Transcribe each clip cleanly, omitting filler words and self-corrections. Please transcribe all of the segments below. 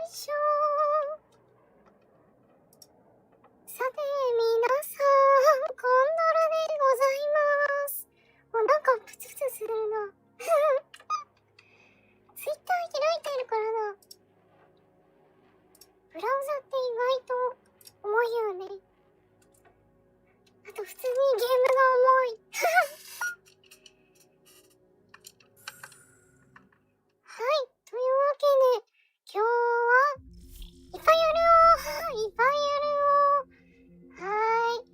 いしょー。さて皆さん、コンドラでございます。なんかプツプツするな。ツイッター開いてるからな。ブラウザって意外と重いよね。あと普通にゲームが重い。はい、というわけで今日はいっぱいやるよ。いっぱいやるよ。はーい。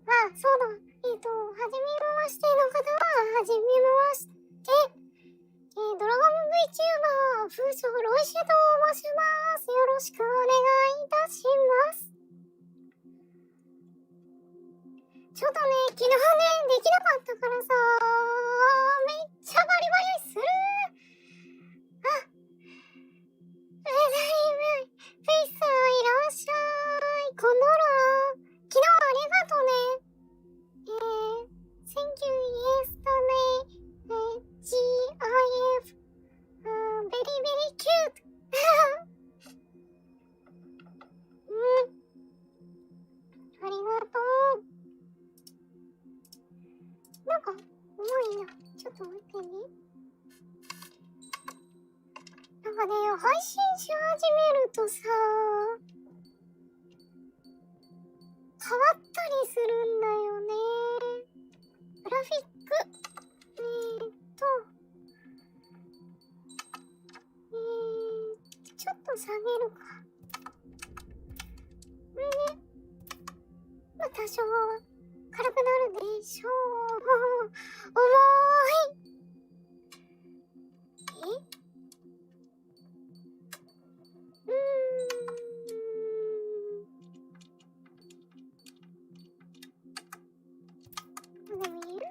あ、そうだ。はじめましての方ははじめまして。ドラゴン VTuber 風晶ロイシェと申します。よろしくお願いいたします。ちょっとね、昨日ね、できなかったからさ、めっちゃバリバリする。あ、ただいま、フェイスいらっしゃい。コンドラ、昨日ありがとね。Thank you yesterday, GIF, very very cute. ありがとう。なんか重いな。ちょっと待ってね。なんかね、配信し始めるとさ、変わったりするんだよね。グラフィック。ちょっと下げるか。これね、まあ多少は軽くなるでしょう。重い。でも言うて、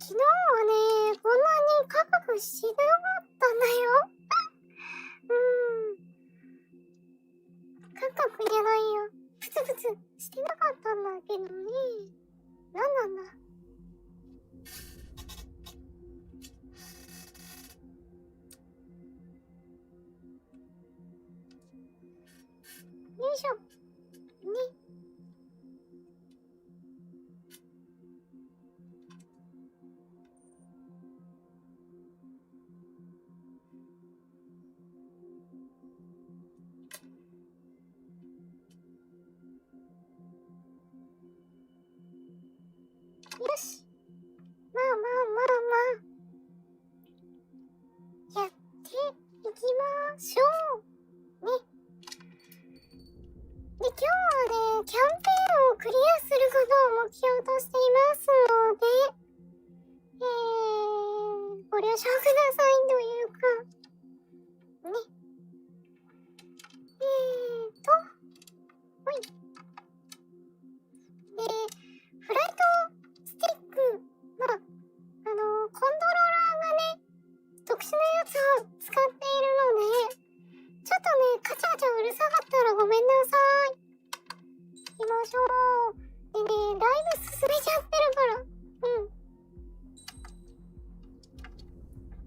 昨日はね、こんなにカクカクしてなかったんだよ。カクカクじゃないよ。プツプツしてなかったんだけどね。なんなんだ。よいしょ。ね。よし。まあまあまあまあ。やっていきましょう。ね。で、今日はね、キャンペーンをクリアすることを目標としていますので、ご了承くださいというか、ね。ほい。で、フライトスティック、まあ、コントローラーがね、特殊なやつを使っているので、ちょっとね、カチャカチャうるさかったらごめんなさい。行きましょう。でね、だいぶ進めちゃってるから。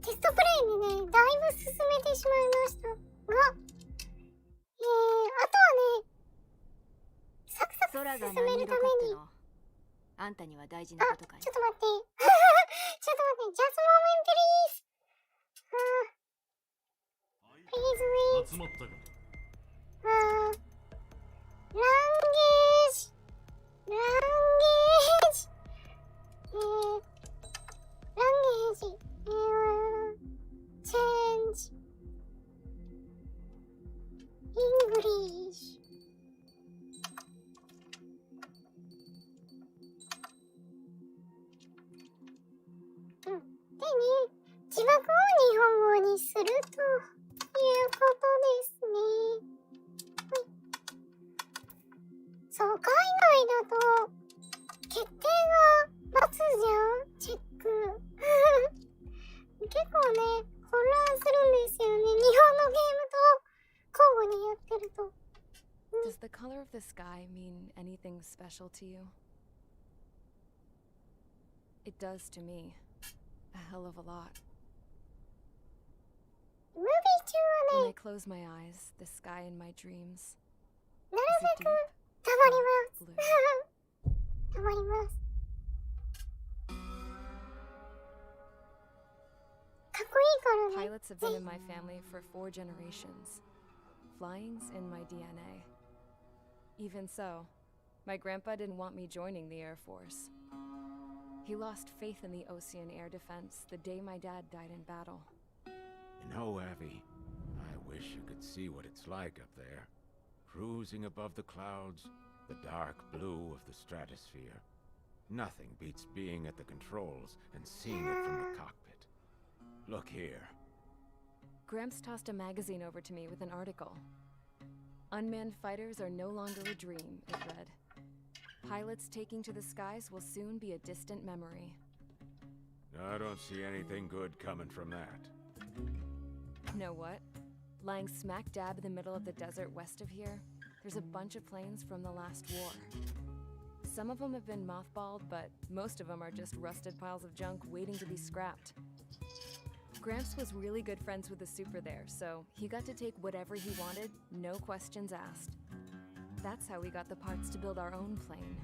テストプレイにね、だいぶ進めてしまいましたが、あとはね、サクサク進めるために、あんたには大事なことかい。ちょっと待って。ちょっと待って。Just a moment, please. Please wait. 集まったか。ランゲージ。ランゲージ。チェンジ。イングリッシュ。でね、字幕を日本語にするということですね。そう、海外だと決定が×じゃん、チェック。結構ね、混乱するんですよね。日本のゲームと交互にやってると。Does the color of the sky mean anything special to you? It does to me. A hell of a lot. ムービー中は When ね、 I close my eyes, the sky in my dreams なる is a べく deep たまります。 blue. たまります。かっこいいからね。 Pilots have been in my family for 4 generations. Flying's in my DNA. Even so, my grandpa didn't want me joining the Air Force. He lost faith in the Ocean Air Defense the day my dad died in battle. You know, Abby, I wish you could see what it's like up there. Cruising above the clouds, the dark blue of the stratosphere. Nothing beats being at the controls and seeing it from the cockpit. Look here. Gramps tossed a magazine over to me with an article. Unmanned fighters are no longer a dream, it read. Pilots taking to the skies will soon be a distant memory. I don't see anything good coming from that. Know what? Lying smack dab in the middle of the desert west of here, there's a bunch of planes from the last war. Some of them have been mothballed, but most of them are just rusted piles of junk waiting to be scrapped. Gramps was really good friends with the super there, so he got to take whatever he wanted, no questions asked. That's how we got the parts to build our own plane.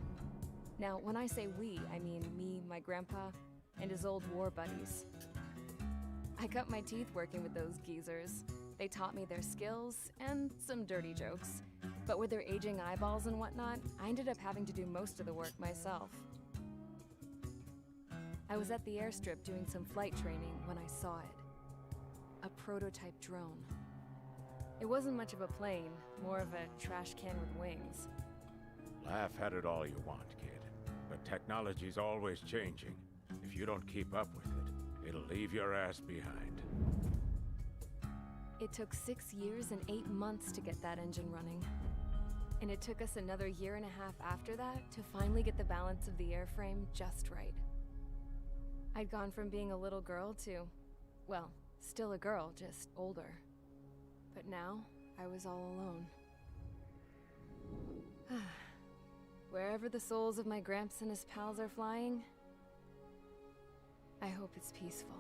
Now, when I say we, I mean me, my grandpa, and his old war buddies. I cut my teeth working with those geezers. They taught me their skills and some dirty jokes. But with their aging eyeballs and whatnot, I ended up having to do most of the work myself. I was at the airstrip doing some flight training when I saw it. A prototype drone. It wasn't much of a plane, more of a trash can with wings. Laugh at it all you want, kid. But technology's always changing. If you don't keep up with it, it'll leave your ass behind. It took 6 years and 8 months to get that engine running. And it took us another 1.5 years after that to finally get the balance of the airframe just right. I'd gone from being a little girl to, well, still a girl, just older. But now, I was all alone. Wherever the souls of my Gramps and his pals are flying, I hope it's peaceful.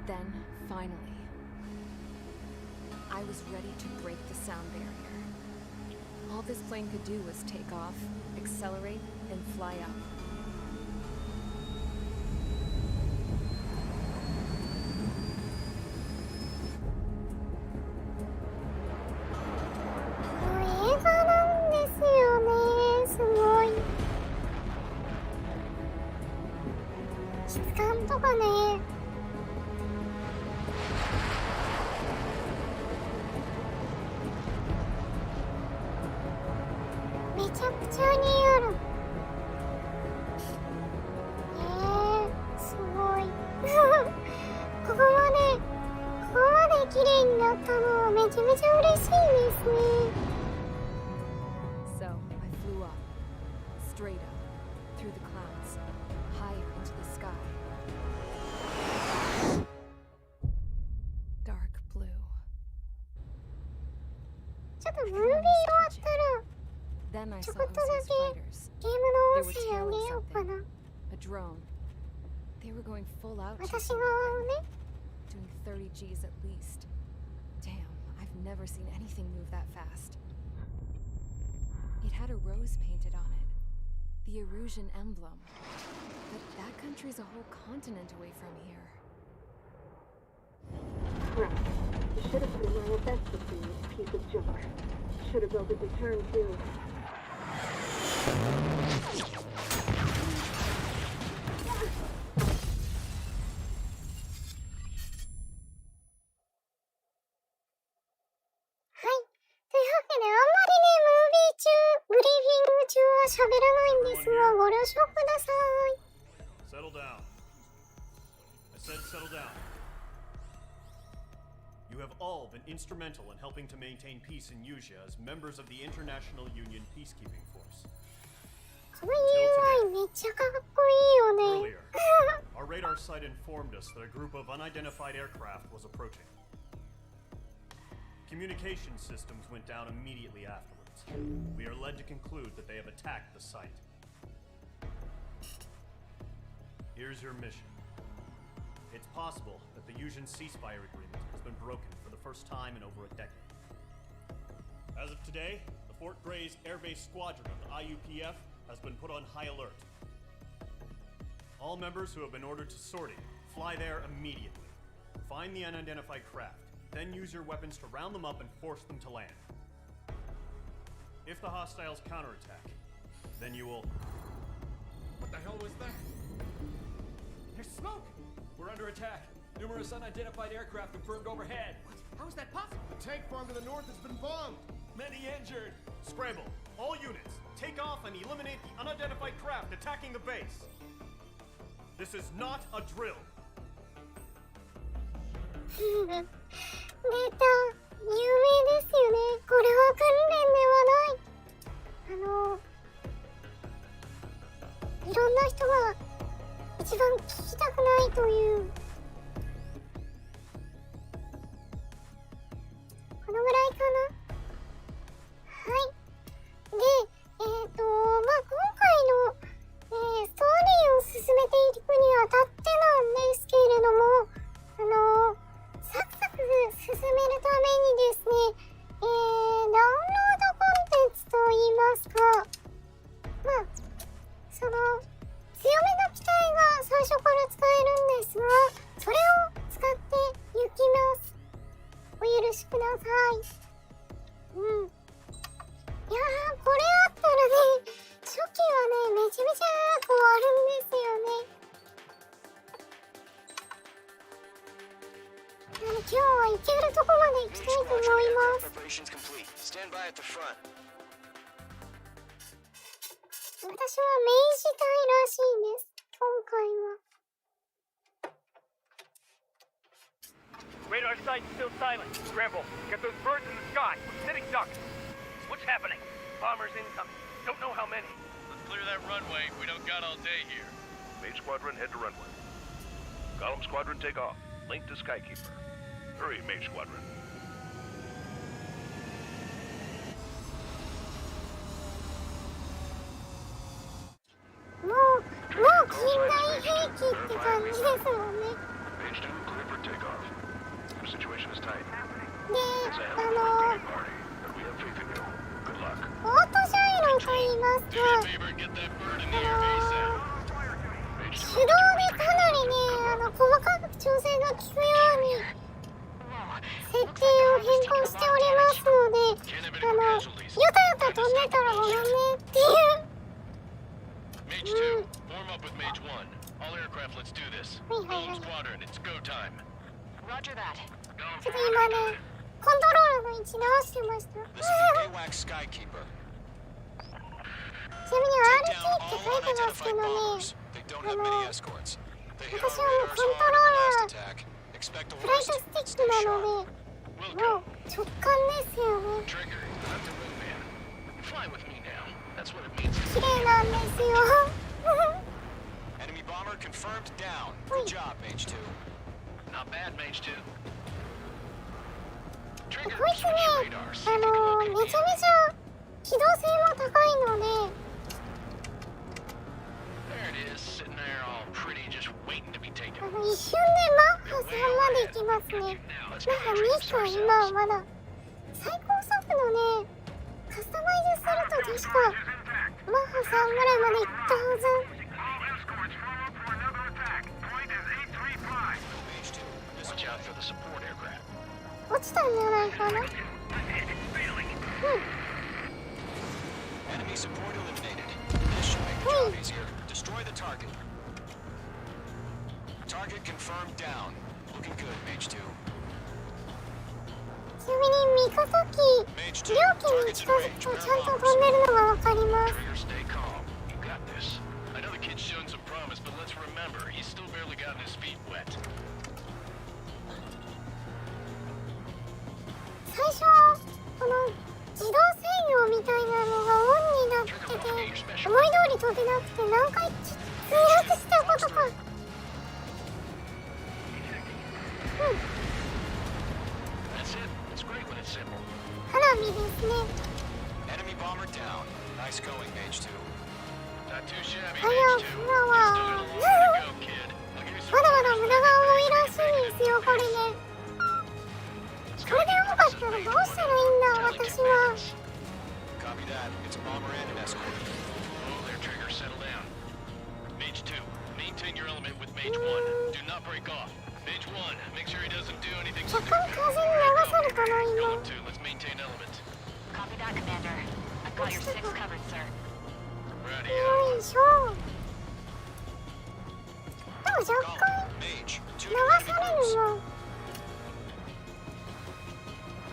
Then, finally, I was ready to break the sound barrier. All this plane could do was take off, accelerate, and fly up. So, I flew up, straight up, through the clouds, higher into the sky. Dark blue. ちょっとムービー終わったら Then I ちょ saw こっとだ Ose's け fighters. ゲームの音 They were 声上げ tailing ようかな。 something. A drone. They were going full out, 私 chasing 側を that ね。 thing, doing 30 Gs at least. Damn, I've never seen anything move that fast. It had a rose painted on it. The Erusian emblem. But that country's a whole continent away from here. Crap. You should have been wearing a vest with this piece of junk. Should have built a return too. 喋らないんですが、ご了承ください。 Settle down. I said settle down. You have all been instrumental in helping to maintain peace in Yuja as members of the International Union Peacekeeping Force. この UI めっちゃかっこいいよね。 Earlier, our radar site informed us that a group of unidentified aircraft was approaching. Communication systems went down immediately afterwards. We are led to conclude that they have attacked the site. Here's your mission. It's possible that the Yuuzhan ceasefire agreement has been broken for the first time in over a decade. As of today, the Fort Gray's Air Base Squadron of the IUPF has been put on high alert. All members who have been ordered to sortie, fly there immediately. Find the unidentified craft, then use your weapons to round them up and force them to land. If the hostiles counterattack, then you will... What the hell was that? There's smoke! We're under attack. Numerous unidentified aircraft confirmed overhead. What? How is that possible? The tank farm to the north has been bombed. Many injured. Scramble! All units, take off and eliminate the unidentified craft attacking the base. This is not a drill. 出た。有名ですよね。これは訓練ではない。いろんな人が一番聞きたくないという。このぐらいかな。はい。で、今回の、ストーリーを進めていくにあたってなんですけれども、サクサク進めるためにですね、ダウンロードコンテンツといいますか、その強めの機体が最初から使えるんですが、それを使っていきます。お許しください。いやー、これあったらね、初期はね、めちゃめちゃ長く終わるんですよね。今日は行けるとこまで行きたいと思います。私は明治隊らしいです、今回は。Radar sight still silent. Scramble. Get those birds in the sky. We're sitting ducks. What's happening? Bombers incoming. Don't know how many. Let's clear that runway. We don't got all day here. Mage Squadron, head to runway. Column Squadron, take off. Link to Skykeeper. Hurry, Mage Squadron. もう近代兵器って感じですもんね。Mage 2, clear for takeoff. Your situation is tight. で、It's a hell of a victory party, but we have faith in you. Good luck. オートジャイロと言いますか、 Get that bird in the air base out. 手動でかなりね、細かく調整が効くように設定を変更しておりますので、よたよた飛んでたらごめんねっていう。Mage 2, form up with Mage 1. All aircraft, let's do this. はいはいはい。 Squadron, it's go time. Roger that. ちょっと今ね、コントローラーの位置直してました。This is AWACS Skykeeper. ちなみに RT って書いてますけどね、私はもうコントローラー、フライトスティックなので、もう直感ですよね。綺麗なんですよ。Enemy bomber confirmed down. Good job, Mage 2. Not bad, Mage 2. こいつね、めちゃめちゃ機動性も高いので、一瞬でマッハ3まで行きますね。マッハ2か、今はまだ。最高速度ね、カスタマイズすると確かマッハ3ぐらいまで行ったはず。落ちたんじゃないかな。Target confirmed down. Looking good, Mage 2. ちなみに味方機、両機に近づくとちゃんと飛んでるのがわかります。 Stay calm. You got this. I know the kid's shown some promise, but let's remember, he's still barely gotten his feet wet. 最初この自動制御みたいなのがオンになってて、思い通り飛べなくて何回墜落したことか。花火ですね。 Enemy bomber down. Nice going, Mage 2. 太陽フラワーまだまだ無駄が多いらしいんですよ、これね。これで多かったらどうしたらいいんだ、私は。Copy that. It's a bomber and an escort. Oh, there, Trigger, settle down. Mage 2, maintain your element with Mage 1. Do not break off. Mage 1, make sure he doesn't do anything stupid. 若干風に流されたな、今。 Golem 2, let's maintain element. Copy that, Commander. I've got your 6 covered, sir. よいしょ。でも若干Mage, 2流されるよ。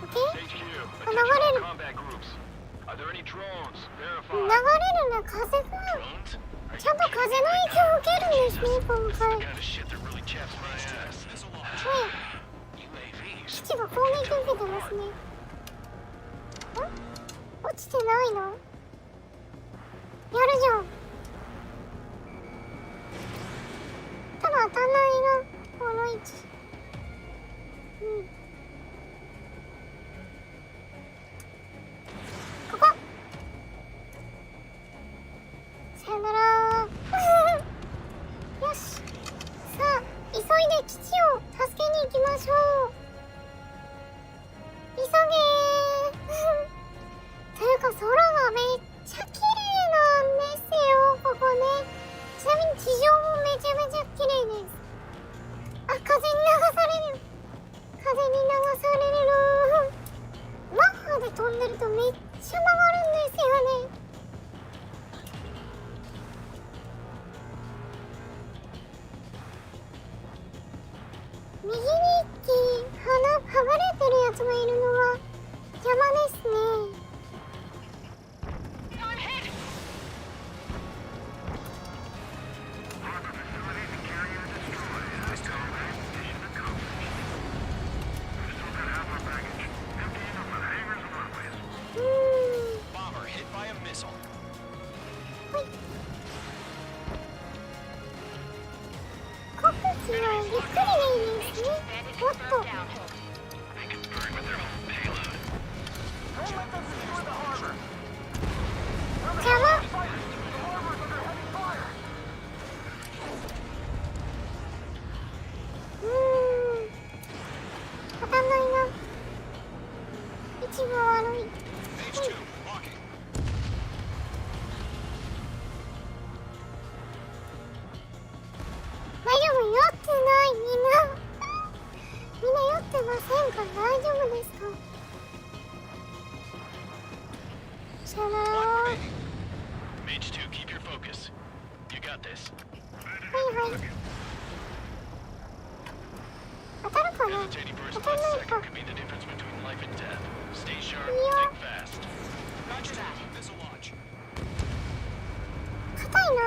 OK？ HQ, 流れる。 combat groups. Are there any drones? 流 Verify. れるな、風が。 Drones? ちゃんと風の影響を受けるんですね、今回。 Kind of shit that really chaps my ass. 基地が攻撃受けてますね。落ちてないの？やるじゃん。ただ当たんないな、この位置。ここ。さよなら。よし。さあ、急いで基地を助けに行きましょう。急げー。というか空がめっちゃ綺麗なんですよ、ここね。ちなみに地上もめちゃめちゃ綺麗です。あ、風に流される。風に流される。マッハで飛んでるとめっちゃ曲がるんですよね。右に一機剥がれてるやつがいるのは邪魔ですね。Bomber hit by a missile. コックスはゆっくりでいいですね。おっと。邪魔。当たんないな。位置が悪い。Mage 2, walking. 大丈夫、酔ってないみんな。みんな酔ってませんか？大丈夫ですか？さよなら。 One remaining. Mage 2, keep your focus. You got this. はいはい。当たるかな？ Hesitating for a 当た split んない second か。 could mean the difference between life and death. Stay sharp, Yeah. think fast. Roger that. Missile launch. 硬いな。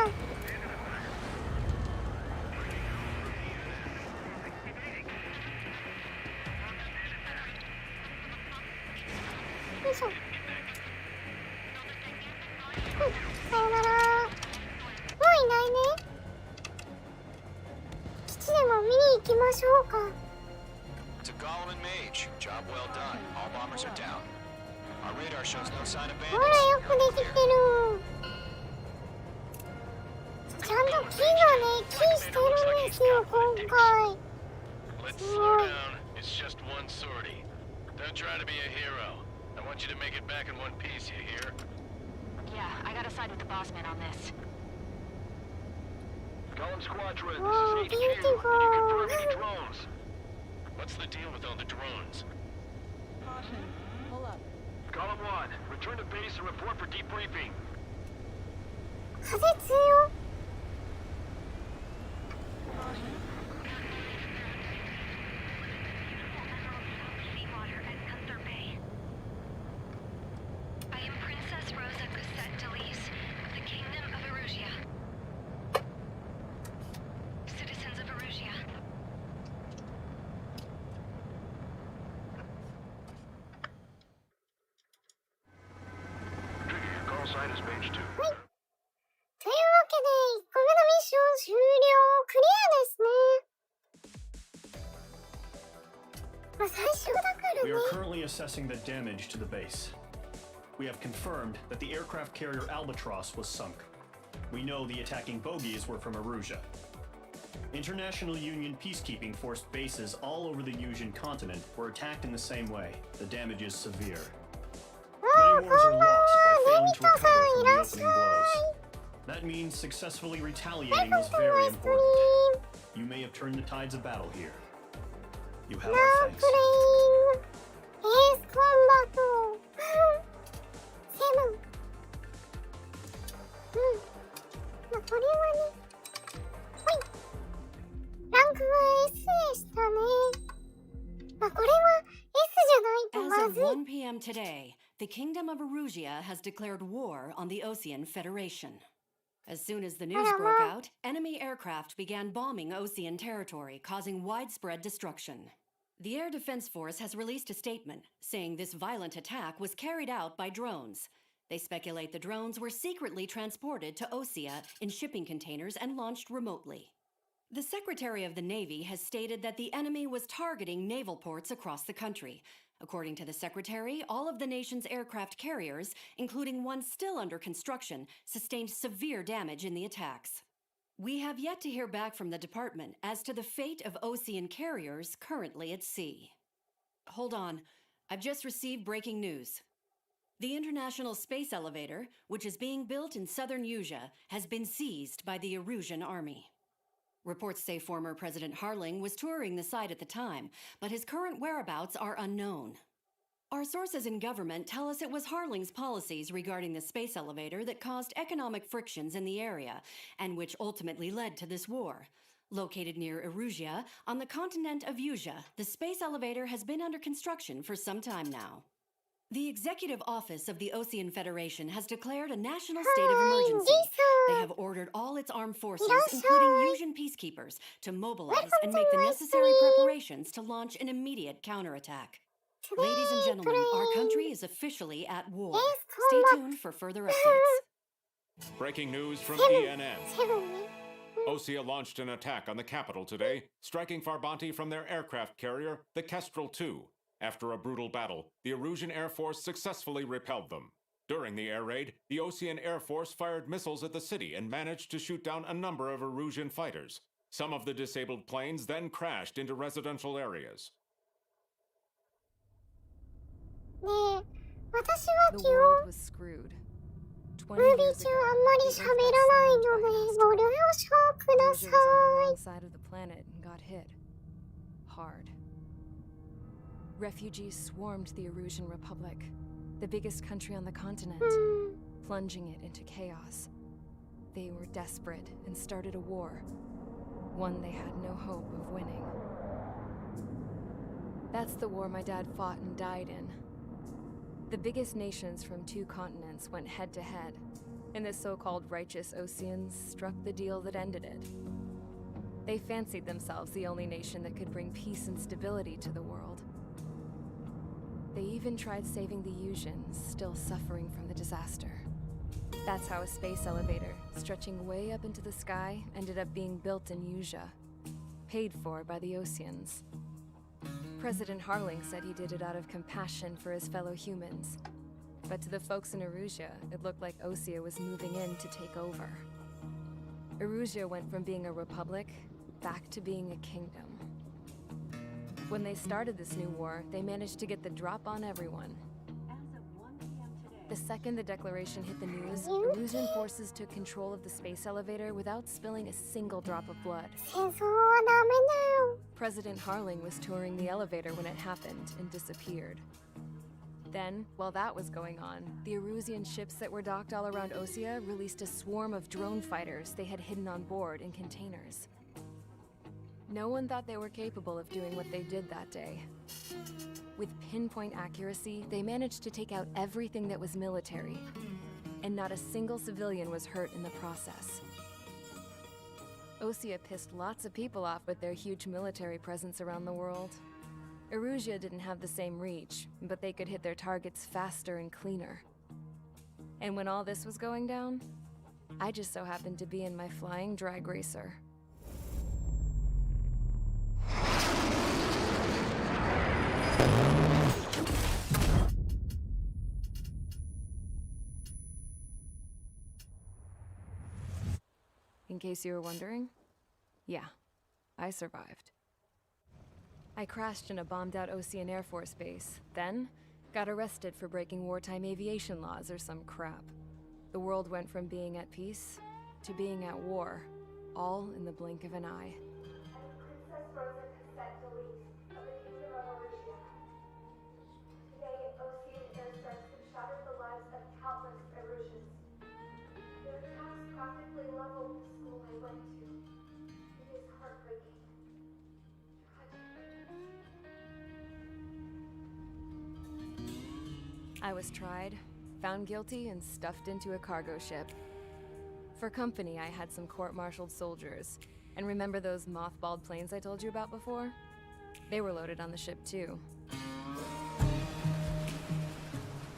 よいしょ。さよなら。もういないね。基地でも見に行きましょうか。 To Golem and Mage, job well done. All bombers are down. Our radar shows no sign of ほら、 bandits. よくできてる。ちゃんと木がね、木してるんですよ、今回。 Let's slow down. It's just one sortie. Don't try to be a hero. I want you to make it back in one piece, you hear? Yeah, I gotta side with the boss man on this. Golem Squadron, Oh, this is HQ. Did you confirm beautiful. any drones? What's the deal with all the drones? Caution. Pull up. Golem 1, return to base and report for debriefing. 風強。 Call sign is Mage 2. というわけで、1個目のミッション終了。クリアですね。まあ、最初だから We ね。 are currently assessing the damage to the base. We have confirmed that the aircraft carrier Albatross was sunk. We know the attacking bogies were from Erusia. International Union peacekeeping force bases all over the Yusian continent were attacked in the same way. The damage is severe. Many wars are lost by failing to recover from the opening blows. That means successfully retaliating is very important. You may have turned the tides of battle here. You have our thanks. エースコンバットセブンまあこれはねほいランクは S でしたねまあこれは S じゃないとま As ず of い 1 p.m. today, the Kingdom of Erusia has declared war on the Osean Federation. As soon as the news broke out, enemy aircraft began bombing Osean territory, causing widespread destruction. The Air Defense Force has released a statement saying this violent attack was carried out by drones. They speculate the drones were secretly transported to Osea in shipping containers and launched remotely. The Secretary of the Navy has stated that the enemy was targeting naval ports across the country. According to the Secretary, all of the nation's aircraft carriers, including one still under construction, sustained severe damage in the attacks. We have yet to hear back from the department as to the fate of Osean carriers currently at sea. Hold on, I've just received breaking news. The International Space Elevator, which is being built in southern Yusia, has been seized by the Erusian army. Reports say former President Harling was touring the site at the time, but his current whereabouts are unknown. Our sources in government tell us it was Harling's policies regarding the space elevator that caused economic frictions in the area, and which ultimately led to this war. Located near Erusia, on the continent of Yusia, the space elevator has been under construction for some time now. The Executive Office of the Osean Federation has declared a national state of emergency. They have ordered all its armed forces, including Yusian peacekeepers, to mobilize and make the necessary preparations to launch an immediate counterattack. Ladies and gentlemen, our country is officially at war. Stay tuned for further updates. Breaking news from ENN. Osea launched an attack on the capital today, striking Farbanti from their aircraft carrier, the Kestrel II. After a brutal battle, the Erusian Air Force successfully repelled them. During the air raid, the Osean Air Force fired missiles at the city and managed to shoot down a number of Erusian fighters. Some of the disabled planes then crashed into residential areas. The world was screwed. 20 ムービー years 中 ago, あんまり the 喋 Earth ら got ない slammed の by で an ご asteroid. 了承くだ Erusia さ was on the い wrong side of the planet and got hit. Hard. Refugees swarmed the Erusian Republic, the biggest country on the continent, plunging it into chaos. They were desperate and started a war, one they had no hope of winning. That's the war my dad fought and died in. The biggest nations from 2 continents went head-to-head, and the so-called righteous Oseans struck the deal that ended it. They fancied themselves the only nation that could bring peace and stability to the world. They even tried saving the Yusians, still suffering from the disaster. That's how a space elevator, stretching way up into the sky, ended up being built in Yusia, paid for by the Oseans. President Harling said he did it out of compassion for his fellow humans. But to the folks in Erusia, it looked like Osea was moving in to take over. Erusia went from being a republic back to being a kingdom. When they started this new war, they managed to get the drop on everyone. The second the declaration hit the news, Erusian forces took control of the space elevator without spilling a single drop of blood. 戦争はダメだよ President Harling was touring the elevator when it happened and disappeared. Then, while that was going on, the Erusian ships that were docked all around Osea released a swarm of drone fighters they had hidden on board in containers. No one thought they were capable of doing what they did that day. With pinpoint accuracy, they managed to take out everything that was military, and not a single civilian was hurt in the process. Osea pissed lots of people off with their huge military presence around the world. Erusia didn't have the same reach, but they could hit their targets faster and cleaner. And when all this was going down, I just so happened to be in my flying drag racer. case you were wondering, yeah, I survived. I crashed in a bombed-out Ocean Air Force base, then got arrested for breaking wartime aviation laws or some crap. The world went from being at peace to being at war, all in the blink of an eye. Princess Frozen has set the lead of the Kingdom of Erusia. Today, Ocean airstrikes have shattered the lives of countless Erusians. Their attacks practically leveled the school I went to. It is heartbreaking. Tragic. I was tried, found guilty, and stuffed into a cargo ship. For company, I had some court-martialed soldiers. And remember those mothballed planes I told you about before? They were loaded on the ship too.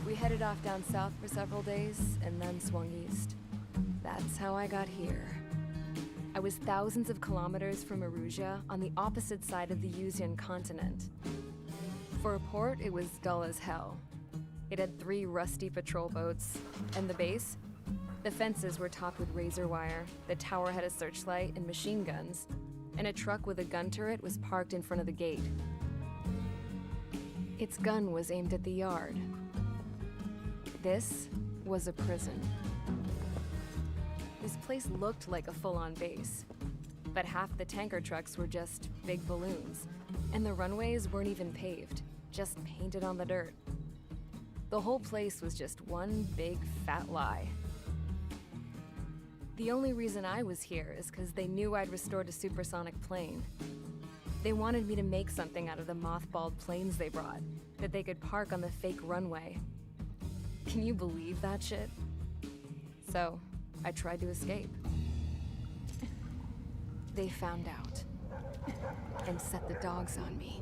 We headed off down south for several days, and then swung east. That's how I got here. I was thousands of kilometers from Erusia, on the opposite side of the Yuzian continent. For a port, it was dull as hell. It had 3 rusty patrol boats, and the base? The fences were topped with razor wire, the tower had a searchlight and machine guns, and a truck with a gun turret was parked in front of the gate. Its gun was aimed at the yard. This was a prison. This place looked like a full-on base, but half the tanker trucks were just big balloons, and the runways weren't even paved, just painted on the dirt. The whole place was just one big fat lie. The only reason I was here is because they knew I'd restored a supersonic plane. They wanted me to make something out of the mothballed planes they brought, that they could park on the fake runway. Can you believe that shit? So, I tried to escape. They found out, and set the dogs on me.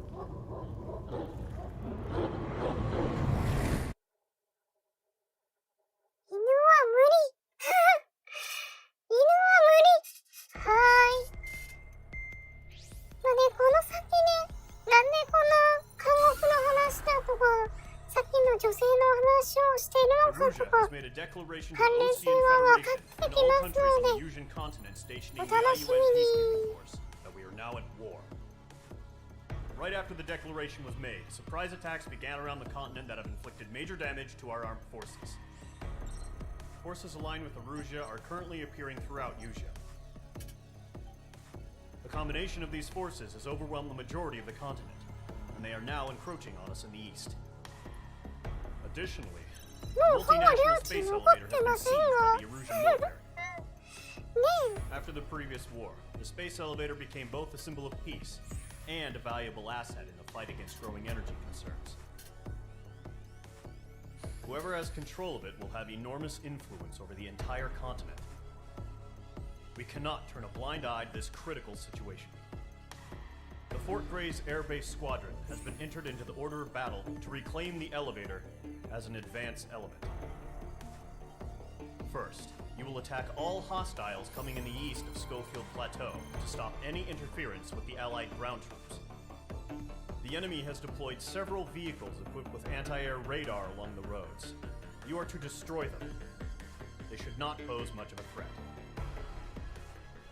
女性の話をしているのかとか関連性は分かってきますのでお楽しみに。 Right after the declaration was made, surprise attacks began around the continent that have inflicted major damage to our armed forces. Forces aligned with Erusia are currently appearing throughout Yusia. The combination of these forces has overwhelmed the majority of the continent, and they are now encroaching on us in the east. Additionally, the multinational space elevator has been seized by the Erusian military. After the previous war, the space elevator became both a symbol of peace and a valuable asset in the fight against growing energy concerns. Whoever has control of it will have enormous influence over the entire continent. We cannot turn a blind eye to this critical situation. The Fort Gray's Air Base Squadron has been entered into the order of battle to reclaim the elevator as an advance element. First, you will attack all hostiles coming in the east of Schofield Plateau to stop any interference with the Allied ground troops. The enemy has deployed several vehicles equipped with anti-air radar along the roads. You are to destroy them. They should not pose much of a threat.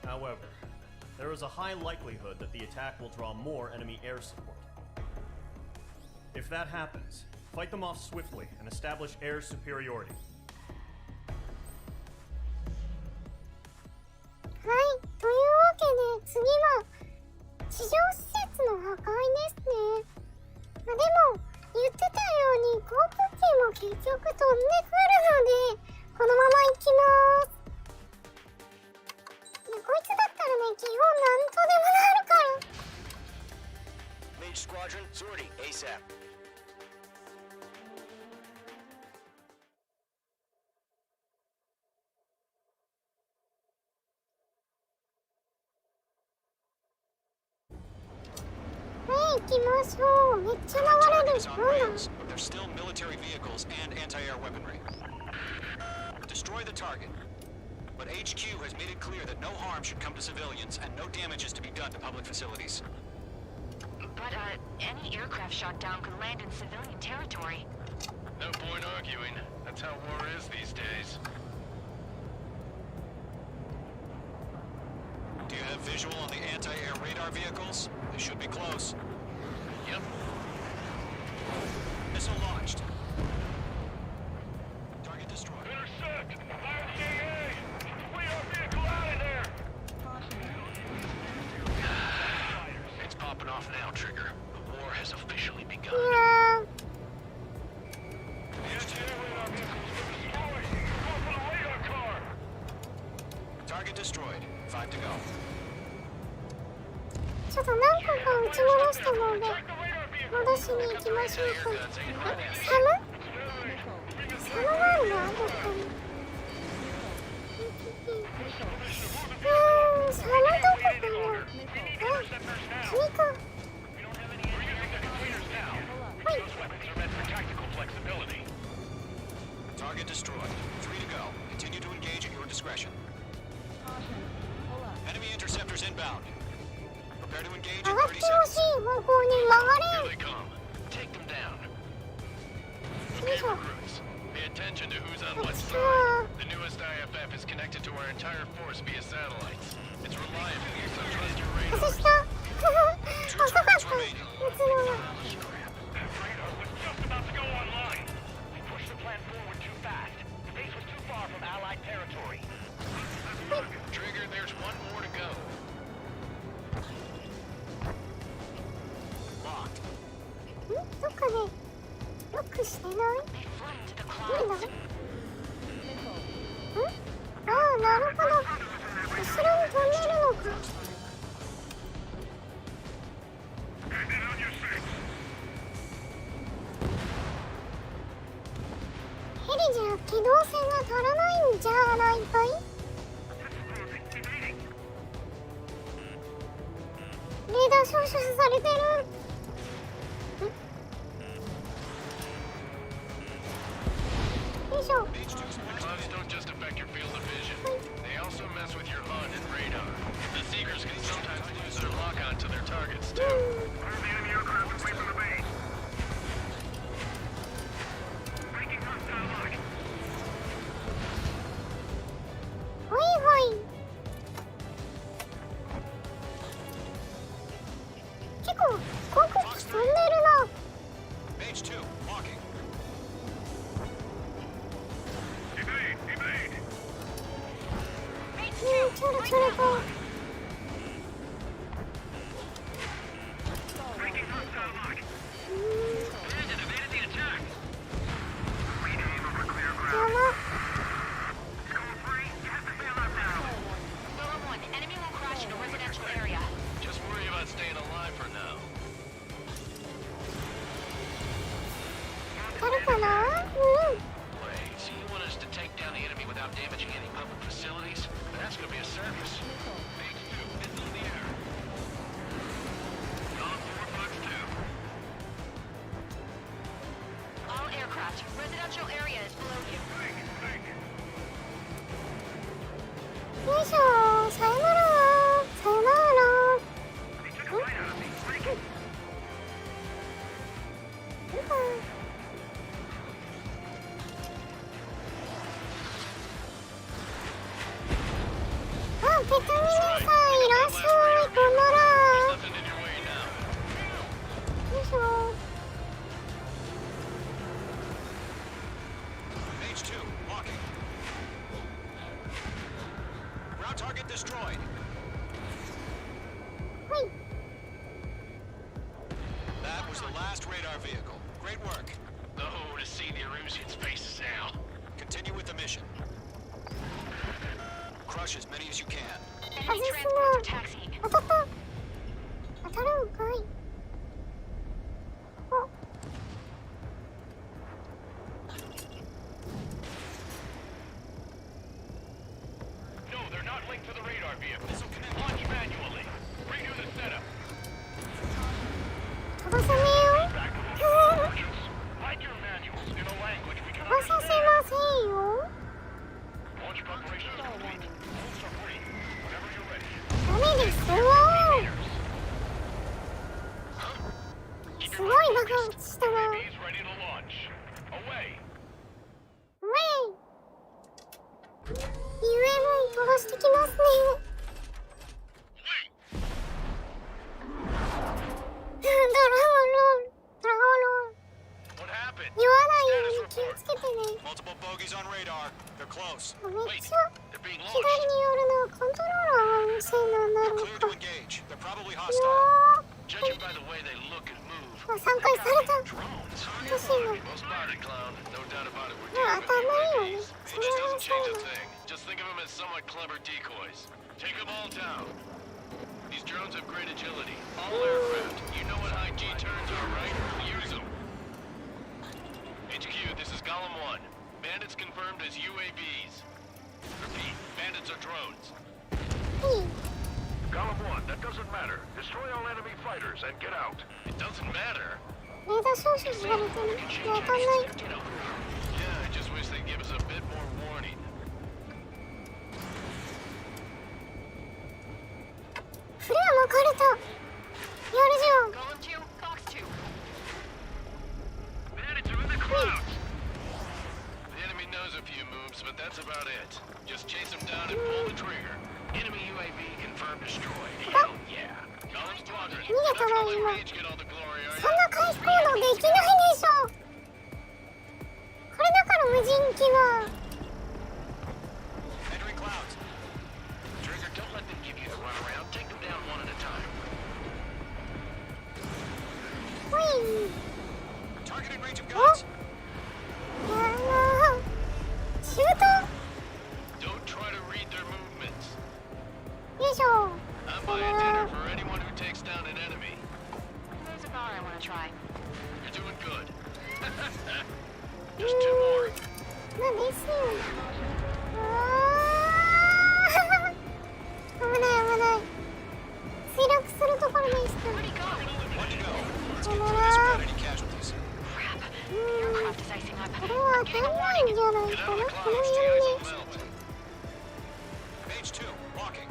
However, there is a high likelihood that the attack will draw more enemy air support. If that happens, fight them off swiftly and establish air superiority. はい、というわけで次は地上施設の破壊ですね。でも言ってたように航空機も結局飛んでくるのでこのまま行きます。こいつだったらね、基本なんとでもなるから。Mage Squadron, sortie, ASAP. There's still military vehicles and anti-air weaponry. Destroy the target. But HQ has made it clear that no harm should come to civilians and no damage is to be done to public facilities. But, any aircraft shot down could land in civilian territory. No point arguing. That's how war is these days. Do you have visual on the anti-air radar vehicles? They should be close. Yep. Missile launched. Target destroyed. Intercept! Fire the AA! Flee our vehicle out of there! It's popping off now, Trigger. The war has officially begun. Yeah. The anti-air radar vehicles were destroyed! Go for the radar car! Target destroyed. 5 to go. ちょっと何個か撃ち戻したので戻しに行きましょうか。サムがあるな、どっかに。サムどこかな。あ、君か。はい。 Target destroyed. 3 to go. Continue to engage at your discretion. Enemy interceptors inbound. Prepare to engage 上 in がって 30ほし seconds. い方向に曲が Here れ。 they come. Take them down. よい Okay, しょ。 recruits. Pay attention to who's on あ、 what 来 side. た。 The newest IFF is connected to our entire force via satellites. It's reliable, so trust your 外 radars. した。遅かった。撃つのが。 That radar was just about to go online! We pushed the plan forward too fast. The base was too far from Allied territory. Trigger, there's one more to go. Locked. ん？どっかでロックしてない？ They flew into the なんだ？ clouds. ん？ああ、なるほど。後ろに飛んでるのか。ヘリじゃ機動性が足らないんじゃないかい？レーダー照射されてる。よいしょ。 The clouds don't just affect your field of vision. They also mess with your HUD and radar. The Seekers can sometimes lose their lock-on to their targets, too. Clear the enemy aircraft away from the base. Breaking hostile lock. ほいほい。結構航空機飛んでるな。 Page 2, walking. Evade! Evade! ちょろちょろと。 Breaking hostile lock. Landed evaded the attack. Rename over clear や ground. ば。 Score 3, you have to bail out now. Lower 1, enemy will crash in a residential area. Just worry about staying alive for now. 当たるかな？うん。 Wait, so you want us to take down the enemy without damaging any public facilities? That's gonna be a service. Page 2, missile in the air. On 452. All aircraft, residential area is below you. Think, think. よいしょ。さよなら。さよなら。 They took a bite out of me. Break it. あ、ペタミネさんいらっしゃい。こんなら。 Nothing in your way now. よいしょ。 Page 2, walking. Ground target destroyed. はい。 That was the last radar vehicle. Great work. Oh, to see the Erusians' faces now. Continue with the mission. Crush as many as you can. Enemy This is transports are not- taxiing. 当たった。当たるんかい。お。 No, they're not linked to the radar vehicle. Launch manually. Redo the setup. 飛ばさねえよ。 Back to the launches. Hide your manuals in a language we can 飛ばさせ understand. ませんよ。 Launch preparations complete. Bolts are free. Whenever you're ready. ダメですよ。 Keep す your ごい eyes 爆 focused. 発したな。 UAVs ready to launch. Away. ウェイ。UAV 飛ばしてきますね。ドラゴンロール。ドラゴンロール。 What happened? 酔わないように気をつけてね。 Multiple bogeys on radar. They're close. めっちゃ They're being 左 launched. によるのはコントローラーがうるさいな。なる Clear ほ to ど。 engage. They're probably よ hostile. Judging by the way they look and move, ー。3回された。 drones. 欲しいの。 Well spotted, clown. No doubt about it. We're まあ dealing 当たんないよ with ね。 UAVs. そ But れ that は doesn't そ change う a だ。 thing. Just think of them as somewhat clever decoys. Take them all down. These drones have great agility. All aircraft. You know what high G turns are, right? Use them. HQ, this is Golem 1. Bandits confirmed as UAVs. Repeat, bandits are drones. Column 1, that doesn't matter. Destroy all enemy fighters and get out. It doesn't matter. レーダー照射されてる。わかんない。 Yeah, I just wish they'd give us a bit more warning. フレア巻かれた。やるじゃん。 Golem 2, Fox 2. Bandits are in the clouds! The enemy knows a few moves, but that's about it. Just chase them down and pull the trigger. Enemy UAV confirmed destroyed. Hell yeah. Golem Squadron, you're not gonna let Mage get all the glory, are そんな回避行動できないでしょ。これだから無人機は。 Entering clouds. Trigger, don't let them give you the runaround. Take them down one at a time. ほい。 Target in range of お guns. シュート。 Don't try to read their movements. よいしょ。 I'm buying dinner for anyone who takes down an enemy. There's a bar I want to try. You're doing good. Just two more. なんですよ。危ない危ない。墜落するところでした。 Where'd he go? One to go. Let's get through this without any casualties. Crap. The aircraft is icing up. これは I'm 当た getting ん a ないん warning. じゃない Get か out な。 of the この clouds. 辺 The で。 ice will melt. Mage 2, walking.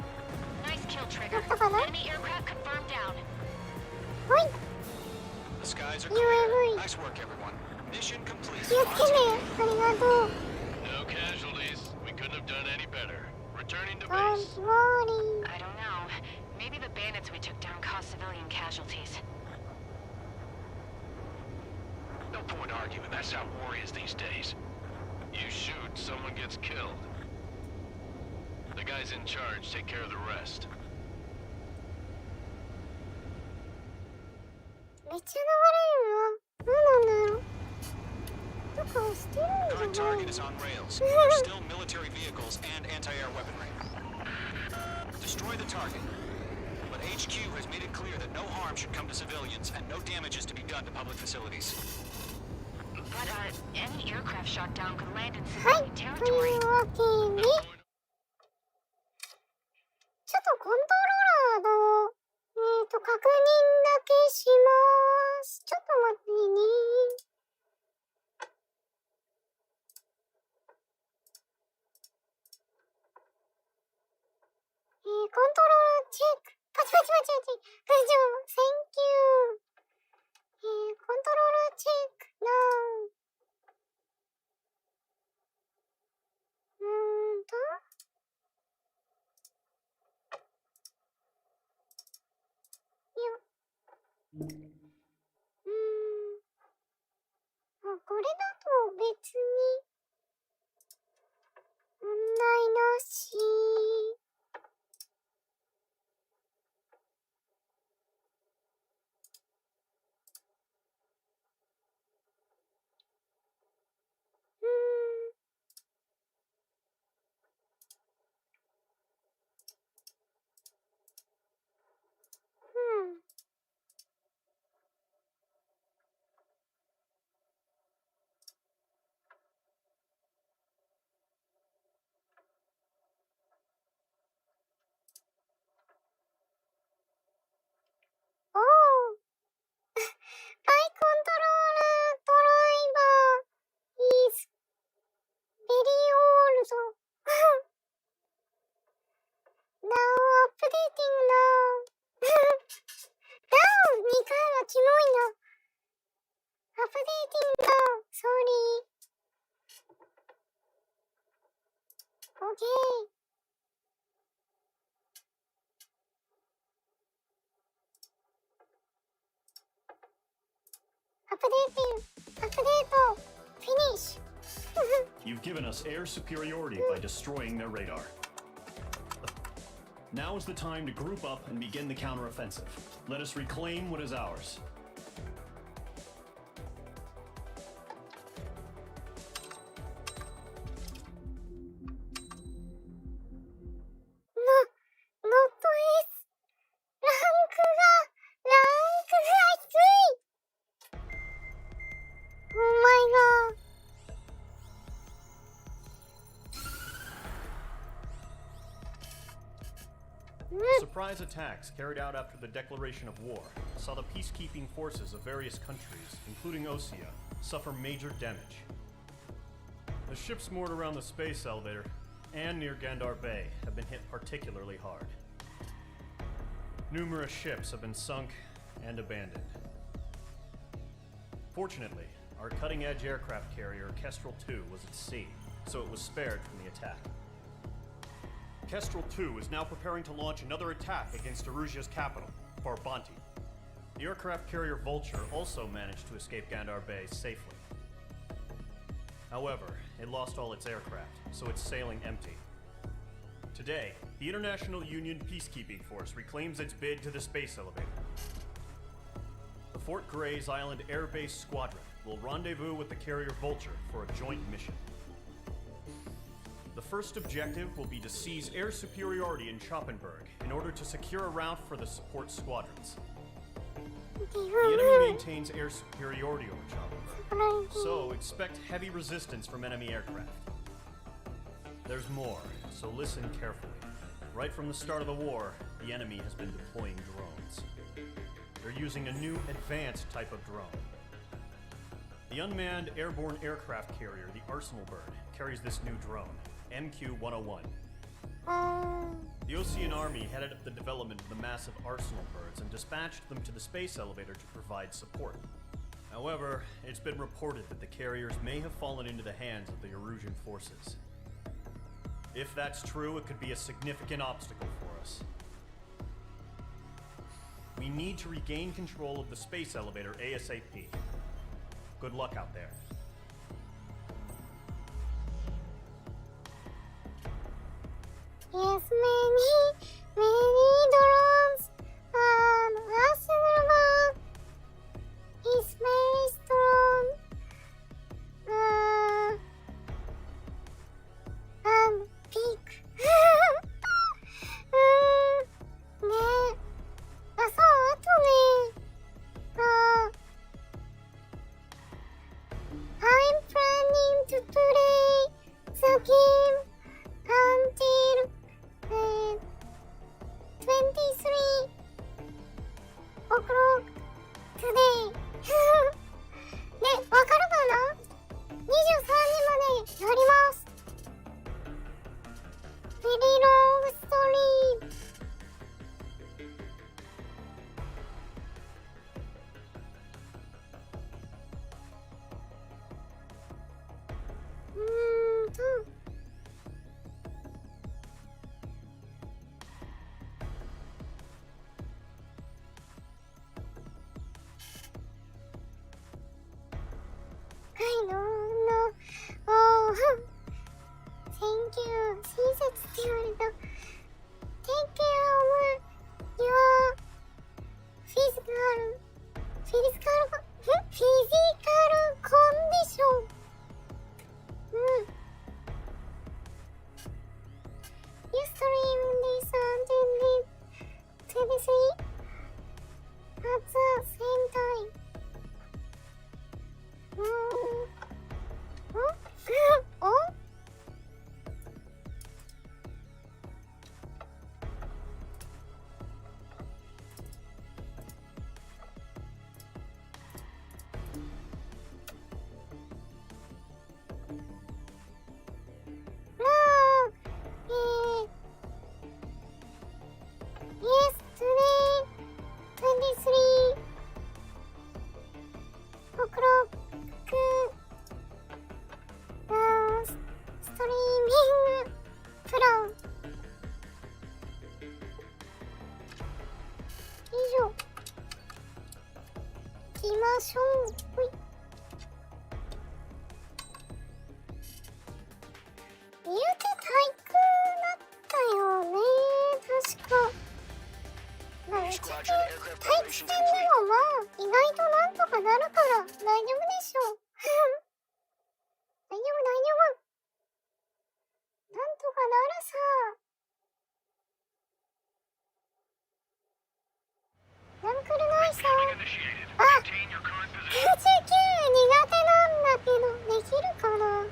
Nice kill, Trigger. Enemy aircraft confirmed down. ほい。 The skies are UAV. clear. Nice work, everyone. Mission complete. 気をつけて。ありがとう。 No casualties. We couldn't have done any better. Returning to Don't base. worry. I don't know. Maybe the bandits we took down caused civilian casualties. No point arguing. That's how war is these days. You shoot, someone gets killed. The guys in charge take care of the rest. めっちゃ流れるな。何なんだろう。どっか捨てるん Current じゃない target is on rails. There's still military vehicles and anti-air weaponry. Destroy the target. But HQ has made it clear that no harm should come to civilians and no damage is to be done to public facilities. But, any aircraft shot down could land in はい。 civilian と territory. いうわけで、ちょっとコントローラーの、確認だけします。ちょっと待ってね。コントローラーチェック。パチパチパチパチ。グッジョブ。センキュー。コントローラーチェック。なー。これだと別に問題なし。おお。バイコントロールドライバー is very old. Now updating now. ダウン2回はキモいな。Updating now. Sorry. Okay. こアップデート、フィニッシュ。You've given us air superiority by destroying their radar. Now is the time to group up and begin the counteroffensive. Let us reclaim what is ours. Not S。ランクが低い。Oh my god。Surprise attacks carried out after the declaration of war saw the peacekeeping forces of various countries, including Osea, suffer major damage. The ships moored around the space elevator and near Gandar Bay have been hit particularly hard. Numerous ships have been sunk and abandoned. Fortunately, our cutting-edge aircraft carrier Kestrel 2 was at sea, so it was spared from the attack. Kestrel 2 is now preparing to launch another attack against Erusia's capital, Farbanti. The aircraft carrier Vulture also managed to escape Gandar Bay safely. However, it lost all its aircraft, so it's sailing empty. Today, the International Union Peacekeeping Force reclaims its bid to the space elevator. The Fort Gray's Island Air Base Squadron will rendezvous with the carrier Vulture for a joint mission. The first objective will be to seize air superiority in Schoppenberg in order to secure a route for the support squadrons. The enemy maintains air superiority over Schoppenberg, so expect heavy resistance from enemy aircraft. There's more, so listen carefully. Right from the start of the war, the enemy has been deploying drones. They're using a new advanced type of drone. The unmanned airborne aircraft carrier, the Arsenal Bird, carries this new drone, MQ-101. The Osean Army headed up the development of the massive Arsenal Birds and dispatched them to the space elevator to provide support. However, it's been reported that the carriers may have fallen into the hands of the Erusian forces. If that's true, it could be a significant obstacle for us. We need to regain control of the space elevator ASAP. Good luck out there. Yes, many drones. Arsenal Bird is very strong. And big. ね。あ、そう、あとね。I'm planning to play the game until 23 o'clock today. ね、わかるかな ?23 時までやります。Very long story. も大丈夫でしょう。大丈夫大丈夫。なんとかなるさ。なんくるないさ。あ、99苦手なんだけど、できるかな。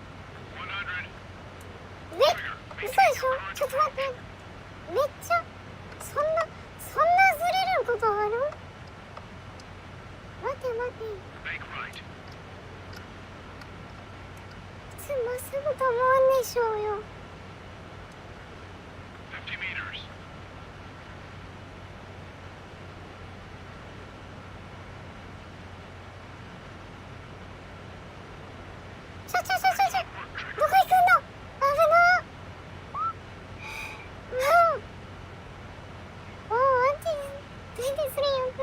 嘘でしょ。ちょっと待って。めっちゃ、そんなずれることある？待て。普通まっすぐと思うんでしょうよ。50 meters. どこ行くんだ。危な。アンティ23やく。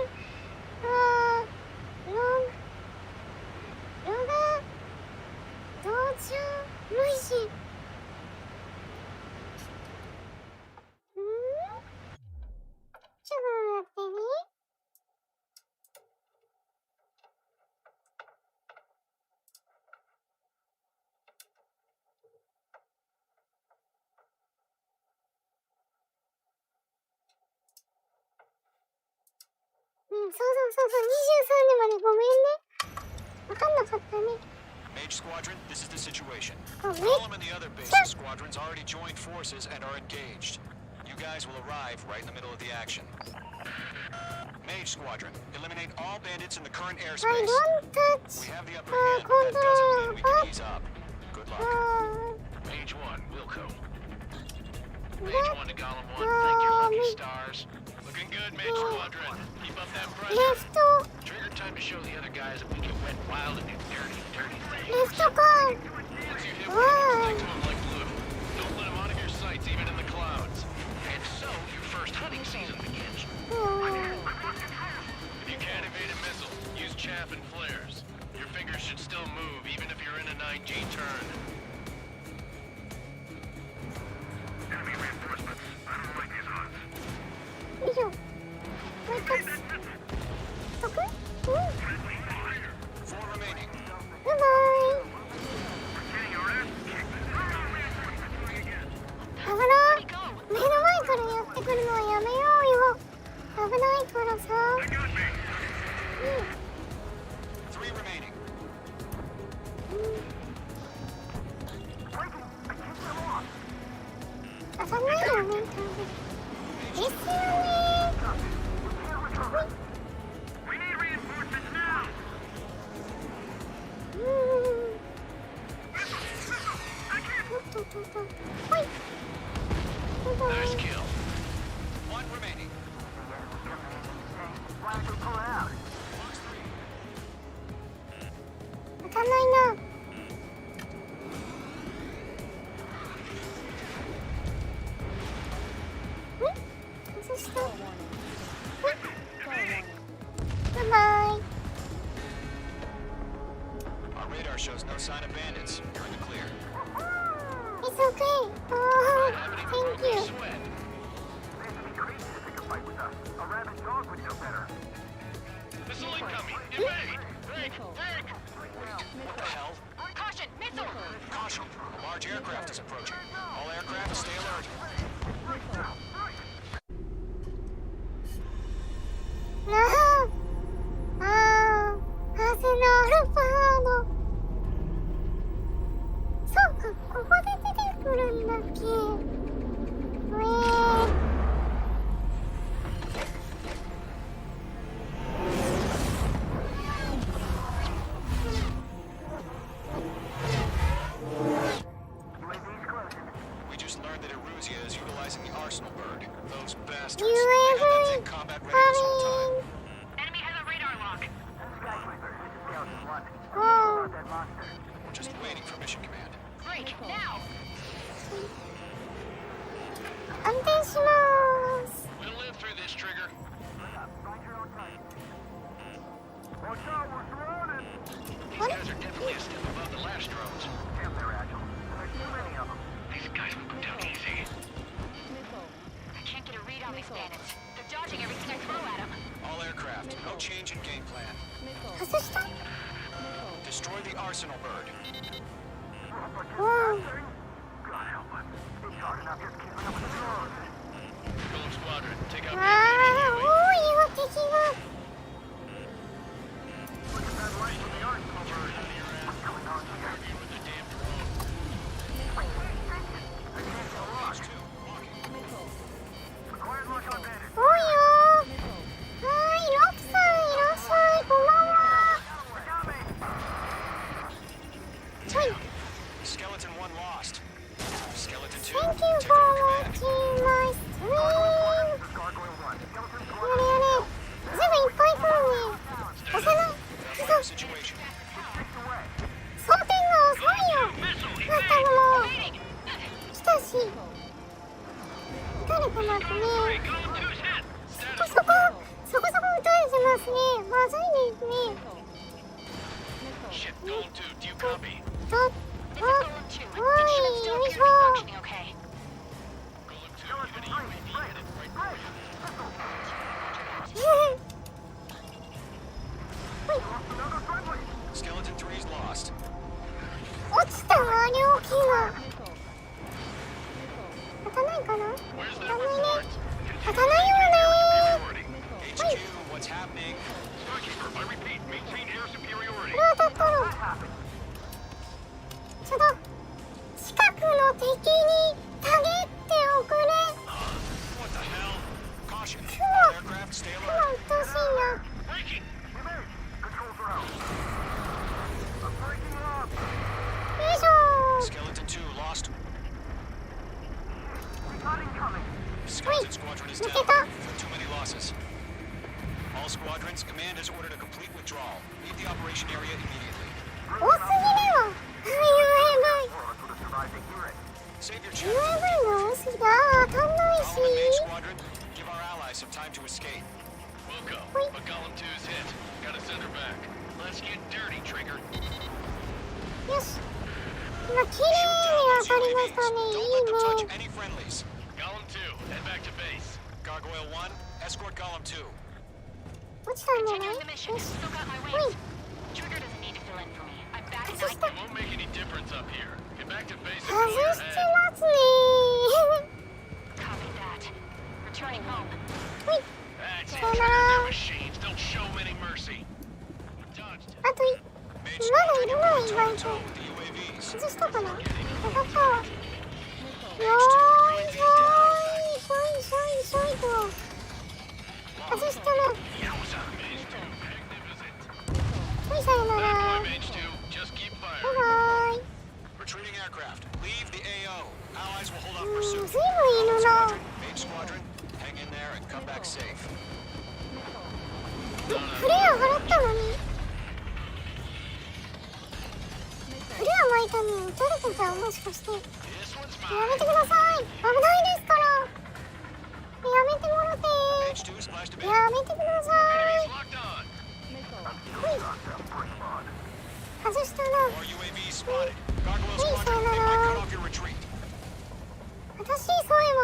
ロガ道中ロイシ。ちょっと待ってね。そう23時までごめんね。わかんなかったね。Mage Squadron, this is the situation. Oh, Column and the other basic squadrons already joined forces and are engaged. You guys will arrive right in the middle of the action. Mage Squadron, eliminate all bandits in the current airspace. I don't touch. We have the upper hand, but that doesn't mean we can ease up. Good luck. Mage 1, Wilco. Mage 1 to Golem 1, thank your lucky stars. Looking good, Mage Squadron. Keep up that pressure. Trigger time to show the other guys that we can wet wild and do dirty things. Left car. Once you hit one, stick to them like glue. Don't let them out of your sights, even in the clouds. And so, your first hunting season begins. If you can't evade a missile, use chaff and flares. Your fingers should still move, even if you're in a 9G turn. Enemy reinforcements. I don't like these odds. よいしょ。もう一回。どこ？4 remaining. バイバイ。危ない。目の前からやってくるのはやめようよ。危ないからさ。3 remaining. 当たんないよね、多分。ですよね。Nice kill. 1 remaining. 当たんないな。外した。バイバイ。Our radar shows no sign of bandits. You're in the clear. It's okay. Oh, thank you. Missile incoming. Evade. Break. What the hell? Caution! Missile! Caution. A large aircraft is approaching. All aircraft stay alert. 風のアルファード。そうか、ここで出てくるんだっけ。We just learned that Eruzia is utilizing the Arsenal bird. Those bastards. You They have that ever thing combat ready this whole time. Enemy has a radar lock. Oh. We're just waiting for mission command. Break, now! 安定します。 We'll live through this, Trigger. These guys are definitely a step above the last drones. These guys will go down easy. I can't get a read on these bandits. They're dodging everything I throw at them. All aircraft, no change in game plan. 外した？ arsenal bird. おー Golem Squadron, take out あー、多いよ敵が。 多いよー。はーい、ロクさんいらっしゃい、こんばんは。はい。 Skeleton 1 lost. Skeleton 2, Thank you take for over command. watching my stream. やれやれ。ずいぶんいっぱい来るね。押せない。 Fire situation. 装填が遅いよ。まったくもう。来たし。撃たれてますね。そこそこ撃たれてますね。まずいですね。 Shit, Golem 2, do you copy? と、This is Golem 2. お It should い、 still よい be しょ。 functioning okay. Golem 2, you have an UAV headed right for you. ほい。 Skeleton 3's lost. 落ちたわ、料金が。当たないかな。 Where's 当 that たないね。 report? 当たないよね。 HQ, what's happening? Starkeeper, I repeat, maintain air こ superiority. れは当たったの。ちょっと近くの敵にたげっておくれ。 What the hell? Caution. 雲 All aircraft, stay 雲 alert. うっとうしいな。 Breaking! よいしょ Skeleton 2 lost. ー。 Skeleton Squadron is 抜 down けた。 for too many losses. All squadrons, command has ordered a complete withdrawal. Leave the operation area immediately. 多すぎるわ。UAV。 Save your chance. UAV の押しが当たんないし。 Column and main squadron, give our allies some time to escape. Wilco, Wait. but Golem 2's hit. Gotta send her back. Let's get dirty, Trigger. よし。今綺麗に当たりましたね。い Don't let them touch いね。 any friendlies. Golem 2, head back to base. Gargoyle 1, escort Golem 2. 落ちたんじゃない？ Continuing the mission. よし。 Still got my ほい。 wings. Trigger doesn't need to fill in for me. I'm back in This is night. It won't make any difference up here. Get back to base and 外 clear your して head. ますね。 Copy that. Returning home. ほい。 That's it, Sayonara. Trigger. They're machines. Don't show any mercy. Dodged it. あとい。 Main まだい squadron, るな、意 toe 外 to と。 toe with the UAVs. 外したかな？当たったわ。よーいしょーいしょいしょいしょいと。外したな。 Yowza. Mage 2, magnificent. ほい、さよな That ら。 boy, Mage 2. Just keep バイ firing. バイ。 Retreating aircraft, leave the AO. Allies will hold off pursuit. ずいぶんいるな。 Squadron, main squadron, hang in there and come back safe. フレア払ったのに。フレア巻いたのに撃たれてた、もしかして。や This one's め mine. てください。危ないですから。やめてもらって。 Mage 2, splash to base. やめてくださ Enemies い。 locked on. ほい。外したな。 More UAVs spotted. Gargoyle Hey, squadron, they sayonara. might cut off your retreat. 私そういえば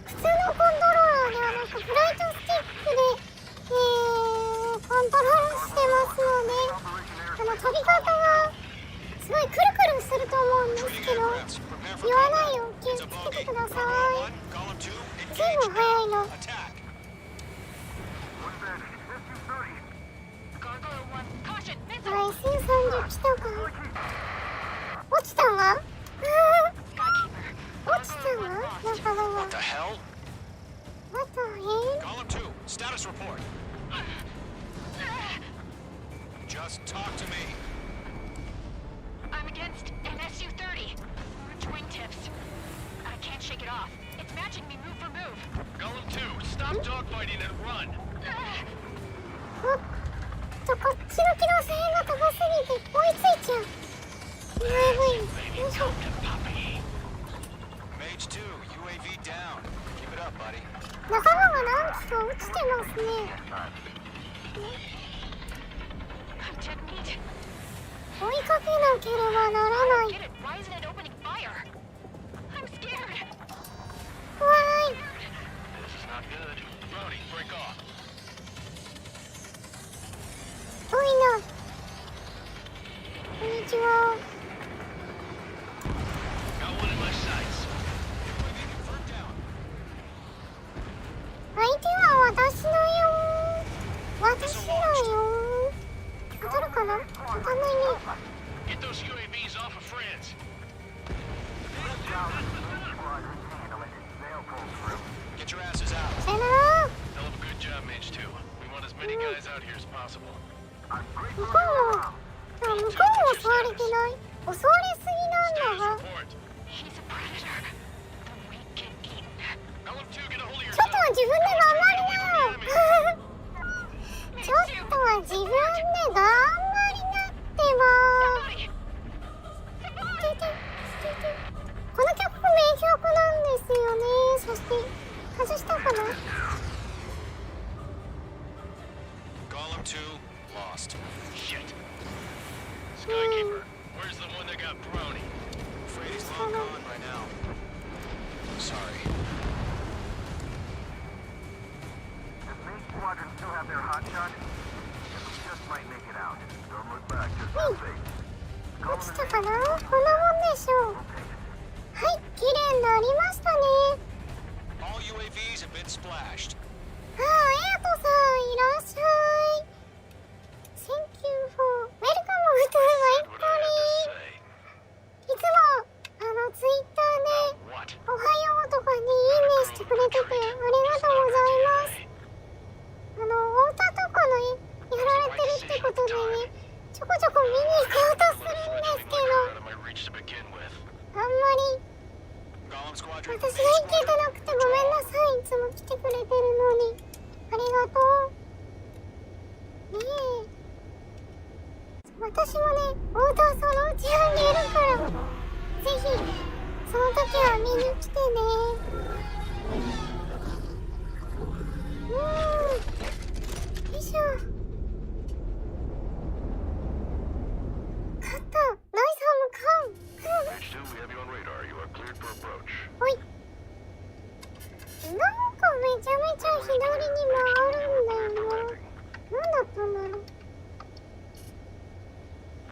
普通のコントローラーではなくフライトスティックで、コントロールしてますので、飛び方がすごいくるくるすると思うんです Retreating けど、 aircrafts, prepare for 言わない combat. よう気を It's つ a け bogey. てくださ Gargoyle い。 1, Golem 2, ずい engage ぶん早い now. の。 Attack. Gargoyle 1. Caution. あ Missile. SU30 来たか。落ちたわ。 Skykeeper. 落ちたわ。仲間が。 What the hell? What the hell? Golem 2, status report. Just talk to me. I'm against an SU-30. Orange wingtips. I can't shake it off. It's matching me move for move. Golem 2, stop dogfighting and run. おっと、こっちの機動性が高すぎて追いついちゃう。UAV よいしょ。 Mage 2, UAV down. Keep it up, buddy. 仲間が何機か落ちてますね。 I'm dead meat. 追いかけなければならない。 Get it. Why isn't it opening fire? I'm scared. 怖い。 This is not good. Brody, break off. 遠いな。こんにち Get those UAVs off of friends. Get your asses out. さよなら。 Hell of a good job, Mage 2. We want as many guys out here as possible. 向こうも襲われてない。襲われすぎなんだが。 He's a predator. The weak get eaten. LM2, get a hold of ちょっとは yourself. 自分で頑張りよ。ちょっとは自分で頑張りなってば。この曲名曲なんですよね。そして外したかな。 Golem 2 lost. Shit. Skykeeper, where's the one that got brony? Afraid he's long gone by now. Sorry. Does Main Squadron still have their hotshot? We just might make it out. Don't look back, just have faith. 落ちたかな。こんなもんでしょう。はい、綺麗になりましたね。 All UAVs have been splashed. ああ、エアトさんいらっしゃい。Thank you for welcome to my story。いつもツイッターでおはようとかにいいねしてくれててありがとうございます。太田とかのやられてるってことでね、ちょこちょこ見に行こうとするんですけど、あんまり私が行けてなくてごめんなさい。いつも来てくれてるのにありがとうねえ。私もね、太田そのうちあげるから、ぜひその時は見に来てね。よいしょ。勝った。ライさんも買う。 Mage 2, we have you on radar. You are cleared for approach. ほい。なんかめちゃめちゃ左に回るんだよな。なんだったんだろう。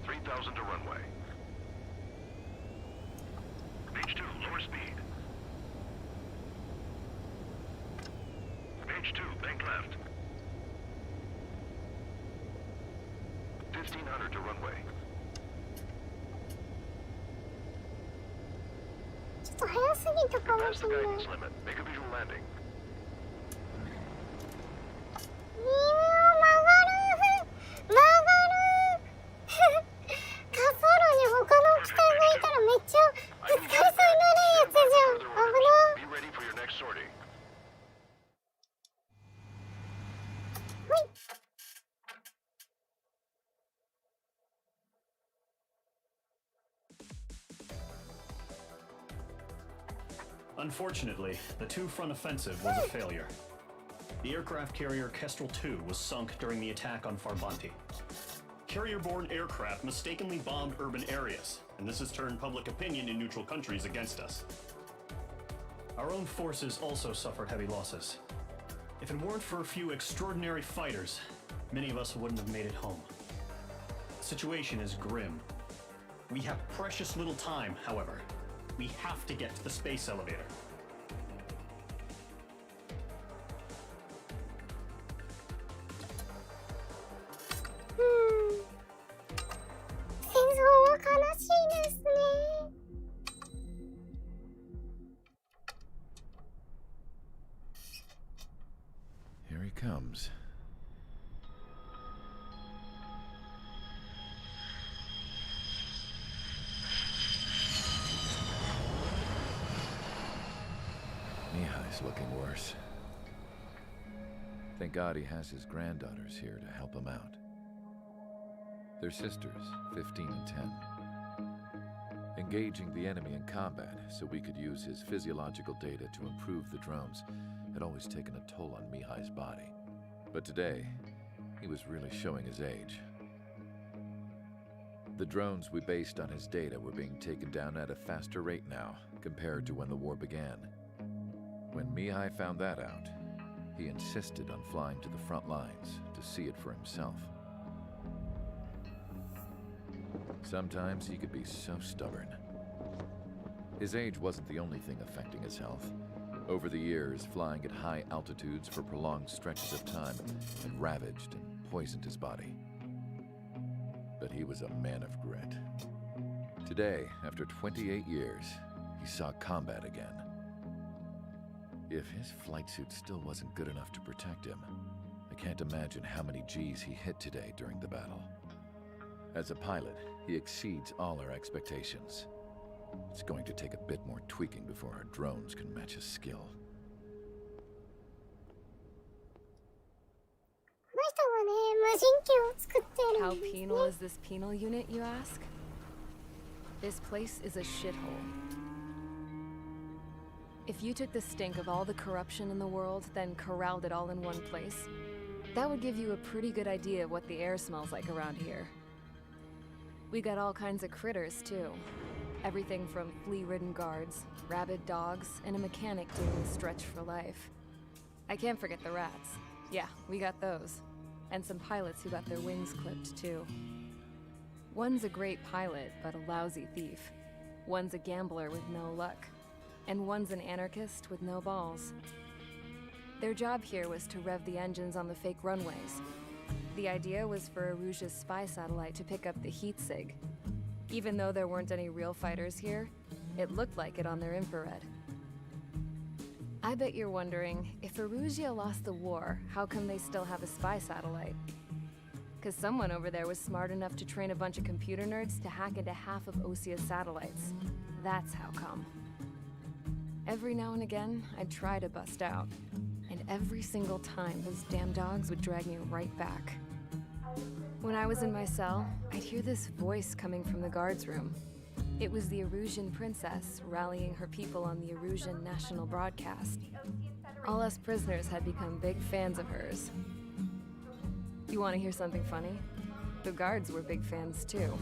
3000 to runway. Mage 2, lower speed. Mage 2, bank left. 1500 to runway. ちょっと早すぎたかも Pass し the れない。 guidance limit. Make a visual landing. 曲がる滑走路に他の機体がいたらめっちゃぶつかりそうになるやつじゃん。危な。 Be ready for your next sortie. ほい。 Unfortunately, the two-front offensive was a failure. The aircraft carrier Kestrel II was sunk during the attack on Farbanti. Carrier-borne aircraft mistakenly bombed urban areas, and this has turned public opinion in neutral countries against us. Our own forces also suffered heavy losses. If it weren't for a few extraordinary fighters, many of us wouldn't have made it home. The situation is grim. We have precious little time, however. We have to get to the space elevator. Here he comes. Mihai's looking worse. Thank God he has his granddaughters here to help him out. They're sisters, 15 and 10. Engaging the enemy in combat so we could use his physiological data to improve the drones had always taken a toll on Mihai's body. But today, he was really showing his age. The drones we based on his data were being taken down at a faster rate now compared to when the war began. When Mihai found that out, he insisted on flying to the front lines to see it for himself. Sometimes he could be so stubborn. His age wasn't the only thing affecting his health. Over the years, flying at high altitudes for prolonged stretches of time had ravaged and poisoned his body. But he was a man of grit. Today, after 28 years, he saw combat again. If his flight suit still wasn't good enough to protect him, I can't imagine how many G's he hit today during the battle. As a pilot, he exceeds all our expectations. It's going to take a bit more tweaking before our drones can match his skill. How penal is this penal unit, you ask? This place is a shithole. If you took the stink of all the corruption in the world, then corralled it all in one place, that would give you a pretty good idea of what the air smells like around here. We got all kinds of critters, too. Everything from flea-ridden guards, rabid dogs, and a mechanic doing the stretch for life. I can't forget the rats. Yeah, we got those. And some pilots who got their wings clipped, too. One's a great pilot, but a lousy thief. One's a gambler with no luck. And one's an anarchist with no balls. Their job here was to rev the engines on the fake runways. The idea was for Erusia's spy satellite to pick up the heat sig. Even though there weren't any real fighters here, it looked like it on their infrared. I bet you're wondering, if Erusia lost the war, how come they still have a spy satellite? Because someone over there was smart enough to train a bunch of computer nerds to hack into half of Osia's satellites. That's how come. Every now and again, I'd try to bust out. And every single time, those damn dogs would drag me right back. When I was in my cell, I'd hear this voice coming from the guards room. It was the Erusian princess rallying her people on the Erusian national broadcast. All us prisoners had become big fans of hers. You want to hear something funny? The guards were big fans too.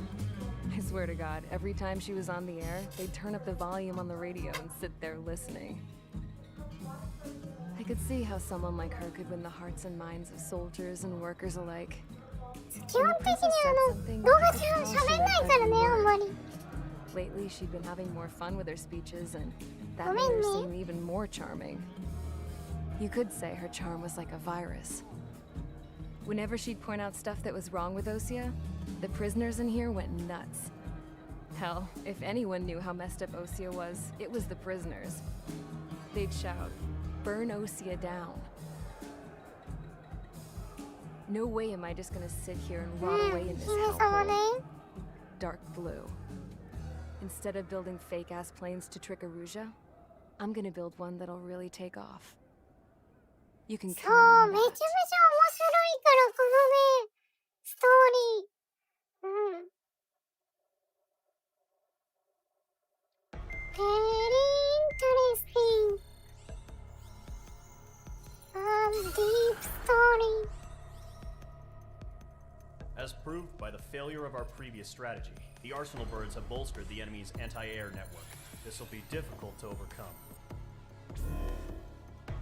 I swear to God, every time she was on the air, they'd turn up the volume on the radio and sit there listening. I could see how someone like her could win the hearts and minds of soldiers and workers alike. Lately, she'd been having more fun with her speeches, and that made her seem even more charming. You could say her charm was like a virus. Whenever she'd point out stuff that was wrong with Osia, the prisoners in here went nuts. Hell, if anyone knew how messed up Osia was, it was the prisoners. They'd shout, "Burn Osia down." No way am I just gonna sit here and rot away in this hellhole. Dark blue. Instead of building fake-ass planes to trick Erusia, I'm gonna build one that'll really take off. You can count on that. めちゃめちゃ面白いからこのね、ストーリー。Very interesting. Deep story. As proved by the failure of our previous strategy, the Arsenal birds have bolstered the enemy's anti-air network. This will be difficult to overcome.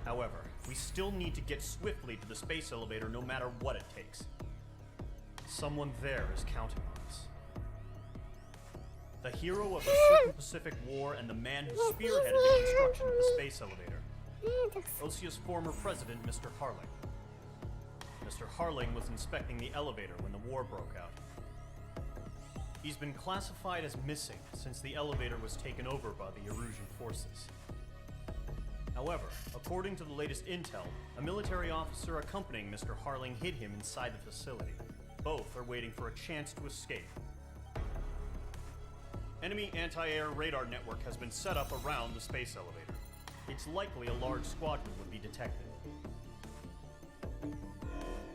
However, we still need to get swiftly to the space elevator no matter what it takes. Someone there is counting on us. The hero of the Circum Pacific War and the man who spearheaded the construction of the space elevator. Osia's former president, Mr. Harling. Mr. Harling was inspecting the elevator when the war broke out. He's been classified as missing since the elevator was taken over by the Erusian forces. However, according to the latest intel, a military officer accompanying Mr. Harling hid him inside the facility. Both are waiting for a chance to escape. Enemy anti-air radar network has been set up around the space elevator. It's likely a large squadron would be detected.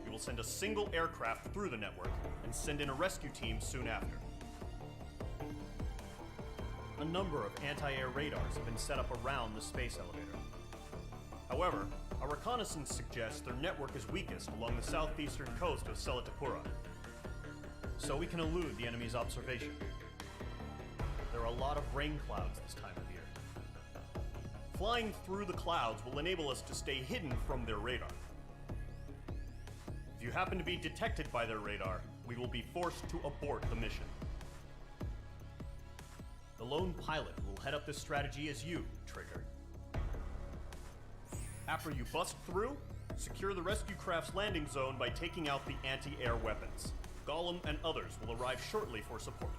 We will send a single aircraft through the network and send in a rescue team soon after. A number of anti-air radars have been set up around the space elevator. However, our reconnaissance suggests their network is weakest along the southeastern coast of Selatapura, so we can elude the enemy's observation. There are a lot of rain clouds this time of year. Flying through the clouds will enable us to stay hidden from their radar. If you happen to be detected by their radar, we will be forced to abort the mission. The lone pilot will head up this strategy as you, Trigger. After you bust through, secure the rescue craft's landing zone by taking out the anti-air weapons. Gollum and others will arrive shortly for support.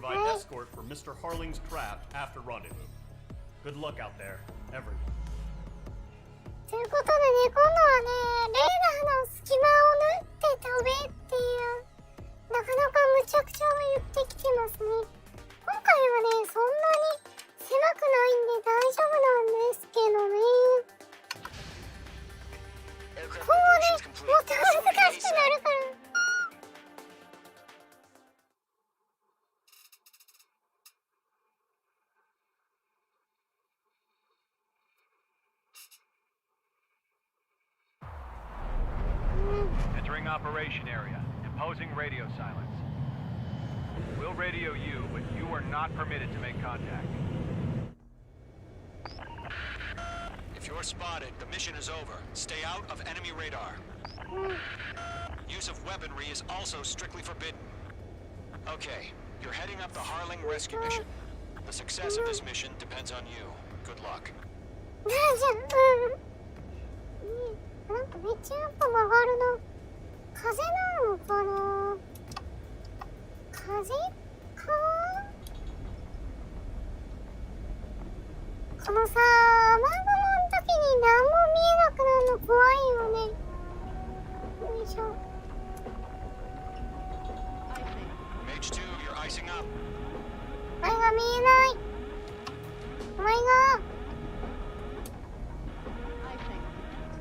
provide escort for Mr. Harling's craft after rendezvous. Good luck out there, everyone. ということでね、今度はね、レーダーの隙間を縫って飛べっていうなかなかむちゃくちゃ言ってきてますね。今回はね、そんなに狭くないんで大丈夫なんですけどね。今後ね、もっと難しくなるから。Entering operation area. Imposing radio silence. We'll radio you, but you are not permitted to make contact. If you're spotted, the mission is over. Stay out of enemy radar. Use of weaponry is also strictly forbidden. Okay, you're heading up the Harling rescue mission. The success of this mission depends on you. Good luck. なんかめっちゃやっぱ曲がるな。風なのかな。風か。このさ、雨雲の時に何も見えなくなるの怖いよね。よいしょ。Mage 2, you're icing up. 前が見えない。お前が。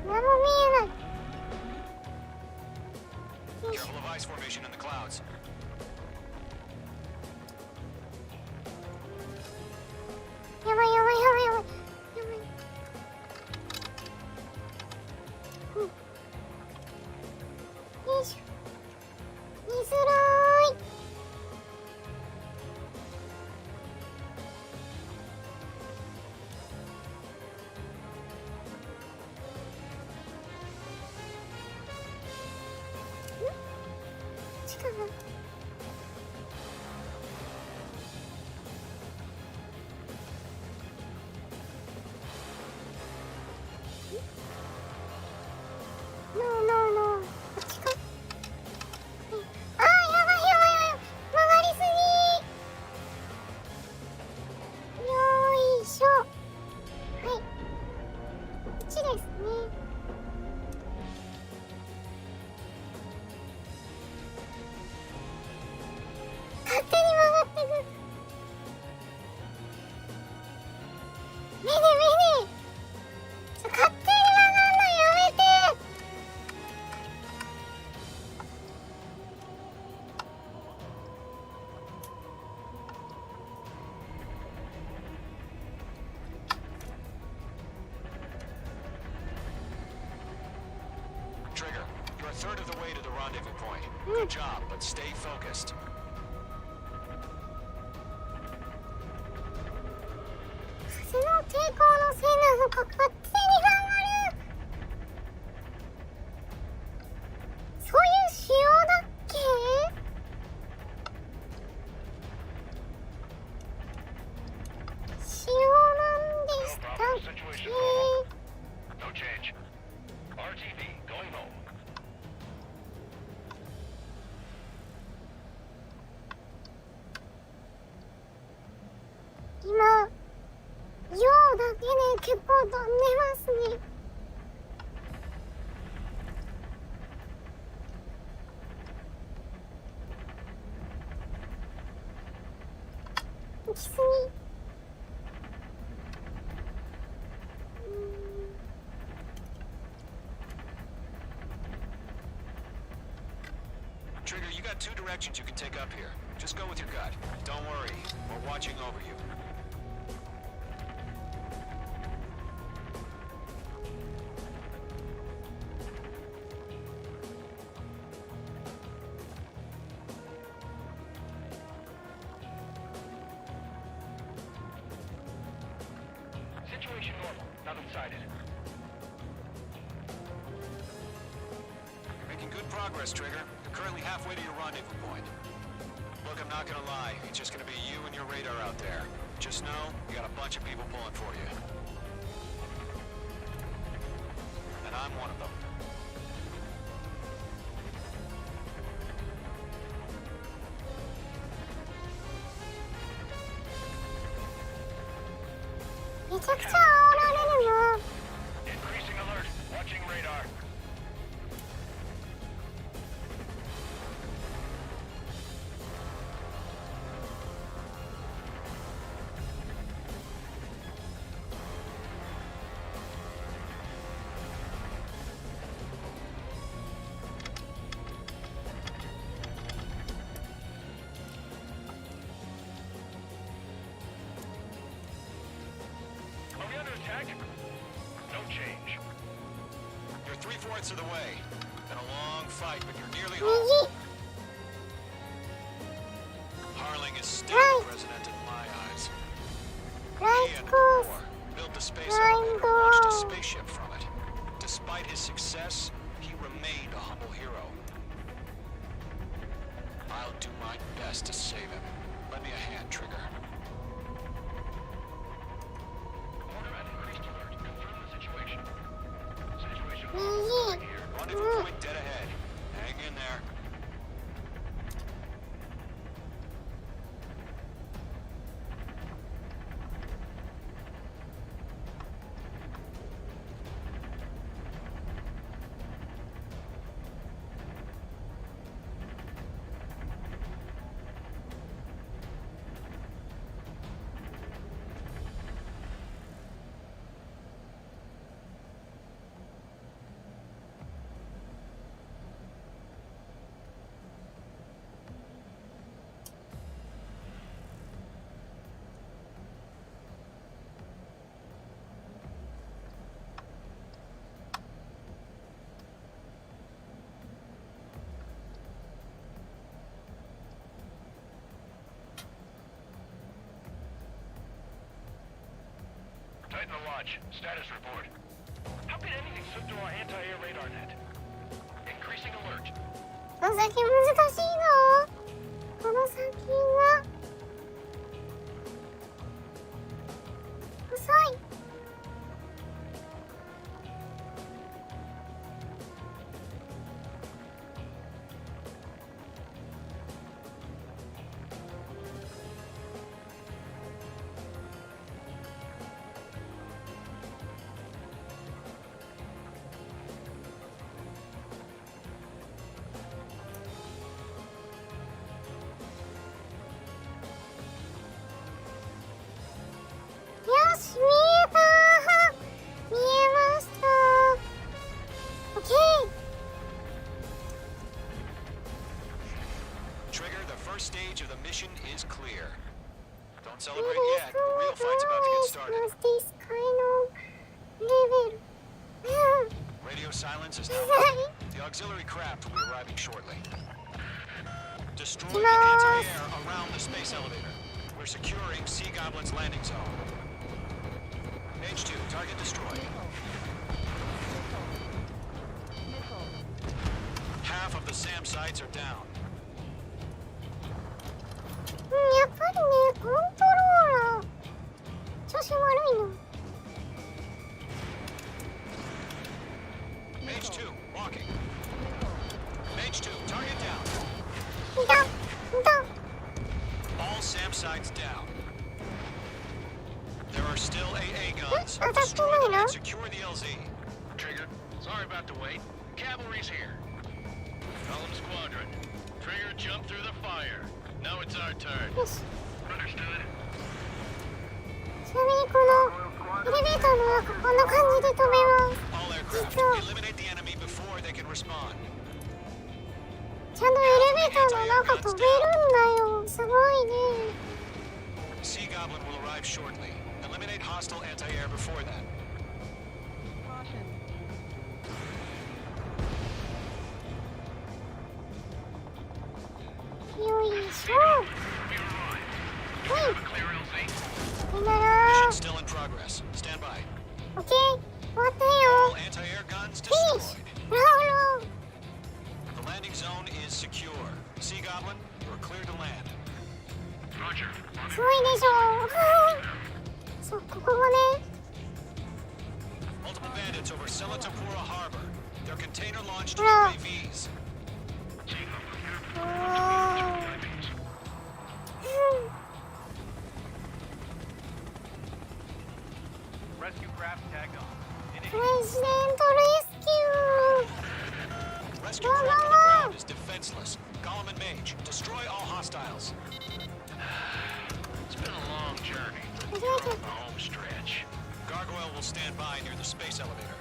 何も見えない。Careful of ice formation in the clouds. やばいやばいやばいやばいやばい。よいしょ。見づらい。Trigger, you're a third of the way to the rendezvous point. Good job, but stay focused. 風の抵抗のせいなのか勝手に曲がる。そういう仕様だっけ？仕様なんでしたっけ？ No change. RTV going home. 今陽だけで結構飛んでますね。行き過ぎ。Trigger, you got two directions you can take up here. Just go with your gut. Don't worry, we're watching over you. Situation normal. Nothing sighted. You're making good progress, Trigger. You're currently halfway to your rendezvous point. Look, I'm not gonna lie. It's just gonna be you and your radar out there. Just know, you got a bunch of people pulling for you. And I'm one of them. ちゃくちゃ煽られるな。 Increasing alert. Watching radar. Are we under attack? No change. You're 3/4 of the way. Been a long fight, but you're nearly 右 home. Harling is still the president in my eyes. ライ He ト ended コ the ー war, built the space Flying elevator, launched a dog. spaceship from it. Despite his success, he remained a humble hero. I'll do my best to save him. Lend me a hand, Trigger. Order at increased alert. Confirm the situation. Situation 右 Rendezvous point dead ahead. Hang in there. Tighten the watch. Status report. How could anything slip through our anti-air radar net? Increasing alert. この先難しいの。この先は細い。よし、見えたー。見えました。オッケー。 Trigger, the first stage of the mission is clear. Don't celebrate yet. The real fight's about to get started. どうしてスカイのレベル。Radio silence is now うざい。 The auxiliary craft will be arriving shortly. Destroy the No. anti-air around the space elevator. We're securing Sea Goblin's landing zone. H2, target destroyed. Half of the SAM sites are down. やっぱりね、コントローラー調子悪いの。 H2, walking. H2, target down. いたいた。 All SAM sites down. There are still AA guns. 当たって Destroy ない them の？ and secure the LZ. Trigger, sorry about the wait. Cavalry's here. Column Squadron. Trigger jumped through the fire. Now it's our turn. よし。 Understood. ちなみにこのエレベーターの中こんな感じで飛べます。 All aircraft, eliminate the enemy before they can respond. ちゃんとエレベーターの中飛べるんだよ。すごいね。 Sea Goblin will arrive shortly. Eliminate hostile anti-air before that. Mission still in progress. Stand by. オッケー、終わったよ。 All anti-air guns フィニッシ destroyed. ュ。ブラボー。 The landing zone is secure. Sea Goblin, you're clear to land. Roger. すごいでしょ。そう、ここもね。 Multiple bandits over Selatapura Harbor. They're container-launched Bro. UAVs. おー。aircraft tagged on. プレジデントレスキュー。 Rescue crew on the ground is defenseless. Gollum and Mage, destroy all hostiles. It's been a long journey. The home stretch. Gargoyle will stand by near the space elevator.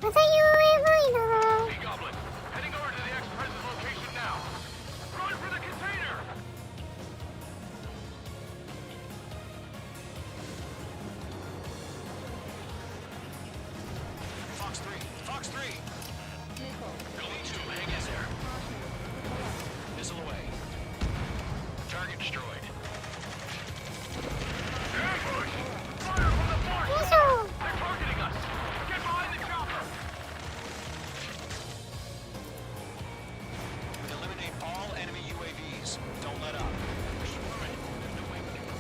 また UAV だな。 Hey, Goblin, heading over to the ex-president location now. Run for the container! Fox 3, Fox 3. Gold 2, hang in there. Missile away. Target destroyed. Ambush! Fire from the fort! よいしょ。 They're targeting us! Get behind the chopper! Eliminate all enemy UAVs. Don't let up.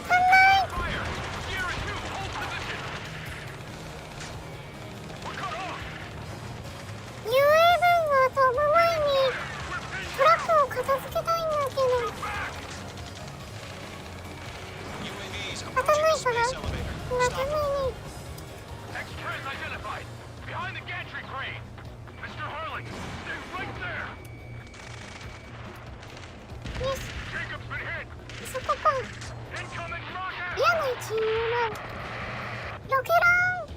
Fire! Sierra 2, hold position! We're cut off! UAV が飛ぶ前にトラックを片付けたいんだけど。 UAVs 当たん approaching ない the かな。 space elevator. 当たん Stop ない them. ね。 X-Trans identified! Behind the gantry crane! Mr. Harling, stay right there! よし、 Jacob's been hit! そこか。 Incoming rocket! 嫌な位置にいるな。ロケラン。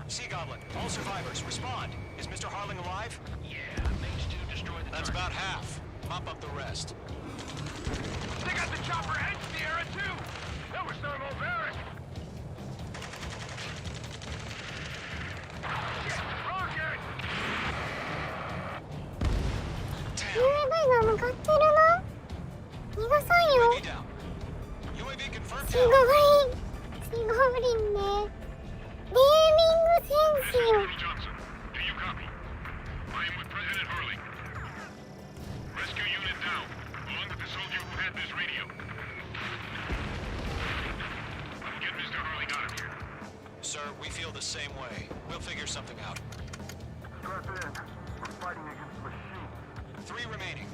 Sea Goblin, all survivors, respond. Is Mr. Harling alive? Yeah, Mage 2 destroyed the That's target. about half. Mop up the rest. They got the chopper and Sierra too! That was thermobaric! Shit! Rocket! UAV が向かってるな。逃がさんよ。 UAV down. UAV confirmed シーゴ down. ブリン。シーゴブリンね。ネーミングセンスよ。 Johnson, do you copy? I am with President Harling. Rescue unit down, along with the soldier who had this radio. Get Mr. Harling out of here. Sir, we feel the same way. We'll figure something out. Stress in. We're fighting against machines. 3 remaining.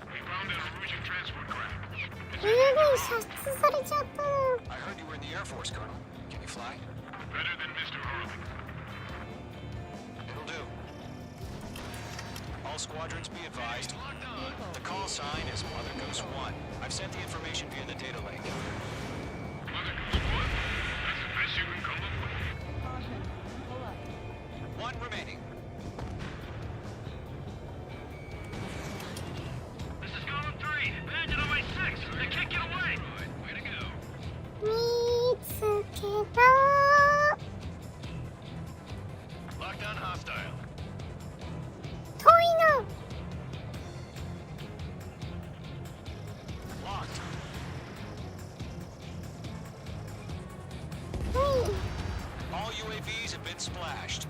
We found an Erusian transport craft. UAV 射出されちゃったな。 I heard you were in the Air Force, Colonel. Can you fly? Better than Mr. Harling. It'll do. All squadrons be advised. The call sign is Mother Goose 1. I've sent the information via the data link. Mother Goose 1? That's the best you can come up with. 1 remaining. This is Gollum 3. Bandit on my 6. They can't get away. Way to go. 見つけた。 Lockdown hostile. 遠いな。 Locked. はい。 All UAVs have been splashed.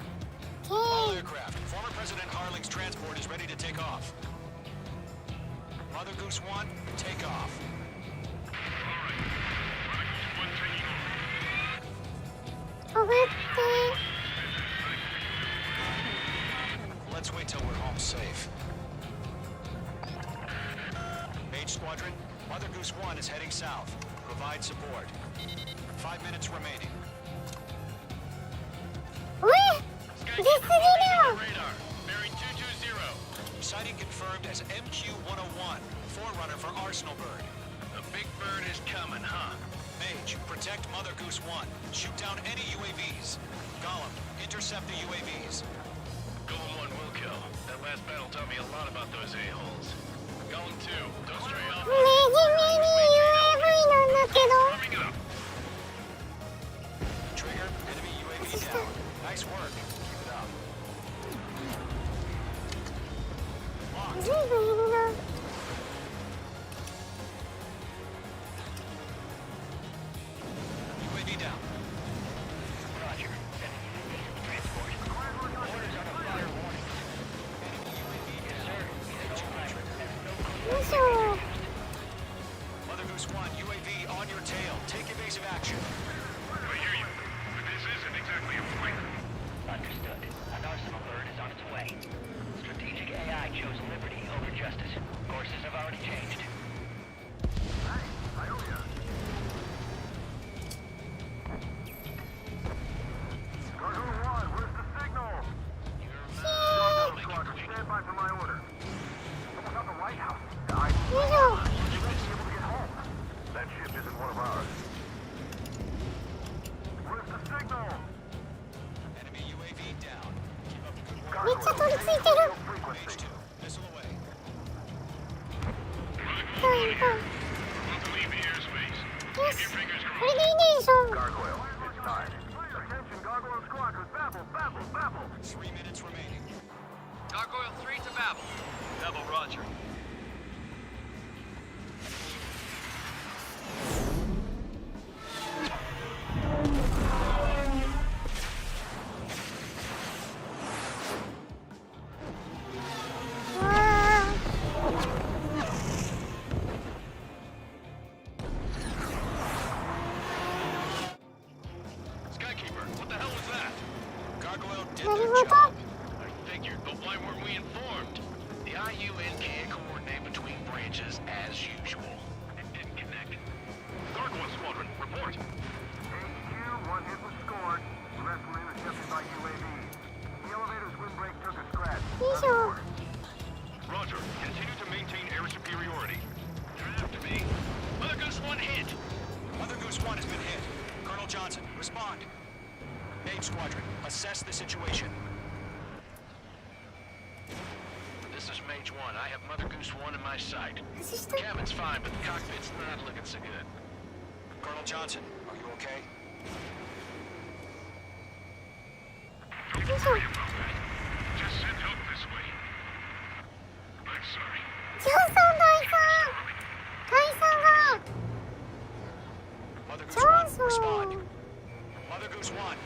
オッ All ケー。 aircraft. Former President Harling's transport is ready to take off. Mother Goose 1, take off. All right. Mother Goose 1 taking off. 飛ぶって。 Let's wait till we're home safe. Mage Squadron, Mother Goose 1 is heading south. Provide support. 5 minutes remaining. おい。出すぎだよ。 Radar. Bearing 220. Sighting confirmed as MQ-101, forerunner for Arsenal Bird. The big bird is coming, huh? Mage, protect Mother Goose 1. Shoot down any UAVs. Gollum, intercept the UAVs. Gollum 1 will kill. That last battle taught me a lot about those a-holes. Gollum 2, don't stray off. ねじめに UAV なんだけど。 Warming up. Trigger, enemy UAV down. Nice work. Keep it up. Locked. ずいぶんいるな。 UAV down. Roger. Transport. Orders on a fire warning. Yes, sir.よいしょ。 Mother Goose 1, UAV on your tail. Take evasive action. I hear you. But this isn't exactly a fight. Understood. An Arsenal bird is on its way. Strategic AI chose liberty over justice. よし、これでいいでしょ。 Gargoyle, it's time. Attention, Gargoyle Squadron, babble, babble, babble. 3 minutes remaining. Gargoyle 3 to Babel. Babel, roger. Skykeeper, what the hell was that? Gargoyle did なる their ほど。 job. I figured, but why weren't we informed? The IUN can't coordinate between branches as usual. It didn't connect. Gargoyle Squadron, report. HQ, one hit was scored. The rest were intercepted by UAVs. The elevator's windbreak took a scratch. よいしょ。 Roger, continue to maintain air superiority. You're after me. Mother Goose 1 hit. Mother Goose 1 has been hit. Colonel Johnson, respond. Mage Squadron, assess the situation. This is Mage 1. I have Mother Goose 1 in my sight. 外し The た。 cabin's fine, but the cockpit's not looking so good. Colonel Johnson, are you okay? よいしょ。 Just send help this way. I'm sorry. ジョンソン大佐。大佐が。 Mother Goose ジョン 1, ソ respond. ン。 Mother Goose 1.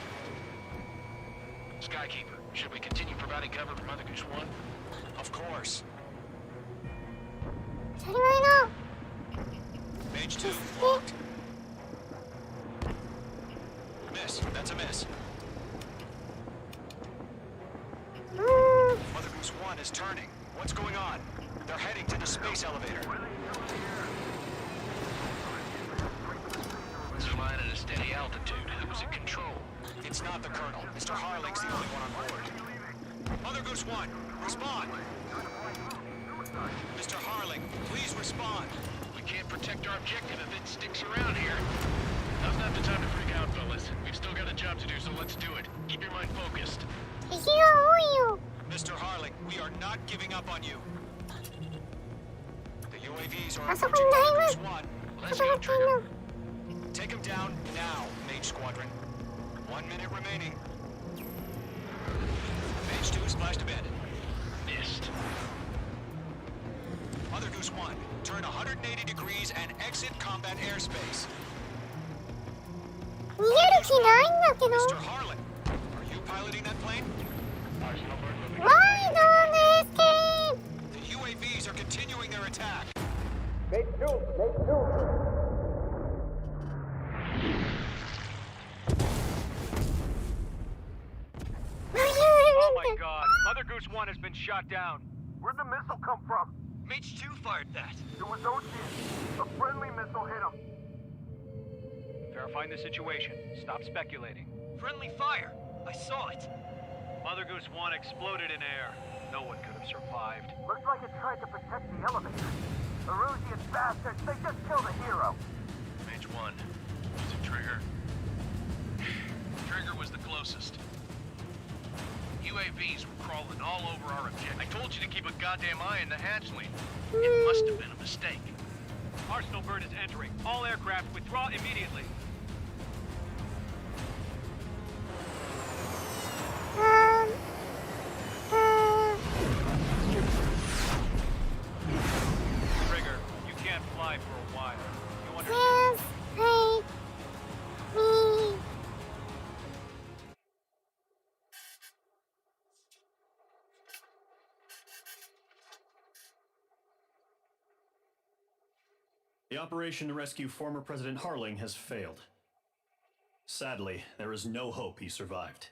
Skykeeper, should we continue providing cover for Mother Goose 1? Of course. 当たり前だ。 Mage 2, そして。 locked. Miss, that's a miss. Mother Goose 1 is turning. What's going on? They're heading to the space elevator. It's flying at a steady altitude. Who's in control? It's not the Colonel. Mr. Harling's the only one on board. Mother Goose 1, respond. Mr. Harling, please respond. We can't protect our objective if it sticks around here. Now's not the time to freak out, fellas. We've still got a job to do, so let's do it. Keep your mind focused. 敵が多いよ。 Mr. Harling, we are not giving up on you. The UAVs are あそこに approaching だ Mother いぶ Goose 1. Let's 戦 go, ってん Trigger. の。 Take him down now, Mage Squadron. 1 minute remaining. Mage 2 is splashed to bed. Missed. Mother Goose 1, turn 180 degrees and exit combat airspace. 逃げる気ないんだけど。 Mr. Harlan, are you piloting that plane? Why don't escape? The UAVs are continuing their attack. Oh my god, Mother Goose 1 has been shot down. Where'd the missile come from? Mage 2 fired that. It was Ocean. A friendly missile hit him. Verifying the situation. Stop speculating. Friendly fire. I saw it. Mother Goose 1 exploded in air. No one could have survived. Looks like it tried to protect the elevator. Erusian bastards, they just killed a hero. Mage 1. Was it Trigger? Trigger was the closest. UAVs were crawling all over our objective. I told you to keep a goddamn eye on the hatchling. It must have been a mistake. Arsenal bird is entering. All aircraft withdraw immediately. Trigger, you can't fly for a while. You understand? Yes, hey, me. The operation to rescue former President Harling has failed. Sadly, there is no hope he survived.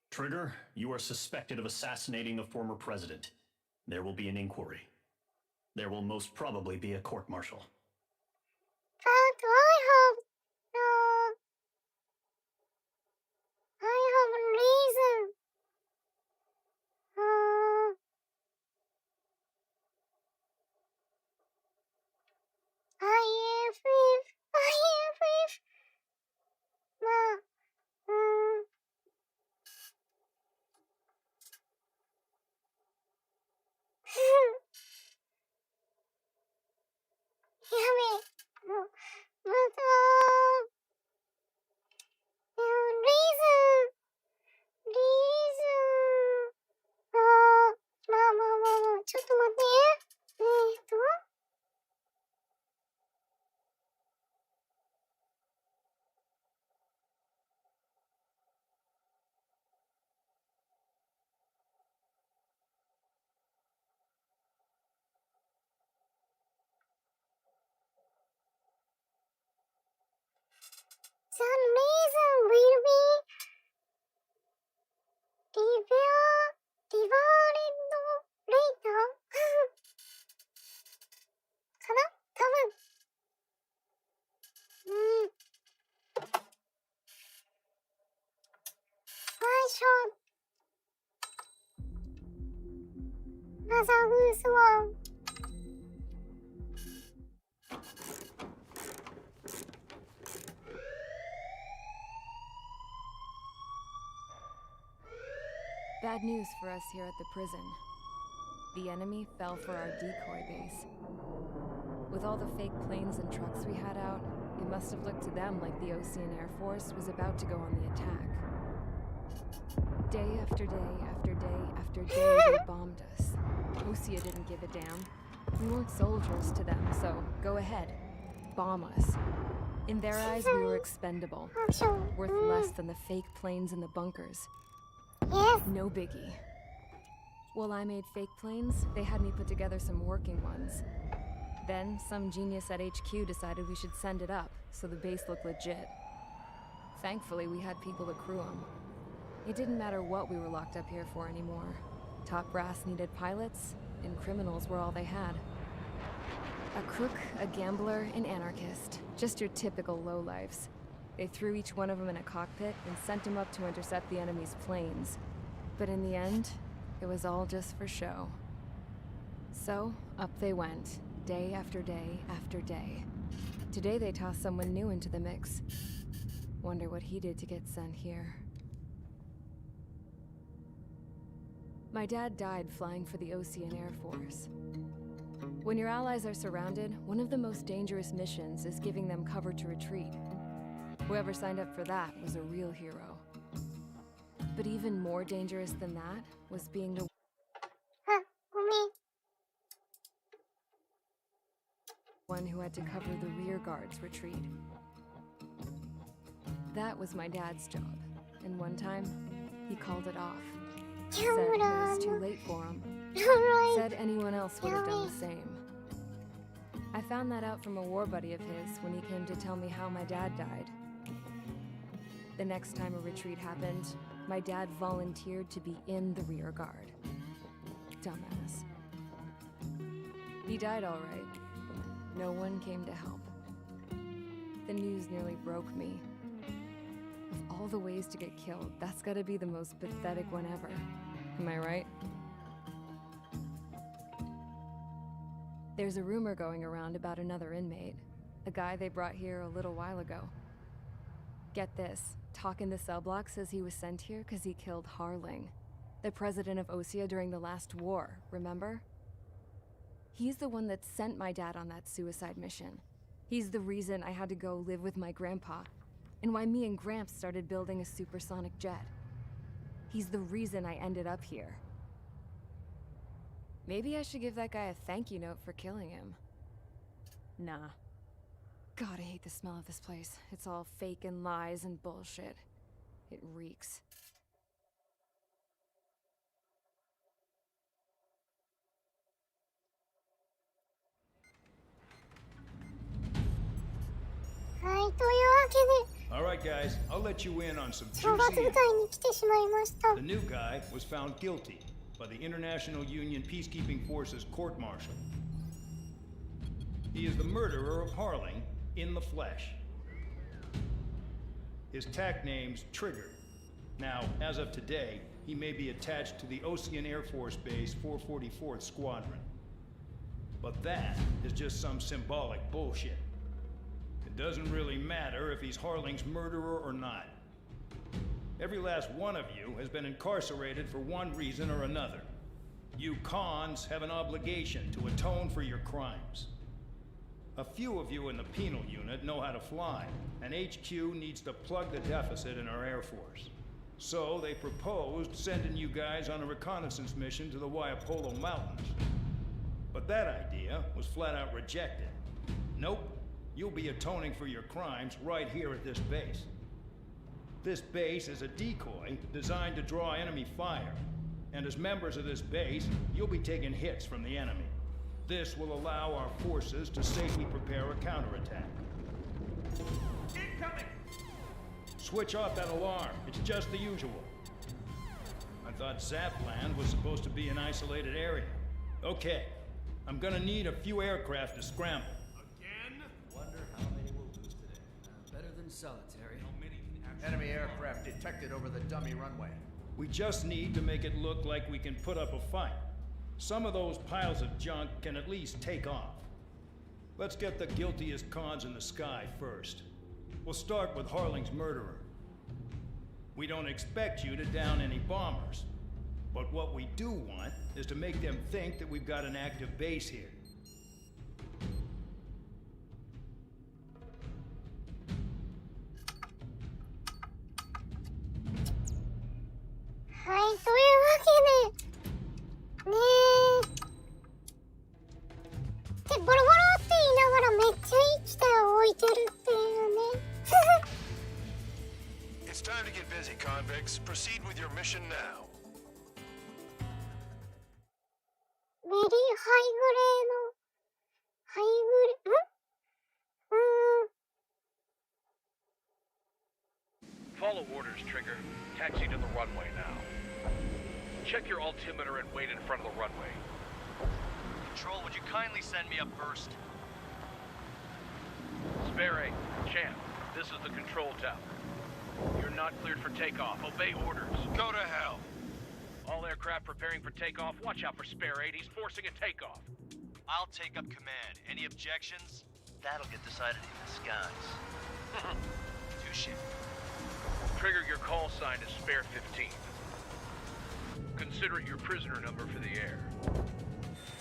Trigger, you are suspected of assassinating the former president. There will be an inquiry. There will most probably be a court-martial. But I have reason. IFF. まあ、やべえ。もう、またリーズン、まあ、ちょっと待って。The reason will be devoured later かな多分。最初マザーグースはBad news for us here at the prison. The enemy fell for our decoy base. With all the fake planes and trucks we had out, it must have looked to them like the Ocean Air Force was about to go on the attack. Day after day after day after day, they bombed us. Osea didn't give a damn. We weren't soldiers to them, so go ahead. Bomb us. In their eyes, we were expendable. Worth less than the fake planes in the bunkers. Yes. No biggie. While I made fake planes, they had me put together some working ones. Then, some genius at HQ decided we should send it up, so the base looked legit. Thankfully, we had people to crew them. It didn't matter what we were locked up here for anymore. Top brass needed pilots, and criminals were all they had. A crook, a gambler, an anarchist. Just your typical lowlifes. They threw each one of them in a cockpit and sent them up to intercept the enemy's planes. But in the end, it was all just for show. So, up they went, day after day after day. Today they tossed someone new into the mix. Wonder what he did to get sent here. My dad died flying for the Ocean Air Force. When your allies are surrounded, one of the most dangerous missions is giving them cover to retreat. Whoever signed up for that was a real hero. But even more dangerous than that was being the one who had to cover the rear guard's retreat. That was my dad's job, and one time, he called it off. Said it was too late for him. Said anyone else would have done the same. I found that out from a war buddy of his when he came to tell me how my dad died. The next time a retreat happened, my dad volunteered to be in the rear guard. Dumbass. He died all right. No one came to help. The news nearly broke me. Of all the ways to get killed, that's gotta be the most pathetic one ever. Am I right? There's a rumor going around about another inmate. A guy they brought here a little while ago. Get this. Talk in the cell block says he was sent here because he killed Harling, the president of Osea during the last war, remember? He's the one that sent my dad on that suicide mission. He's the reason I had to go live with my grandpa, and why me and Gramps started building a supersonic jet. He's the reason I ended up here. Maybe I should give that guy a thank you note for killing him. Nah. God, I hate the smell of this place. It's all fake and lies and bullshit. It reeks. Alright guys, I'll let you in on some juicy... The new guy was found guilty by the International Union Peacekeeping Forces court-martial. He is the murderer of Harling in the flesh. His TAC name's Trigger. Now, as of today, he may be attached to the Ocean Air Force Base 444th Squadron. But that is just some symbolic bullshit. It doesn't really matter if he's Harling's murderer or not. Every last one of you has been incarcerated for one reason or another. You cons have an obligation to atone for your crimes. A few of you in the penal unit know how to fly, and HQ needs to plug the deficit in our Air Force. So they proposed sending you guys on a reconnaissance mission to the Waiapolo Mountains. But that idea was flat out rejected. Nope, you'll be atoning for your crimes right here at this base. This base is a decoy designed to draw enemy fire, and as members of this base, you'll be taking hits from the enemy. This will allow our forces to safely prepare a counterattack. Incoming! Switch off that alarm. It's just the usual. I thought Zapland was supposed to be an isolated area. Okay, I'm gonna need a few aircraft to scramble. Again? Wonder how many we'll lose today. Better than solitary. How many can actually... Enemy aircraft detected over the dummy runway. We just need to make it look like we can put up a fight. Some of those piles of junk can at least take off. Let's get the guiltiest cons in the sky first. We'll start with Harling's murderer. We don't expect you to down any bombers, but what we do want is to make them think that we've got an active base here. Hi, というわけでねえってボロボロって言いながらめっちゃいい機体を置いてるっていうねIt's time to get busy, convicts. Proceed with your mission now. ベリーハイグレーのハイグレFollow orders, Trigger. Taxi to the runway now. Check your altimeter and wait in front of the runway. Control, would you kindly send me up first? Spare 8, Champ, this is the control tower. You're not cleared for takeoff. Obey orders. Go to hell. All aircraft preparing for takeoff. Watch out for Spare 8. He's forcing a takeoff. I'll take up command. Any objections? That'll get decided in the skies. Touche. Trigger, your call sign is Spare 15. Consider it your prisoner number for the air.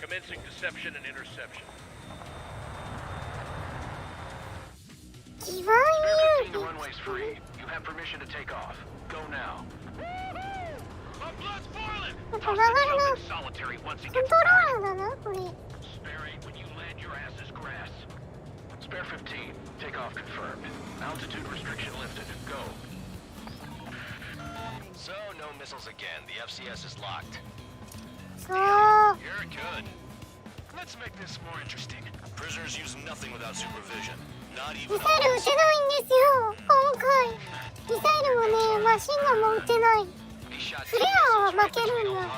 Commencing deception and interception. Spare 15, the runway's free. You have permission to take off. Go now. My blood's boiling! Toss the jump in solitary once he gets back. Spare 8, when you land, your ass is grass. Spare 15, takeoff confirmed. Altitude restriction lifted. Go. So, no missiles again. The FCS is locked. So... You're good. Let's make this more interesting. Prisoners use nothing without supervision. Not ミ even... サイル撃てないんですよ今回ミサイルもねマシンガンも撃てないフレアは負けるんだまあ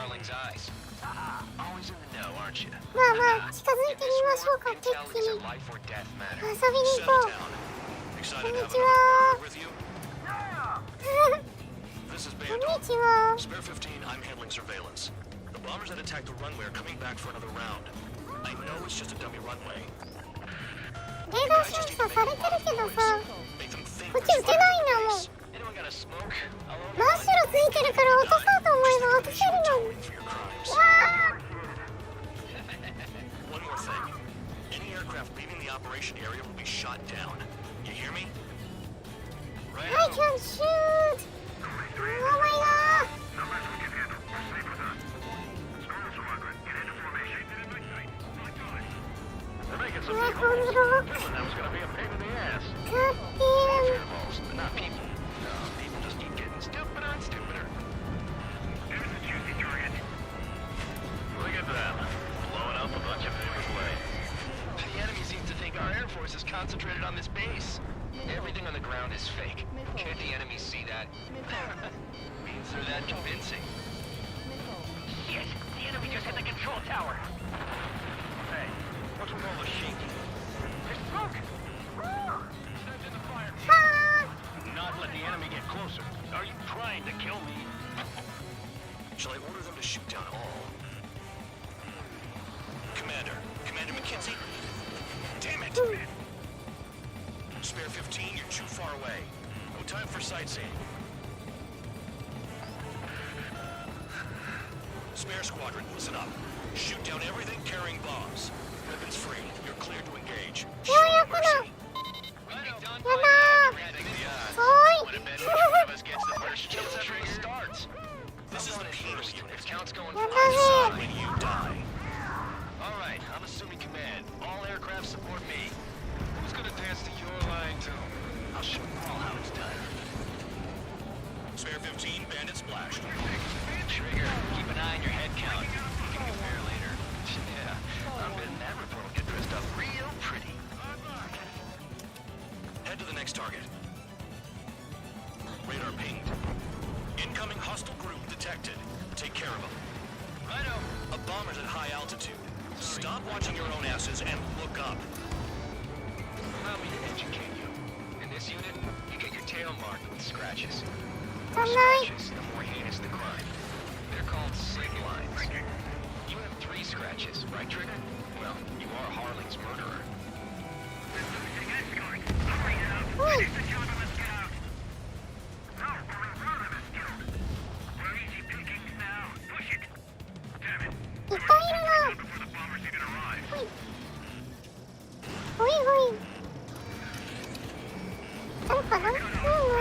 まあ近づいてみましょうか敵に遊びに行こうこんにちはこんにちは Spare 15, I'm handling surveillance. The bombers that attacked the runway are coming back for another round. I know it's just a dummy runway. レーダーセンサーされてるけどさこっち撃てないんだもん真っ白ついてるから落とそうと思えば落とせるのにわーOne more thing. Any aircraft leaving the operation area will be shot down. You hear me? I can shoot! Oh my god! They're making some big holes. Feeling that was going to be a pain in the ass. God damn! Holes, but not people. No, people just keep getting stupider and stupider. There's a juicy target. Look at them. Blowing up a bunch of famous planes. The enemy seems to think our Air Force is concentrated on this base. Everything on the ground is fake. Can't the enemy see that? Means they're that convincing. Shit! The enemy just hit the control tower. Hey, what's with all the shaking? There's smoke! Send in the fire. Not let the enemy get closer. Are you trying to kill me? Shall I order them to shoot down all? Commander McKenzie? Damn it! Spare 15, you're too far away. No time for sightseeing. Spare squadron, listen up. Shoot down everything carrying bombs. Weapons free. You're cleared to engage. ようやくだ。やだー。すごい。 This is the penal unit. Count's going やだぜ。 When you die. All right, I'm assuming command. All aircraft support me. Who's gonna dance to your line too? I'll show you all how it's done. Spare 15, bandit splash. Trigger, keep an eye on your head count. You can compare later. Yeah, I'm betting that report will get dressed up real pretty. Head to the next target. Radar pinged. Incoming hostile group detected. Take care of them. Righto. A bomber's at high altitude. Stop watching your own asses and look up. Allow me to educate you. In this unit, you get your tail marked with scratches. The more Alright. scratches, the more heinous the crime. They're called sig lines. You have 3 scratches, right, Trigger? Well, you are Harling's murderer. おい。いっぱいいるな。ほい。ほいほい。あるかな？うん、当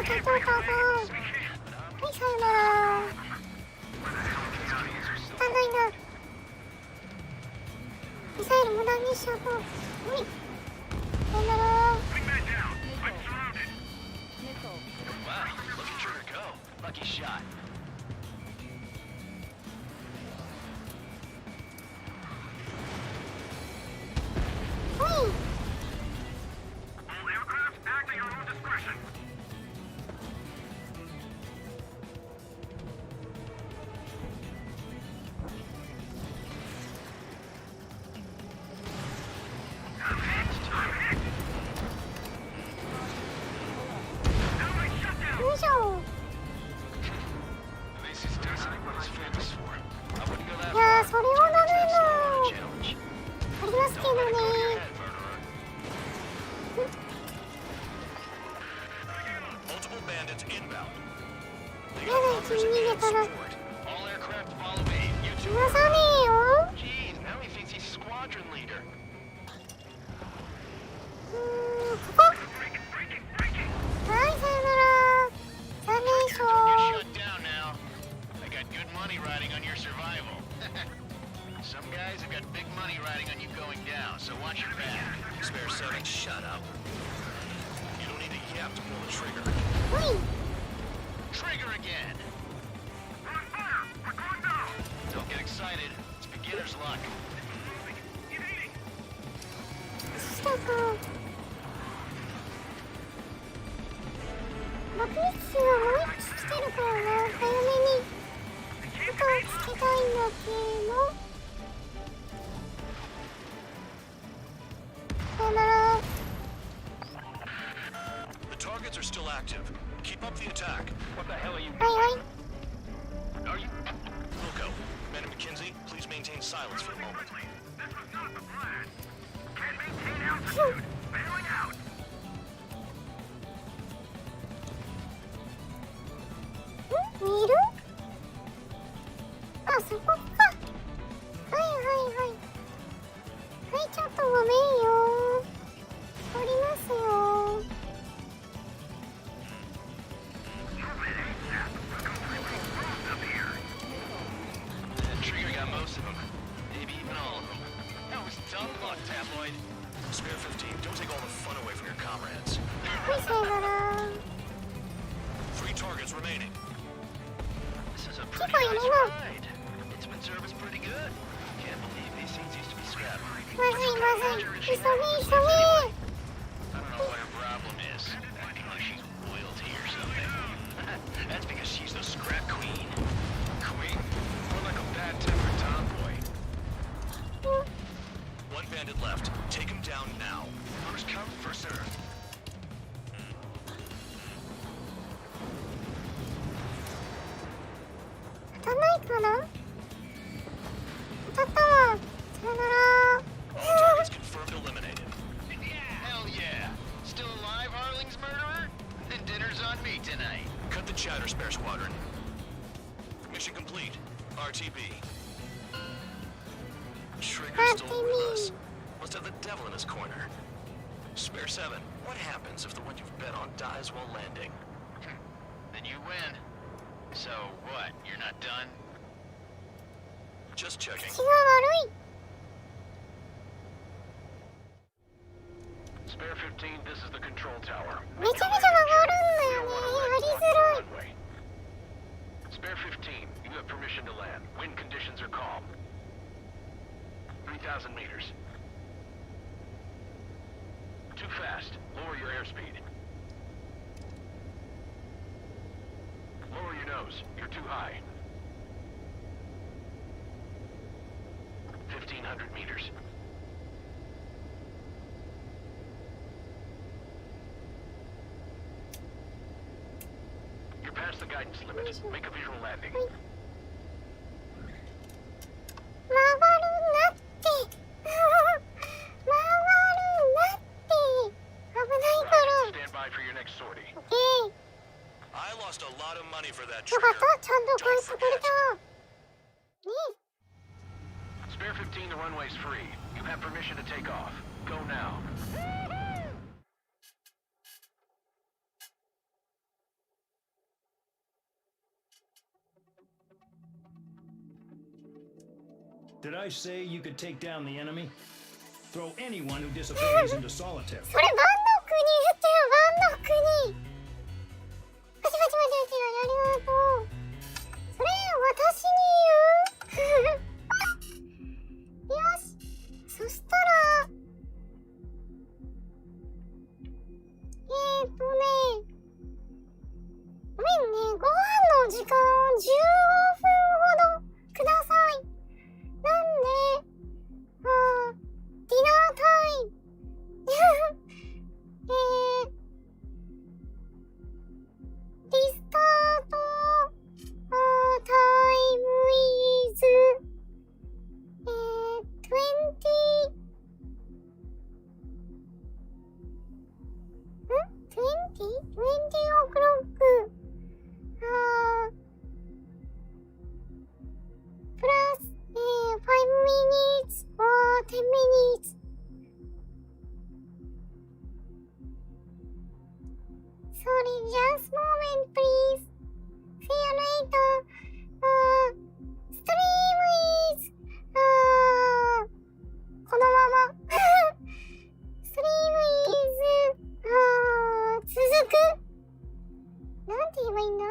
たった。はい、さよなら。当たんないな。ミサイル無駄にしちゃうと。ほい。さよなら。Wow, look at Trigger go. Lucky shot. ほい。 よいしょ。 At least he's doing something what he's famous for. I wouldn't go that いやー、 far. それはダメ That's だ。 not a challenge. ありますけど Don't let it go to your ね。 head, murderer. Multiple bandits inbound. They や got だ、bombers 逃げ and たら。 support. All aircraft follow me. You 逃 two がさねえよ。 Jeez, now he thinks he's squadron leader. ここ。はい、さよなら。残念賞。 Shut down now. I got good money riding on your survival. Some guys have got big money riding on you going down, so watch your back. Spare 7, shut up. You don't need to yap to pull the trigger. ほい。 Trigger again. Don't get excited. It's beginner's luck. したか。爆撃機がもう一機来てるからな。早めに後をつけたいんだけど。さよなら。 The targets are still active. Keep up the attack. What the hell are you はいはい。 Are you? Wilco, Commander McKenzie, please maintain silence for a moment. ん？いる？あ、そこか。はいはいはい。はい、ちょっとごめんよ。おりますよ。 Trigger got most of them. Maybe even all of them. That was dumb luck, Tabloid. Spare 15, don't take all the fun away from your comrades. はい、さよなら。 3 targets remaining. This is a 結 pretty 構いる nice な。 ride. It's been service pretty good. Can't believe these things used to be scrapped. まずいまずい。急げ急げ。 I don't know what her problem is. Acting like she's royalty or something. That's because she's the scrap queen. Queen? More like a bad-tempered tomboy. 1 bandit left. Take him down now. First come, first serve. 当たんないかな？当たったわ。さよなら。 All targets confirmed eliminated. Hell yeah. Still alive, Harling's murderer? Then dinner's on me tonight. Cut the chatter, Spare Squadron. Mission complete. RTB. Trigger's still with us. Must devil in his corner. Spare 7, what happens if the one you've bet on dies while landing? Then you win. So what, you're not done? Just checking. 口が悪い。 Spare 15, this is the control tower. めちゃめちゃ曲がるんだよね。やりづらい。 Spare 15, you have permission to land. Wind conditions are calm. 3,000 meters. Too fast. Lower your airspeed. Lower your nose. You're too high. 1,500 meters. You're past the guidance limit. Make a visual landing. 曲がるなって。曲がるなって。危ないから。 Stand by for your next sortie. I lost a lot of money for that よか trigger. った。ちゃんと返してくれた。ね Spare 15, the runway's free. You have permission to take off. Go now. Did I say you could take down the enemy? Throw anyone who disobeys into solitary. それバンドクに言ってよ、バンドクに。パチパチパチパチ、ありがとう。それ私に言うよし。そしたらごめんね、ご飯の時間15分ほどください。なんでディナータイムリスタートタイムイズ20 o'clock プラス5 minutes or 10 minutes. Sorry, just moment, please. See you later. Stream is このまま。Stream is 続く。なんて言えばいいんだ？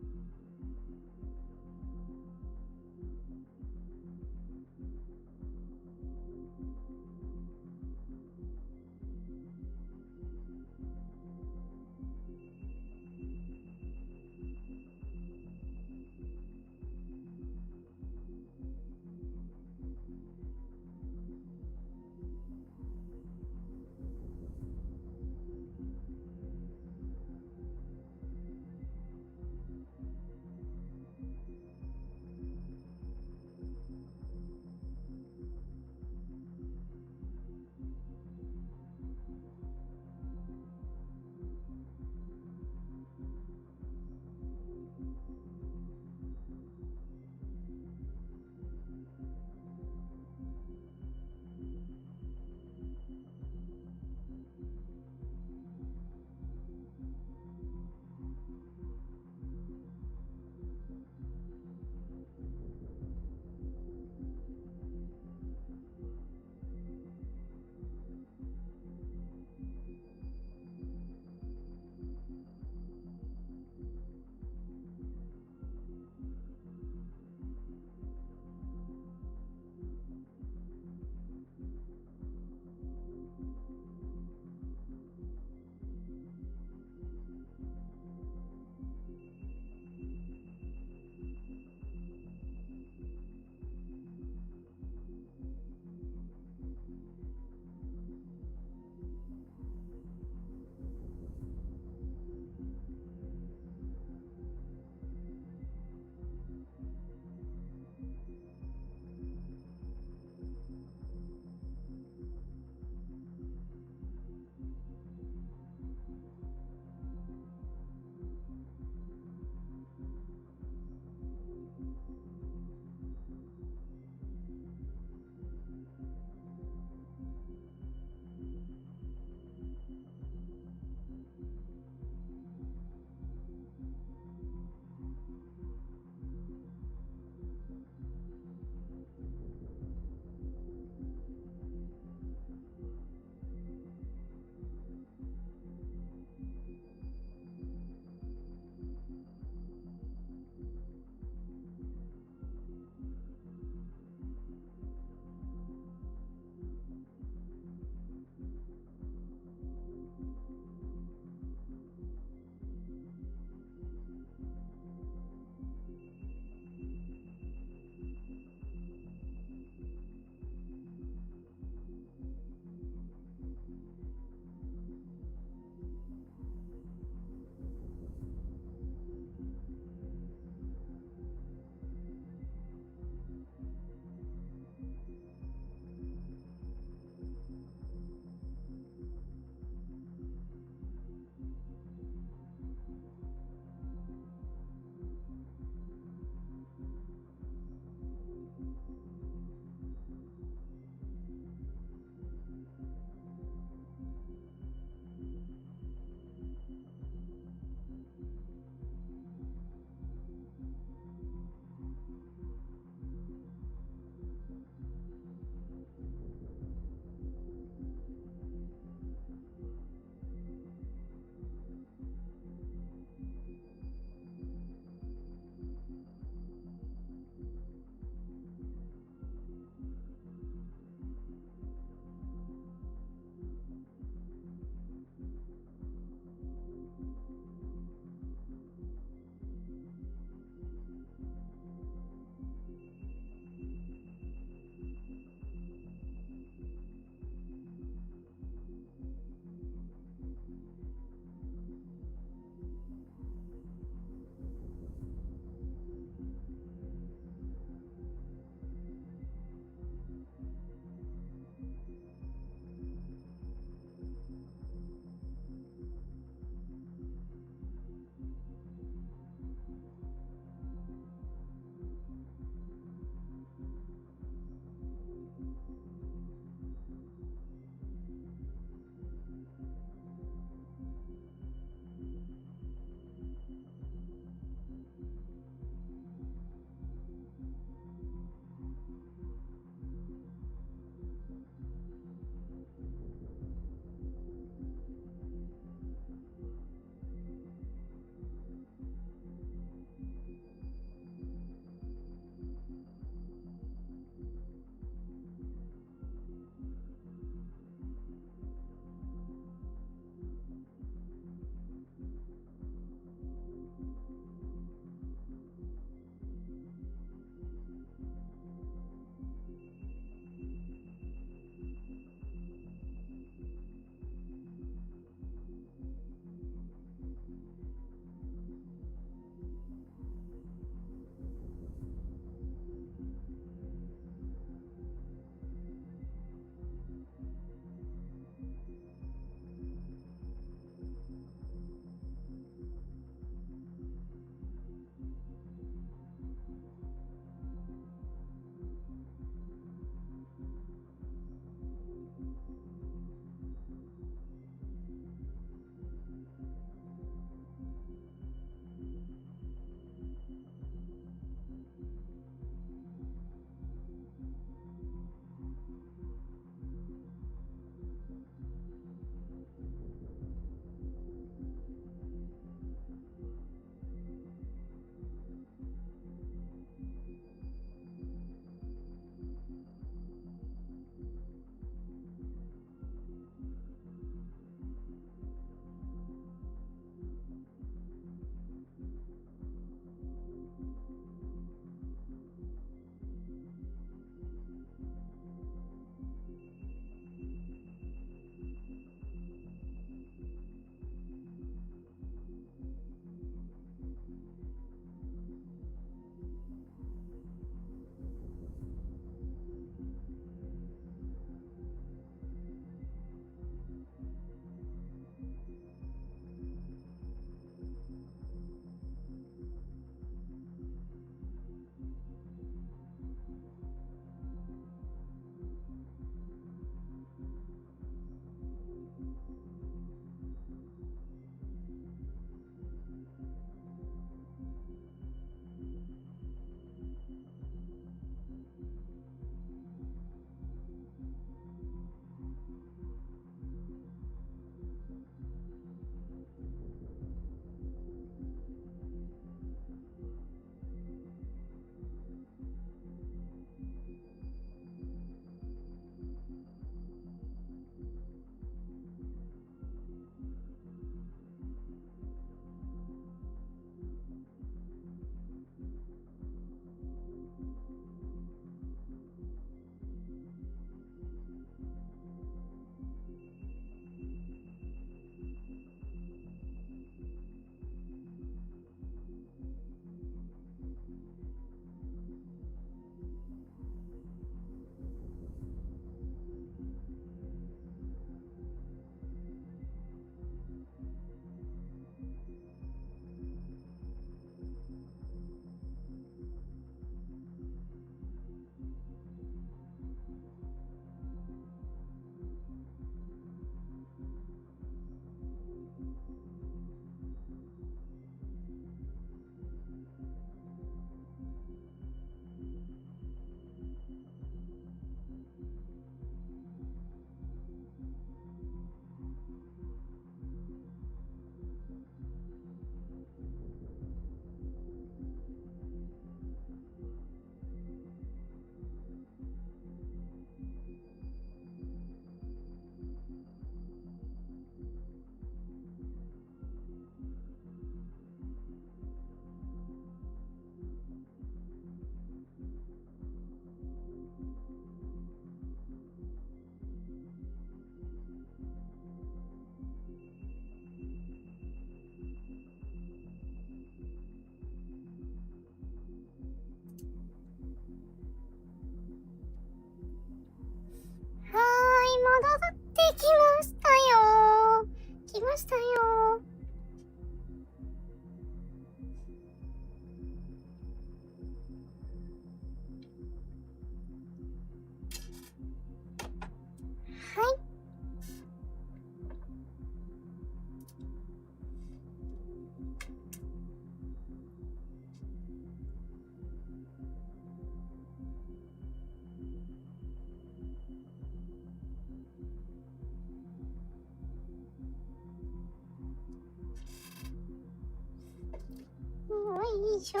いしょ。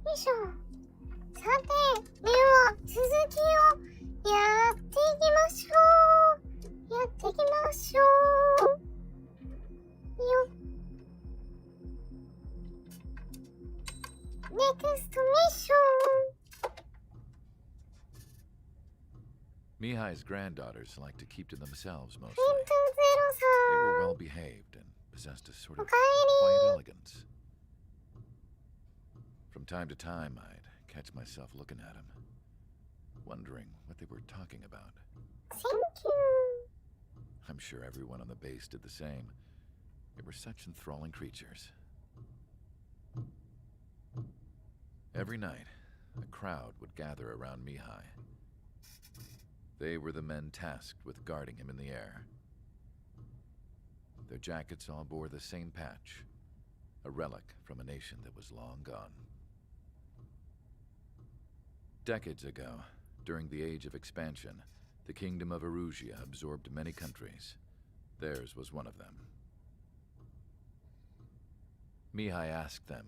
よいしょ。さて、では続きをやっていきましょう。やっていきましょう。よっ。ネクストミッション。Mihai's granddaughters like to keep to themselves mostly. ゼロ They さ were ん。 well behaved and possessed a sort of おかえ quiet り。 elegance. From time to time, I'd catch myself looking at them, wondering what they were talking about. Thank you. I'm sure everyone on the base did the same. They were such enthralling creatures. Every night, a crowd would gather around Mihai. They were the men tasked with guarding him in the air. Their jackets all bore the same patch, a relic from a nation that was long gone. Decades ago, during the Age of Expansion, the Kingdom of Erusia absorbed many countries. Theirs was one of them. Mihai asked them,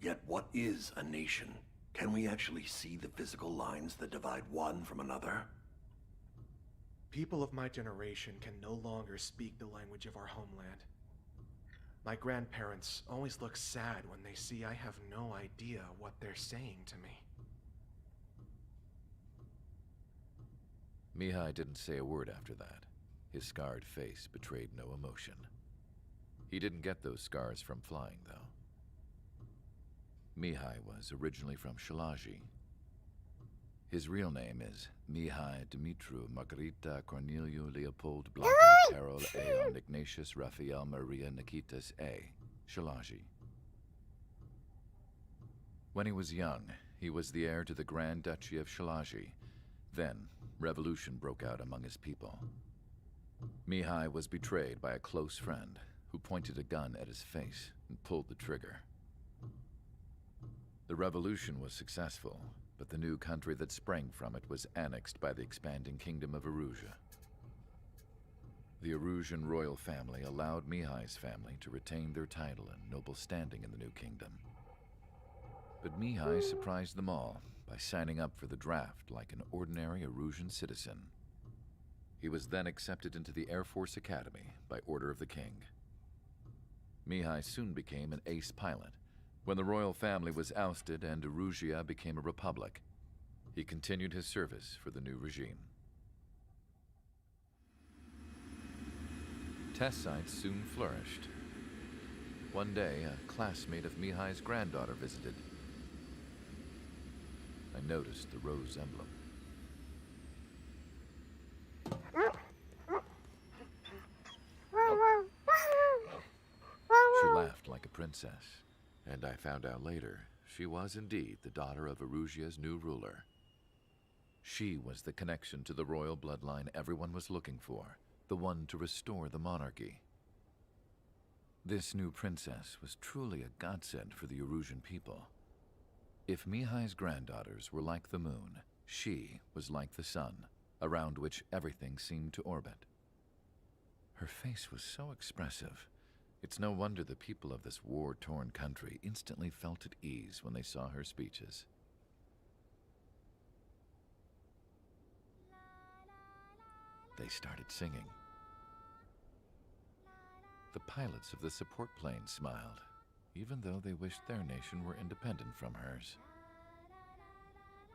"Yet what is a nation? Can we actually see the physical lines that divide one from another?" People of my generation can no longer speak the language of our homeland. My grandparents always look sad when they see I have no idea what they're saying to me. Mihai didn't say a word after that. His scarred face betrayed no emotion. He didn't get those scars from flying, though. Mihai was originally from Shalaji. His real name is Mihai Dumitru Margarita Corneliu Leopold Blanca Carol Aeon Ignatius Raphael Maria Nikitas A. Shalaji. When he was young, he was the heir to the Grand Duchy of Shalaji. Then, revolution broke out among his people. Mihai was betrayed by a close friend who pointed a gun at his face and pulled the trigger. The revolution was successful, but the new country that sprang from it was annexed by the expanding Kingdom of Erusia. The Erusian royal family allowed Mihai's family to retain their title and noble standing in the new kingdom. But Mihai surprised them all by signing up for the draft like an ordinary Erusian citizen. He was then accepted into the Air Force Academy by order of the king. Mihai soon became an ace pilot. When the royal family was ousted and Erusia became a republic, he continued his service for the new regime. Test sites soon flourished. One day, a classmate of Mihai's granddaughter visited. I noticed the rose emblem. She laughed like a princess, and I found out later she was indeed the daughter of Erusia's new ruler. She was the connection to the royal bloodline everyone was looking for, the one to restore the monarchy. This new princess was truly a godsend for the Erusian people. If Mihai's granddaughters were like the moon, she was like the sun, around which everything seemed to orbit. Her face was so expressive. It's no wonder the people of this war-torn country instantly felt at ease when they saw her speeches. They started singing. The pilots of the support planes smiled, even though they wished their nation were independent from hers.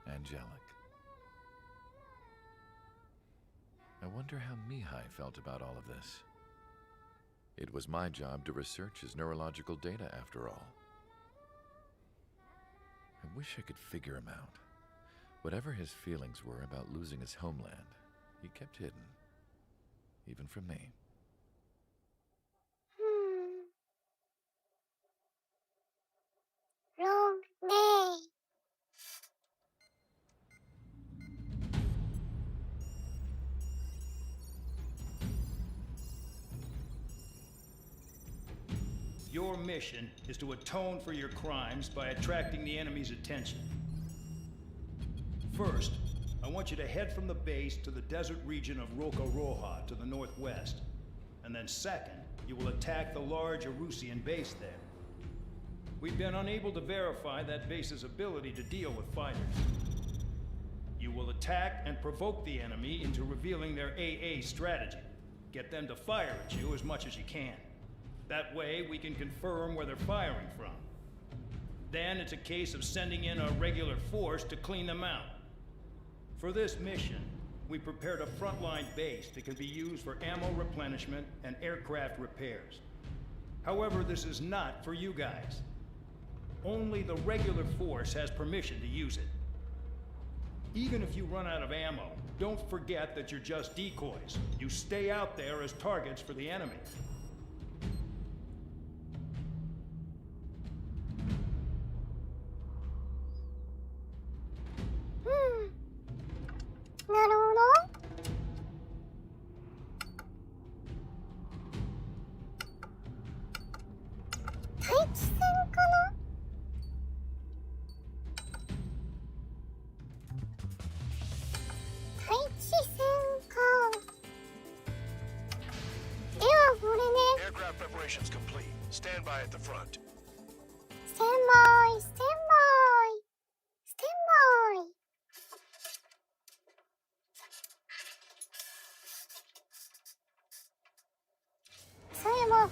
Angelic. I wonder how Mihai felt about all of this. It was my job to research his neurological data, after all. I wish I could figure him out. Whatever his feelings were about losing his homeland, he kept hidden. even from me. Long day. Your mission is to atone for your crimes by attracting the enemy's attention. First, I want you to head from the base to the desert region of Roca-Roja to the northwest. And then second, you will attack the large Erusian base there. We've been unable to verify that base's ability to deal with fighters. You will attack and provoke the enemy into revealing their AA strategy. Get them to fire at you as much as you can. That way, we can confirm where they're firing from. Then it's a case of sending in a regular force to clean them out. For this mission, we prepared a frontline base that can be used for ammo replenishment and aircraft repairs. However, this is not for you guys. Only the regular force has permission to use it. Even if you run out of ammo, don't forget that you're just decoys. You stay out there as targets for the enemy. Aircraft preparations complete. Stand by at the front. Stand by, stand by, stand by. そういえば、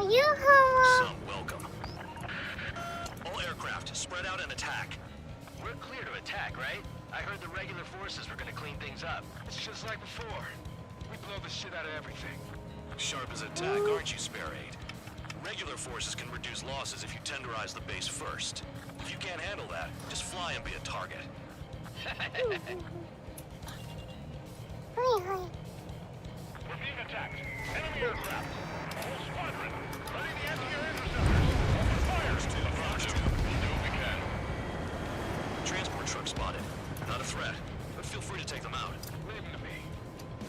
夕飯は Some welcome. All aircraft, spread out and attack. We're clear to attack, right? I heard the regular forces were gonna clean things up. It's just like before. We blow the shit out of everything. Sharp as a tack, aren't you, Spare Aid? Regular forces can reduce losses if you tenderize the base first. If you can't handle that, just fly and be a target. はいはい。 We're being attacked. Enemy aircraft. Whole squadron. Ready the anti-air interceptors. Open fire. Affirmative. We'll do what we can. Transport truck spotted. Not a threat, but feel free to take them out. Leave them to me.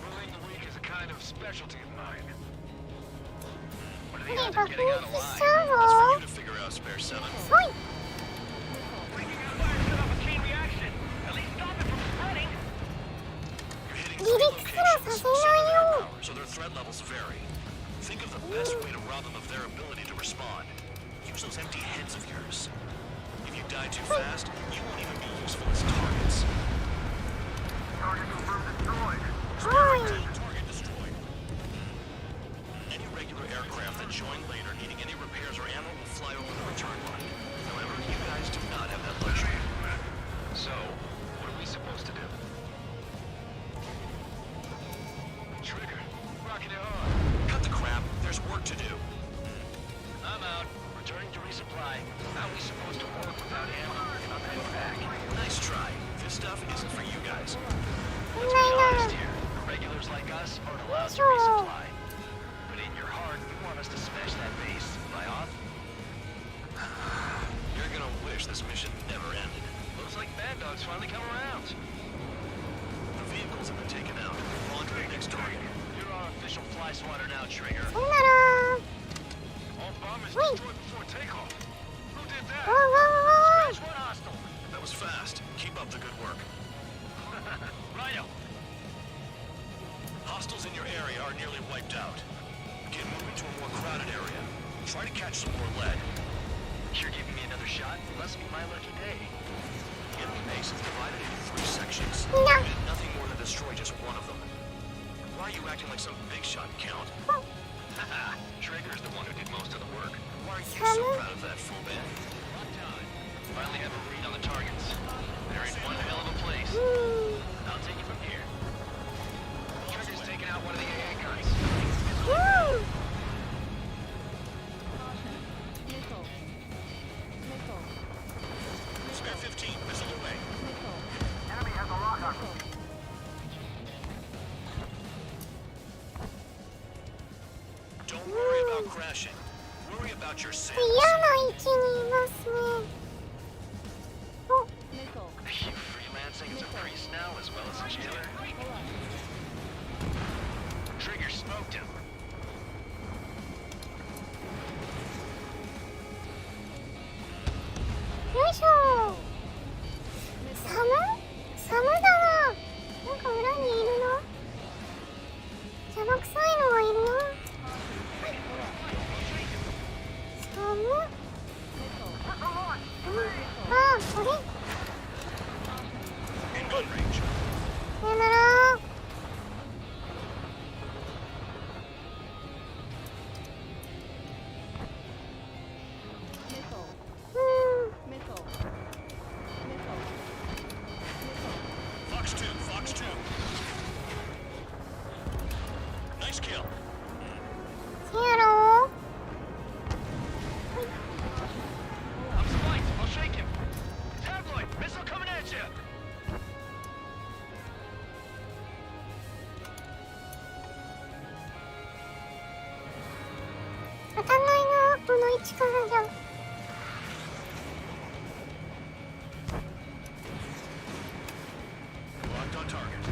Bullying the weak is a kind of specialty of mine. What are the odds of getting out alive? That's for you to figure out, Spare 7. Breaking out fire set off a chain reaction. At least stop it from spreading. You're hitting 3 locations, similar air power, so their threat levels vary. Think of the best way to rob them of their ability to respond. Use those empty heads of yours. If you die too fast, you won't even be useful as targets. Target confirmed destroyed. Target destroyed. Any regular aircraft that join later needing any repairs or ammo will fly over the return line. However, you guys do not have that luxury. So, what are we supposed to do? Trigger. Rocking it hard. Cut the crap. There's work to do. I'm out. Returning to resupply. How are we supposed to work without ammo and a med pack? Nice try. This stuff isn't for you guys. Let's be honest here. Regulars like us aren't allowed to resupply. But in your heart, you want us to smash that base. Am I off? You're gonna wish this mission never ended. Looks like Bad Dog's finally come around. The vehicles have been taken out. On to the next target. You're our official fly swatter now, Trigger. All bombers destroyed before takeoff. Who did that? Scratch one hostile. That was fast. Keep up the good work. Rhino. Hostiles in your area are nearly wiped out. Get moving to a more crowded area. Try to catch some more lead. You're giving me another shot? Must be my lucky day. The enemy base is divided into 3 sections. You did nothing more than destroy just one of them. Why are you acting like some big shot, Count? Haha, Trigger's the one who did most of the work. Why are you so proud of that, full man? Finally have a read on the targets. They're in one hell of a place. I'll take it from here. Trigger's taking out one of the AA guns. Spare 15, missile away. Enemy has a lock on them. discussion. Worry about your 嫌 sins. な位置にいますね。お、 Nickel. Are you freelancing as a priest now as well as a jailer? Trigger smoked him. よいしょ。寒だな。なんか裏にいるな。邪魔くさいのがいるな。寒っ。あ、これ。さよなら。Fox 2, Fox 2. Nice kill. せやろ。 I'm spiked. I'll shake him. Tabloid, missile coming at you. 当たんないな、この位置からじゃ。Locked on target.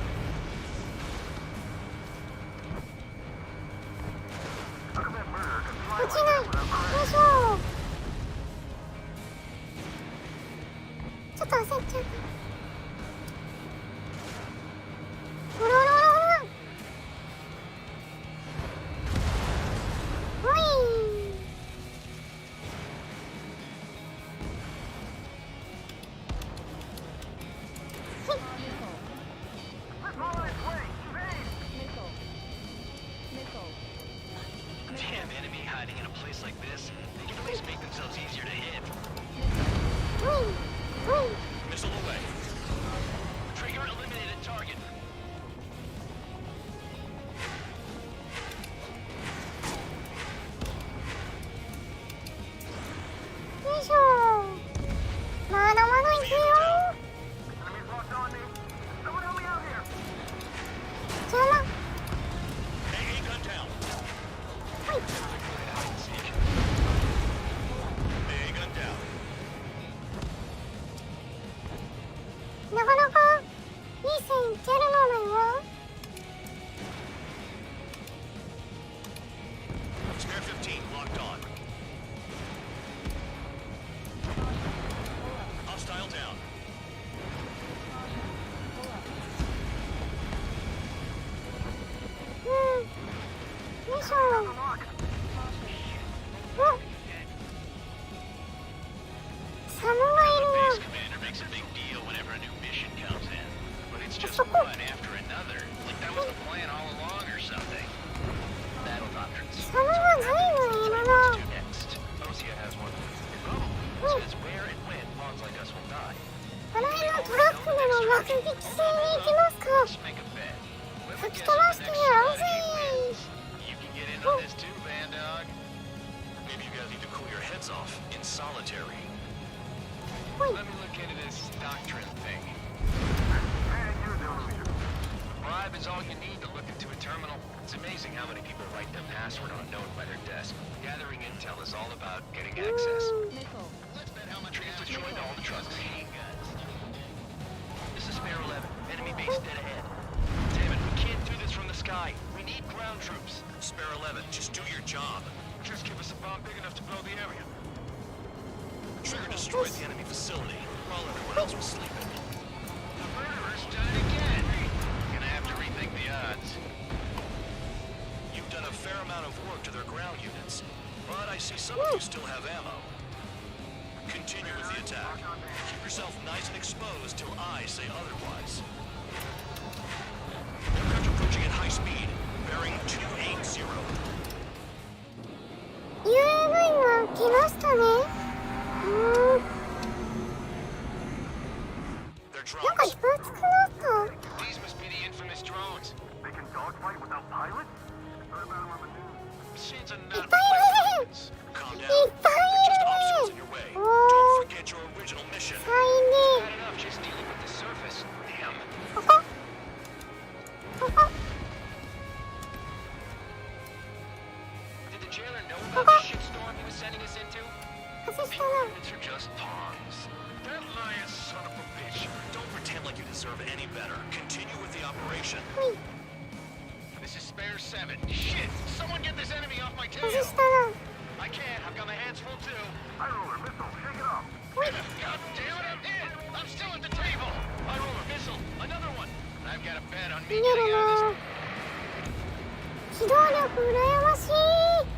落ちない。よいしょ。ちょっと焦っちゃった。ほらほらほらほら。ほい。Damn enemy hiding in a place like this. They can at least make themselves easier to hit. ほい。ほい。 Missile away. Trigger eliminated target. よいしょ。まだまだいくよ。邪魔。 AA gun down. はい。 AA gun down. なかなかいい線いってるのだよ。 Spare 15 locked on. Hostile down. よいしょ。お、サムがいる Base わ。 commander makes a big deal whenever a new mission comes in. But it's just one after another. Like that was the plan all along or something. Battle doctrines. サムが随分いるな。 Do next. Osea has one. It says where and when pawns like us will die. この辺のトラックでの爆撃戦に行きますか。 Let's make a bet. 吹き飛ばしてやろうぜ。 You can get in on this too, Van Dog. Maybe you guys need to cool your heads off in solitary. Let me look into this doctrine thing. Bribe is all you need to look into a terminal. It's amazing how many people write their password unknown by their desk. Gathering intel is all about getting access. Let's bet how much is destroyed all the trucks. This is Spare 11. Enemy base dead ahead. Damn it, we can't do this from the sky. We need ground troops. Spare 11, just do your job. Just give us a bomb big enough to blow the area. Trigger destroyed the enemy facility while everyone else was sleeping. The murderer's done it again. Gonna have to rethink the odds. You've done a fair amount of work to their ground units, but I see some of you still have ammo. Continue with the attack. Keep yourself nice and exposed till I say otherwise. Aircraft approaching at high speed, bearing 280. UAV が来ましたね。なんかいっぱい作らった。 These must be the infamous drones. They can dogfight without pilots? What about them on the news? Machines are いっ not ぱいいる。 Calm い down. っぱい Just い obstacles る in ね。 your way. お Don't ー、 forget your original mission. 最ね。 bad enough just dealing with the surface. Damn. ここ。ここ。 Did the jailer know こ about こ。deserve any better. Continue with the operation. This is Spare 7. Shit! Someone get this enemy off my tail! 外したな。 I can't. I've got my hands full too. High roller, missile, shake it off. God damn it, I'm hit! I'm still at the table! I roll a missile. Another one. I've got a bet on 逃 me げ getting る out な。 of 機動力羨ましい。 this.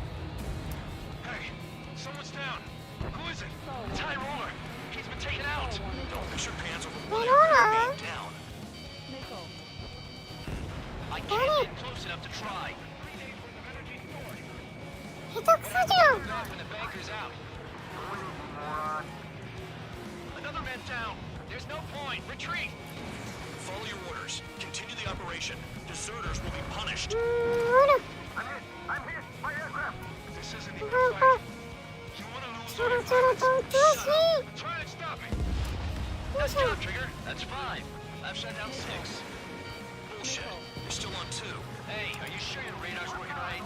Hey, someone's down. Who is it? It's High Roller. He's been taken out. Don't miss your pants over ロー one ラ being down. I can't get close enough to try. 下手くそじゃん。 Off and the banker's out. Another man down. There's no point. Retreat. Follow your orders. Continue the operation. Deserters will be punished. ほら。 I'm hit by aircraft. This isn't な even ん a か fight. You want to lose ちょろ all ちょろとうつらしい。 Try and stop me. よい Nice しょ。 job, Trigger. That's 5. I've shut down 6. Bullshit. You're still on 2. Hey, are you sure your radar's working right?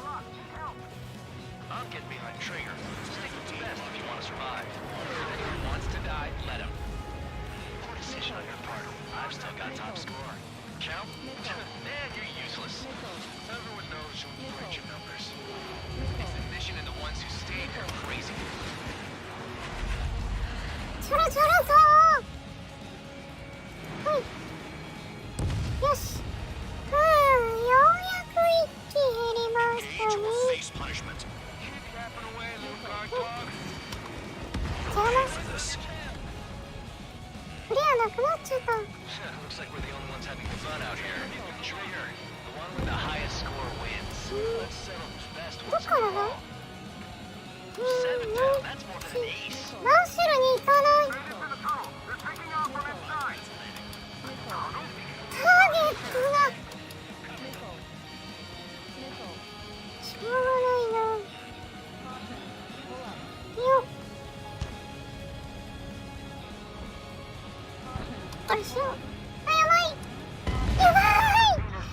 I'm getting behind Trigger. Stick with the best if you want to survive. If anyone wants to die, let him. Poor decision on your part. I've still got top score. Count? Man, you're useless. Everyone knows you'll break your numbers. It's the mission and the ones who stayed that are crazy. ちょろちょろと。はい。よし。ようやく一気減りました Engage ね。 or face punishment. Keep yapping away, little guard dog. 邪魔。 For this. クリアなくなっちゃった。 Looks like we're the only ones having fun out here. Trigger, the one with the highest score wins. Let's settle who's best ど once こ and から for all. 7 down, that's more than an ace. 真後ろに行かない。 They're taking off from inside. ターゲットが。しょうがないな。よっ。よいしょ。あ、やばい。やばい。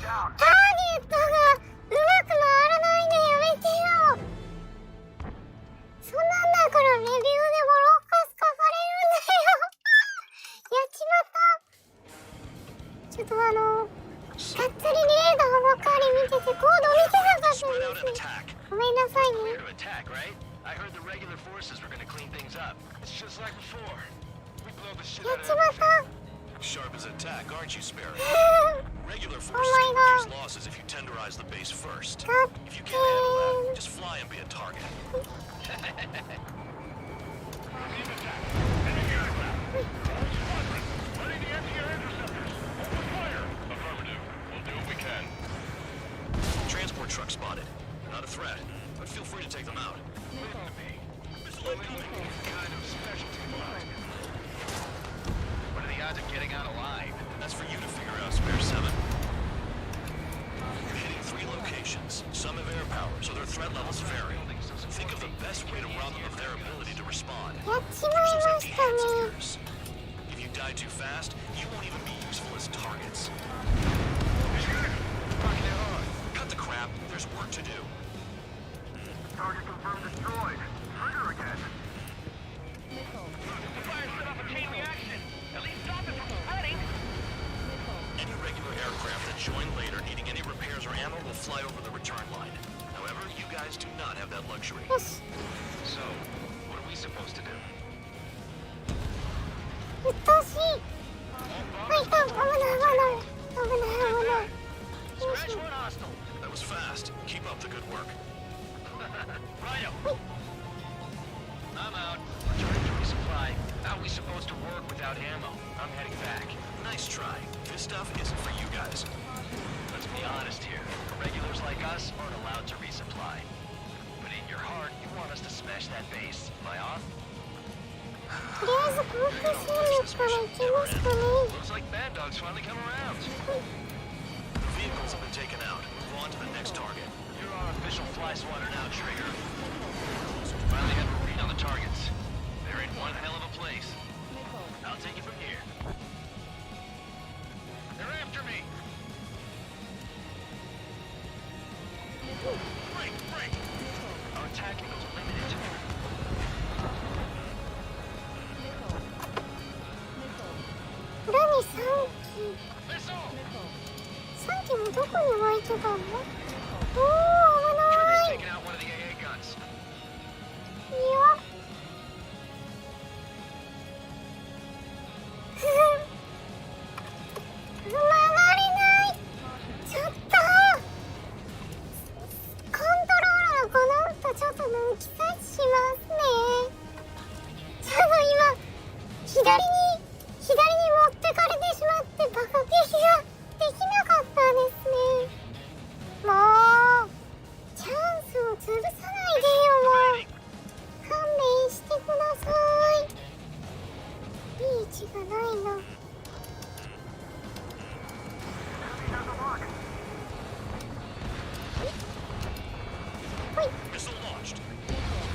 ターゲットがうまく回らないでやめてよ。そんなんだからレビューでボロカス書かれるんだよ。やっちまった。ちょっとがっつりレーダーばっかり見ててコード見てなかったんですね。ごめんなさいね。 Clear to attack, right? I heard the regular forces were gonna clean things up. It's just like before. We blow the shit や out っ of ちまった。 Sharp as attack, aren't you, Sparrow? Regular Oh forces my can reduce God. losses if you tenderize the base first. God If you can't handle that, just fly and be a target. Ready to empty your interceptors. Open fire. Affirmative. We'll do what we can. Transport truck spotted. Not a threat, but feel free to take them out. Missile incoming. Kind of specialty line. What are the odds of getting out alive? That's for you to figure out, Spare 7. You're hitting 3 locations. Some have air power, so their threat levels vary. Think of the best way to rob them of their ability to respond. やっちまい Use those ま empty した hands of ね。 yours. If you die too fast, you won't even be useful as targets. Cut the crap. There's work to do. Target confirmed destroyed. Trigger again. The fire set off a chain reaction. At least stop it from spreading. Any regular aircraft that join later needing any repairs or ammo will fly over the return line. However, you guys do not have that luxury. よし。 So, what are we supposed to do? うっとうしい。はい、危ない危ない。危ない危ない。 Scratch one hostile. That was fast. Keep up the good work. Righto. I'm out. Returning to resupply. How are we supposed to work without ammo? I'm heading back. Nice try. This stuff isn't for you guys. Let's be honest here. Regulars like us aren't allowed to resupply. But in your heart, you want us to smash that base. Am I off? とりあえず航空戦力から行けますかね。 Looks like Bad Dog's finally come around. The vehicles have been taken out. Move on to the next target. You're our official fly swatter now, Trigger. Finally have a read on the targets. They're in one hell of a place. I'll take it from here. They're after me. Break, break. Our attack goes limited. 裏に3機3機もどこに湧いてたの？おー、危ない。いや曲がれない。ちょっとコントローラーこの後ちょっと抜き差ししますね。ちょっと今左に持ってかれてしまって爆撃ができなかったですね。もうチャンスを潰さないでよ。もう勘弁してください。いい位置がないな。はい。Missile launched.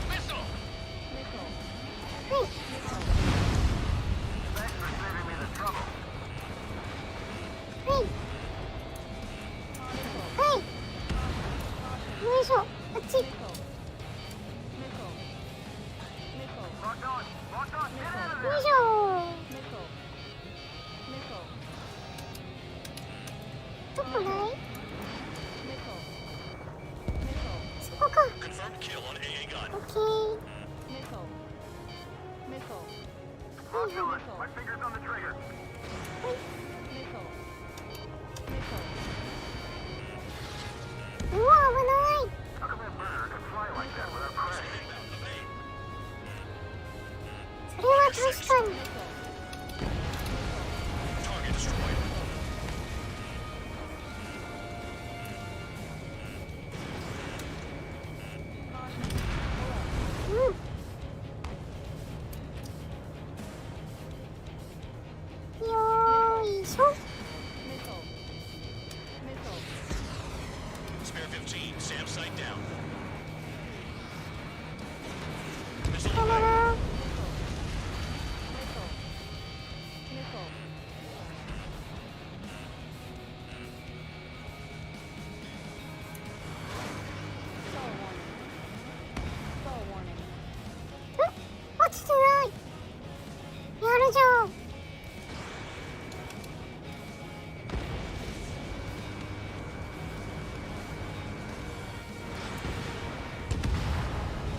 Missile. はい。はいはいよいしょ、あっちよいしょ。どこだい？そこか。Confirmed kill on AA gun. オッケー。はいはい。My finger's on the trigger. うわ、危ない。 How come that bird can fly like that without crashing? それは確かに。 Target destroyed. よいしょ。 Spare 15. SAM site down. さよなら。落ちてない。やるじゃん。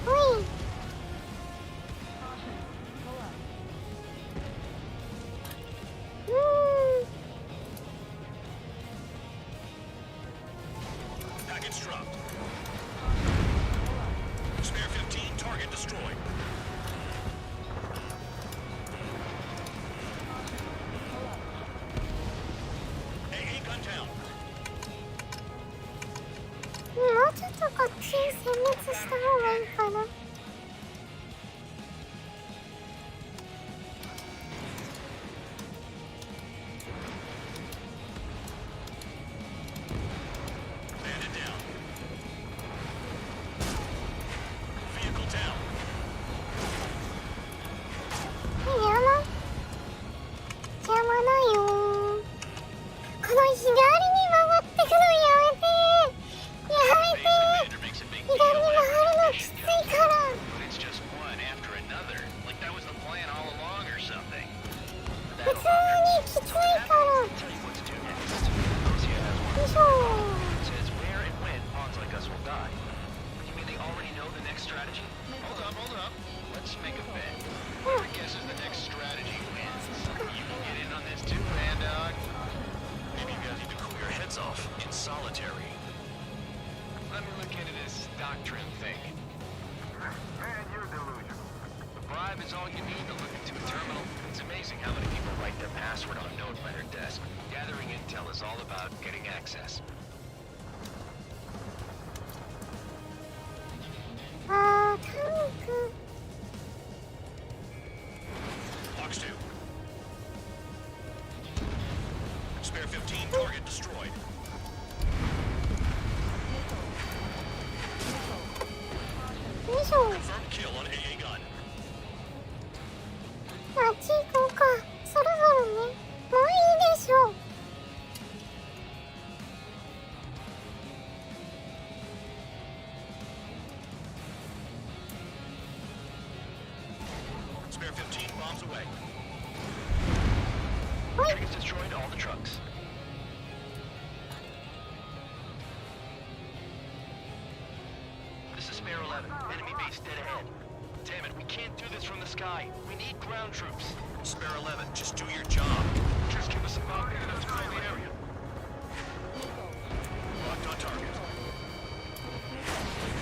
ほい。Package dropped. Spare 15. Target destroyed. AA gun down. もうちょっとこっち殲滅した方がいいかな。Bandit down. Vehicle down. 邪魔だよ。この左に曲がってくのやめて。左に曲がるのきついから。 But it's just one after another. Like that was the plan all along or something. 普通にきついから。 Tell you what to do next. Rosia has よい one. しょ。 It says where and when pawns like us will die. You mean they already know the next strategy? Hold up. Let's make a bet. Whoever guesses the next strategy wins. You can get in on this too, man-dog. Maybe you guys need to cool your heads off in solitary. Let me look into this doctrine thing. Man, you're delusional. The bribe is all you need to look into a terminal. It's amazing how many people write their password on a note by their desk. Gathering intel is all about getting access. あー、タンク。 Box 2. Spare 15. Target destroyed. よいしょ。 Confirmed kill on AA gun. あっち行こうか。そろそろね。もういいでしょう。 Spare 15. Bombs away. ほ Trigger's destroyed all the trucks. This is Spare 11. Enemy base dead ahead. Damn it, we can't do this from the sky. We need ground troops. Spare 11, just do your job. Just give us a bomb big enough to cover the area. Locked on target.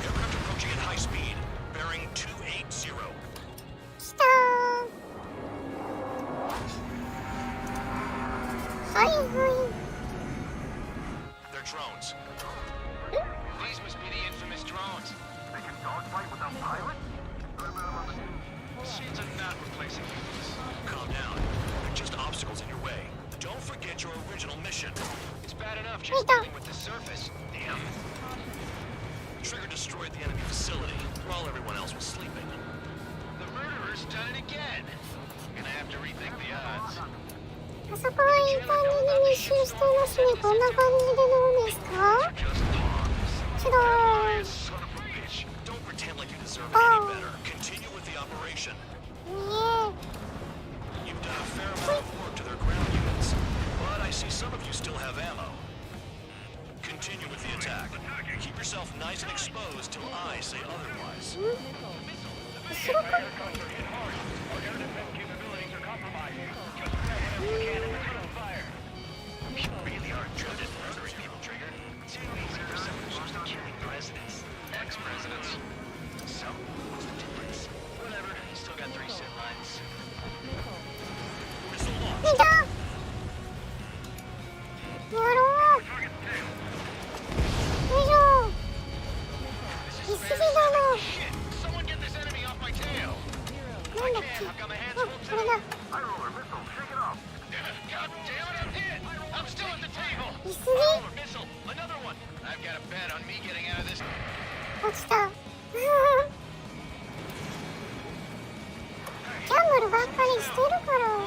Aircraft approaching at high speed. Bearing 280. 来たー。はいはい。 They're drones. These must be the infamous drones. They can dogfight without pilots? Machines are not replacing humans. Calm down. They're just obstacles in your way. Don't forget your original mission. It's bad enough just dealing with the surface. Damn. Trigger destroyed the enemy facility while everyone else was sleeping. The murderer's done it again. Gonna have to rethink the odds. あそこはいい感じに密集していますね。こんな感じでどうですか？ちょっと Son of a bitch. Don't pretend like you deserve any better. Continue with the operation. You've done a fair amount of work to their ground units, but I see some of you still have ammo. Continue with the attack. Keep yourself nice and exposed till I say otherwise. You really are good at murdering people, Trigger. Too easy for someone who's to killing presidents. Ex-presidents. So, what's the difference? Whatever, still got 3 sin lines. Missile 見 launch. たやろう。よいしょ。必死だな。 Someone get this enemy off my tail. なんだっけ。あ、これだ。 High roller missile, shake it off. God damn it, I'm hit! I'm still at the table! 必死 Roller missile, another one! I've got a bet on me getting out of this. 落ちた。ギャンブルばっかりしてるから。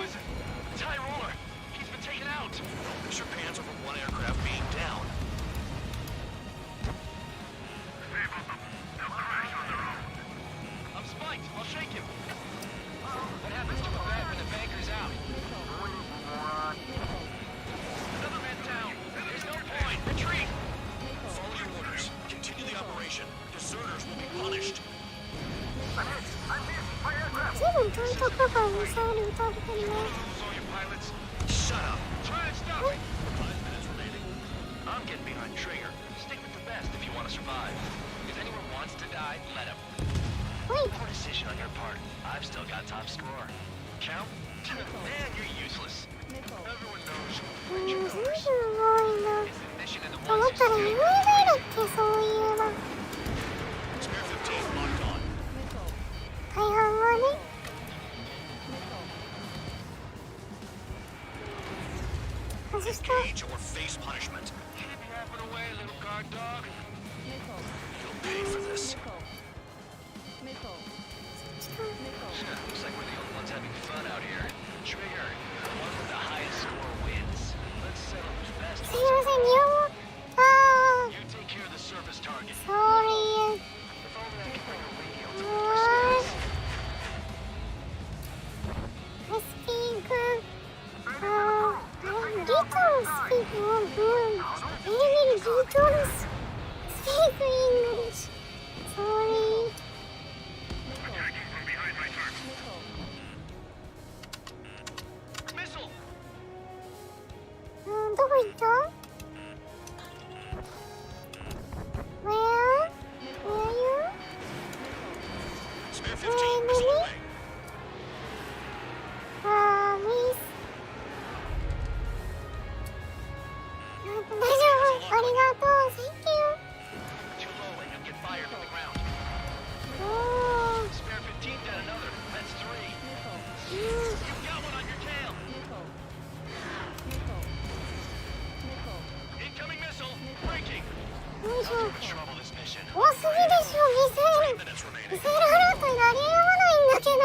Tie roller! He's been taken out! Don't miss your pants over one aircraft being down. I'm spiked! I'll shake him! What happens to a bat when the banker's out? Another man down! There's no point! Retreat! Follow your orders. Continue the operation. Deserters will be punished. 随分遠いところからミサイル撃たれてるね。 All you pilots! Shut up. Try and stop it! 5 minutes remaining. I'm getting behind Trigger. Stick with the best if you want to survive. If anyone wants to die, let him. Poor decision on your part. I've still got top score. Count? Man, you're useless. Everyone knows. すごいな。と思ったら UAV だっけ、そういえば。 Spare 15 locked on. 大半はね。外した。 Engage or face punishment. Keep yapping away, little guard dog. You'll pay for this. Looks like we're the only ones having fun out here. Trigger, the one with the highest score wins. Let's settle who's best. すいません、日本語。あ You take care of the surface target. ー、sorry。 If only I could bring a radio to What? space. I speak, little speak, very little speak English. Sorry. Missile! どこ行った？ Where? Where are you? Spare 15 missile away. Miss. 大丈夫。ありがとう。Thank you. Too low and you'll get fired from the ground. おー。 Spare 15 dead another. That's 3. You've got one on your tail. Incoming missile. Breaking. よいしょ。 Trouble this mission. 多すぎでしょ、ミサイル。ミサイルアラートになり合わないんだけど。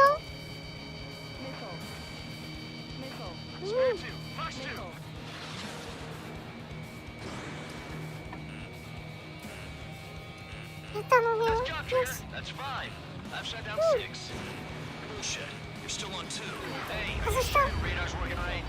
Spare 2. Fox 2. やったのね。 Nice よ job, Trigger. し。 That's 5. I've shut down 6. Bullshit. You're still on 2. Hey, How's it start? radar's working right.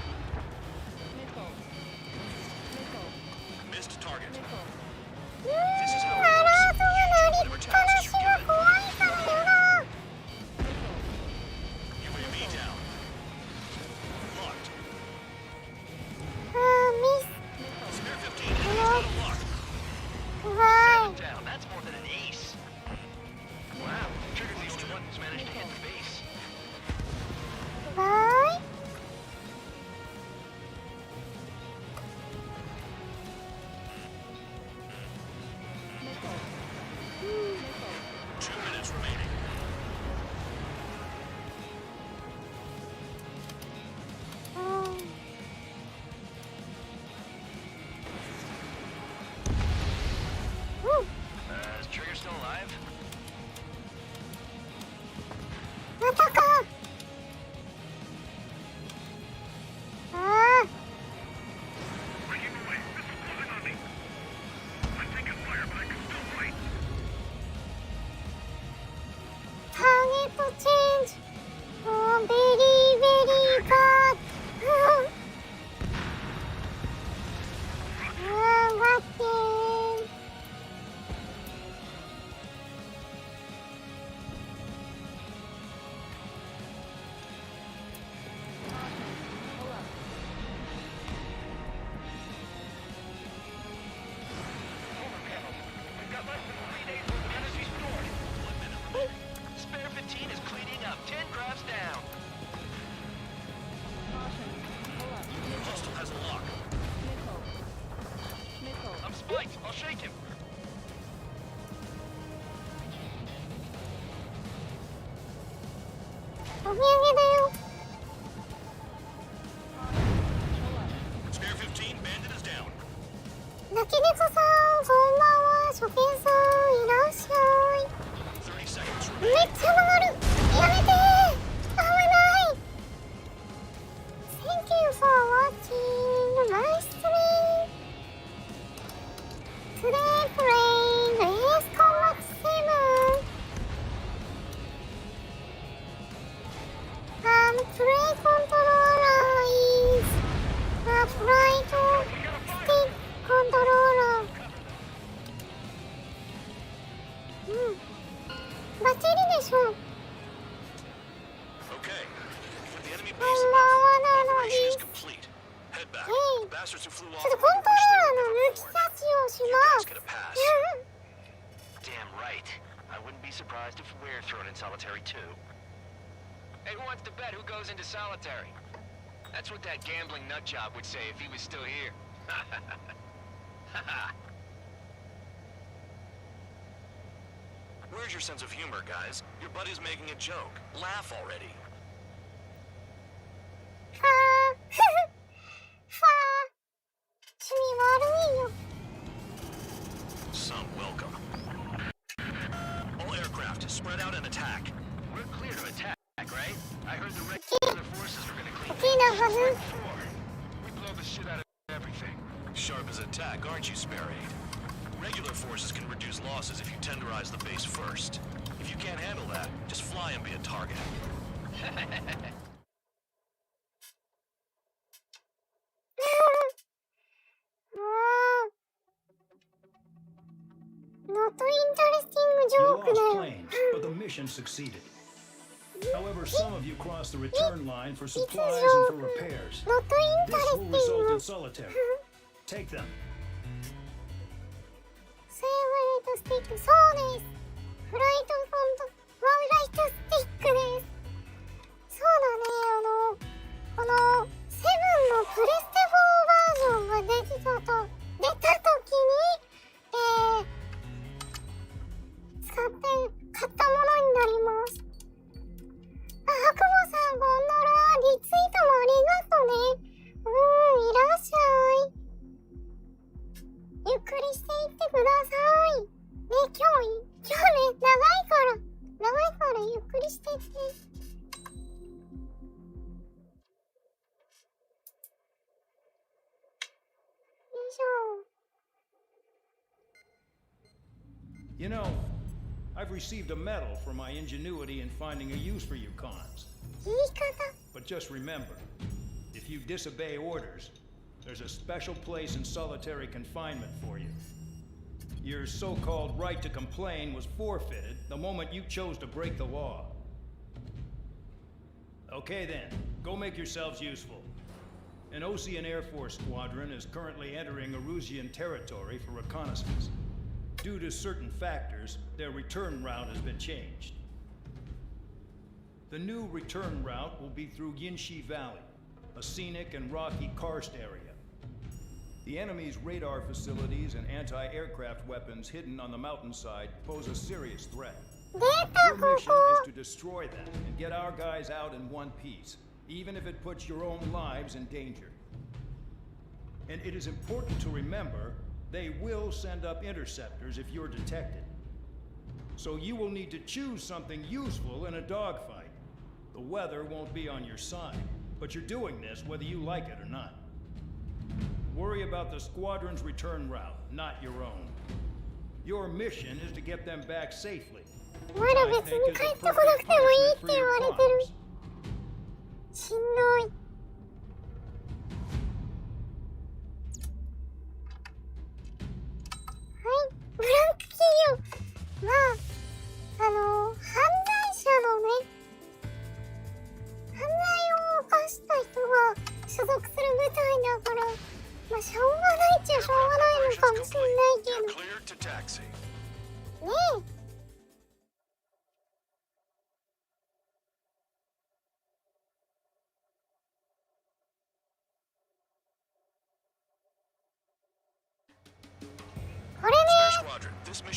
お土産だよ。 Spare 15, bandit is down. 泣き猫さん、こんばんは。初見さん、いらっしゃい。 30 seconds めっ remaining. ちゃ曲がる。やめてー。危ない。Thank you for watching my stream. Today playing Ace Combat 7. Play controller is a flight stick controller. バッチリでしょ。 Okay. With the enemy こん base ばんはなの operation で is す。 complete. Head back. はい。 The bastards who flew ち off ょっと earlier コントロ wish ー they ラー had の never 抜き flown. 差しをし You ま guys す。 get a pass. Damn right. I wouldn't be surprised if we're thrown in solitary too. Hey, who wants to bet who goes into solitary? That's what that gambling nutjob would say if he was still here. Where's your sense of humor, guys? Your buddy's making a joke. Laugh already. はあはあ趣味悪いよ。 Some welcome. All aircraft, spread out and attack. We're clear to attack, right? I heard the regular forces were gonna clean 好きなはず。 We blow the shit out of everything. Sharp as attack, aren't you, Spare 8? Regular forces can reduce losses if you tenderize the base first. If you can't handle that, just fly and be a target. ノットインタレスティングジ You ョークだ lost よ。 planes, but the mission succeeded. However, some of you crossed the return line for supplies and for repairs. ノットインタレ This ス will ティン result グ。 in solitary. Take them. セーブレートスティック、そうです。フライトフライトスティックです。そうだね、このセブンのプレステ4バージョンが出た時に、買ったものになります。あ、白馬さん、ゴンドラ、リツイートもありがとね。いらっしゃい。ゆっくりしていってください。ね、今日ね、長いからゆっくりしていって。よいしょ。 You know, I've received a medal for my ingenuity in finding a use for you cons. 言い方。 But just remember, if you disobey orders, there's a special place in solitary confinement for you. Your so-called right to complain was forfeited the moment you chose to break the law. Okay then, go make yourselves useful. An Ocean Air Force squadron is currently entering Erusian territory for reconnaissance. Due to certain factors, their return route has been changed. The new return route will be through Yinshi Valley, a scenic and rocky karst area. The enemy's radar facilities and anti-aircraft weapons hidden on the mountainside pose a serious threat. Your mission is to destroy them and get our guys out in one piece, even if it puts your own lives in danger. And it is important to remember, they will send up interceptors if you're detected. So you will need to choose something useful in a dogfight. The weather won't be on your side, but you're doing this whether you like it or not. Worry about the squadron's return route, not your own. Your mission is to get them back safely. まだ別に帰ってこなくてもいいって言われてる。しんどい。ブランク企業、まあ、犯罪者のね、犯罪を犯した人が所属する部隊だから、まあ、しょうがないっちゃしょうがないのかもしれないけど。ねえ。これね、雲よ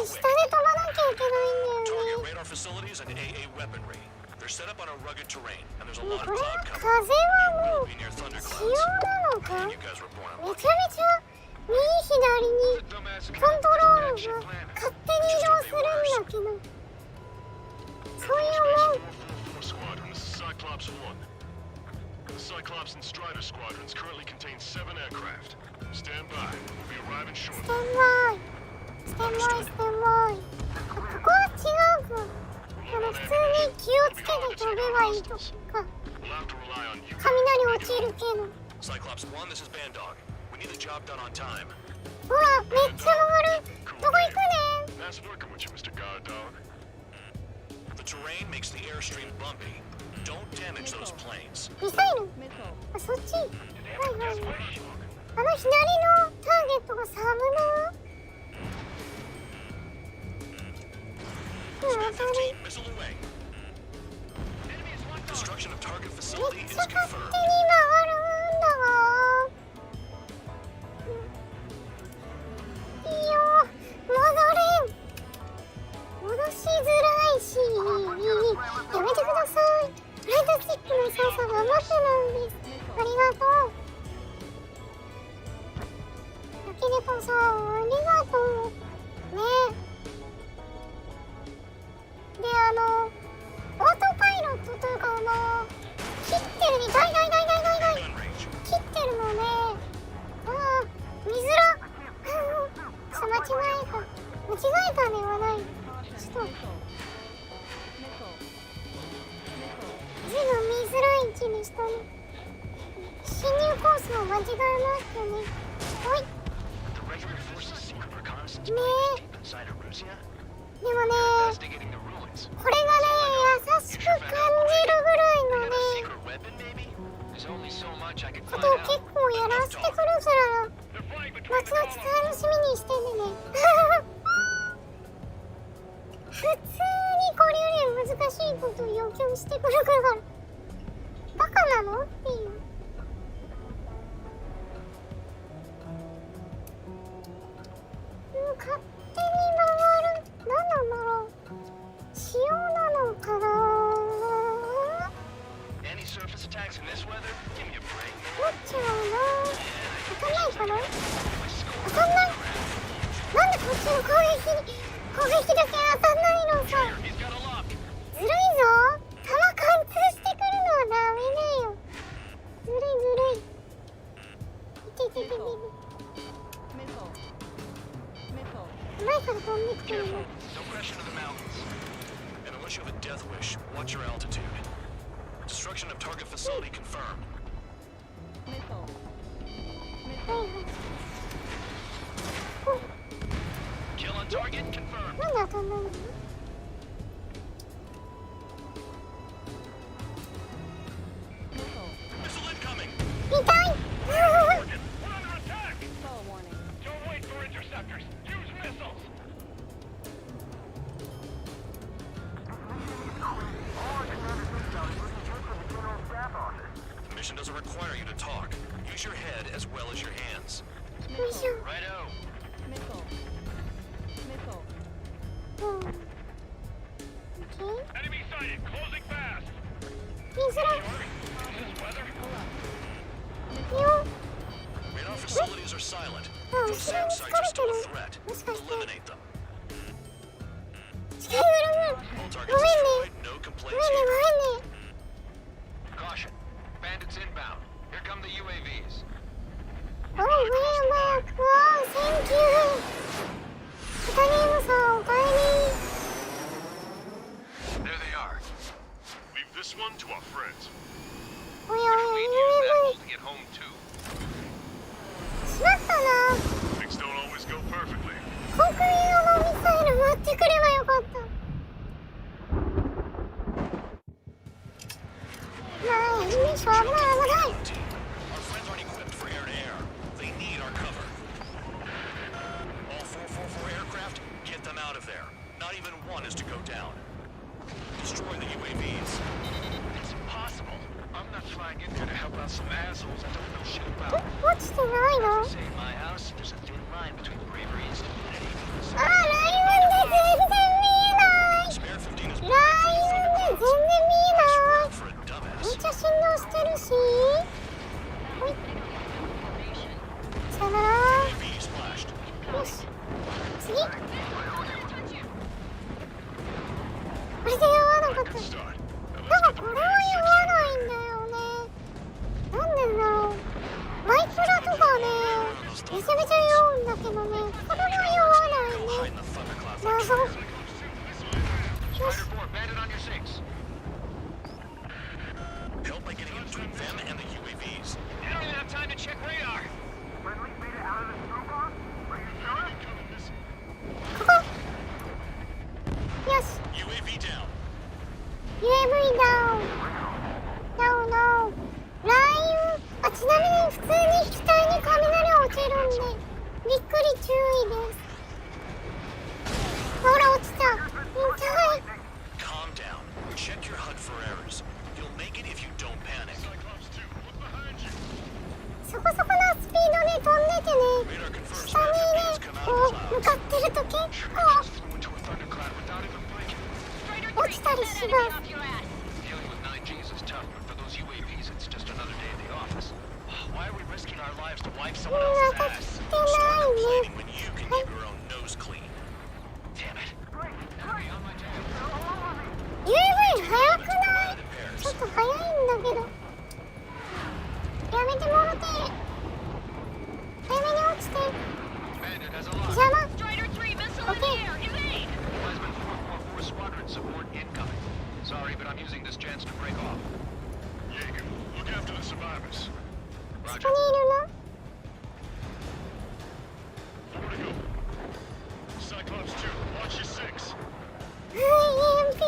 り下で飛ばなきゃいけないんだよね。They're set up on a rugged terrain, and there's a lot of cloud cover. 風はもう Be near 仕 thunderclouds. 様なのか You guys were born めちゃめちゃ右左にコントロールが勝手に移動するんだけどそういうもん Squadron, this is Cyclops 1. The Cyclops and Strider squadrons currently contain 7 aircraft. Stand by. We'll be arriving ス shortly. テンバイステンバイステンバイここは違うか普通に気をつけて飛べばいいとか雷落ちるけど Cyclops 1, this is Bandog. We need the job done on time. ほらめっちゃ回るどこ行くねん Nice working with you, Mr. Guard Dog. The terrain makes the airstream bumpy. Don't damage those planes. ミサイルあそっちはいはいあの左のターゲットがサブな当たり Missile away. Destruction of target め facility っ is ちゃ勝手に confirmed. 回るんだわいいよ戻れん戻しづらいしやめてくださいフライトスティックの操作が待ってなんですありがとう焼き猫さんありがとうねでオートパイロットというか切ってるねガイ切ってるのね見づら間違えたではないちょっと字が見づらい位置にしたね侵入コースを間違えましたねおいねでもねこれがね優しく感じるぐらいのねことを結構やらせてくるから後々楽しみにしててね普通にこれより難しいことを要求してくるからバカなのっていう勝手に回る何なんだろう仕様なのかな持っちゃうな当たんないかな当たんないなんでこっちの攻撃だけ当たんないのさずるいぞ弾貫通してくるのはダメだよずるいいて前から飛んできてるの Don't crash into the mountains. And unless you have a death wish, watch your altitude. Destruction of target facility confirmed. Kill on target confirmed. なんで当たんないの痛いThe mission doesn't require you to talk. Use your head as well as your hands. よいしょ Righto. うんオッケー Enemy sighted. Closing fast. 見づらい This weather. よ Radar facilities are silent. あ、後ろ Those に SAM 疲 sites れ are て still る a threat. もしかして Eliminate them. 視界がる All targets ごめんね destroyed. No ご complaints めんね here. ごめんね Caution. Bandits inbound. Here come the UAVs. おう、ウェイマーク、わー、センキュー。片ゲームさん、おかえり。 There they are. Leave this one to our friends. おやおや、UAV。 To get home too. しまったな。 Things don't always go perfectly. 航空用のミサイル待ってくればよかった。ない、よいしょ、危ない、危ない。 Our friends aren't equipped for air-to-air. They need our cover. All 444 aircraft, get them out of there. Not even one is to go down. Destroy the UAVs. It's impossible. I'm not flying in there to help out some assholes I don't know shit about. 落ちてないの Say in my house, there's a thin line between bravery and stupidity. あー、ライオンで全然見えない。ライオンで全然見えぞ。よし。 Help by getting in between them and the UAVs. They don't even have time to check radar. Friendly made it out of the screw box? Are you sure? ここ。よし。 UAV down. UAV ダウン。ダウンダウン。雷雨。あ、ちなみに普通に機体に雷落ちるんでびっくり注意です。ほら落ちた。痛い。 Calm down. Check your HUD for errors. You'll make it if you don't panic. そこそこなスピードで飛んでてね。下にね、こう向かってると結構落ちたりします。 Dealing with 9Gs is tough, but for those UAVs, it's just another day at the office. Why are we risking our lives to wipe someone else's ass? Start complaining when you can keep your own nose clean. Damn it. UAV 速くない？ちょっと速いんだけど。やめてもろて。早めに落ちて。邪魔。オッケー。 444 Squadron support incoming. Sorry, but I'm using this chance to break off. Jaeger, look after the survivors. そこにいるの？ Four to go. Cyclops 2, watch your 6. EMP。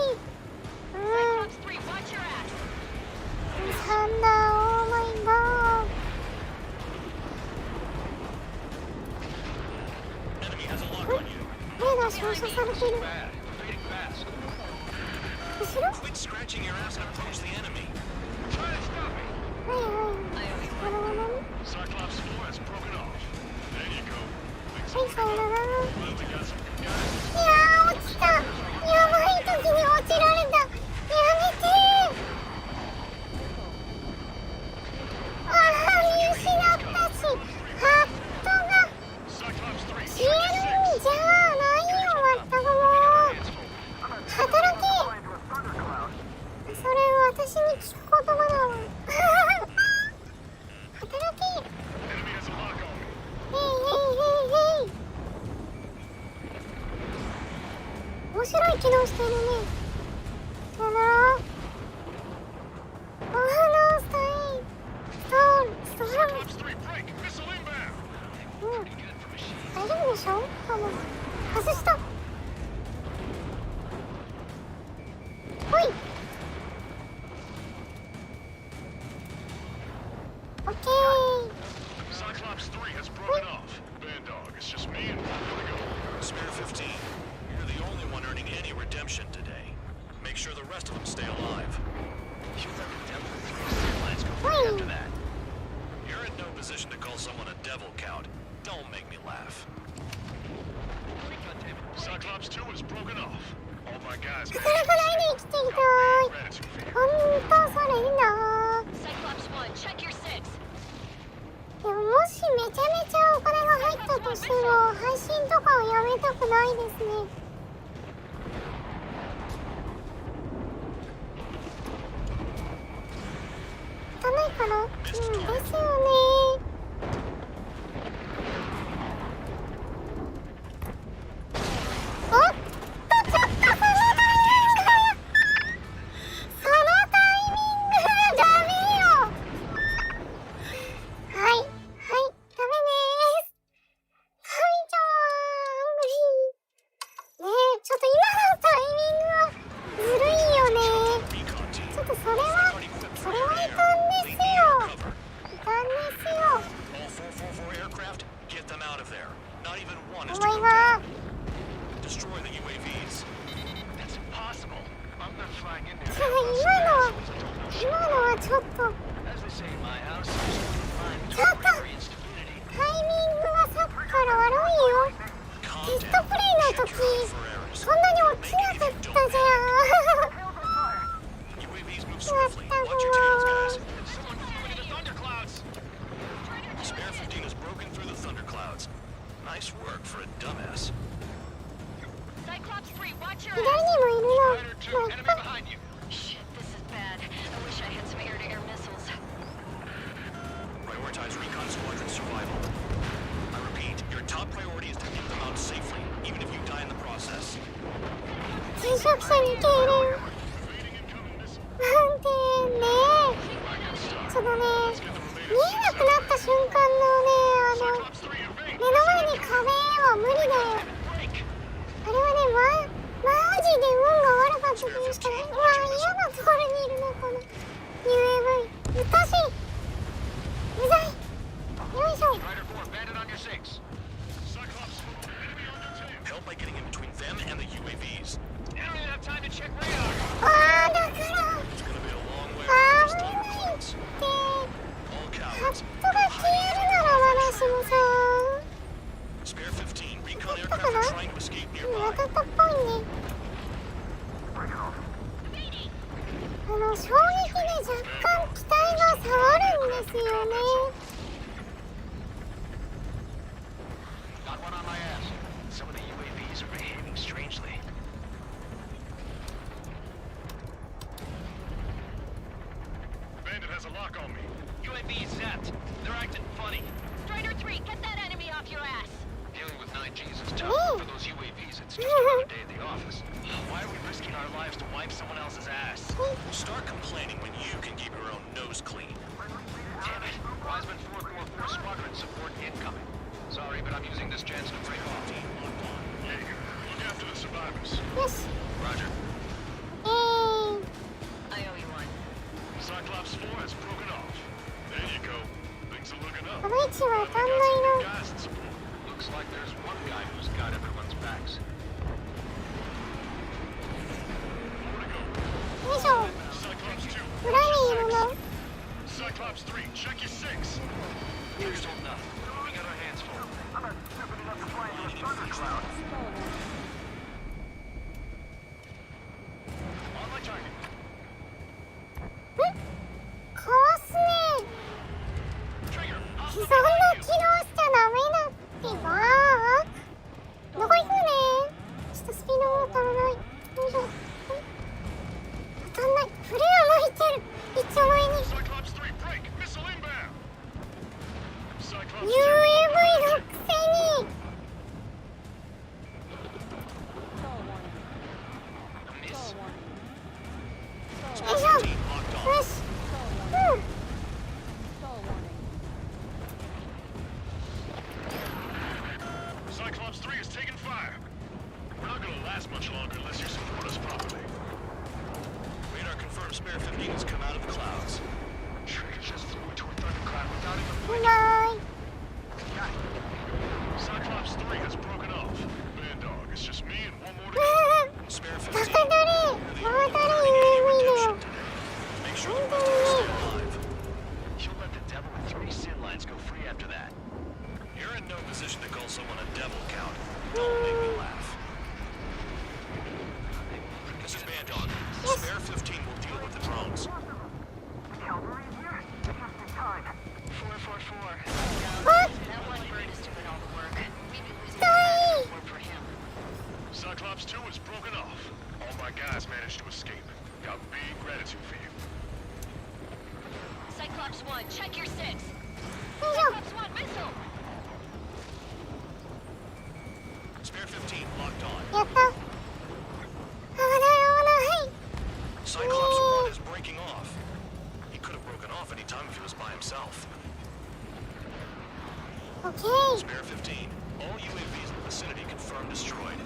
サンダー、オーマイガー。 Enemy has a lock on you. レーダー照射されてる。 Bad. Fading fast. 後ろ？ Quit scratching your ass and approach the enemy. Try to stop me. はいはい。なるほどね。 Cyclops 4 has broken off. There you go. はい、さよなら。 Well, we got some good guys. いやー、落ちた。やばい時に落ちられた。やめてー。ああ、見失ったし、ハットが消えるんじゃないよ、まったくもう。働け。それは私に聞く言葉だわ。働け。へいへいへいへい。面白い機能してるね。さよなら。お花をスタイン。ストール。うん。大丈夫でしょ？多分。外した。ほい。オッケー。 Cyclops 3 has broken off. Bad dog, it's just me and one to go. Spare 15. You're the only one earning any redemption today. Make sure the rest of them stay alive. You let the devil through. Let's go after that. You're in no position to call someone a devil, Count. Don't make me laugh. Cyclops 2 has broken off. All my guys 働かないで生きていきたい。ほんとそれいいな。 Cyclops 1, check your 6. でももしめちゃめちゃお金が入ったとしても配信とかをやめたくないですね。汚いから？うん、ですよね。おっと、ちょっとそのタイミングそのタイミングダメよ。はい、はい、ダメです。会長アングリー。ねえ、ちょっと今のタイミングはずるいよね。ちょっとそれはいかんですよ。いかんですよ。お前が。Destroy the UAVs. That's impossible. I'm not flying in 今 there. のはちょっと。 As they say in my house, ちょっとタイミングがさっきから悪いよ。テストプレイの時そんなに落ちなかったじゃん。しまったぞ。 Spare 15 has broken through the thunderclouds. Nice work for a dumbass. Cyclops 3, watch your 左にもいるの。まあ、いっか。 Shit, this is bad. I wish I had some air-to-air missiles. Prioritize recon squadron survival. I repeat, your top priority is to get them out safely, even if you die in the process. 緒に敬礼なんてね、そのね、見えなくなった瞬間のね、目の前に壁は無理だよ。あれはね、マジで運が悪かったとしかない。うわ、嫌なところにいるな、この UAV。うっとしい。うざい。よいしょ。Help by getting in between them and the UAVs. Ah, daから。It's gonna be a long way 危 across ない thunder って。 clouds. All カッ cowards. トが消えるなら私もさ。 Spare 15. Recon 渡ったか aircraft な？ are trying to escape 渡 nearby. ったっぽいね。衝撃で若干機体が触るんですよね。 Got one on my ass. Some of the UAVs are behaving strangely. Bandit has a lock on me. UAV zapped. They're acting funny. Strider 3, get that enemy off your ass! Dealing with 9Gs is tough. For those UAVs, it's just another day at the office. Why are we risking our lives to wipe someone else's ass? Start complaining when you can keep your own nose clean. Damn it. Wiseman 444 Squadron support incoming. Sorry, but I'm using this chance to break off. Team locked on. Jaeger, look after the survivors. Yes. Roger. I owe you one. Cyclops 4 has broken off. There you go. Things are looking up. 位置わかんないな。 Guys in support. Looks like there's one guy who's got everyone's backs. よいしょ。 Cyclops 2. 裏にいるな。 Cyclops 3, check your 6. Here's holding up. We got our hands full. I'm not stupid enough to fly into a thundercloud. On my target. かわすね。 Trigger. そんな起動しちゃダメだってば。どこ行くね。ちょっとスピードも足らない。よいしょ。当たんない。フレア巻いてる。一丁前に。 Cyclops 3, break. Missile inbound. Cyclops 2. UAV のくせに。 Miss. よいしょ。 Team locked よ on. し。Cyclops 3 is taking fire. We're not gonna last much longer unless you support us properly. Radar confirms Spare 15 has come out of the clouds. Trigger just flew into a thundercloud without even う blinking. まい。 Cyclops 3 has broken off. Band dog, it's just me and one more to う go. わ Spare バ 15. カだれ。バカだれ UAV だよ。 Make sure the rest of us stay alive. You'll let the devil with 3 sin lines go free after that. You're in no position to call someone a devil, Count. Don't make me laugh. This is Band Dog. Spare 15 will deal with the drones. Cavalry's here? Just in time. 444. What? That one bird is doing all the work. We've been losing Sorry. work for him. Cyclops 2 is broken off. All my guys managed to escape. Got big gratitude for you. Cyclops 1, check your 6. よいしょ。 Cyclops 1, missile! Spare 15 locked on. やった。危ない。 Cyclops 1 is breaking off. He could have broken off any time if he was by himself. オッケー。 Spare 15. All UAVs in the vicinity confirmed destroyed.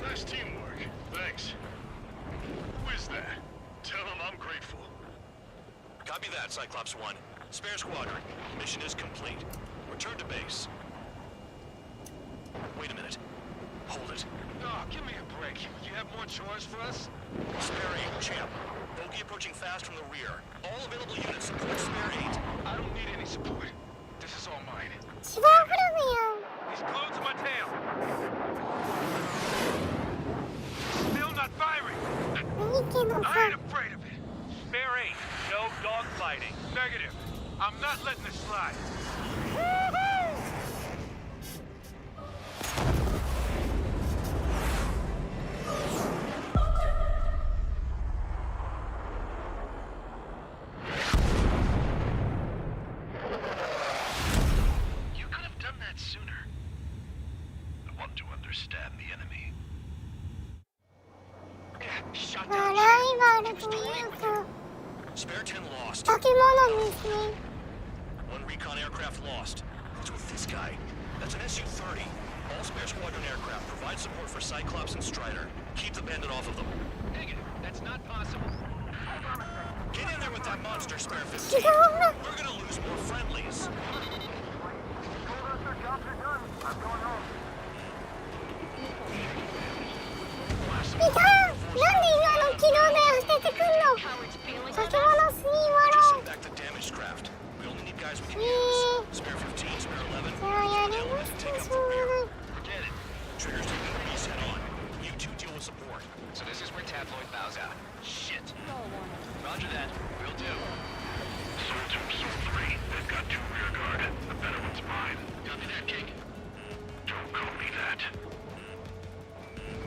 Nice teamwork. Thanks. Who is that? Tell him I'm grateful. Copy that, Cyclops 1. Spare squadron. Mission is complete. Return to base. Wait a minute. Hold it. Oh, give me a break. You have more chores for us? Spare 8, champ. Bogey approaching fast from the rear. All available units support Spare 8. I don't need any support. This is all mine. シバーフラグやん。 He's glued to my tail. Still not firing. 何けど I さ。 ain't afraid of it. Spare 8. No dogfighting. Negative. I'm not letting this slide. 化け物ですね。 One recon aircraft lost. What's with this guy? That's an SU-30. All spare squadron aircraft provide support for Cyclops and Strider. Keep the bandit off of them. Negative. That's not possible. Get in there with that monster, Spare 15. We're gonna lose more friendlies. Just back the damaged craft. We only need guys we can use. Spare 15, Spare 11. Element to take up the rear. Forget it. Trigger's taking the beast head on. You two deal with support. So this is where Tabloid bows out. Shit. Roger that. Will do. Soul 2, Soul 3. They've got 2 rear guard. The better one's mine. Copy that, King. Don't call me that.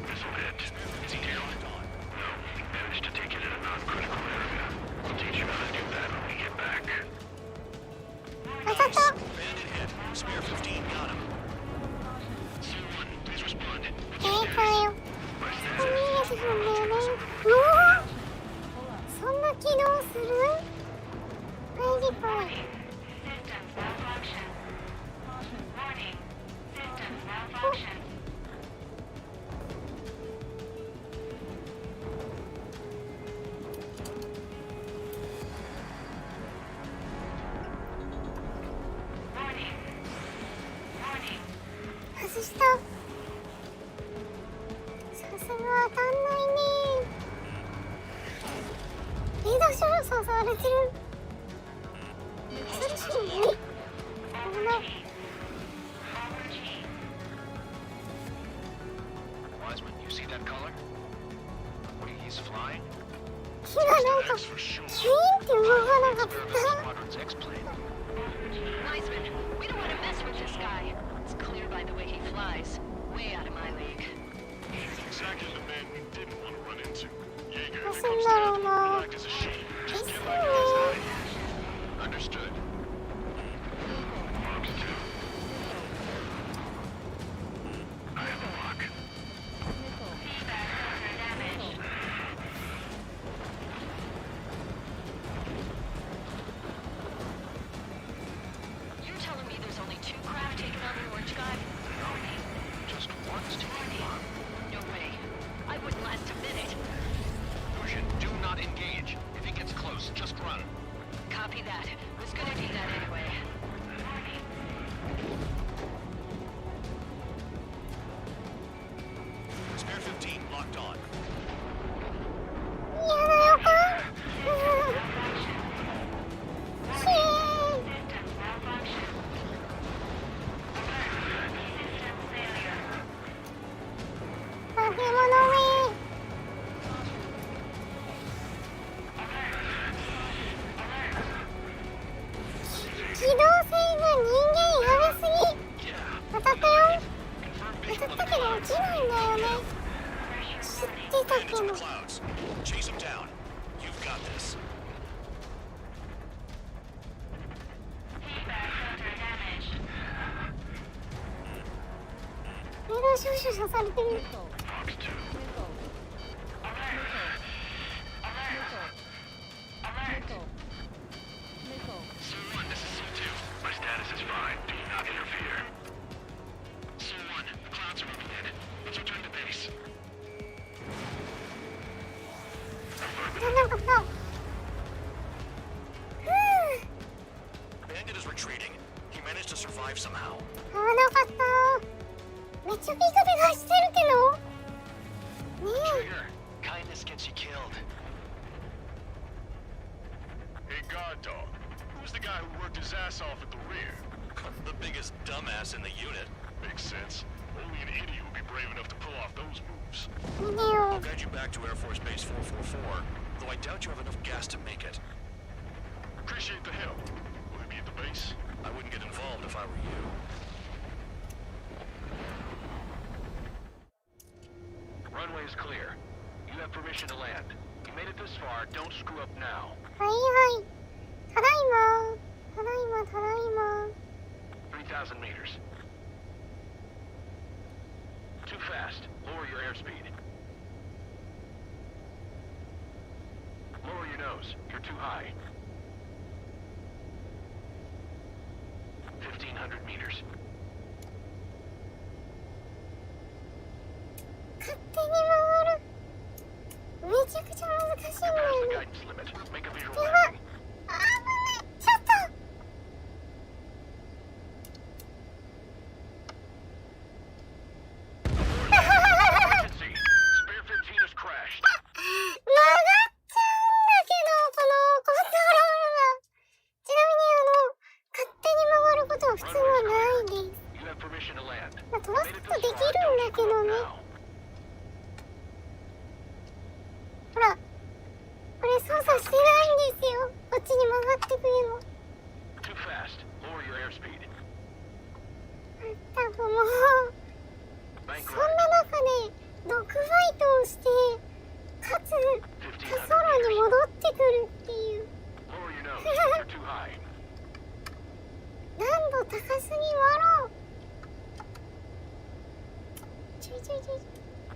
This'll hit. Is he down? No. Managed to take it in a non-critical area. I'll teach you how to do that when we get back. Bandit hit. Spare 15 got him. Soul 1, please respond. そんな起動する？マジか。外した。さすが当たんないね。レーダー照射されてる。恐ろしいね。危ない。Wiseman, you see that color? What he's flying? 火がなんかキュイーンって動かなかった。 Squadron's X-plane. Wiseman, we don't want to mess with this guy. It's clear by the way he flies. Way out of my league. He's exactly the man we didn't want to run into. Jaeger, What's if it comes in down to it, there, we'll act as a shield. Just get my guys out of here. Understood. Arms 2. I have a lock. You're telling me there's only 2 craft taking on the orange guy? Just one's taking on. No way. I wouldn't last a minute. Lucian, do not engage. If he gets close, just run. Copy that. Was gonna do that anyway. Spare 15 locked on. やだよか。ひえー。化け物め。機動性が人間やべすぎ。当たったよ。当たったけど落ちないんだよね。知ってたけ Bandits in ど。 the clouds. Chase him down. You've got this. レーダー照射されてる。 Arms 2. Soul 1, this is Soul 2. My status is fine. Do not interfere. Soul 1, the clouds are moving in. Let's return to base. なんかさ。Bandit is retreating. He managed to survive somehow. 危なかった。めっちゃピカピカしてるけど。ねえ。 Trigger, kindness gets you killed. Hey, guard dog. Who's the guy who worked his ass off at the rear? The biggest dumbass in the unit. Makes sense. Only an idiot would be brave enough to pull off those moves. いいねよ。 I'll guide you back to Air Force Base 444, though I doubt you have enough gas to make it. Appreciate the help. Will he be at the base? I wouldn't get involved if I were you. Runway is clear. You have permission to land. You made it this far, don't screw up now. はいはい。ただいま。ただいまただいま。 3,000 meters. Too fast. Lower your airspeed. Lower your nose. You're too high. 1500 meters. 勝手に回る。めちゃくちゃ難しいんだよね。やばい。ちょっと。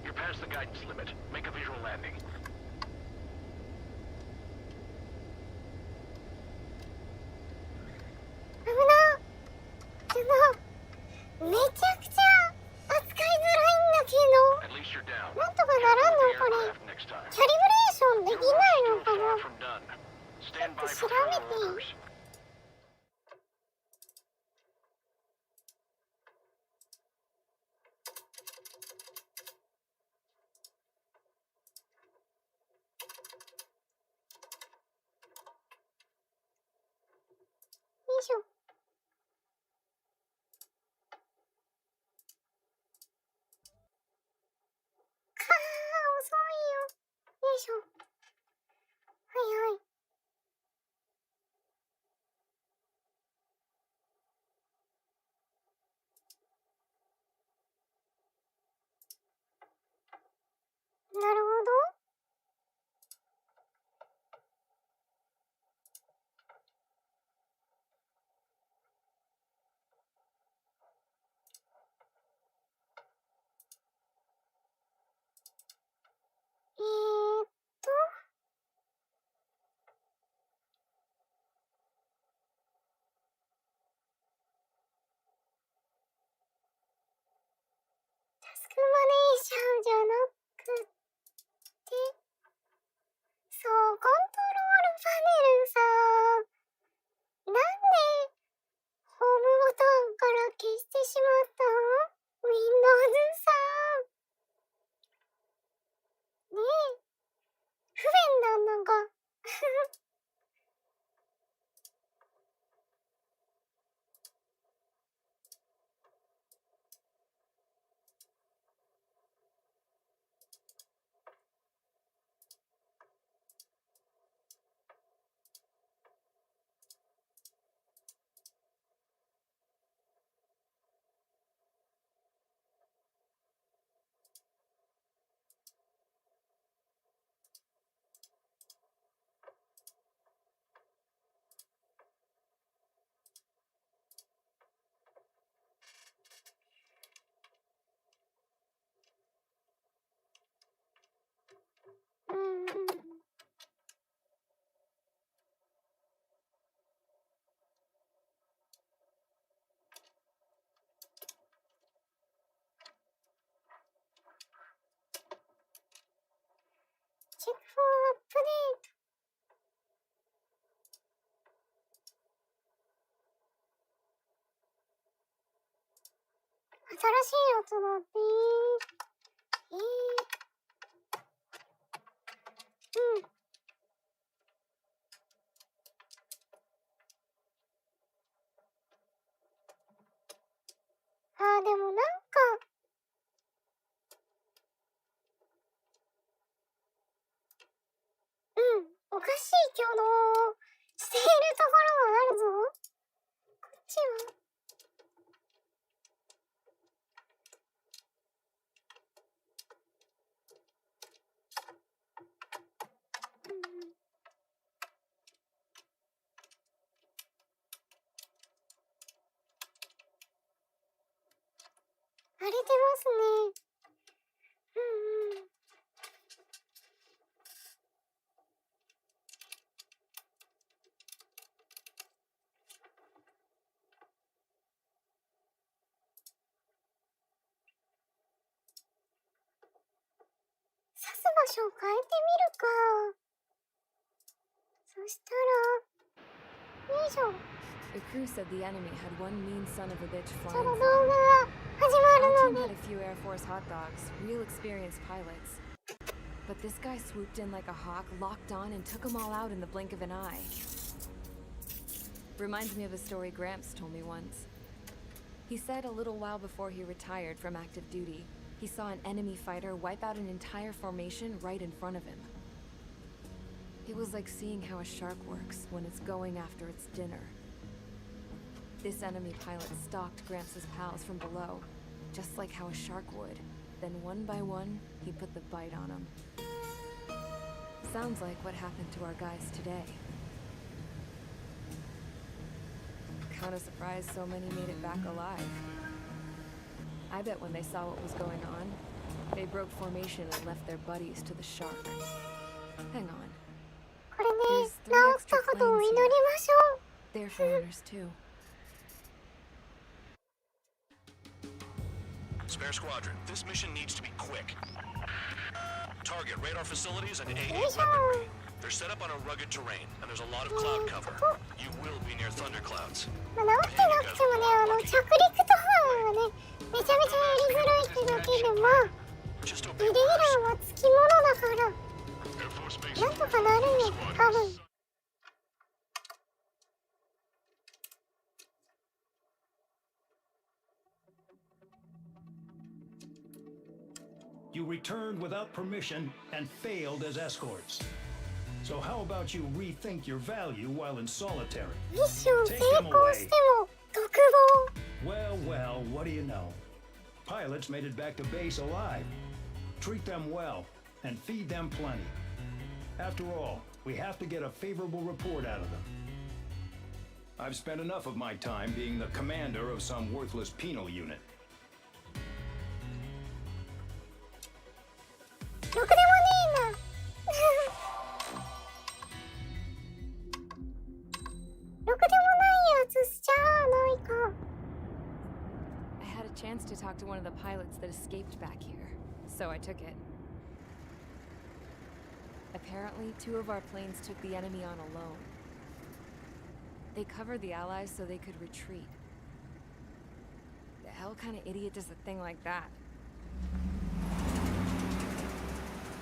You're past the guidance limit. Make a visual landing. 危な。ちょっとめちゃくちゃ扱いづらいんだけど。なんとかならんのこれ。キャリブレーションできないのかな。ちょっと調べていい？よいしょ。遅いよ。よいしょ。はいはい。なるほど。タスクマネージャーじゃなくて、そう、コントロールパネルさ、なんでホームボタンから消してしまった？ Windows さ。ねえ、不便だ、なんか。チェックフォーアップデート。新しいやつだって。うん。あー、でもなんか、おかしい挙動をしているところはあるぞ。こっちは荒れてますね。場所を変えてみるか。そしたら、よいしょ。The crew said the enemy had one mean son of a bitch そ flying の動 through. 画が始ま Our る team の had で、 a few Air Force hot dogs, real experienced pilots. But this guy swooped in like a hawk, locked on, and took them all out in the blink of an eye. Reminds me of a story Gramps told me once. He said a little while before he retired from active duty, he saw an enemy fighter wipe out an entire formation right in front of him. It was like seeing how a shark works when it's going after its dinner. This enemy pilot stalked Gramps' pals from below, just like how a shark would. Then one by one, he put the bite on them. Sounds like what happened to our guys today. Kinda surprised so many made it back alive. I bet when they saw what was going on, they broke formation and left their buddies to the shark. Hang on. これね、 There's 治 three った extra ことを planes 祈り here. ましょう。 They're foreigners too. Spare squadron, this mission needs to be quick. Target radar facilities and AA よいしょ weaponry. They're set up on a rugged terrain, and there's a lot of cloud cover. You will be near thunderclouds. まあ、治ってなくてもね、着陸とかはね、めちゃめちゃやりづらいってだけで、まあ、イレギュラーはつきものだから、なんとかなるよ、多分。You returned without permission and failed as escorts. So how about you rethink your value while in solitary? ミッション成 Take them 功 away. しても、独房。 Well, well, what do you know? Pilots made it back to base alive. Treat them well and feed them plenty. After all, we have to get a favorable report out of them. I've spent enough of my time being the commander of some worthless penal unit. ろくでもねえんだ。ろくでもないやつしちゃないか。I had a chance to talk to one of the pilots that escaped back here, so I took it. Apparently, 2 of our planes took the enemy on alone. They covered the Allies so they could retreat. The hell kind of idiot does a thing like that?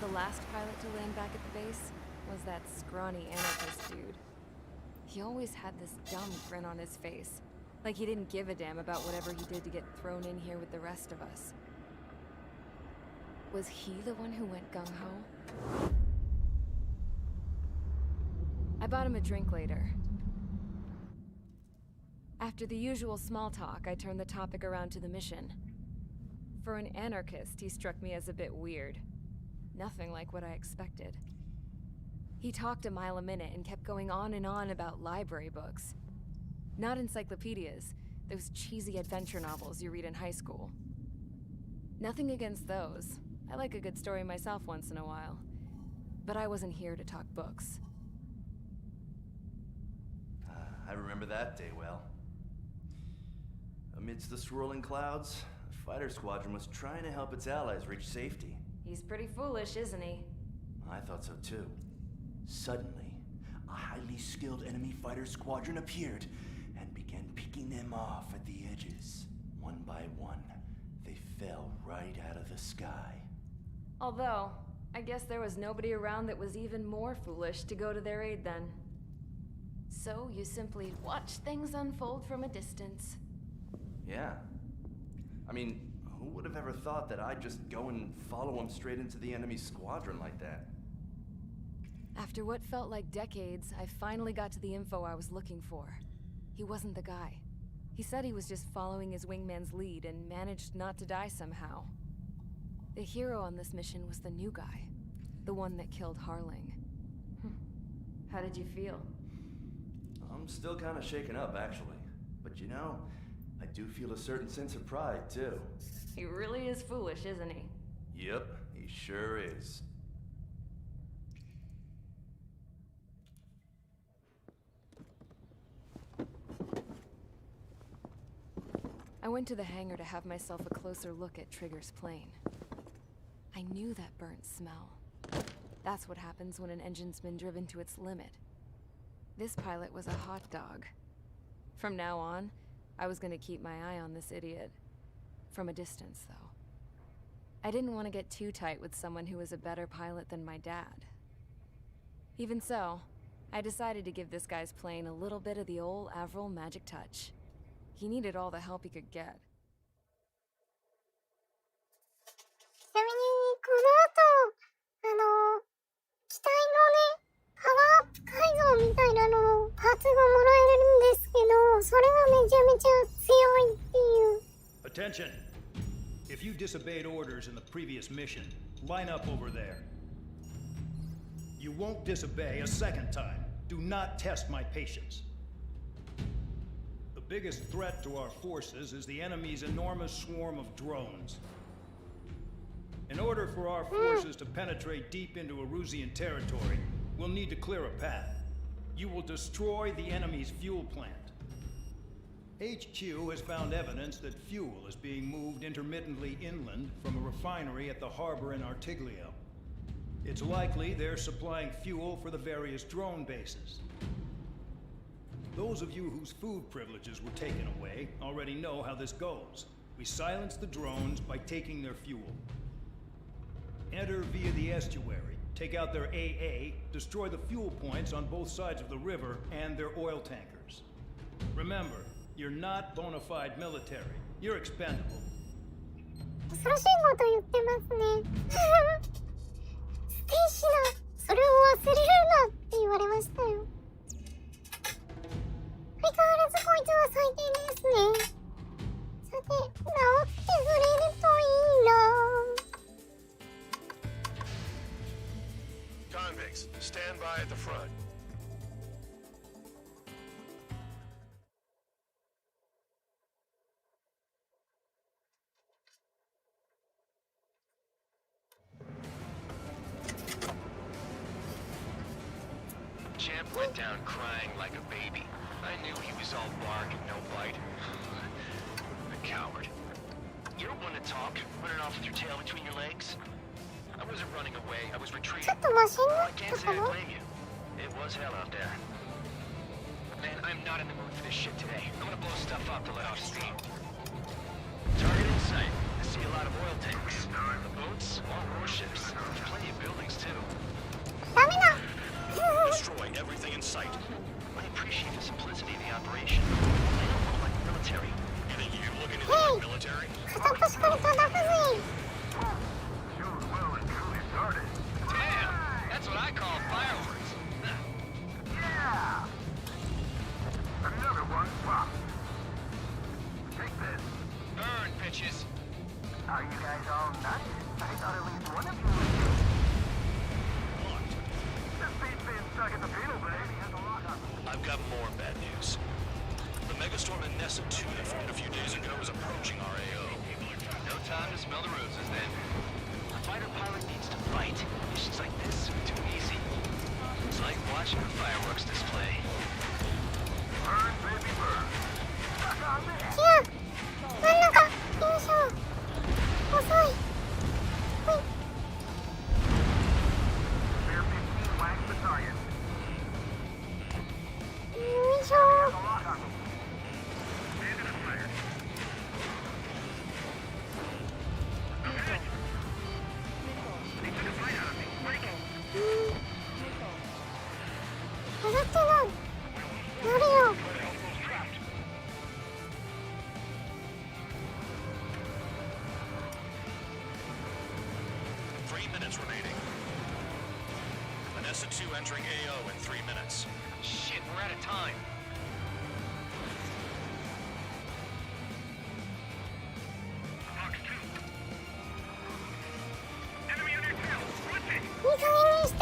The last pilot to land back at the base was that scrawny anarchist dude. He always had this dumb grin on his face, like he didn't give a damn about whatever he did to get thrown in here with the rest of us. Was he the one who went gung-ho? I bought him a drink later. After the usual small talk, I turned the topic around to the mission. For an anarchist, he struck me as a bit weird. Nothing like what I expected. He talked a mile a minute and kept going on and on about library books. Not encyclopedias, those cheesy adventure novels you read in high school. Nothing against those. I like a good story myself once in a while. But I wasn't here to talk books. I remember that day well. Amidst the swirling clouds, the fighter squadron was trying to help its allies reach safety. He's pretty foolish, isn't he? I thought so too. Suddenly, a highly skilled enemy fighter squadron appeared and began picking them off at the edges. One by one, they fell right out of the sky. Although, I guess there was nobody around that was even more foolish to go to their aid then. So you simply watch things unfold from a distance. Yeah. I mean, who would have ever thought that I'd just go and follow them straight into the enemy squadron like that? After what felt like decades, I finally got to the info I was looking for. He wasn't the guy. He said he was just following his wingman's lead and managed not to die somehow. The hero on this mission was the new guy. The one that killed Harling. How did you feel? I'm still kind of shaken up, actually. But you know, I do feel a certain sense of pride, too. He really is foolish, isn't he? Yep, he sure is. I went to the hangar to have myself a closer look at Trigger's plane. I knew that burnt smell. That's what happens when an engine's been driven to its limit. This pilot was a hot dog. From now on, I was gonna keep my eye on this idiot. From a distance, though. I didn't want to get too tight with someone who was a better pilot than my dad. Even so, I decided to give this guy's plane a little bit of the old Avril magic touch. He needed all the help he could get. ちなみにこの後機体のねパワーアップ改造みたいなののパーツがもらえるんですけど、それがめちゃめちゃ強いっていう。 Attention! If you disobeyed orders in the previous mission, line up over there. You won't disobey a second time. Do not test my patience. The biggest threat to our forces is the enemy's enormous swarm of drones. In order for our forces to penetrate deep into Erusian territory, we'll need to clear a path. You will destroy the enemy's fuel plant. HQ has found evidence that fuel is being moved intermittently inland from a refinery at the harbor in Artiglio. It's likely they're supplying fuel for the various drone bases. Those of you whose food privileges were taken away already know how this goes. We silence the drones by taking their fuel. Enter via the estuary, take out their AA, destroy the fuel points on both sides of the river and their oil tankers. Remember, you're not bona fide military. You're expendable. 恐ろしいこと言ってますね。ステイシナ、それを忘れるなって言われましたよ。相変わらずこいつは最低ですね。さて、治ってくれるといいな。Convicts, stand by at the front. Champ went down crying like a baby. I knew he was all bark and no bite. A coward. You're one to talk, running off with your tail between your legs. I wasn't running away, I was retreating. I can't say I blame you. It was hell out there. Man, I'm not in the mood for this shit today. I'm gonna blow stuff up to let off steam. Target in sight. I see a lot of oil tanks. The boats, all warships. There's plenty of buildings too. Destroy everything in sight. I appreciate the simplicity of the operation. They don't look like military. You think you can look into the military? 片っ端から叩くぜ。 Damn! That's what I call fireworks. Yeah! Another one popped. Take this. Burn, bitches. Are you guys all nuts? I thought at least one of you was. This beat's being stuck in the penal bay. Has a lock on it. I've got more bad news. The megastorm in Nessa 2 that formed a few days ago is approaching our AO. No time to smell the roses then. A fighter pilot needs to fight. Missions like this are too easy. It's like watching a fireworks display. Burn, baby, burn. いや、真ん中、よいしょ。遅い。はい。Air 15 wax battalion. よいしょ。 Has a lock on them. Bandit is fired. 上がってない。やるよ。 3 minutes remaining. Nessa 2 entering AO in 3 minutes. Shit, we're out of time. Fox 2. Enemy on your tail. What's it? いい加減にして。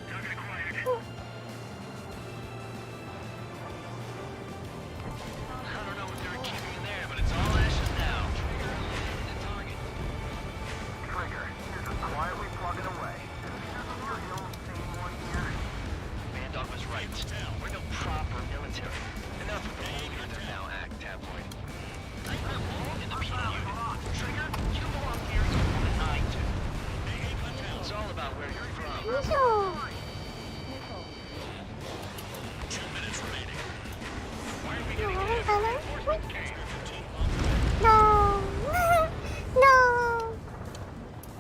Target acquired. I don't know what they were keeping in there, but it's all ashes now. よいしょ。終わるかな。ドーンドー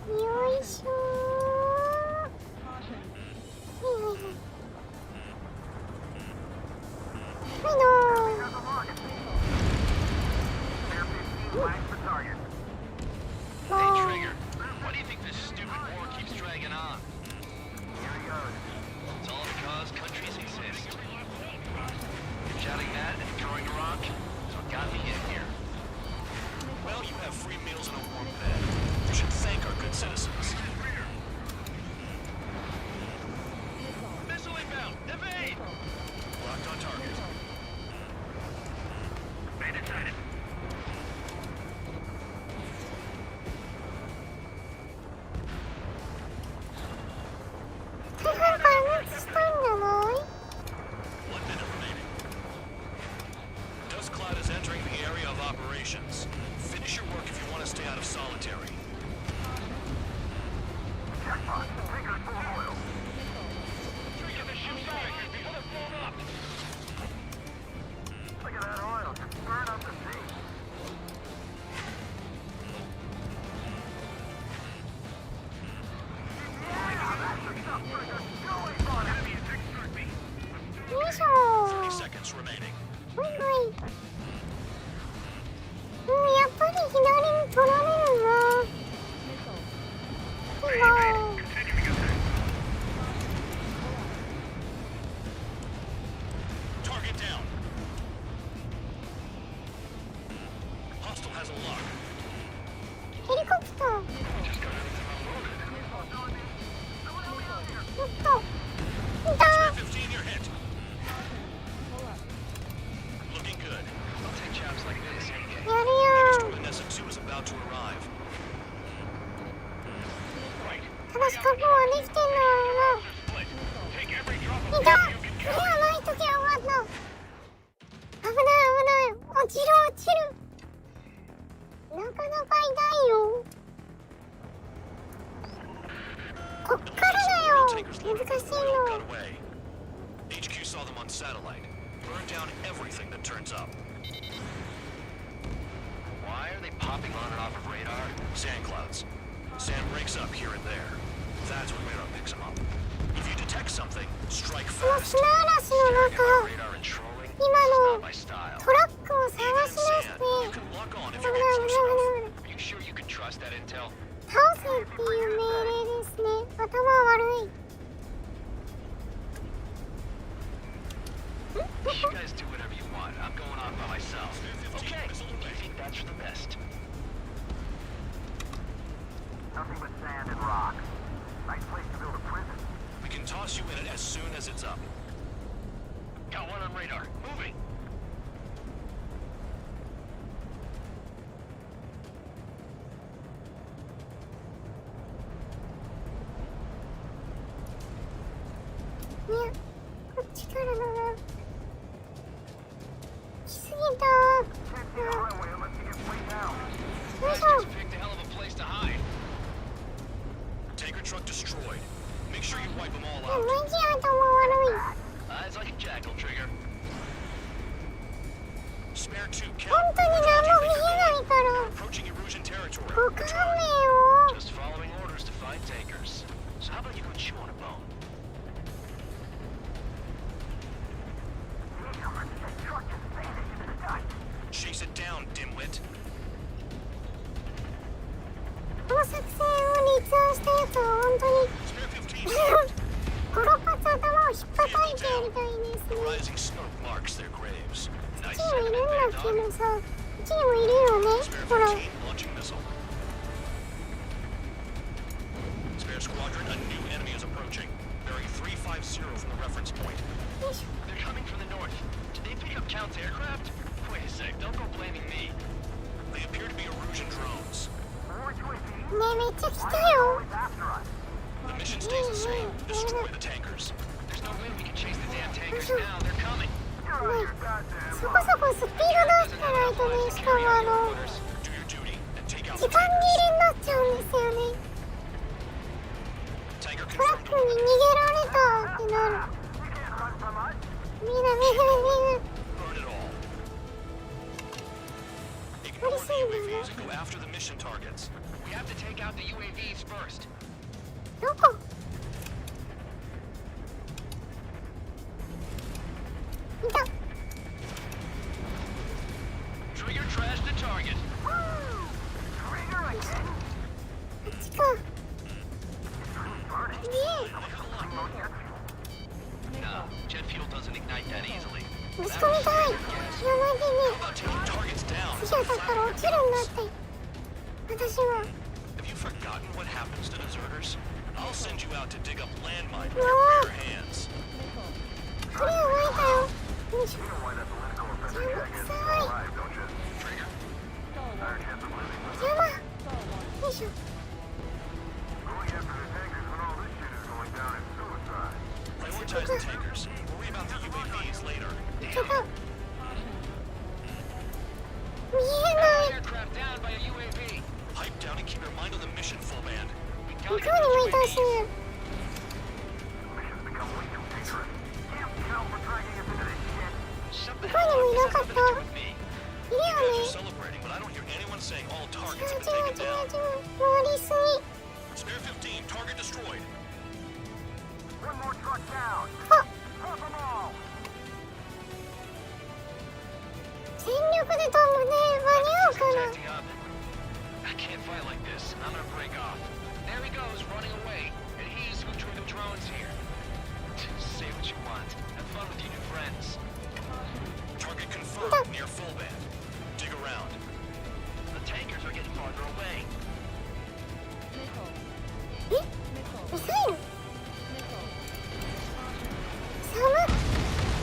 ン。よいしょー。はいはいはい。はいどーン。Hey, Trigger, why do you think this stupid war keeps dragging on? It's all because countries exist. You're shouting that and throwing a rock, so it got me in here. Well, you have free meals and a warm bed. You should thank our good citizens. Missile inbound! Evade! Locked on target. Bandit sighted. はいはいはい、したんじゃない？ 1 minute remaining. Dust Cloud is entering the area of operations. Finish your work if you want to stay out of solitary. Jackpot. Taker's full of oil. Trigger the ship's tankers before they're blown up! Look at that oil. Just burn up the sea. Yo, 30 seconds remaining. はいはい。やっぱり左に取られるな。Target down. Hostile has a lock. ヘリコプター。おっと。いた。 15, you're hit. Looking good. I'll take jobs like this. やるよ。 Vanessa 2 is about to arrive. 正しく確保はできてんだろうな。いた。それはないときは終わった。危ない危ない。落ちる落ちる。なかなか痛いよ。こっからだよ。難しいの。 Got away. HQ saw them on satellite. Burn down everything that turns up. Why are they popping on and off of radar? Sand clouds. Sand breaks up here and there. That's when radar picks them up. If you detect something, strike その fast. 砂嵐の中、 Radar and trolling? 今 Not の my style. トラックを探し出して You can lock on if 危 you ない get 危 close ない enough. 危ない危ない。 Are you sure you can trust that intel? 倒せっていう命令ですね。頭悪い。 You guys do whatever you want. I'm going on by myself. Okay, I think that's for the best. Nothing but sand and rock. Nice place to build a prison. We can toss you in it as soon as it's up. Got one on radar. Moving.いや、こっちからだな。来すぎた。 Can't see the highway unless you get way down. よいしょ。 Picked a hell of a place to hide. Tanker truck destroyed. Make sure you wipe them all いや、マ out. ジ頭悪い。 Eyes like a jackal, Trigger. Spare 2 本 count. 当に何も見えないから。 Approaching Erusian territory. わかんねえよ。 Just following orders to find tankers. So how about you go chew on a bone? That truck just vanished in the sky. Chase it down, dimwit. この作戦を立案したやつは本当に Spare 15. 5、6発頭を引っ叩いてやりたいです The ね。 rising smoke marks their graves. こ Nice っちにもいるん sentiment だ there, け Doc. どさ、こっちにもいるよね。 Spare ほら。 15 launching missile. Spare squadron, a new enemy is approaching. Bearing 350 from the reference point. They're coming from the north. Did they pick up Count's aircraft? Wait a sec, don't go blaming me. They appear to be Erusian drones. ねえ、めっちゃ来たよ。 The mission stays the same. Destroy the tankers. There's no way we can chase the damn tankers now. They're coming. そこそこスピード出してないとね、しかもDo your duty and take out 時 the 間切れ tankers. になっちゃうんですよね。 Tanker トラッ confirmed に逃げられたってなる。見る。 Ignore the UAVs and go after the mission targets. We have to take out the UAVs first. どこ？いた。 Trigger trashed the target. あっちか。No, jet fuel doesn't ignite that easily. ぶち込みたい。やばいね。次当たったら落ちるんだって。私は。 Have you forgotten what happens to deserters? I'll send you out to dig up landmines with No. your bare hands. これは湧いたよ。よいしょ。邪魔くさい。邪魔。よいしょ。 Prioritize the tankers. Worry about the UAVs later. いけた。見えない。 Aircraft down by a UAV. Pipe down and keep your mind on the mission, full band. 向こうにもいたし。 Something 向こうにもいなかった。いるよ You guys are ね。 celebrating, but I don't hear anyone saying all 違 targets う have been 違う taken 違う down. 違う。回りすぎ。 Spare 15, target destroyed. One more truck down. あ、 Pop them all. 全力で飛ぶね。間に合うかな。 Acting up. I can't fight like this. I'm gonna break off. There he goes, running away. And he's who drew the drones here. Say what you want. Have fun with your new friends. Target confirmed near full band. Dig around. The tankers are getting farther away. え？ミサイル？寒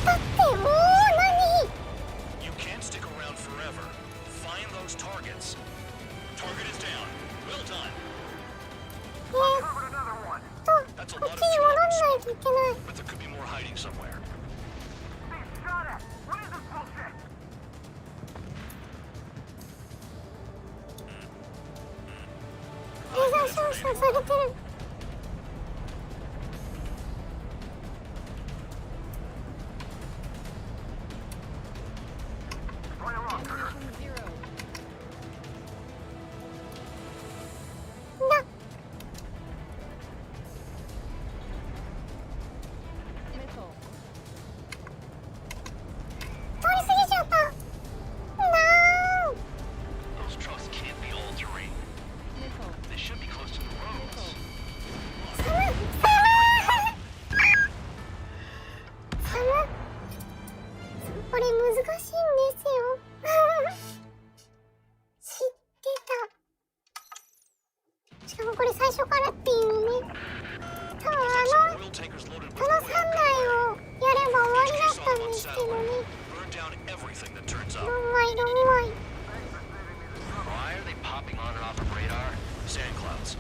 だってもう何？ You can't stick around forever. Find those targets. Target is down. Well done. こっちに戻んないといけない。 But there could be more hiding somewhere. Being shot at. What is this bullshit? レーザー照射されてる。だ。通り過ぎちゃった。Those trucks can't be all terrain. They should be close to the roads. これ難しいんですよ。知ってた。しかもこれ最初からっていうね。多分この3台をやれば終わりだったんですけどね。どんまいどんまい。 Why are they popping on and off of radar? Sand clouds.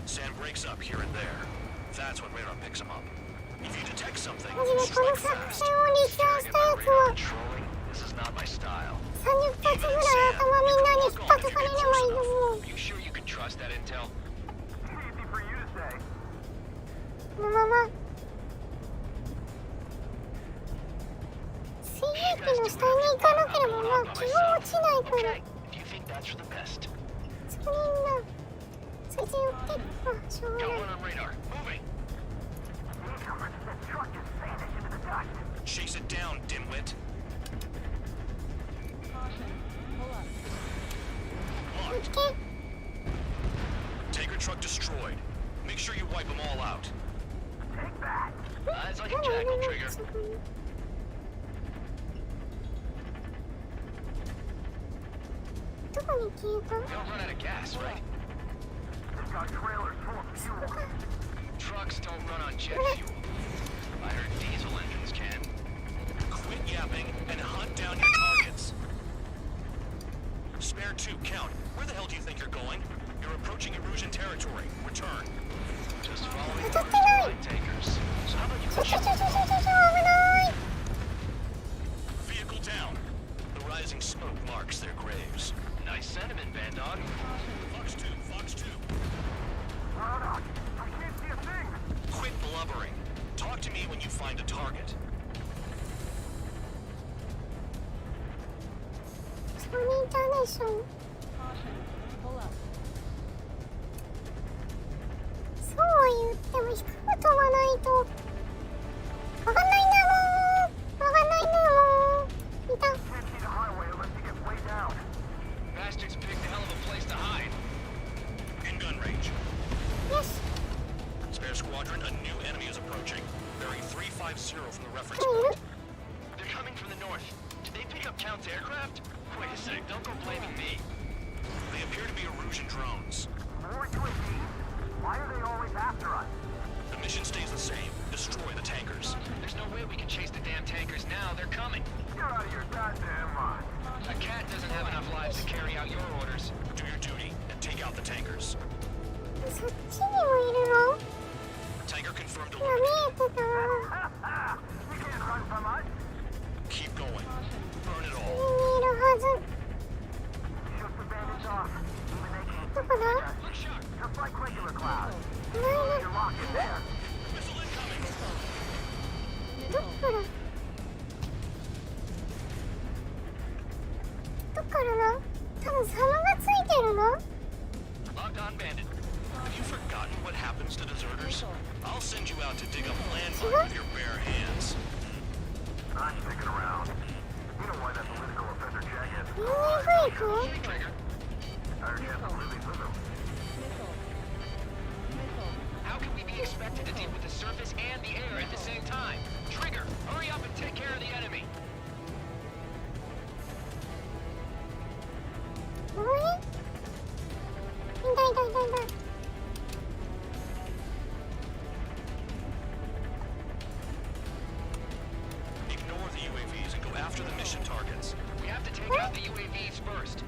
Sand breaks up here and there. That's when radar picks them up. If you detect something, はじめこの strike 作 fast. 戦を立案したやつは This is not my style. 30発ぐらい頭みんなに引っ叩かれればいいと思う。 You sure you can trust that intel? Easy for you to say. このまま水泳機の下に行かなければまあ気が落ちないから。 Do you think that's for the best? それみんなそっち寄ってまあしょうが Got ない。 one on radar. Moving. That truck just vanished into the dust. Chase it down, dimwit. 見つけ。 Tanker truck destroyed. Make sure you wipe them all out. Take that. Eyes like a jackal, Trigger. どこに消えた？ We don't run out of gas, right? They've got trailers full of fuel. Trucks don't run on jet fuel. I heard diesel engines can. Quit yapping and hunt down your targets. Spare 2, count. Where the hell do you think you're going? You're approaching Erusian territory. Return. Just following 当た orders ってない。 from my tankers. So how about you ちょ go ちょ shoot ちょちょちょちょ危ない。 Vehicle down. The rising smoke marks their graves. Nice sentiment, Bandog. Fox 2, Fox 2. Hold on. I can't see a thing. Quit Talk to me when you find a target. それいたでしょ。そうは言っても低く飛ばないとわかんないんだもん。わかんないんだもん。いた。 Bastards picked a hell of a place to hide. In gun range. Yes. Spare squadron, a new enemy is approaching. Bearing 350 from the reference point. They're coming from the north. Did they pick up Count's aircraft? Wait a sec, don't go blaming me. They appear to be Erusian drones. More UAVs? Why are they always after us? The mission stays the same. Destroy the tankers. There's no way we can chase the damn tankers now. They're coming. Get out of your goddamn mind. A cat doesn't have enough lives to carry out your orders. Do your duty and take out the tankers. そっちにもいるの？ Tanker confirmed 今見え eliminated. てた。 You can't run from us. Keep going. Burn it 上 all. にいるはず。 Shoot the bandits off. Even they can't どこだ？ just like regular clouds. ない You're locked in there. どっから？どっからだ？多分サマがついてるの？ Logged on bandit. Have you forgotten what happens to deserters? I'll send you out to dig up landmines with your bare hands. Not sticking around. You know why that political offender jackass is UAV か？ tired yet of living with him. How can we be expected to deal with the surface and the air at the same time? Trigger, hurry up and take care of the enemy. あれ？いたいたいたいた。 Ignore the UAVs and go after the mission targets. We have to take out the UAVs first.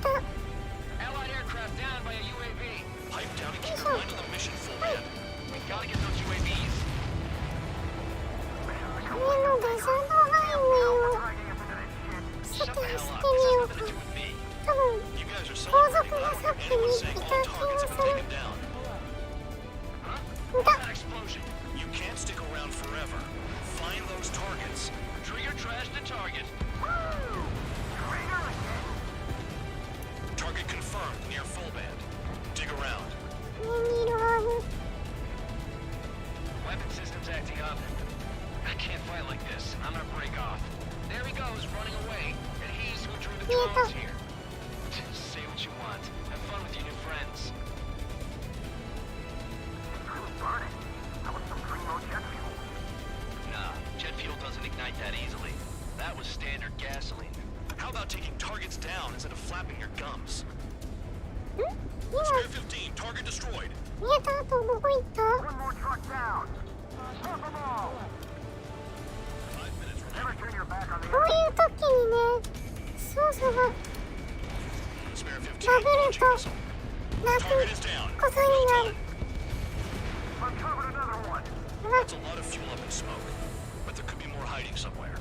Allied aircraft down by a UAV. Pipe down and keep your mind on the mission, full band. We gotta get those UAVs. 上のデザートハイウェイをさっき走ってみようか。多分 You guys are 後 celebrating 続が not さっ only きに anyone い saying た all 気 targets が have す been る。 taken down. いた。 That explosion. You can't stick around forever. Find those targets. Trigger trash the target. Target confirmed near full band. Dig around. 上にいるはず。 Weapon system's acting up. I can't fight like this. I'm gonna break off. There he goes, running away. And he's who drew the drones here. Say what you want. Have fun with your new friends. Really burning. That was some primo jet fuel. Nah, jet fuel doesn't ignite that easily. That was standard gasoline. How about taking targets down instead of flapping your gums? 今 Spare 15, target destroyed. 見えた後どこ行った？ One more truck down. Stop them all. Never turn your back on the こういう時にね、操作が Spare 15, ダブル launching と missile. 楽 Target is down. ことにな Well る。 done. Uncovered another one. That's a lot of fuel up in smoke. But there could be more hiding somewhere.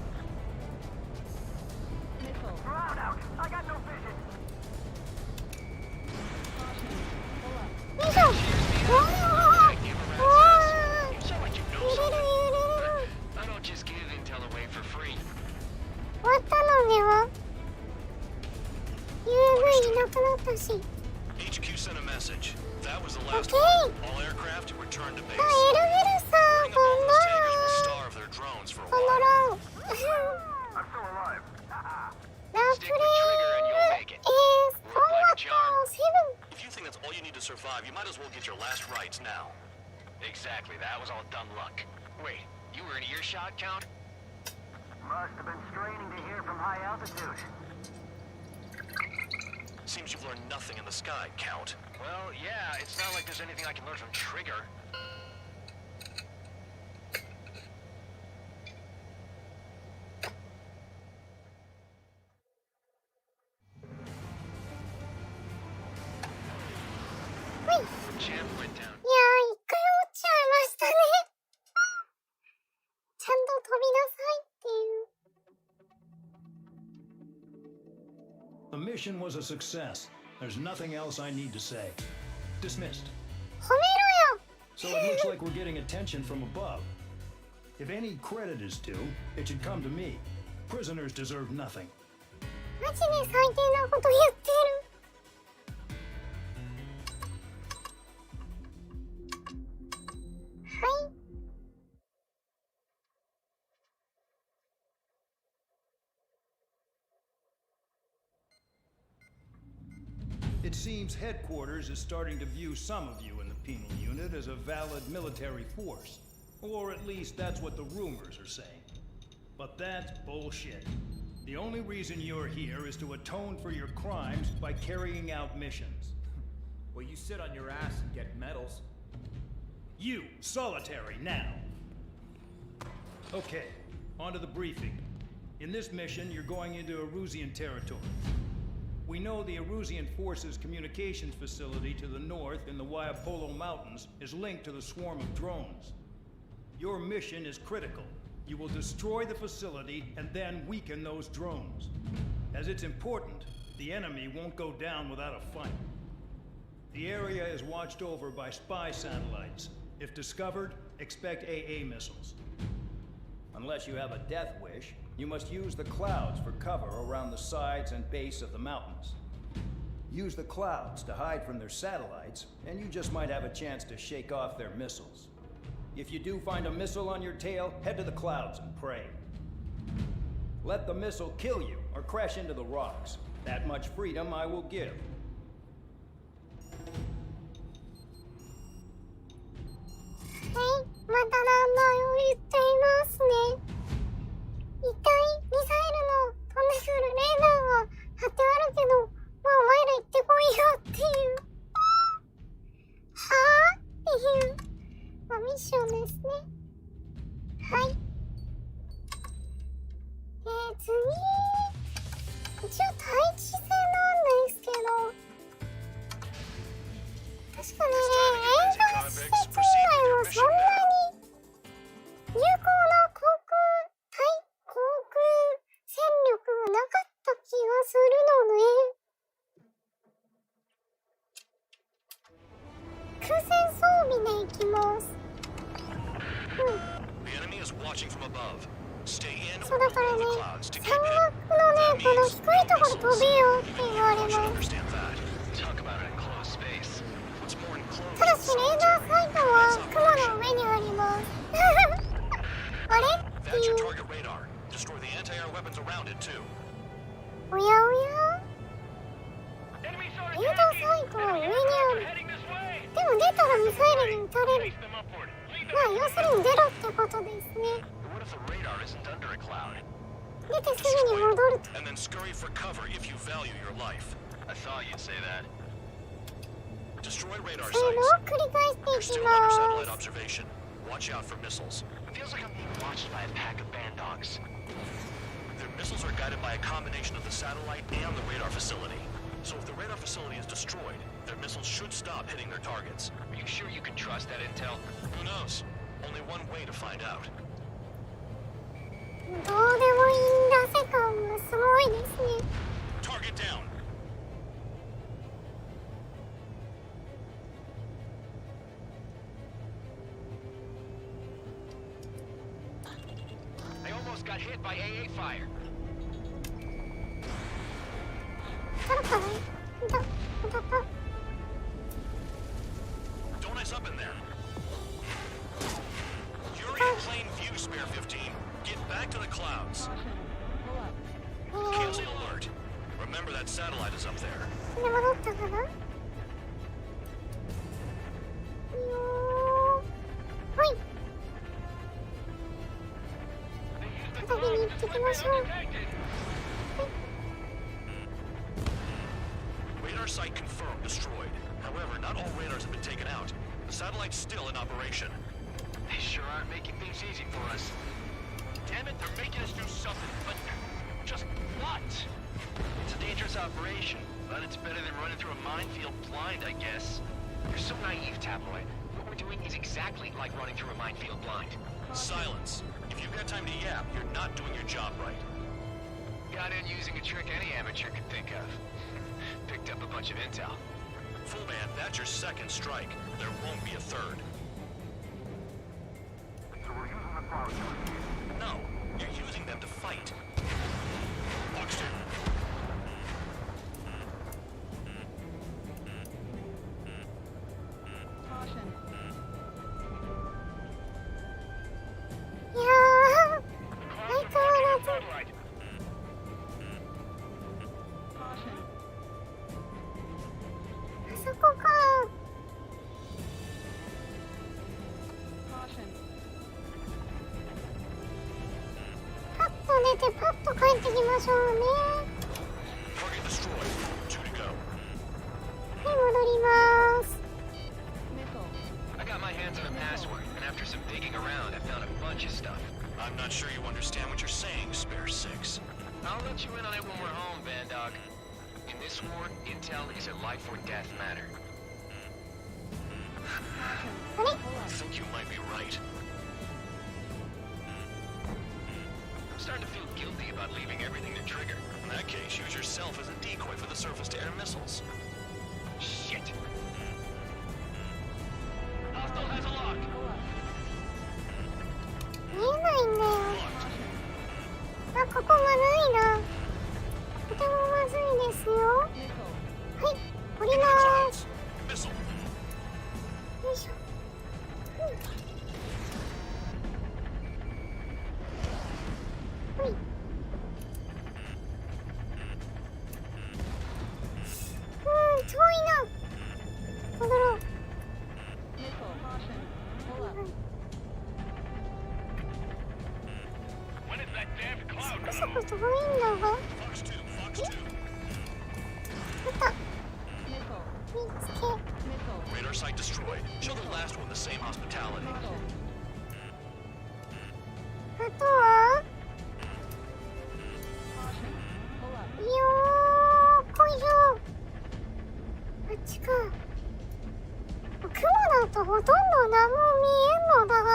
Loud out. I got no vision. よいしょ。おー。 You sound like you know 揺れる something. 揺れる。 I don't just give intel away for free. 終わったのでは UAV いなくなったし。 HQ sent a message. That was the last Okay. one. All aircraft return to あ、 base. エルベルさん、 Bring こ up ん all ば those tankers ん will は。 starve their drones for a この while. ロー。 I'm still alive. ラプ Stick レ with Trigger and you'll ー make it. コンバットセブン。 If you think that's all you need to survive, you might as well get your last rites now. Exactly, that was all dumb luck. Wait, you were in earshot, Count? Must have been straining to hear from high altitude. Seems you've learned nothing in the sky, Count. Well, yeah, it's not like there's anything I can learn from Trigger. Champ went down. いやー、一回落ちちゃいましたね。ちゃんと飛びなさいっていう。 The mission was a success. There's nothing else I need to say. Dismissed. 褒めろよ。So it looks like we're getting attention from above. If any credit is due, it should come to me. Prisoners deserve nothing. マジで最低なこと言ってる。はい。It seems headquarters is starting to view some of you in the penal unit as a valid military force. Or at least that's what the rumors are saying. But that's bullshit. The only reason you're here is to atone for your crimes by carrying out missions. Well, you sit on your ass and get medals. You, solitary, now. Okay, on to the briefing. In this mission, you're going into Erusian territory. We know the Erusian Forces communications facility to the north in the Waiapolo Mountains is linked to the swarm of drones. Your mission is critical. You will destroy the facility and then weaken those drones. As it's important, the enemy won't go down without a fight. The area is watched over by spy satellites. If discovered, expect AA missiles. Unless you have a death wish, you must use the clouds for cover around the sides and base of the mountains. Use the clouds to hide from their satellites, and you just might have a chance to shake off their missiles. If you do find a missile on your tail, head to the clouds and pray. Let the missile kill you or crash into the rocks. That much freedom I will give. はい、またナンバーを言っていますね。一体ミサイルの飛んでくるレーダーは貼ってあるけど、まあお前ら行ってこいよっていう。はぁっていう、まあ、ミッションですね。はい。次、一応対地戦なんですけど、確かね、沿岸施設以外はそんなに有効な対航空戦力がなかった気がするので、空戦装備で行きます。そうだからね、山岳のね、この低いところ飛べよって言われます。ただしレーダーサイトは雲の上にあります。あれっていう。おやおや？レーダーサイトは上にある。でも出たらミサイルに撃たれる。まあ要するに出ろってことですね。出てすぐに戻ると。Destroy radar sites. You're still under satellite observation. Watch out for missiles. It feels like I'm being watched by a pack of band dogs. Their missiles are guided by a combination of the satellite and the radar facility. So if the radar facility is destroyed, their missiles should stop hitting their targets. Are you sure you can trust that intel? Who knows? Only one way to find out. どうでもいいんだ世界がすごいですね。Target down. Got hit by AA fire. Don't ice up in there. You're in plain view, Spare 15. Get back to the clouds. Cancel alert. Remember that satellite is up there. 戻ったかな？はい。食べに行ってきましょう。Radar site confirmed destroyed. However, not all radars have been taken out. The satellite's still in operation. They sure aren't making things easy for us. Damn it, they're making us do something, but just what? It's a dangerous operation, but it's better than running through a minefield blind, I guess. You're so naive, Tabloid. What we're doing is exactly like running through a minefield blind. Silence. If you've got time to yap, you're not doing your job right. Got in using a trick any amateur could think of. Picked up a bunch of intel. Full man, that's your second strike. There won't be a third. パッと出てパッと帰ってきましょうね。 Target destroyed. 2 to go. はい、戻ります。 I got my hands on a password, and after some digging around, I found a bunch of stuff. I'm not sure you understand what you're saying, Spare 6. I'll let you in on it when we're home, Vandog. In this war, intel is a life or death matter. I think you might be right. I'm starting to feel guilty about leaving everything to Trigger. In that case, use yourself as a decoy for the surface-to-air missiles. Shit! Hostile has a lock! 見えないんだよ。あ、ここまずいな。とてもまずいですよ。はい、降りまーす。よいしょ。はい。遠いな。戻ろう。そこそこ遠いんだが。あった。見つけ。 Radar site destroyed. Show the last one the same hospitality. あとはよーこいしょ。あっちか。雲だとほとんど何も見えんのだが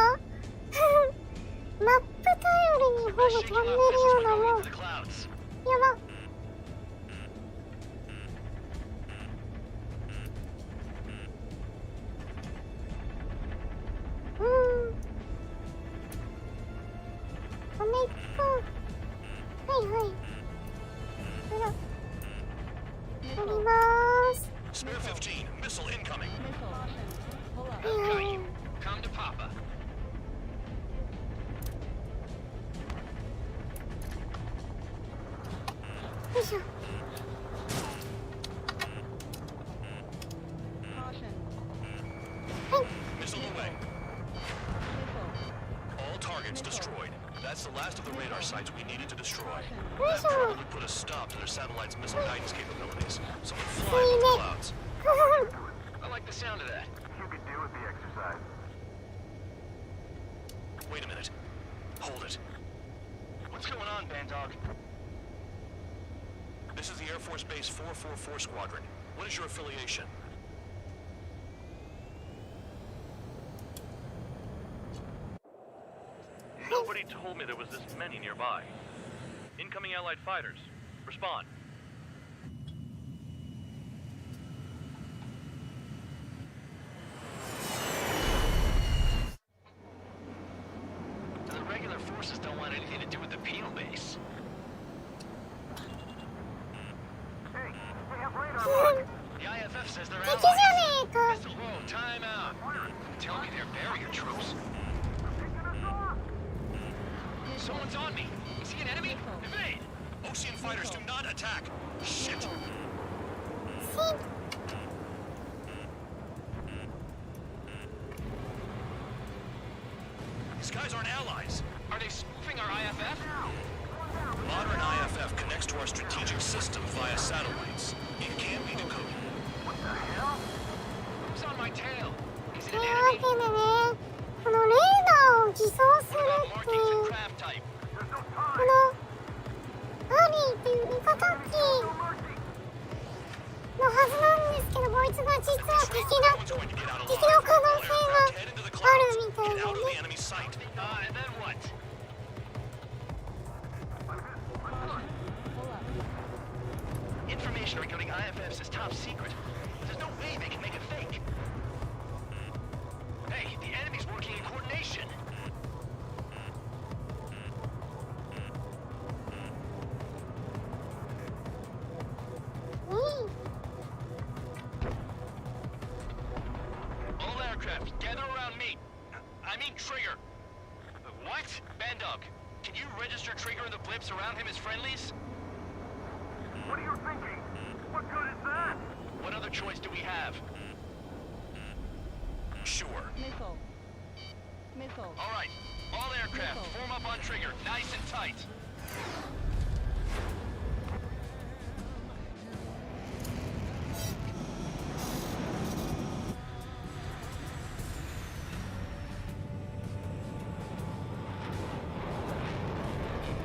マップ頼りにほぼ飛んでるようなもん。やば。ダメか。はいはい。ほら。降りまーす。 Spare 15, missile incoming. Got you. Come to Papa. よいしょ。 Missile away. All targets destroyed. That's the last of the radar sites we needed to destroy. That probably put a stop to their satellite's missile guidance capabilities. Someone fly above the clouds. I like the sound of that. You could do with the exercise. Wait a minute. Hold it. What's going on, Bandog? This is the Air Force Base 444 Squadron. What is your affiliation? Nobody told me there was this many nearby. Incoming Allied fighters. Respond. The regular forces don't want anything to do with the penal base. Hey, we have radar lock. The IFF says they're 敵じゃねえ allies. か。 Whoa, time out. Tell me they're barrier troops. Someone's on me. Is he an enemy? Evade! Ocean fighters do not attack! Shit! See? These guys aren't allies. Are they spoofing our IFF? Modern IFF connects to our strategic system via satellites. It can be decoded. What the hell? Who's on my tail? Is it とい an うわ enemy? けでね、このレーダーを偽装す What る about って markings いう and craft type? このアリーっていう味方機のはずなんですけど、こいつが実は敵の可能性があるみたいな Out of the ね。 enemy sight. And then what? Information regarding IFFs is top secret. There's no way they can make it fake. Hey, the enemy's working in coordination. All aircraft, gather around me. I mean Trigger. What? Bandog, can you register Trigger and the blips around him as friendlies? What are you thinking? What good is that? What other choice do we have? Sure. All right, all aircraft, form up on trigger, nice and tight.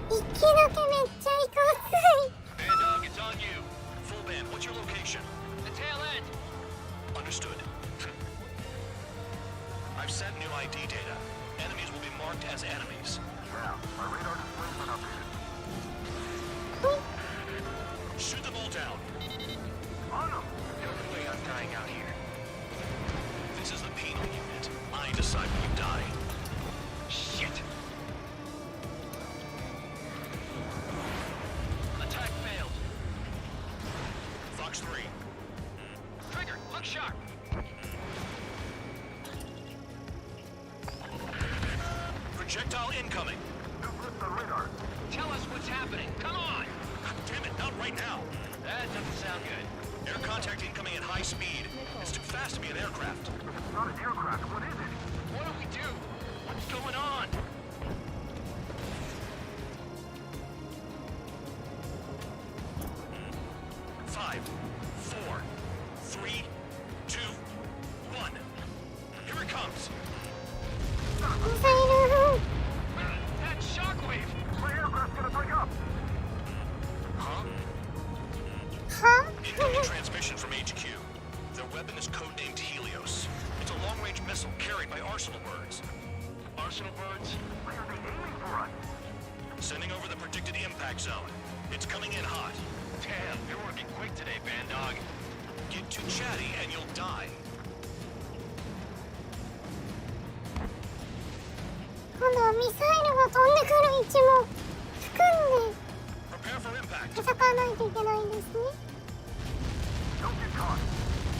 一機だけめっちゃいかつい。 Bandog, it's on you. Full band, what's your location? The tail end. Understood. I've sent new ID data. Enemies will be marked as enemies. Yeah, my radar display's been updated. Shoot them all down. On them! The only way I'm dying out here. This is the penal unit. I decide when you die. Shit. Attack failed. Fox 3. Trigger, look sharp. Projectile incoming. You flipped the radar. Tell us what's happening. Come on. Damn it, not right now. That doesn't sound good. Air contact incoming at high speed. It's too fast to be an aircraft. It's not an aircraft. What is it? What do we do? What's going on? Five, four, three, two, one. Here it comes. ミサイル。 That shockwave. My aircraft's gonna break up. Huh? は？ Incoming transmission from HQ. Their weapon is codenamed Helios. It's a long-range missile carried by Arsenal birds. Arsenal birds? Why are they aiming for us? Sending over the predicted impact zone. It's coming in hot. Damn, you're working quick today, Bandog. Get too chatty and you'll die. 今度はミサイルが飛んでくる位置も含んで Prepare for impact. 戦わないといけないんですね。 Don't get caught.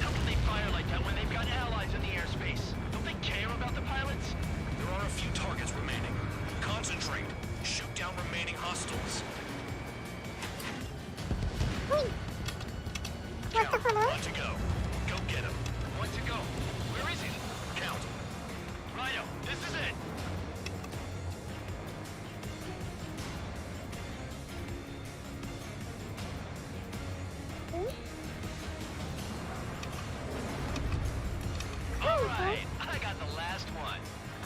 How can they fire like that when they've got allies in the airspace? Don't they care about the pilots? There are a few targets remaining. Concentrate. Shoot down remaining hostiles. ほい。やったかな？ One to go. Go get him. One to go. Where is it? Count. Rhino, this is it. All right, I got the last one.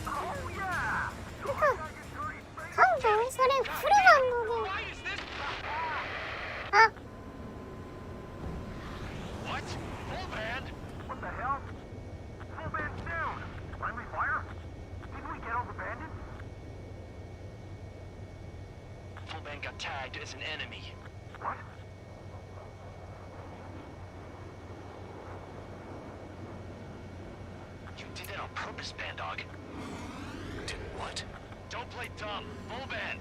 Oh, yeah! なんかカウント？それフルなので。 Why is this? あ、 What? Full band? What the hell? Full band's down. Friendly fire? Didn't we get all the bandits? Full band got tagged as an enemy. What? You did that on purpose, Bandog. Did what? Don't play dumb. Full band.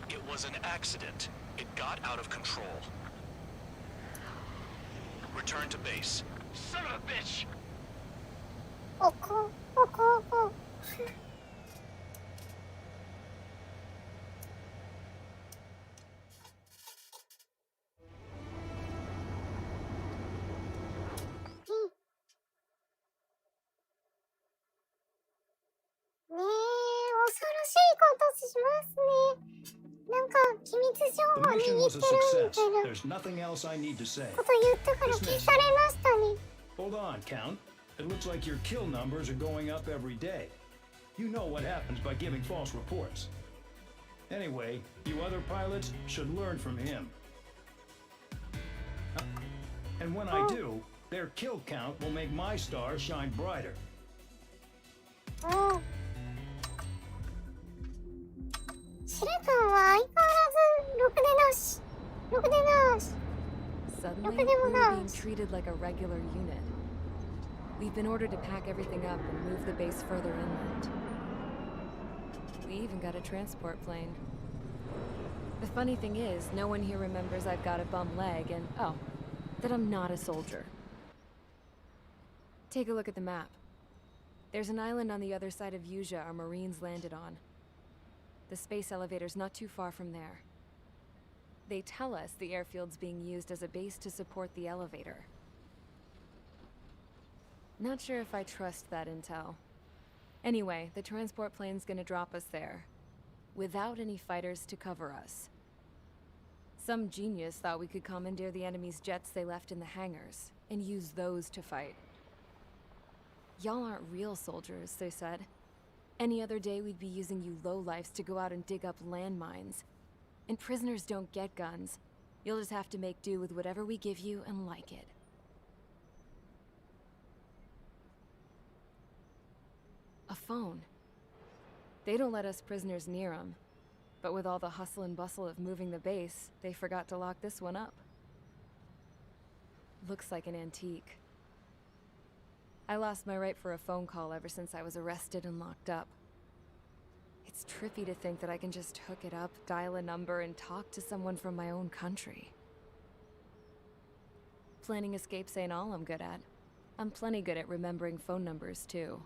It was an accident. It got out of control. Return to base. Son of a bitch! おこおこおこ。ねえ、恐ろしいことしますね。なんか機密情 The 報 mission 握 was っ a てるみ success. たいな There's nothing else I need to say. こと言ったから消されましたね。 Hold on, Count. It looks like your kill numbers are going up every day. You know what happens by giving false reports. Anyway, you other pilots should learn from him. And when I do, their kill count will make my stars shine brighter. うん。司令官は相変わらずろくでなし。ろくでなし。 Suddenly, Look at we him were now. being treated like a regular unit. We've been ordered to pack everything up and move the base further inland. We even got a transport plane. The funny thing is, no one here remembers I've got a bum leg and, oh, that I'm not a soldier. Take a look at the map. There's an island on the other side of Yuja our Marines landed on. The space elevator's not too far from there. They tell us the airfield's being used as a base to support the elevator. Not sure if I trust that intel. Anyway, the transport plane's gonna drop us there, without any fighters to cover us. Some genius thought we could commandeer the enemy's jets they left in the hangars, and use those to fight. Y'all aren't real soldiers, they said. Any other day we'd be using you lowlifes to go out and dig up landmines. And prisoners don't get guns. You'll just have to make do with whatever we give you and like it. A phone. They don't let us prisoners near them. But with all the hustle and bustle of moving the base, they forgot to lock this one up. Looks like an antique. I lost my right for a phone call ever since I was arrested and locked up. It's trippy to think that I can just hook it up, dial a number, and talk to someone from my own country. Planning escapes ain't all I'm good at. I'm plenty good at remembering phone numbers, too.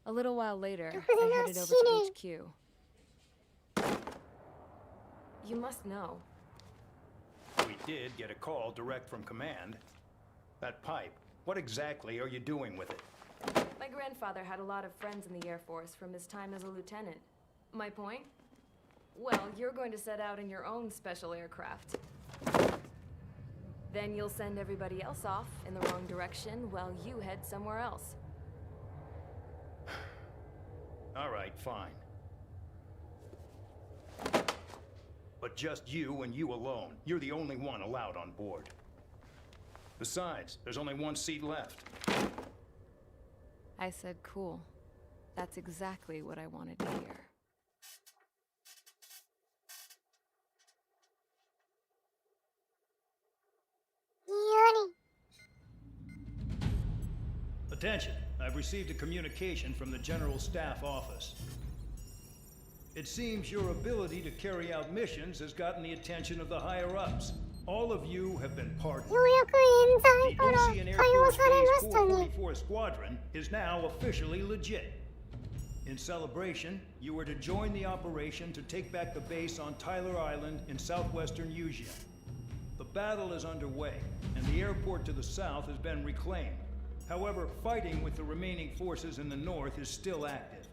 A little while later, I headed over to HQ. You must know. We did get a call direct from command. That pipe, what exactly are you doing with it? My grandfather had a lot of friends in the Air Force from his time as a lieutenant. My point? Well, you're going to set out in your own special aircraft. Then you'll send everybody else off in the wrong direction while you head somewhere else. All right, fine. But just you and you alone. You're the only one allowed on board. Besides, there's only one seat left. I said cool. That's exactly what I wanted to hear. Attention, I've received a communication from the General Staff Office. It seems your ability to carry out missions has gotten the attention of the higher-ups. All of you have been pardoned. The Ocean Air Force Base 444 Squadron is now officially legit. In celebration, you are to join the operation to take back the base on Tyler Island in southwestern Usea. The battle is underway, and the airport to the south has been reclaimed. However, fighting with the remaining forces in the north is still active.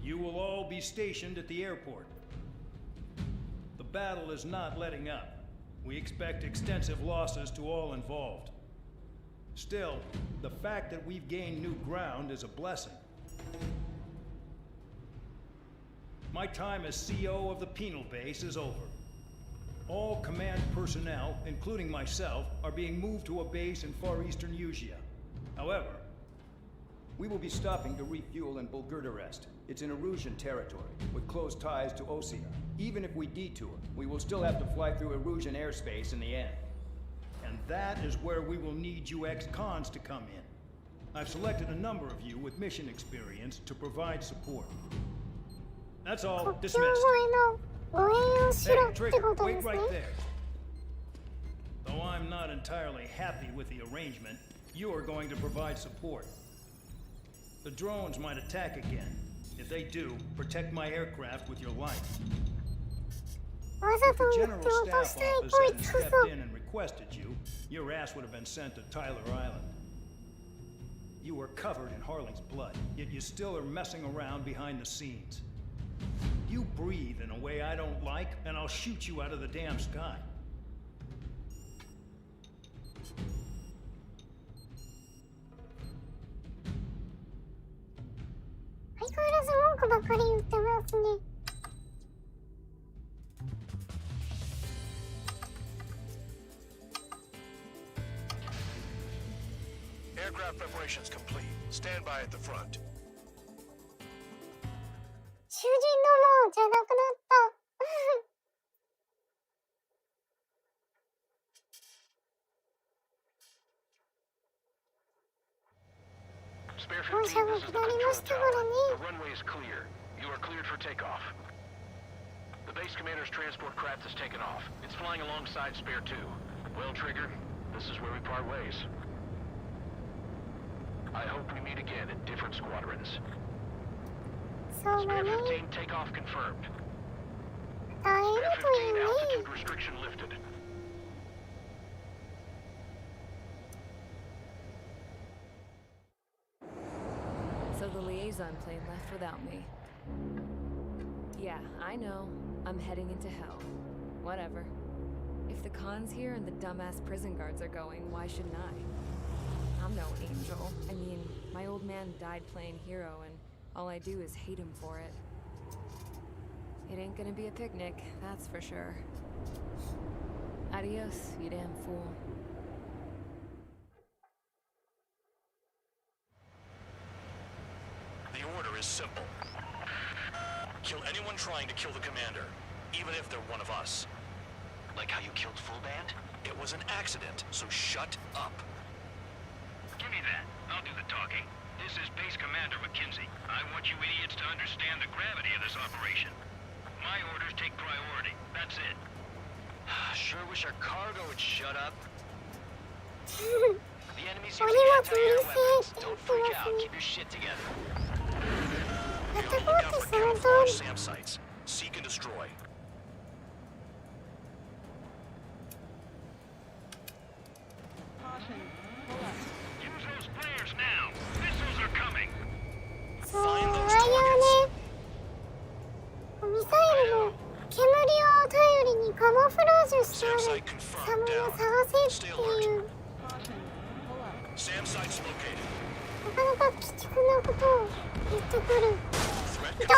You will all be stationed at the airport. The battle is not letting up. We expect extensive losses to all involved. Still, the fact that we've gained new ground is a blessing. My time as CO of the penal base is over. All command personnel, including myself, are being moved to a base in far eastern Usea. However, we will be stopping to refuel in Bulgurdarest. It's in Erusian territory, with close ties to Osea. Even if we detour, we will still have to fly through Erusian airspace in the end. And that is where we will need you ex-cons to come in. I've selected a number of you with mission experience to provide support. That's all. Dismissed. Hey, Trigger, wait right there. Though I'm not entirely happy with the arrangement, you are going to provide support. The drones might attack again. If they do, protect my aircraft with your life. If the General Staff Office hadn't stepped in and requested you, your ass would have been sent to Tyler Island. You were covered in Harling's blood, yet you still are messing around behind the scenes. You breathe in a way I don't like, and I'll shoot you out of the damn sky. Aircraft preparations complete. Stand by at the front. 囚人どもじゃなくなった。Spare 15, this is the control tower. The runway is clear. You are cleared for takeoff. The base commander's transport craft has taken off. It's flying alongside Spare 2. Well, Trigger, this is where we part ways. I hope we meet again in different squadrons. Spare 15, takeoff confirmed. Spare 15, altitude restriction lifted. liaison plane left without me. Yeah, I know. I'm heading into hell. Whatever. If the Khan's here and the dumbass prison guards are going, why shouldn't I? I'm no angel. I mean, my old man died playing hero, and all I do is hate him for it. It ain't gonna be a picnic, that's for sure. Adios, you damn fool. The order is simple. Kill anyone trying to kill the commander, even if they're one of us. Like how you killed Full Band? It was an accident, so shut up. Give me that. I'll do the talking. This is Base Commander McKinsey. I want you idiots to understand the gravity of this operation. My orders take priority. That's it. Sure wish our cargo would shut up. The enemy's using anti-air weapons. Don't freak out. Keep your shit together. Be on the lookout for camouflage SAM sites. Seek and destroy. Use those flares now. Missiles are coming. そう、あれよね。ミサイルの煙を頼りにカモフラージュしてあるサムを探せっていう。なかなか鬼畜なことを言ってくる。いた。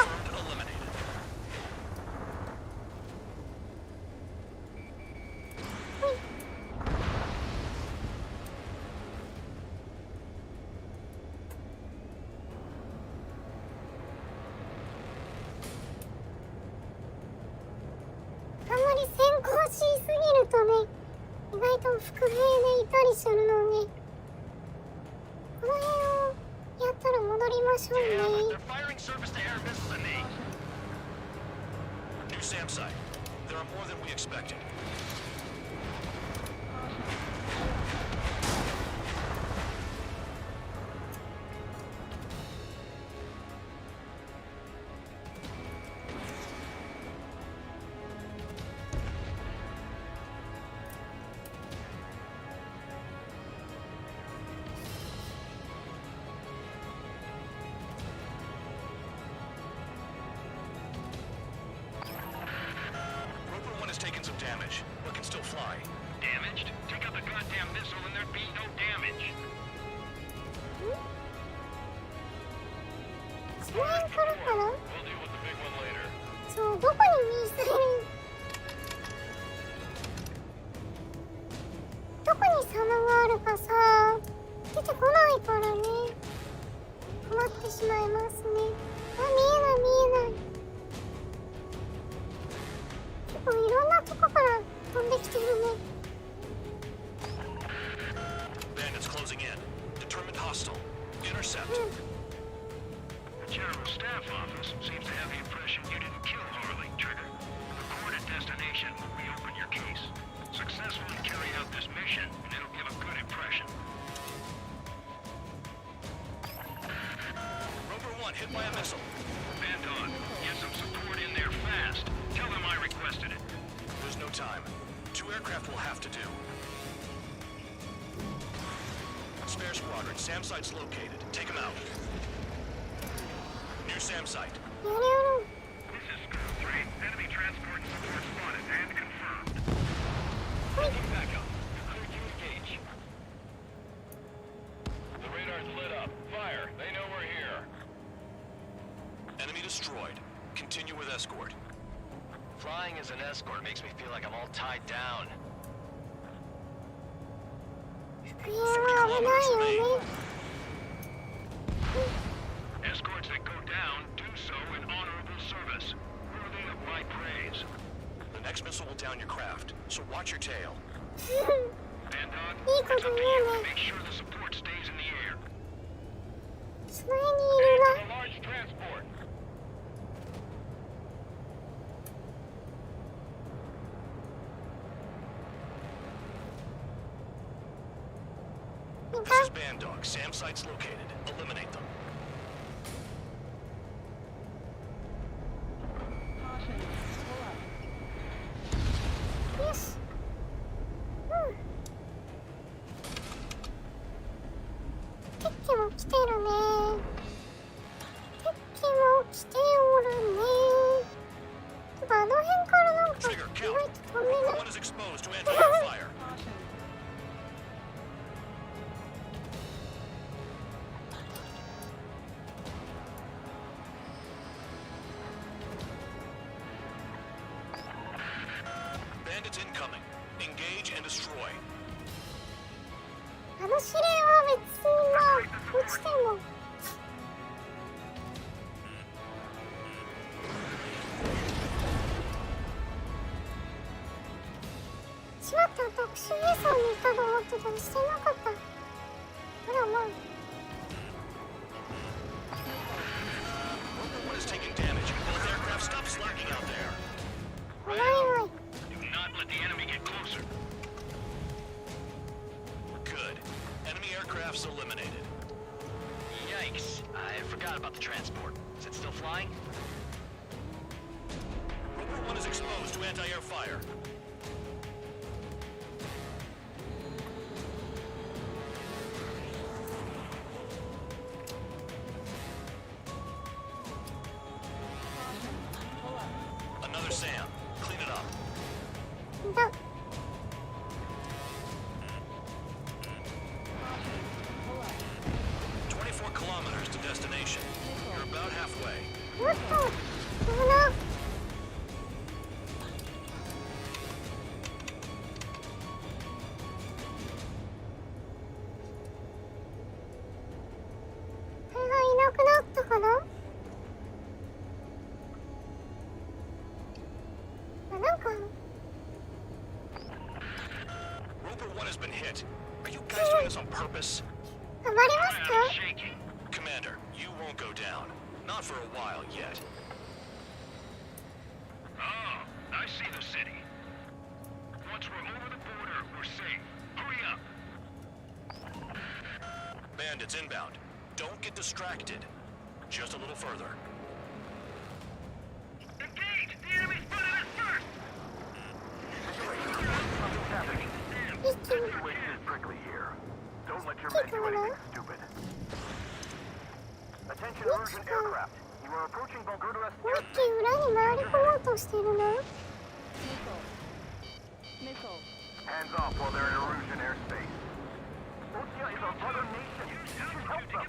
あんまり先行しすぎるとね、意外と不公平でいたりするのね。この辺をやったら戻りましょうね。New SAM site. There are more than we expected. Taken some damage, but can still fly. Damaged? Take out the goddamn missile and there'd be no damage. その辺からかな？ We'll deal with the big one later. そう、どこにミサイル、どこにサムがあるかさ、出てこないからね。困ってしまいますね。あ、見えない見えない。いろんなとこから飛んできてるね。Bandits closing in. Determined hostile. Intercept. The General Staff Office seems to have the impression you didn't kill Harley, Trigger. The coordinate destination will reopen your case. Successfully carry out this mission, and it'll give a good impression. Rover 1 hit by a missile. Bandog, get some support in there fast. Tell them I requested it. There's no time. 2 aircraft will have to do. Spare squadron. SAM site's located. Take them out. New SAM site. This is School 3. Enemy transport and support spotted and confirmed. Taking backup. Clear to engage. The radar's lit up. Fire. They know we're here. Enemy destroyed. Continue with escort. Flying as an escort makes me feel like I'm all tied down. 危ないよね。Escorts that go down do so in honorable service, worthy of my praise. The next missile will down your craft, so watch your tail. Bandog, it's up to you to make sure the support stays in the air. その辺にいるな。 A large transport. This is Bandog. SAM site's located. Eliminate them. Yes. 敵機も来てるね。来ておるね。てかあの辺からなんか意外と飛べない。 One is exposed to anti-air fire. Bandits incoming. Engage and destroy. あの指令は別にまあ落ちてもしまった、特殊輸送に行ったと思ってたらしてなかった。ほらまあ What is taking damage? Both aircraft stop slacking out there. 怖いわい。 Do not let the enemy get closer. Good. Enemy aircrafts eliminated. Yikes. I forgot about the transport. Is it still flying? Rover 1 is exposed to anti-air fire. Another SAM. Clean it up. だ 24 kilometers to destination. You're about halfway. もっとほら これがいなくなったかな。あ、なんか Rover 1 has been hit. Are you guys doing this on purpose? 暴れますか。 Commander, you won't go down. Not for a while yet. Oh, I see the city. Once we're over the border, we're safe. Hurry up. Bandits inbound. Don't get distracted. Just a little further. Engage! The enemy's putting us first! Situation is prickly here. Don't let your men do anything stupid. Attention Erusian aircraft. You are approaching Bulgaria's ミッキー裏に回り込もうとしてるの。 Hands off while they're in Erusian airspace. Osea is a brother nation. You should help them.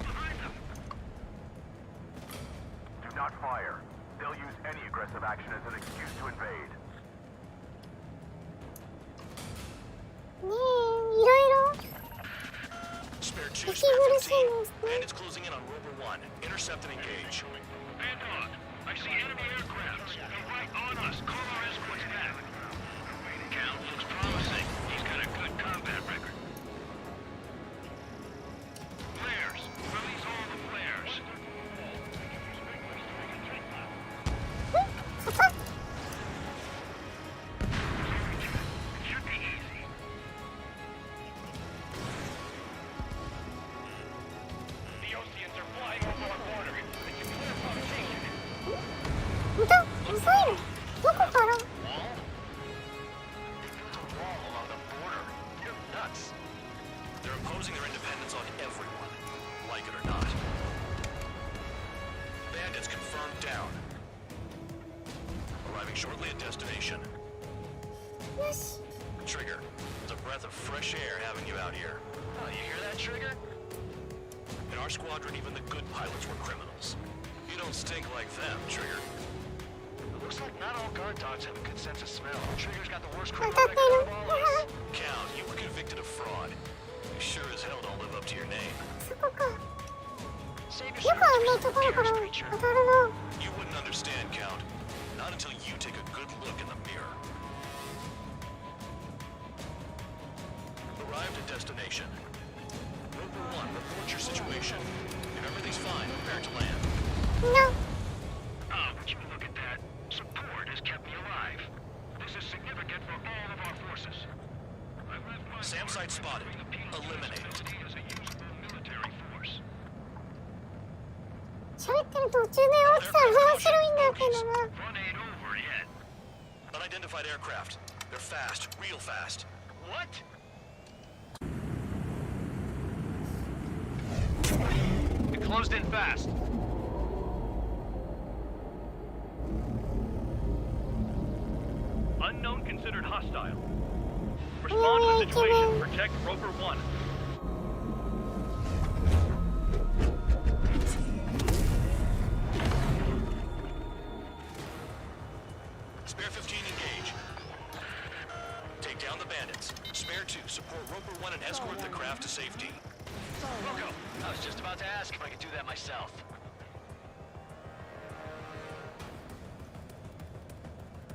Do not fire. They'll use any aggressive action as an excuse to invade. ねえ、いろいろ Spare 2, 息苦 spare しい 15. ですね。 Bandits closing in on Rover 1. Intercept and engage. Bandog, I see enemy aircraft. They're right on us. Call our escorts back. Count looks promising. He's got a good combat record. Flares. Release all the flares. Should be easy. The Oceans are flying over our border. It's a clear provocation. いた、ミサイル。どこから。 Wall along the border. You're nuts. They're imposing their independence on everyone, like it or not. Bandits confirmed down. Arriving shortly at destination. よし。 Trigger, it's a breath of fresh air having you out here. Oh, you hear that, Trigger? In our squadron, even the good pilots were criminals. You don't stink like them, Trigger. It looks like not all guard dogs have a good sense of smell. Trigger's got the worst criminal record of all of us. Count, you were convicted of fraud. You sure as hell don't live up to your name. そこか。よ Save く your あんなところから当たるな。 You wouldn't understand, Count. Not until you take a good look in the mirror. Arrived at destination. Rover 1, report your situation. If everything's fine, prepare to land. みんな。 Oh, would you look at that? Support has kept me alive. This is significant for all of our forces. I've left my SAM site spotted. Eliminated. as a useful military force. 喋ってる途中で落ちたら面白いんだけどな。 Run ain't over yet. Unidentified aircraft. They're fast, real fast. What? It closed in fast. Respond to the situation. Protect Roper 1. Spare 15 engage. Take down the bandits. Spare 2 support Roper 1 and escort the craft to safety. Rocco, I was just about to ask if I could do that myself.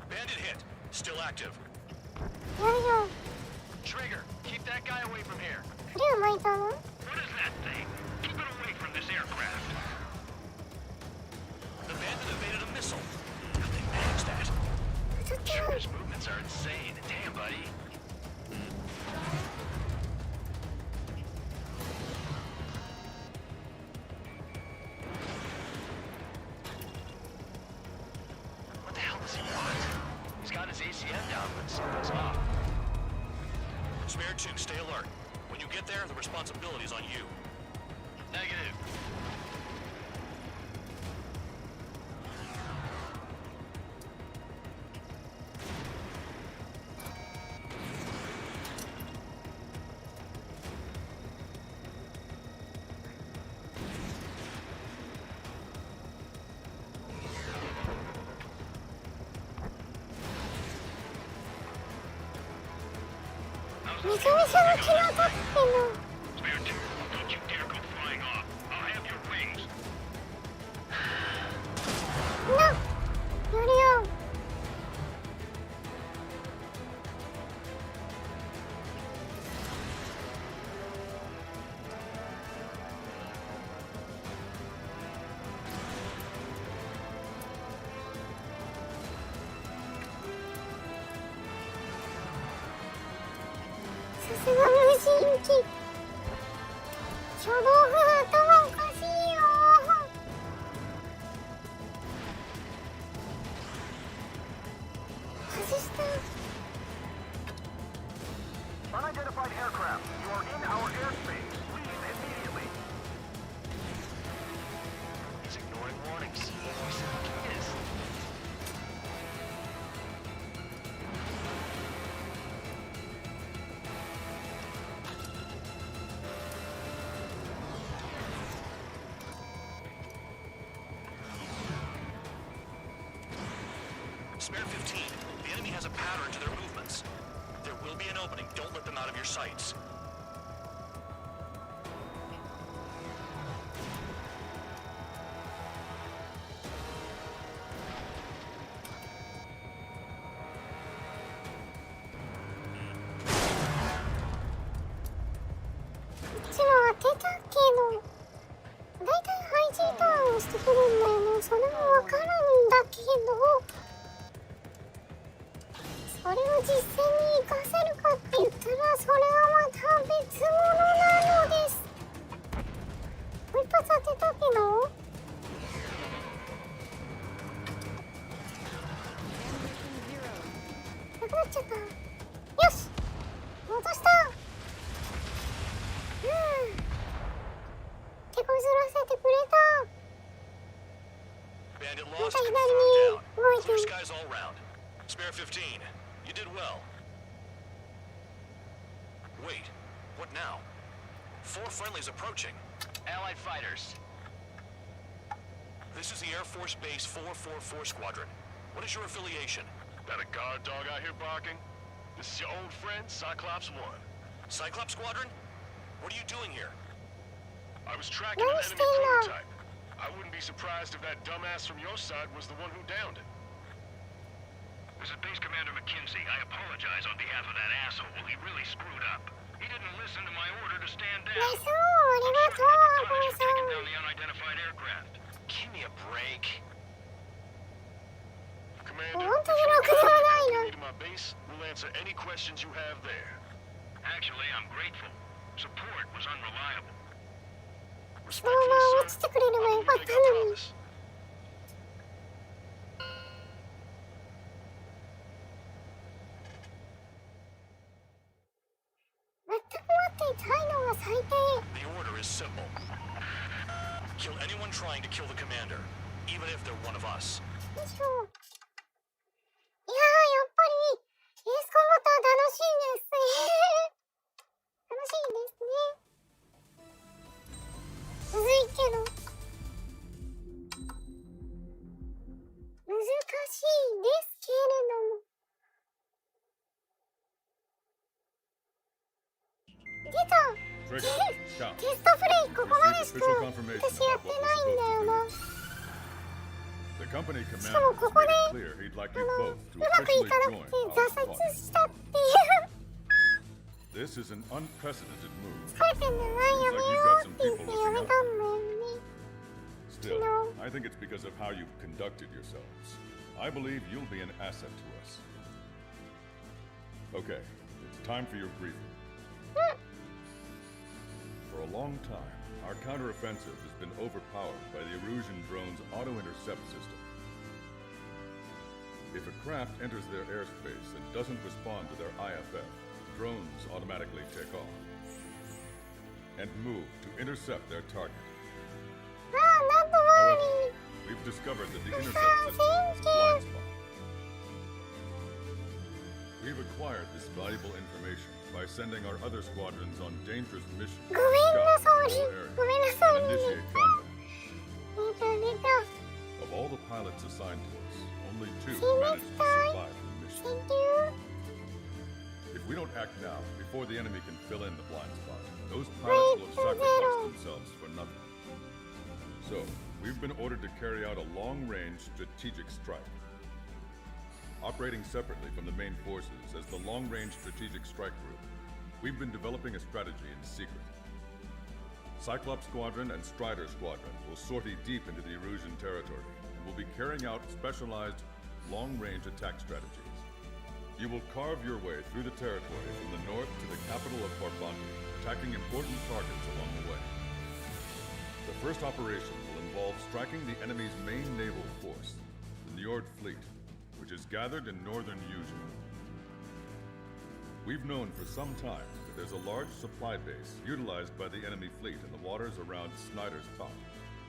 Bandit hit. Still active. Trigger, keep that guy away from here. What is that thing? Keep it away from this aircraft. The bandit evaded a missile. How'd they manage that? Sure, his movements are insane. Damn, buddy. What the hell does he want? He's got his ACN down, but something's off. Spare 2, stay alert. When you get there, the responsibility is on you. Negative. Spare 2, don't you dare go flying off. I'll have your wings. Unidentified aircraft, you are in our airspace. Leave immediately. He's ignoring warnings. We said he is. Spare 15. The enemy has a pattern to their movements. There will be an opening. Don't let them out of your sights. Bandit lost, confirmed down. Clear skies all round. Spare 15. You did well. Wait, what now? 4 friendlies approaching. Allied fighters. This is the Air Force Base 444 Squadron. What is your affiliation? That a guard dog out here barking? This is your old friend, Cyclops 1. Cyclops Squadron? What are you doing here? I was tracking an enemy prototype. I wouldn't be surprised if that dumbass from your side was the one who downed it. This is Base Commander McKinsey. I apologize on behalf of that asshole. He really screwed up. He didn't listen to my order to stand down. I'm sure for taking down the unidentified aircraft. Give me a break. Commander, if you need to my base, we'll answer any questions you have there. Actually, I'm grateful. Support was unreliable. Respectfully, sir, I will make a promise. 全く待っていたいのが最低。 The order is simple. Kill anyone trying to kill the commander, even if they're one of us. いやー、やっぱりエースコンバットは楽しいですね。テストプレイここまでしか私やってないんだよな。しかもここでうまくいかなくて挫折したっていう。This is an unprecedented move. 疲れてんだな、やめようって言ってやめたんだよね。Still, I think it's because of how you've conducted yourselves. I believe you'll be an asset to us. Okay, it's time for your briefing. For a long time, our counteroffensive has been overpowered by the Erusian drone's auto-intercept system. If a craft enters their airspace and doesn't respond to their IFF, drones automatically take off and move to intercept their target. However, we've discovered that the intercept system is a blind spot. We've acquired this valuable information by sending our other squadrons on dangerous missions to scout the whole area and initiate combat. Of all the pilots assigned to us, only 2 managed to survive the mission. If we don't act now, before the enemy can fill in the blind spot, those pilots will have sacrificed themselves for nothing. So, we've been ordered to carry out a long-range strategic strike. Operating separately from the main forces as the Long-Range Strategic Strike Group, we've been developing a strategy in secret. Cyclops Squadron and Strider Squadron will sortie deep into the Erusian territory and will be carrying out specialized long-range attack strategies. You will carve your way through the territory from the north to the capital of Farbanti, attacking important targets along the way. The first operation will involve striking the enemy's main naval force, the Njord Fleet, which is gathered in northern Eugene. We've known for some time that there's a large supply base utilized by the enemy fleet in the waters around Snyder's Top.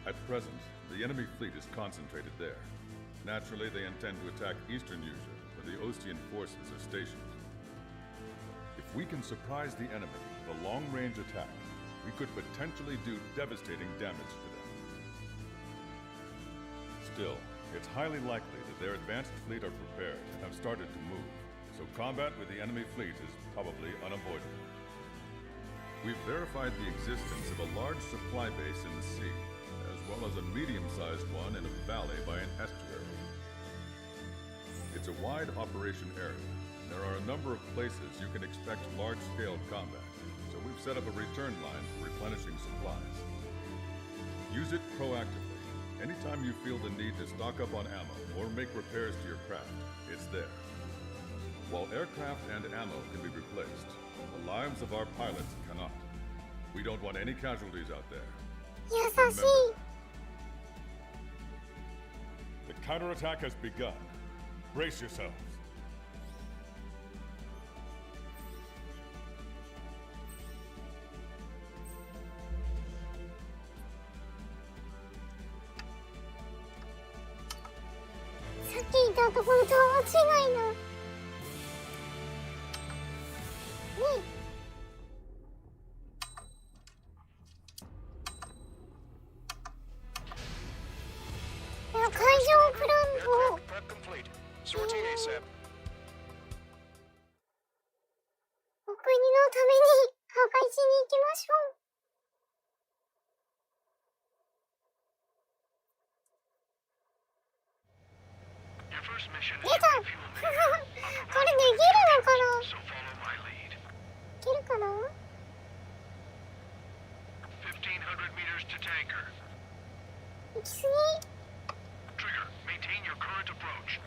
At present, the enemy fleet is concentrated there. Naturally, they intend to attack eastern Eugene, where the Ostian forces are stationed. If we can surprise the enemy with a long-range attack, we could potentially do devastating damage to them. Still, it's highly likely that their advanced fleet are prepared and have started to move, so combat with the enemy fleet is probably unavoidable. We've verified the existence of a large supply base in the sea, as well as a medium-sized one in a valley by an estuary. It's a wide operation area, and there are a number of places you can expect large-scale combat, so we've set up a return line for replenishing supplies. Use it proactively. Anytime you feel the need to stock up on ammo or make repairs to your craft, it's there. While aircraft and ammo can be replaced, the lives of our pilots cannot. We don't want any casualties out there. Remember, the counterattack has begun. Brace yourselves. Sortie ASAP. お国のために破壊しに行きましょう。出たこれできるのかな。いけるかな。行き過ぎ。Trigger, maintain your current approach.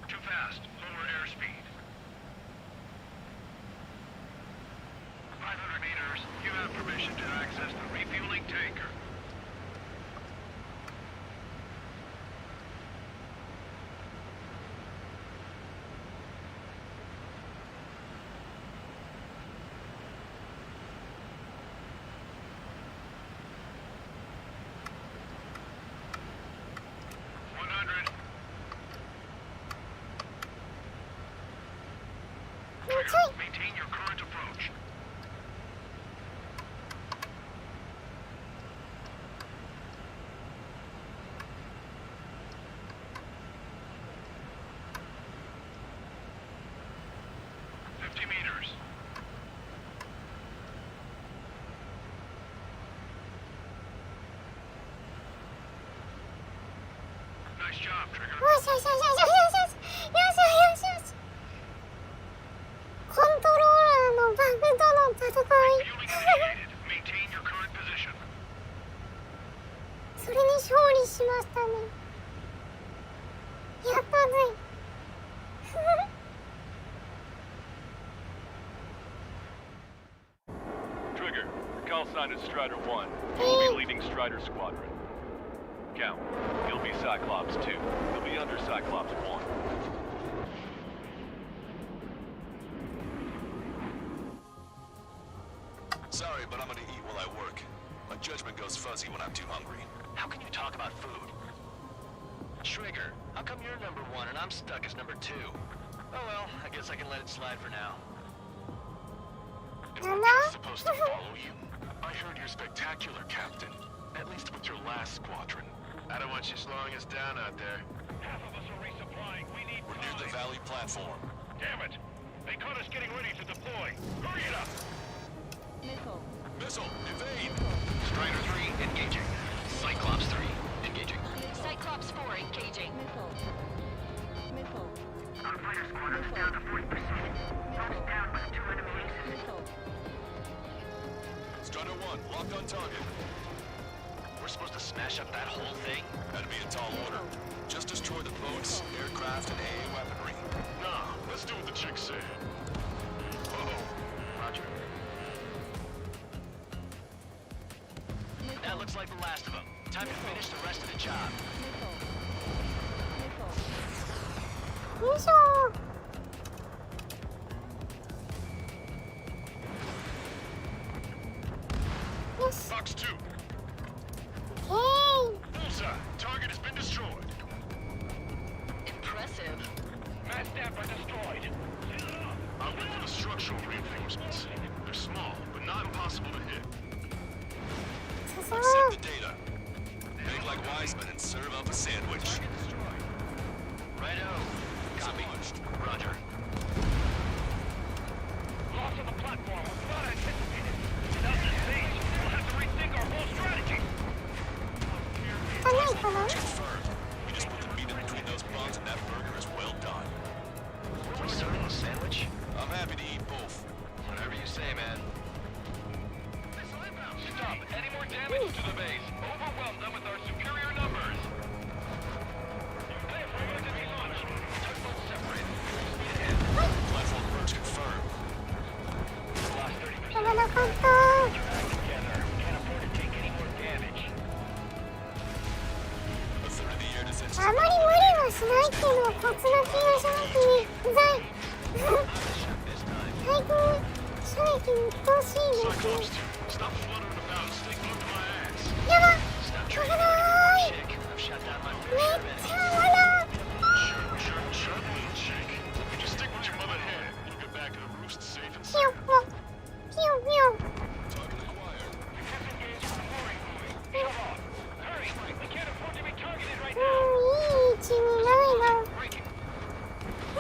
Too fast. Lower airspeed. 500 meters. You have permission to access the refueling tanker. Maintain your current approach. Nice job, Trigger. よしよしよしよしよしよしよしよしよし。コントローラーのバグとの戦い。 Maintain your current position. それに勝利しましたね。やったぜ。Trigger, your call sign is Strider 1. You'll be leading Strider Squadron. Count. You'll be Cyclops 2. You'll be under Cyclops 1. Sorry, but I'm gonna eat while I work. My judgment goes fuzzy when I'm too hungry. How can you talk about food? Trigger, how come you're number 1 and I'm stuck as number 2? Oh well, I guess I can let it slide for now. And we're supposed to follow you? I heard you're spectacular, Captain. At least with your last squadron. I don't want you slowing us down out there. Half of us are resupplying. We need We're near the Valley platform. Damn it! They caught us getting ready to deploy. Hurry it up! Missile! Evade! Strider 3, engaging. Cyclops 3, engaging. Cyclops 4 engaging. Our fighter squadron is down to 40%. Almost down with 2 enemy aces. Strider 1, locked on target. We're supposed to smash up that whole thing? That'd be a tall order. Just destroy the boats, aircraft, and AA weaponry. Nah, let's do what the chick said. Roger. That looks like the last of them. Time to finish the rest of the job. よいしょ。よし。 Box 2. オッケー。 Bullseye. Target has been destroyed. Impressive. Mass staff are destroyed. I'll look for the structural reinforcements. They're small, but not impossible to hit. I've sent the data. Make like Wiseman and serve up a sandwich. Righto. Copy. Roger. Loss of the platform was not anticipated. Without this stage, we'll have to rethink our whole strategy. Confirmed. We just put the meat in between those buns, and that burger is well done. Are we serving a sandwich? I'm happy to eat both. Whatever you say, man. Stop any more damage to the base. Overwhelm them with our superior numbers. Clear for emergency launch. Tugboats separated. Speed ahead. Platform approach confirmed. Last 30 minutes. 危なかった。 Together. Can't afford to take any more damage. A third of the air defense. あまり無理はしないっていうのはコツな気がしますね。うざい。最近射撃に鬱陶しいですね。 Stop fluttering about and stay glued to my ass. やばっ。危ない。 Chick, I've shot down my めっ fair ちゃ危ない。 Sure, little chick. You just stick with your mother head. You'll get back to the roost safe and ひ sound. よっぽ。ひよひよ。 Target acquired. Disengage from the mooring buoy. Shut off. Hurry! We can't afford to be targeted right いい位置にないな。よ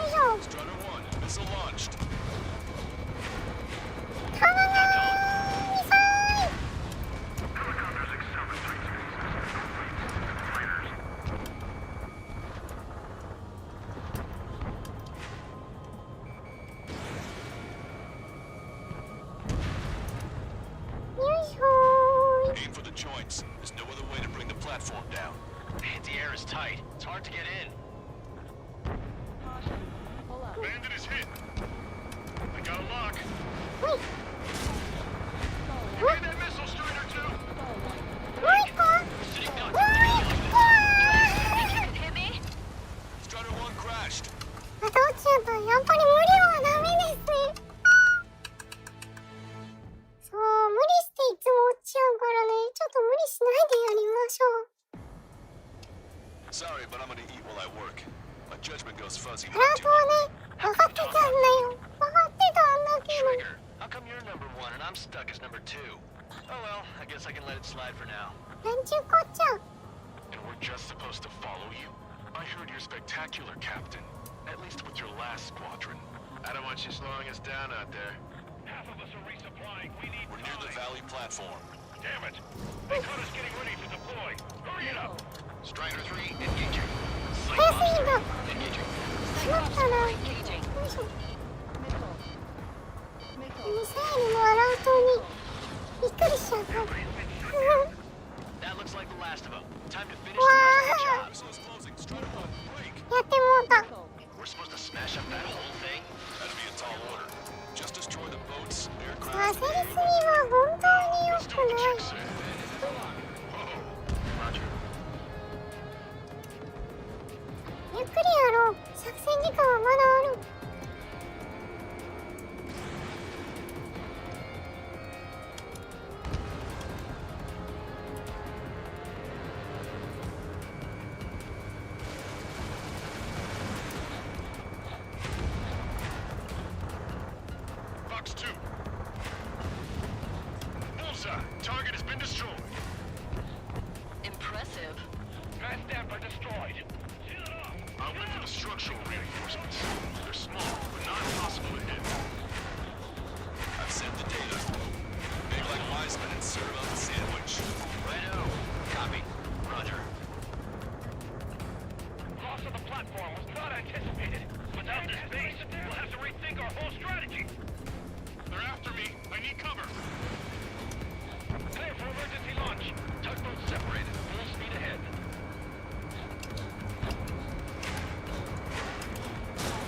いしょ。 Strider 1, missile launched. 頼むー。ミサイル。 Helicopters accelerate 3 fighters. よいしょー。 Aim for the joints. There's no other way to bring the platform down. Man, the air is tight. It's hard to get in. Bandit is hit. I got a lock. ほい。 You made that missile, Strider 2. もう一個。もう一個。 Hit me? Strider 1 crashed. また落ちちゃった。やっぱり無理はダメですね。そう、無理していつも落ちちゃうからね。ちょっと無理しないでやりましょう。 Sorry, but I'm gonna eat while I work. My judgment goes fuzzy ハ when ラ I'm ー too トはね、分かってたんだよ。分かってたんだけど。 Trigger, how come you're number 1 and I'm stuck as number 2? Oh well, I guess I can let it slide for now. なんちゅうこっちゃ。 And we're just supposed to follow you? I heard you're spectacular, Captain. At least with your last squadron. I don't want you slowing us down out there. Half of us are resupplying. We need We're near the Valley platform. Damn it! They caught us getting ready to deploy. Hurry it up! Strider 3, engaging. 早すぎだ。 Engaging. しまったな。よいしょ。ミサイルのアラートにびっくりしちゃった。That looks like the last of them. Time to finish わ the rest of the job. Missile is closing. Strider 1, break. ー、やってもうた。 We're supposed to smash up that whole thing? That'd be a tall order. Just destroy the boats, 焦 aircraft. りすぎは本当に良くない。 Roger. ゆっくりやろう。作戦時間はまだある。Fox 2. Bullseye. Target has been destroyed. Impressive. Fast Dapper destroyed. I'll wait for the structural reinforcements. They're small, but not impossible to hit. I've sent the data. Big like Wiseman and serve on the sandwich. Righto. Copy. Roger. Loss of the platform was not anticipated. Without this base, we'll have to rethink our whole strategy. They're after me. I need cover. Clear for emergency launch. Tugboats separated. Full speed ahead.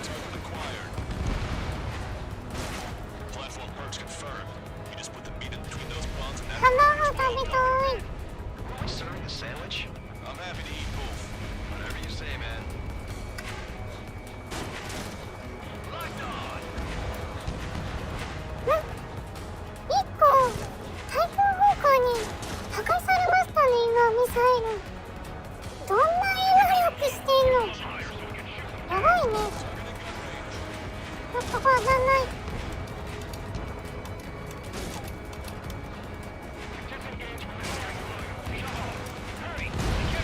Target acquired. Platform perks confirmed. You just put the meat in between those bonds and 卵食べたい。 Are we serving the sandwich? I'm happy to eat both. Whatever you say, man. Locked on. 1個対空砲火に破壊されましたね。今ミサイルどんな映画力してんの。やばいね。ちょっとこれ当たんない。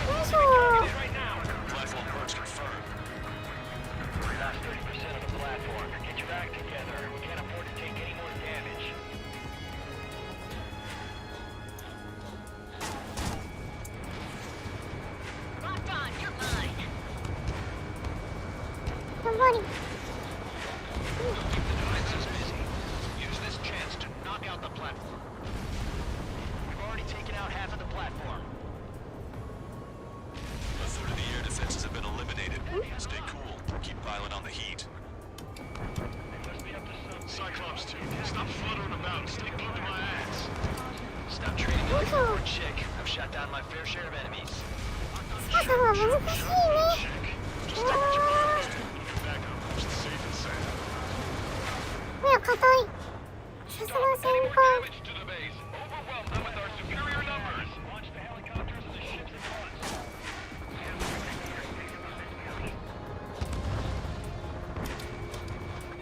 よいしょ。 Platform perks confirmed. We lost 30% of the platform. Get your act together. We can't afford to take any more damage. Locked on, you're mine. やっぱり。 The defense is busy. Use this chance to knock out the platform. We've already taken out half of the platform. A third of the air defenses have been eliminated. Stay cool. Keep piling on the heat. Cyclops 2, stop fluttering about and stay glued to my ass. Stop treating me like a poor chick. I've shot down my fair share of enemies. 操作は難しいね。 Just take what you want. Get back up. Just safe and sound. いや、硬い。さすが先輩。 Damage to the base. Overwhelm them with our superior numbers. Launch the helicopters and the ships at once.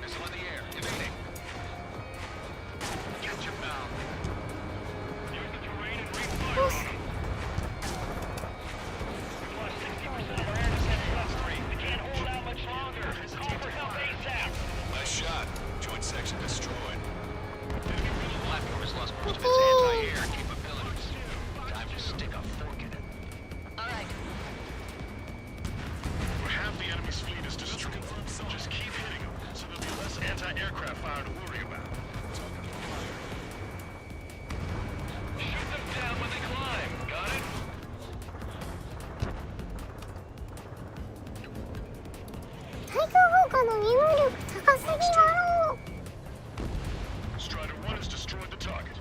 Missile in the air. Evading. Get your bound. Use the terrain and refire. We've lost 60% of our air defense cluster. They can't hold out much longer. Call for help ASAP. Nice shot. Joint section destroyed. The platform has lost most of its anti-air capabilities. Time to stick a fork in it. All right. Half the enemy's fleet is destroyed. Just keep hitting them, so there'll be less anti-aircraft fire to worry about. Shoot them down when they climb. Got it? 対空砲火の任務力高すぎだろう。 Strider 1 has destroyed the target.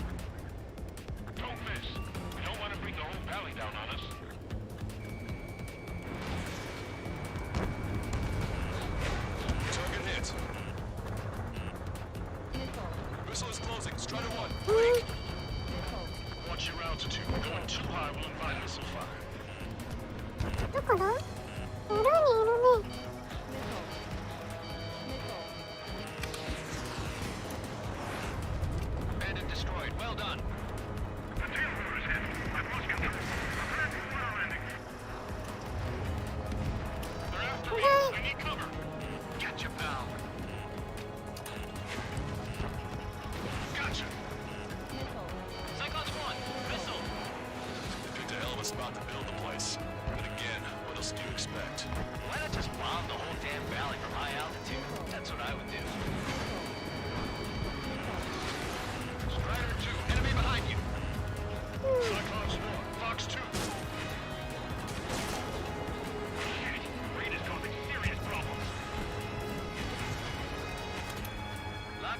Don't miss. We don't want to bring the whole valley down on us. Target hit. Missile is closing. Strider 1. うん。 Watch your altitude. Going too high will invite missile fire. どこだ？裏にいるね。 Bandit destroyed. Well done. The tailboard is hit. I've lost control. Prepare for our landing. They're after me. I need cover. Get your bound. Gotcha. Cyclops 1.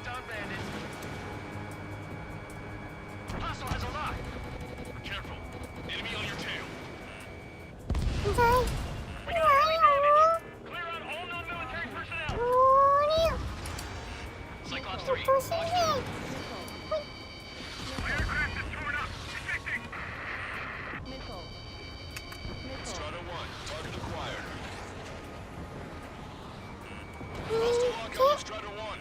Locked on bandit. Hostile has a lock. Careful. Enemy on your tail. 痛い。 We got heavy damage. Clear out all non-military personnel. おりゃ。 Cyclops お 3. かしいね。 Aircraft is torn up. Detecting. Strider 1, target acquired. 見 Hostile て。 lockout with Strider 1.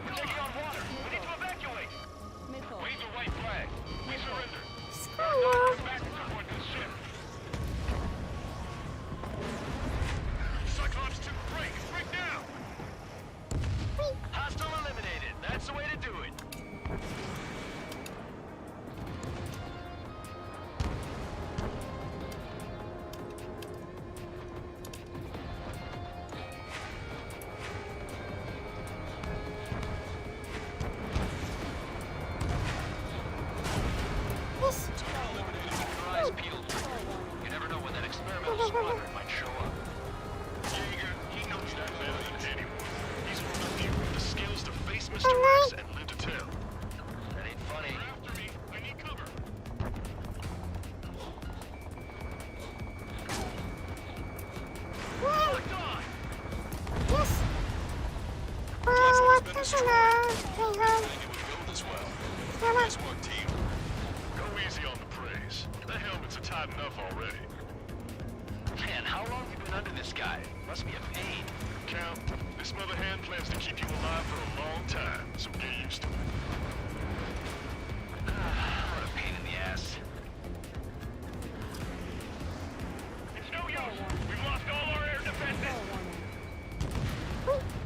We're taking on water. We need to evacuate. Wave the white flag. We surrender. すごいよ。 Back to support this ship. Cyclops 2, break. Break now. Hostile eliminated. That's the way to do it. Eliminated with your eyes peeled. You never know when that experimental squadron might show up. Jaeger, he knows that better than anyone. He's one of the few with the skills to face Mr. X and live to tell. That ain't funny. After me, I need cover. Locked on. よし。ああ、終わったかな。はいはい。 It would go this well. やばい。 Nice work, team. Go easy on the praise. The helmets are tight enough already. Man, how long have you been under this guy? Must be a pain. Count, this mother hand plans to keep you alive for a long time, so get used to it. What a pain in the ass. It's no use. We've lost all our air defenses.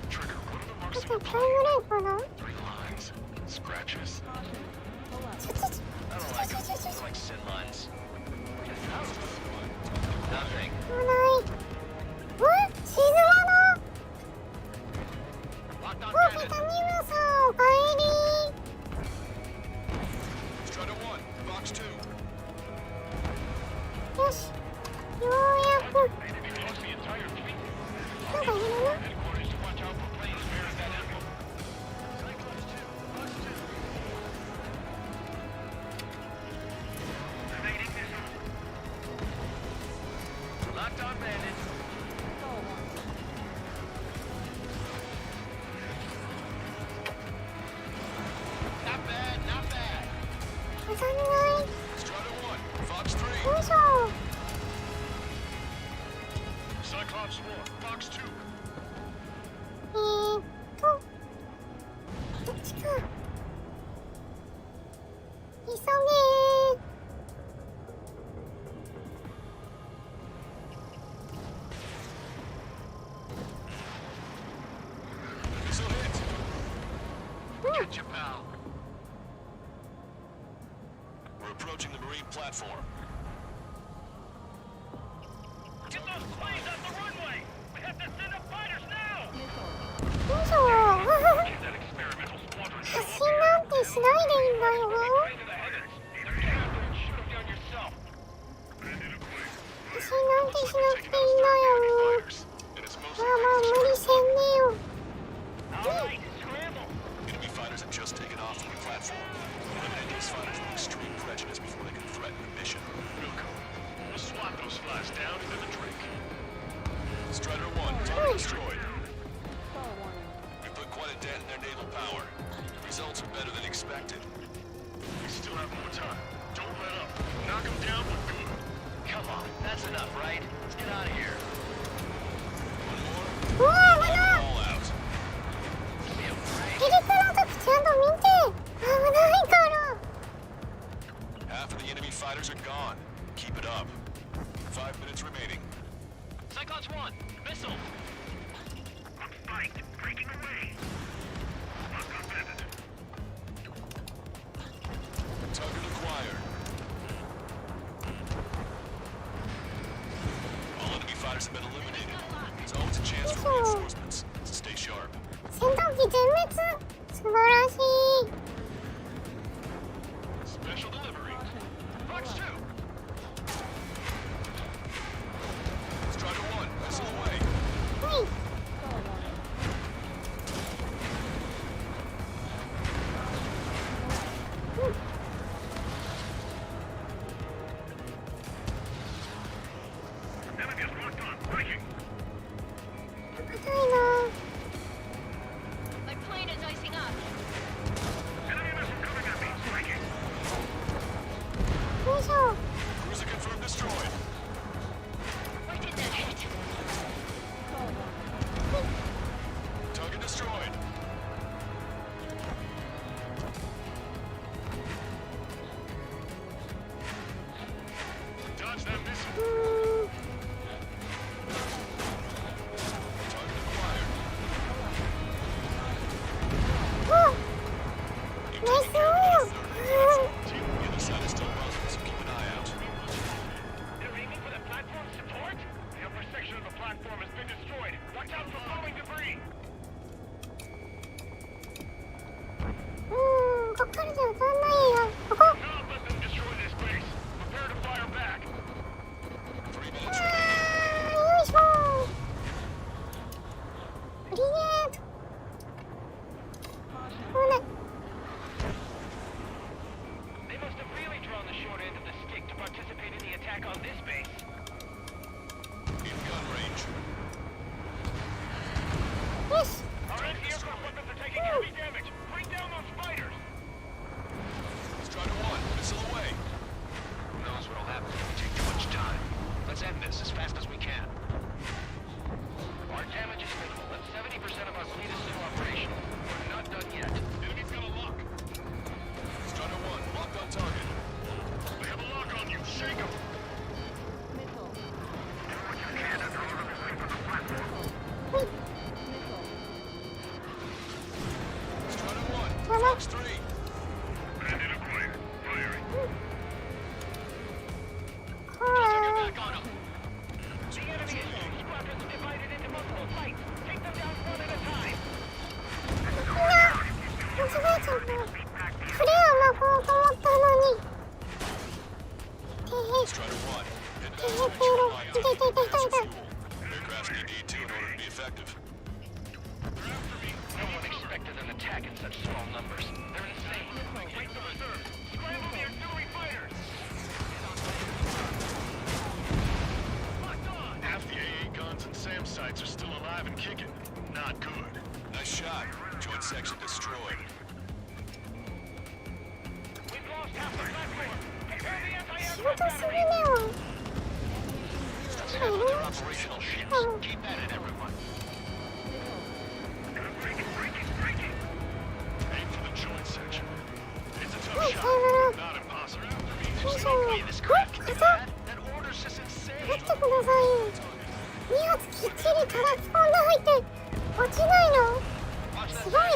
Trigger, what are the あ marks と of タイムラインかな。 Three lines. Scratches. ちょちょちょ。 I don't like them. They're like sin lines. Nothing. 危ない。沈まの。 Locked on お、ビ bandit. タミンさん、おかえり。 Strider 1, Fox 2. よし。ようやく。 Enemy lost the entire fleet. なんかいるな。 Headquarters to watch out for planes bearing that emblem. Cyclops 2. Fox 2. Evading missile. Locked on bandit. Not bad, not bad. 当たんない。 Strider 1, Fox 3. よいしょ。 Cyclops 1, Fox 2. こっちか。急げー。 Missile hit. Get you, pal. We're approaching the marine platform. Get those planes off the runway. We have to send up fighters now. よいしょ。 That experimental squadron 発信なんてしないでいいんだよ。 Into the heavens. Either get after it and shoot them down yourself. 発信なんてしなくていいんだよ。 fighters. And it's ま mostly あまあ無理せんねよ。 All right, scramble. enemy fighters have just taken off from the platform. Eliminate these fighters with extreme prejudice before they can threaten the mission. Wilco, we'll swat those flies down into the drink. Strider 1, target destroyed. We put quite a dent in their naval power. The results are better than expected. We still have more time. Don't let up. Knock them down for good. Come on, that's enough, right? Let's get out of here. One more. うわあ、危ない。 All out. Be a break. 離陸の時ちゃんと見て。危ないから。 Half of the enemy fighters are gone. Keep it up. 5 minutes remaining. Cyclops 1, missile. Spike. Breaking away. Lock on bandit. Target acquired. All enemy fighters have been eliminated. There's always a chance for reinforcements, so stay sharp. 戦闘機全滅。素晴らしい。 Special delivery. Fox 2. Strider 1, missile away. はい。They must have really drawn the short end of the stick to participate in the attack on this base. In gun range. Yes. Our anti-aircraft weapons are taking heavy damage. Bring down those fighters. Strider 1, missile away. Who knows what'll happen if we take too much time. Let's end this as fast as we can. Our damage is minimal, and 70% of our fleet is still operational. We're not done yet. Enemy's got a lock. Strider 1, locked on target. They have a lock on you. Shake them. Strider 1, Fox 3. Bandit acquired. Firing. Back on him. The enemy is two squadrons divided into multiple fights. Take them down one at a time. 間違えちゃった。フレア巻こうと思ったのに。Strider 1, hit てへてろ。痛い痛い痛い痛い痛い。 Aircrafts need E2 in order to be effective. No one expected an attack in such small numbers. They're insane. Wait the reserve. Scramble the auxiliary fighters. Locked on. Half the AA guns and SAM sites are still alive and kicking. Not good. Nice shot. Joint section destroyed. We've lost half the platform. Prepare the 仕 anti-aircraft 事する battery. ねは。 That's half of their operational ships. Keep at it, everyone. Aim for the joint section. It's a はい、 tough さよな shot. ら。 Not impossible. よいしょ。え、This 肩 craft can do 待 that? That order's just insane. ってくださいよ。2発きっちり叩き込んで入って落ちないのすごいな。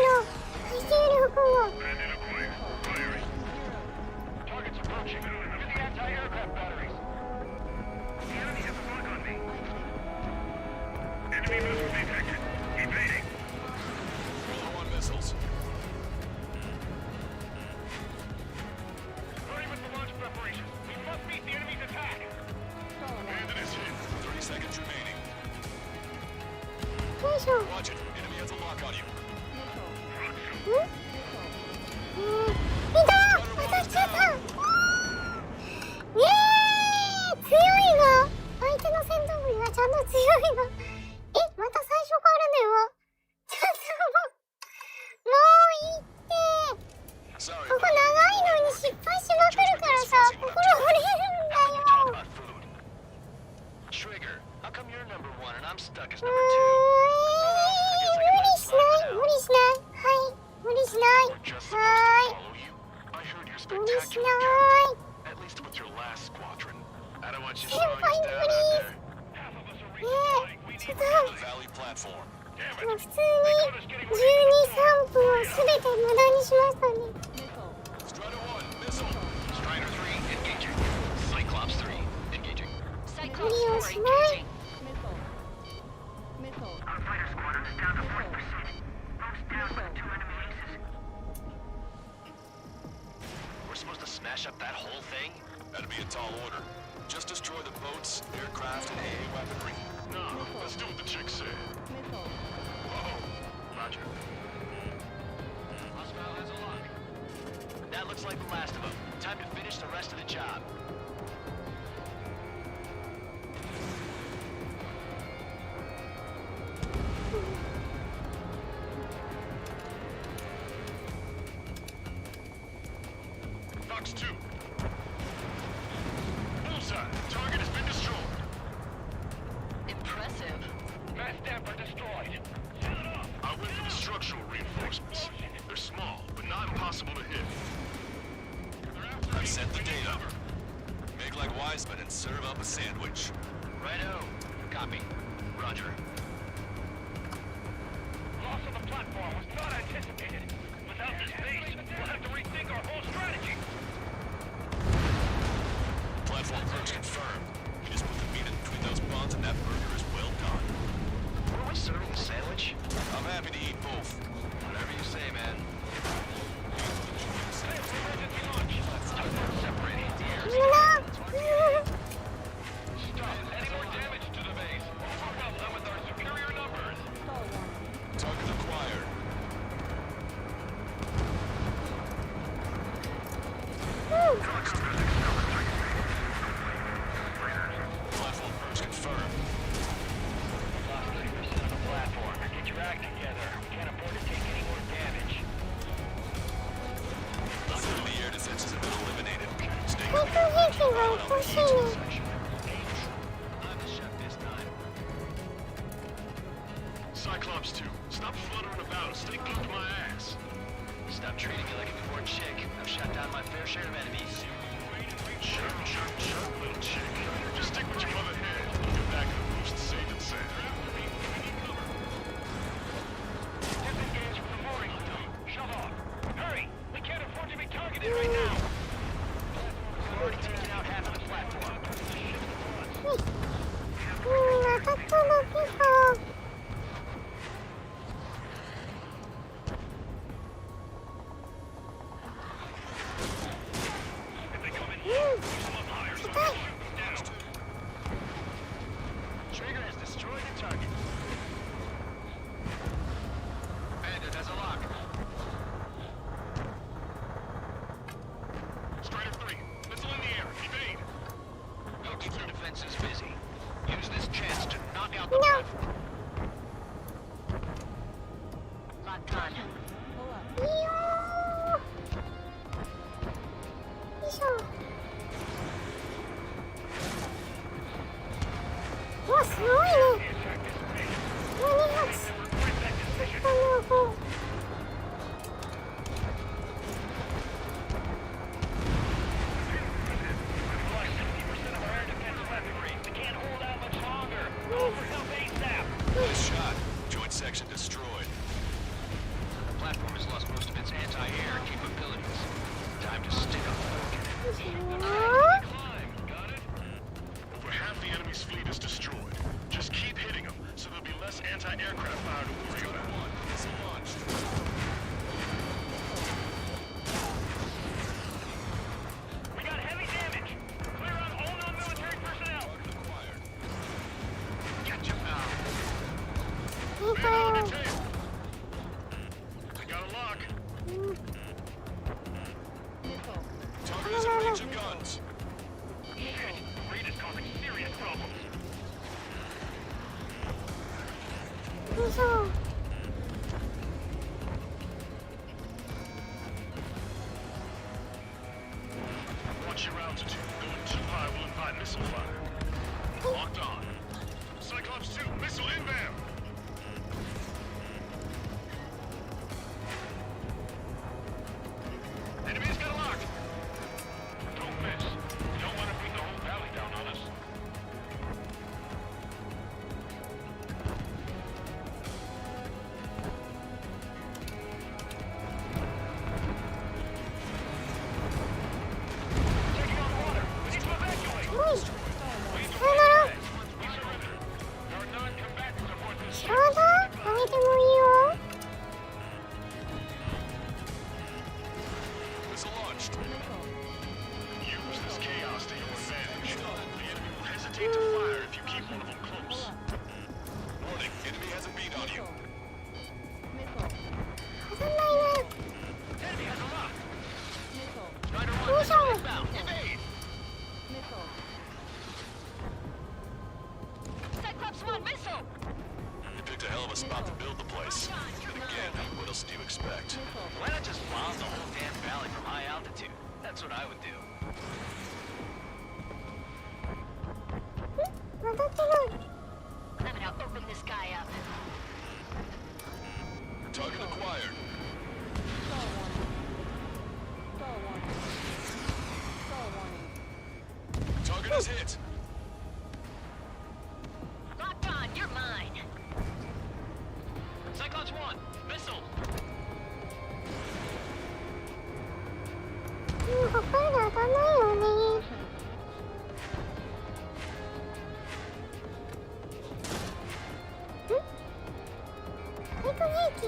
配信より含むわ。 Bandit acquired. Firing. Targets approaching. Use the anti-aircraft batteries. The enemy has a lock on me. Enemy missile detected. Evading. Low on missiles. Hurry with the launch preparations. We must meet the enemy's attack. Bandit is hit. 30 seconds remaining. よいしょ。 Watch it. Enemy has a lock on you. 見た当たっちゃった。強いわ。相手の戦闘機がちゃんと強いわ。え、また最初からだよ。ちょっともういいって。 Sorry. ここ長いのに失敗しまくるからさ、心折れるんだよ。 Trigger, how come you're number 1 and I'm stuck as 無 number 理しない無理しないはい無理しないはーい I heard you're 無理し spectacular. ない At least with your last squadron. I don't want you 先 slowing 輩 us 無 down 理 out there. ちょっと Valley platform. 普通に12、3分をすべて無駄にしましたね。 Strider 1, missile. Strider 3, engaging. Cyclops 3, engaging. 無理をしない。 Our fighter squadron is down to 40%. Most down by the 2 enemy aces. We're supposed to smash up that whole thing? That'd be a tall order. Just destroy the boats, aircraft, and AA weaponry. No, let's do what the chick said. Roger. Hostile has a lock. That looks like the last of them. Time to finish the rest of the job. Fox 2. Bullseye. Target has been destroyed. Impressive. Mass damper destroyed. Set it off. I went for the structural reinforcements. They're small, but not impossible to hit. I've sent the data. Make like Wiseman and serve up a sandwich. Righto. Copy. Roger. Loss of the platform was not anticipated. Without this base, we'll have to rethink our whole strategy. Platform approach confirmed. We just put the meat in between those buns and that burger is well done. Were we serving a sandwich? I'm happy to eat both. Whatever you say, man. Emergency launch. Separating the air. 無駄 Stop. Any more damage to the base? Overwhelm them with our superior numbers. Target acquired. がうっとうしいね。Cyclops 2, stop fluttering about. Stay glued to my ass. Stop treating me like a newborn chick. I've shot down my fair share of enemies. Shut, little chick. Just stick with your mother head. Get back to the roost safe and sound. Disengage from the mooring. Shove off. Hurry! We can't afford to be targeted right now. We've already taken out half of the platform. 当たっただけか。Trigger has destroyed the target. Bandit has a lock. Strider 3, missile in the air. Evade. I'll keep the defenses busy. Use this chance to knock out the platform. Locked on. いいよー。よいしょ。うわ、すごいね。何発この方。Nice shot. Joint section destroyed. The platform has lost most of its anti-air capabilities. Time to stick up. Over half the enemy's fleet is destroyed. Just keep hitting them, so there'll be less anti-aircraft fire to worry about. It's launched. We got heavy damage. Clear out all non-military personnel. Catch him now. Man on the tail. I got a lock. Target is in range of guns. Reed is causing serious problems. よいしょ。Watch your altitude. Going too high will invite missile fire. Locked on. Cyclops 2, missile inbound. Enemy's got a lock. Don't miss. You don't want to bring the whole valley down on us. Taking on water. We need to evacuate. おい。さよなら。 We surrender. There are non-combatants aboard this ち ship. ょうどあげてもいいよ。 Missile launched. Use this chaos to your advantage. The enemy will hesitate to fire if you keep one of them close. Warning, enemy has a beat on you. 当たんないね。 Enemy has a lock. Strider Strider 1, missile inbound. Evade. Cyclops 1 missile! You picked a hell of a spot to build the place. Then again, what else do you expect? Why not just bomb the whole damn valley from high altitude? That's what I would do. 当たってない。 I'm gonna open this guy up. Target acquired. Target is hit. Locked on, you're mine. Cyclops 1, missile. もうほっぱりで当たんないよね。ライト兵器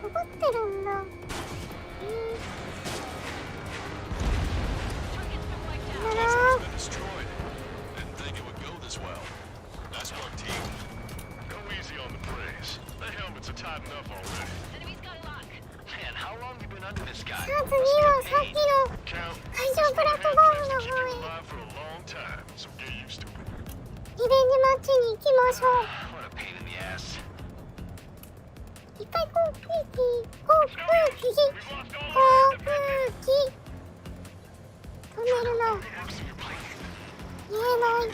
残ってるんだ。さよなら。 Been destroyed. Didn't think it would go this well. Nice work, team. Go easy on the praise. The helmets are tight enough already. Enemy's got a lock. Man, how long have you been under this guy? さあ次はさっきの Count. 海上プラットフォームの Keep 方 you へ alive for a long time, so get used to it. リベンジマッチに行きましょう。 What a pain in the ass. 一回航空機とトンネルの言えない。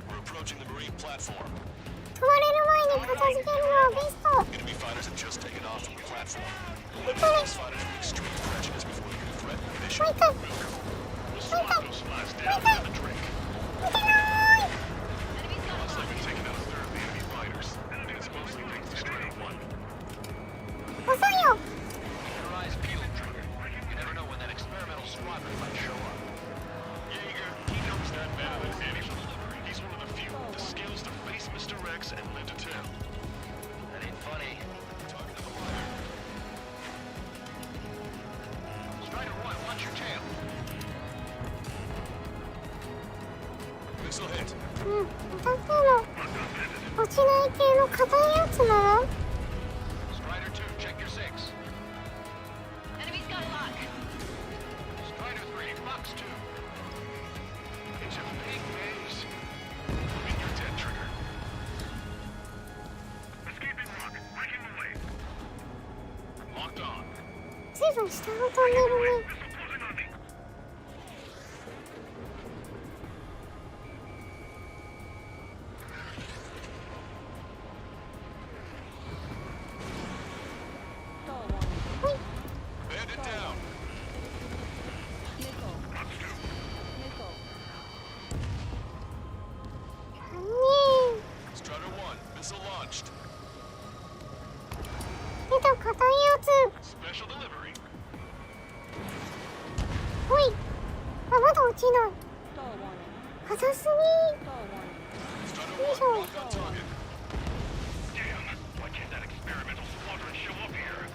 We're approaching the marine platform. 飛ばれる前に片付けるのはベスト。 Enemy fighters have just taken off from the platform. もう一 These 回 fighters will extreme prejudice before they can threaten the mission. もう一回 We'll go. もう一回 Slice down with a drink. 見てない。 Looks like we've taken out a third of the enemy fighters. It's mostly thanks to Strider 1. 遅いよ。 Keep your eyes peeled, Trigger. You never know when that experimental squadron might show up. Jaeger, he knows that better than anyone. He's one of the few with the skills to face Mr. Rex and live to tell. That ain't funny. Talking to the wire. Strider 1, watch your tail. Missile hit. うん、だけど落ちない系の硬いやつなの？ Strider 2, check your 6. Enemy's got a lock. Strider 3, Fox 2. It's a big maze. And you're dead, Trigger. Escaping rock. Breaking away. Locked on. 随分下を飛んでるね。 Missile closing on me. ほい。 Bandit down. Strider 1, missile launched. 出た硬いやつ。 Special delivery. ほい。あ、まだ落ちない。硬すぎ。 Strider よいしょ。 1, locked on target. Damn. Why can't that experimental squadron show up here?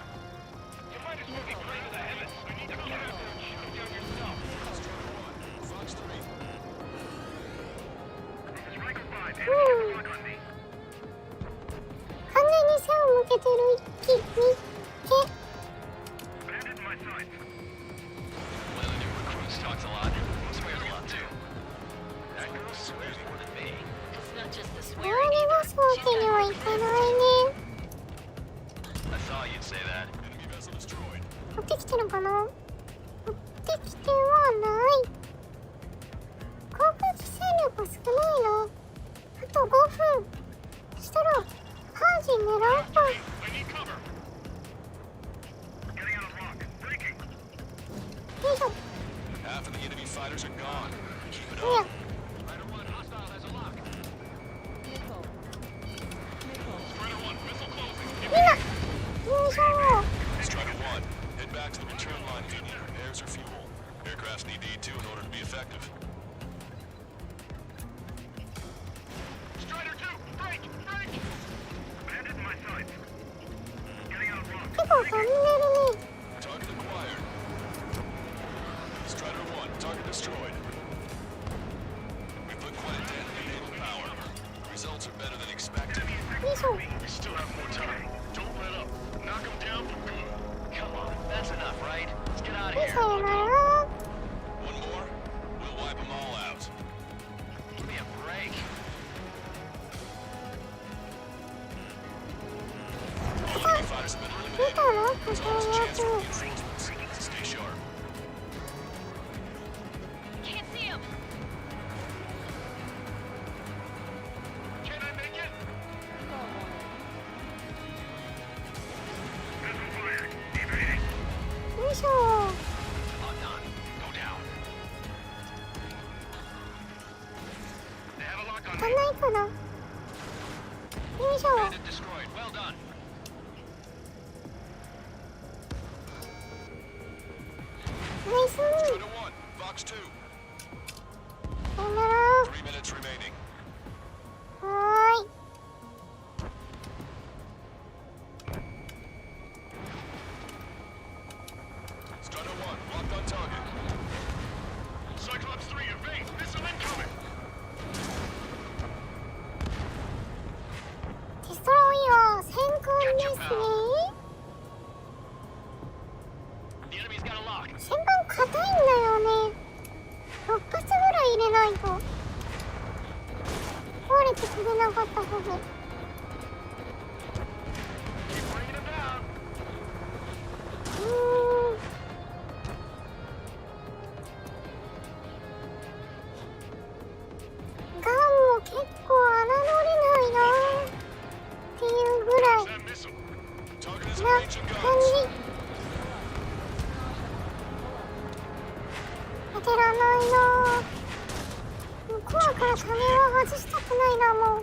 You might as well be praying to the heavens. You need to get out there and shoot them down yourself. Strider 1, Fox 3. This is Riker 5. Enemy Hmm. has a lock on me. 完全に背を向けてる一気に。 Bandit in my sights. One of the new recruits talks a lot. Swears a lot too. That girl swears more than me. It's not just the これ swearing は either. すわけにはいかないね。 I thought you'd say that. Enemy vessel destroyed. 持ってきてるかな？持ってきてはない。航空機戦力少ないな。あと5分。そしたらハージ狙うか。 I need cover. Getting out of rock. Breaking. よいしょ。 Half of the enemy fighters are gone. Keep it いや。 up. Strider 1, hostile has a lock. Strider 1, missile closing. みんな。よいしょ。 Strider 1, head back to the return line if you need repairs or fuel. Aircrafts need D2 in order to be effective. Strider 2, break! Break! Bandit in my sights. Getting out of rock. 結構飛んでるね。 Target acquired. Strider 1, target destroyed. We put quite a dent in naval power. Results are better than expected. よいしょ。 We still have more time. Don't let up. Knock him down for good. Come on, that's enough, right? Let's get out of はい、 here. さよなら。 One more? We'll wipe them all out. Give me a break. All enemy fighters have been 見た eliminated. の？ There's 硬 always い a や chance つ。 for reinforcements. Stay sharp. Can't see him. Can I make it? Missile fired. Evading. よいしょ。 Locked on. Go down. They have a lock 当 on たん me. ないかな。よいしょ。 Bandit destroyed. Well done. ナイス。 Strider 1, Fox 2. さよなら。 3 minutes remaining. はーい。 Strider 1, locked on target. Cyclops 3, evade. Missile incoming. デストロイヤー戦艦ですね。 The enemy's got a lock. 戦艦硬いんだよね。6発ぐらい入れないと壊れてくれなかったはず。から羽は外したくないな、もう。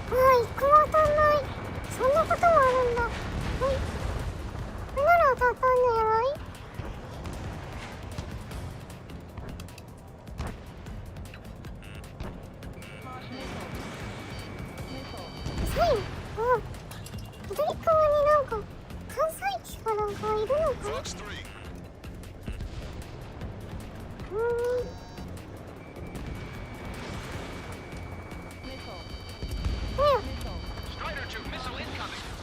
ああ、一個も当たんない。そんなこともあるんだ。これなら当たったんじゃない？サイン？あ、左側になんか関西機かなんかいるのか？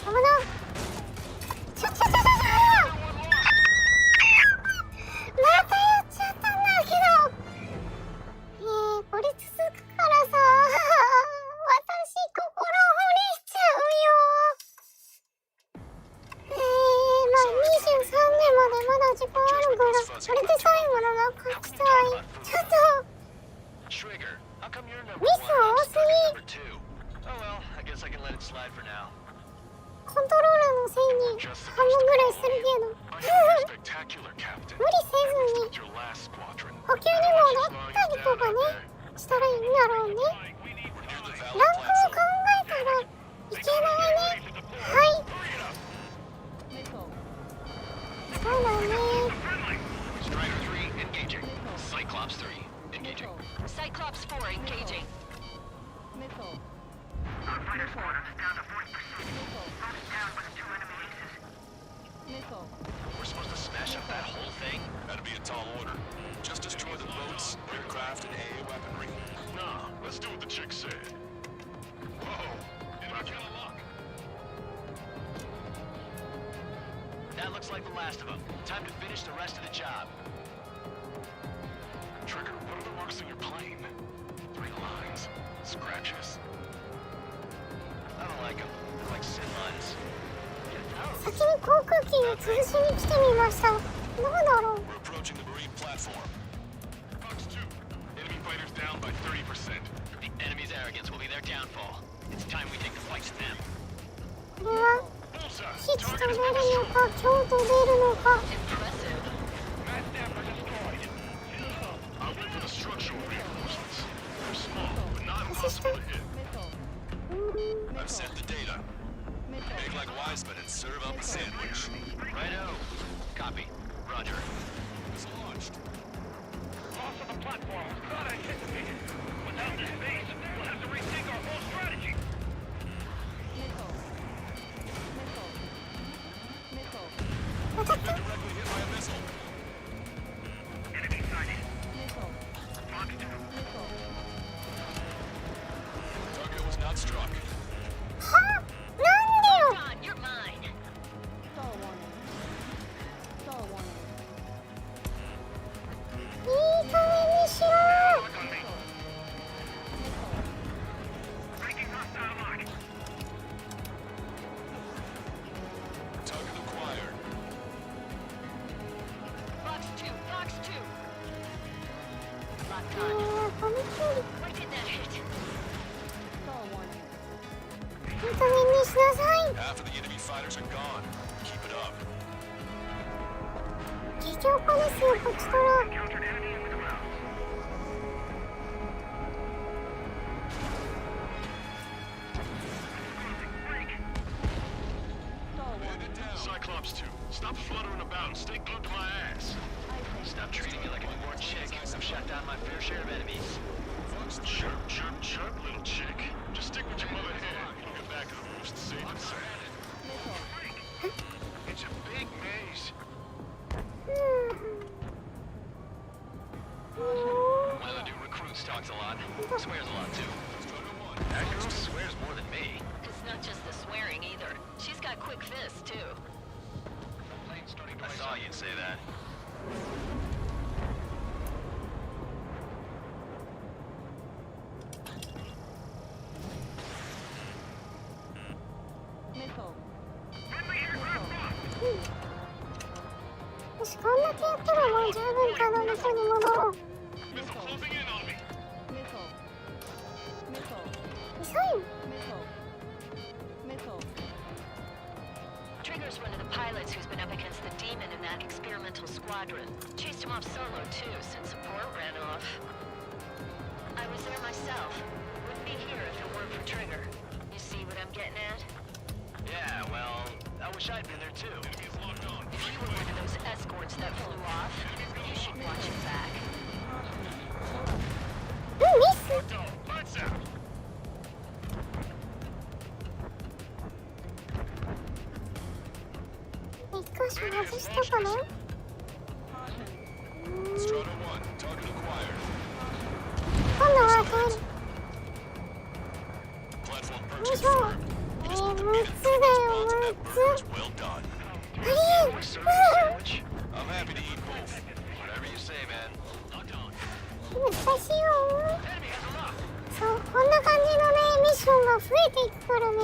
危ない。ちょまたやっちゃったんだけど。これ続くからさ、私心折れちゃうよ。まあ23年までまだ時間あるから、これで最後のが勝ちたい。ちょっとミス多すぎ。コントローラーのせいに半分ぐらいするけど無理せずに補給に戻ったりとかねしたらいいんだろうね。ランクを考えたらいけないね。はい、そうだね。Cyclops 4 engaging. We're supposed to smash up that whole thing? That'd be a tall order. Just destroy the boats, aircraft, and AA weaponry. Nah, let's do what the chick said. Whoa, enemy got a lock. That looks like the last of them. Time to finish the rest of the job. Trigger, what are the marks on your plane? 3 lines. Scratches. I don't like them. They're like sin lines. 先に航空機を潰しに来てみました。どうだろう。 We're approaching the marine platform. Fox 2, enemy fighters down by 30%. The enemy's arrogance will be their downfall. It's time we take the fight to them. これは基地と出るのか、京都出るのか。 I went for the structural reinforcements. They're small, but not impossible to hit. I've sent the data. Make like Wiseman and serve up a sandwich. Righto. Copy. Roger. It's launched. Loss of the platform was not anticipated. Without this base, we'll have to rethink our whole strategy. What Been directly hit by a missile. Enemy sighted. Fox 2. Target was not struck. はあ、なんでよ。 You're mine. いい加減にしろ。 Target acquired. Fox 2, Fox 2. Locked on. この距離 Where did that hit? いい加減にしなさい。 Half of the enemy fighters are gone. Keep it up. 激おこですよ、こっちから。 Encountered enemy in the clouds. Cyclops 2, stop fluttering about and stay glued to my ass. Stop treating me like a newborn chick. I've shot down my fair share of enemies. Chirp, chirp, chirp, little chick. Just stick with your mother head. You'll get back to the roost safe and sound. It's a big maze. One of the new recruits talks a lot. Swears a lot, too. That girl swears more than me. It's not just the swearing either. She's got quick fists, too. I thought you'd say that. Missile. よし、こんだけやったらもう十分かな。元に戻ろう。 Missile closing in on me. Missile. Missile. ミサイル。 Missile. Missile. Trigger's one of the pilots who's been up against the demon in that experimental squad. squadron. Chased him off solo too, since support ran off. I was there myself. Wouldn't be here if it weren't for Trigger. You see what I'm getting at? Yeah, well, I wish I'd been there too. If you were one of those escorts that flew off, you should watch your back. Lights out! 一箇所外したかな。 Strata 1, target acquired. 今度は当たる。 Platform よい purchase しょ。 confirmed. 6つだよ、6つ。 Well done. ありえん。 I'm happy to eat both. Whatever you say, man. 難しいよ。そう、こんな感じのね、ミッションが増えていくからね。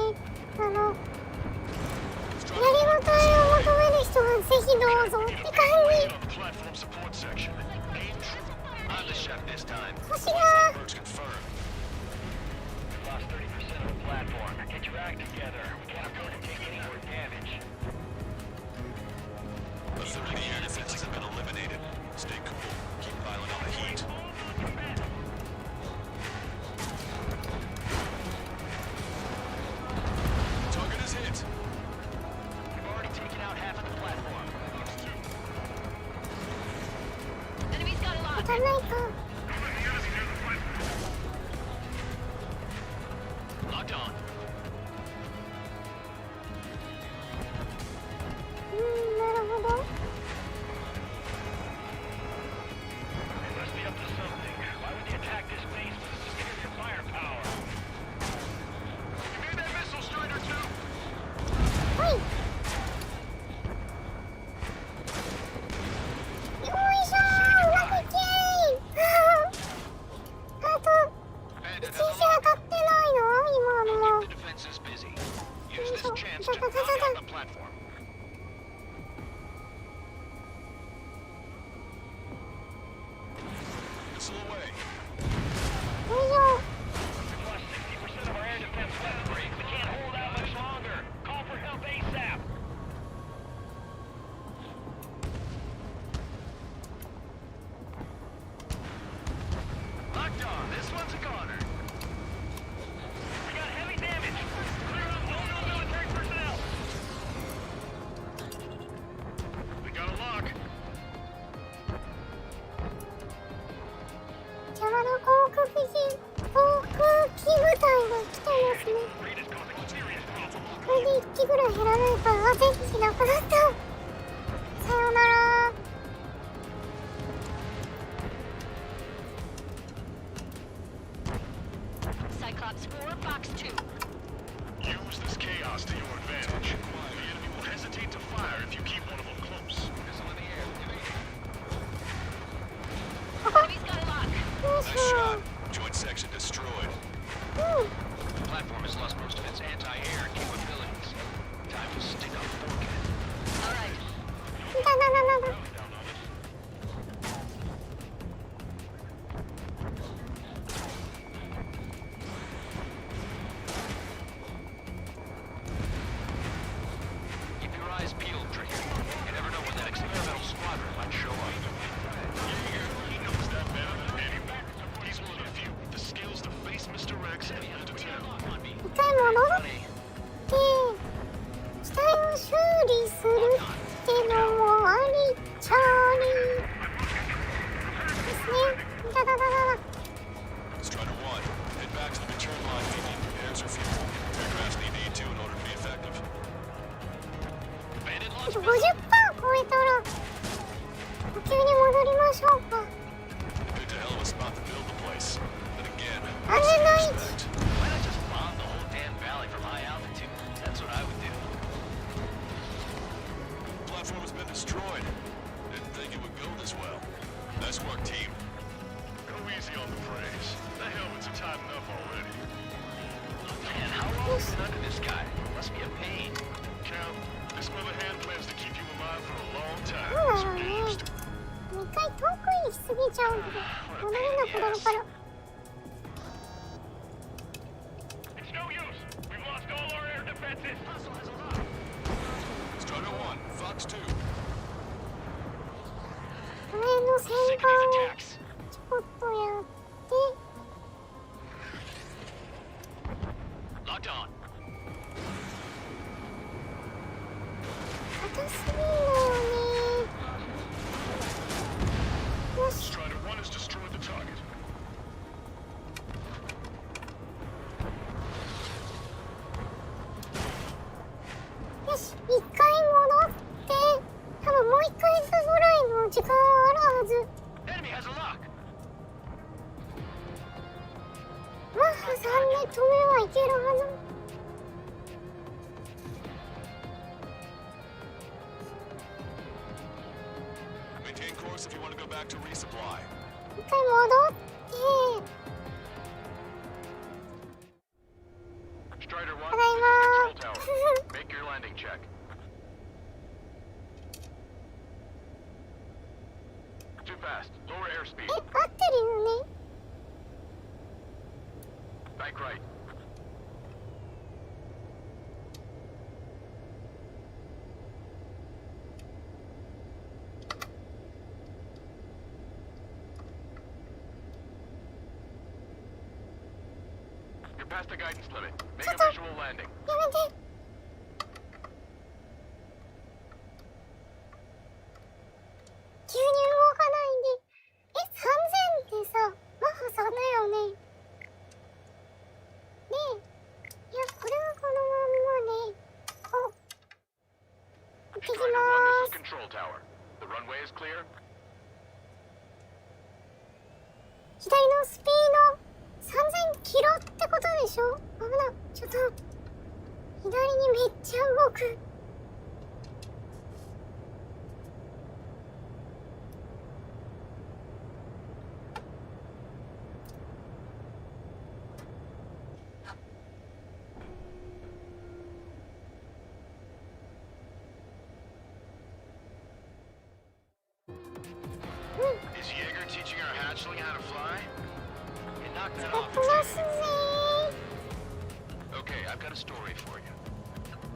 やりごたえを求める人はぜひどうぞって感じ。星が。当たんないか。なるほど。はい。よいしょー、うまくいけー。あと1日当たってないの今の。よいしょ、たたたたた。1機ぐらい減らないから、全機なくなった。さよなら。Cyclops 4, Box 2. Use this chaos to your advantage. The enemy will hesitate to fire if you keep one of them close. Missile in the air. Enemy's got a lock. Nice shot. Joint section destroyed. The platform has lost most of its anti-air capabilities. Time to stick a fork in it. All right. 50% 超えたら補給に戻りましょうか。あれない。Platform has been destroyed. Didn't think it would go this well. Nice work, team. Go easy on the praise. The helmets are tight enough already. Man, how long have you been under this guy? Must be a pain. Cal, this mother hand plans to keep you alive for a long time. そうだよね。2回遠くにしすぎちゃうんで戻れなくなるから。It's no use. We've lost all our air defenses. Strider 1, Fox 2. 旋盤をちょこっとやって、Locked on. 硬すぎるよね。よし。 Strider 1 has destroyed the target. よし、一回戻って、多分もう一回行くぐらいの時間はあるはず。 Enemy has a lock. マッハ3で止めはいけるはず。Maintain course if you want to go back to resupply. 一回戻って、 Strider 1, ただい control ま tower. Make your landing check. Too fast. Lower airspeed. 合ってるよね。 Bank right. You're past the guidance limit. Make a visual landing. やめて。急に動かないで。3000ってさ、マッハ3だよね。で、いや、これはこのまんまね。こう。行ってき Strider 1, ま this is control tower. The runway is clear. 左のスピード3000キロってことでしょ。危ない。ちょっと左にめっちゃ動く。Is Jaeger teaching our hatchling how to fly? Hey, knock that 使 off. ってますね。 Okay, I've got a story for you.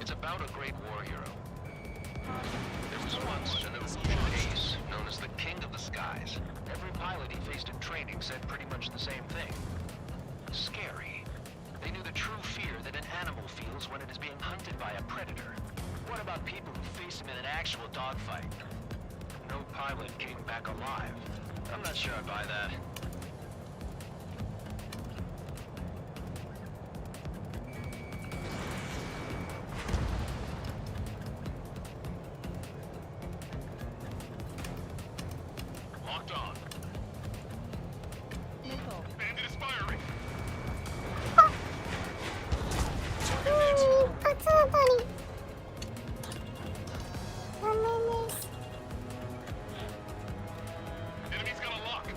It's about a great war hero. There was once an Erusian ace known as the King of the Skies. Every pilot he faced in training said pretty much the same thing. Scary. They knew the true fear that an animal feels when it is being hunted by a predator. What about people who face him in an actual dogfight? No pilot came back alive. I'm not sure I buy that. Locked on. Bandit is firing. 一発当たり。ダメです。 Enemy's got a lock.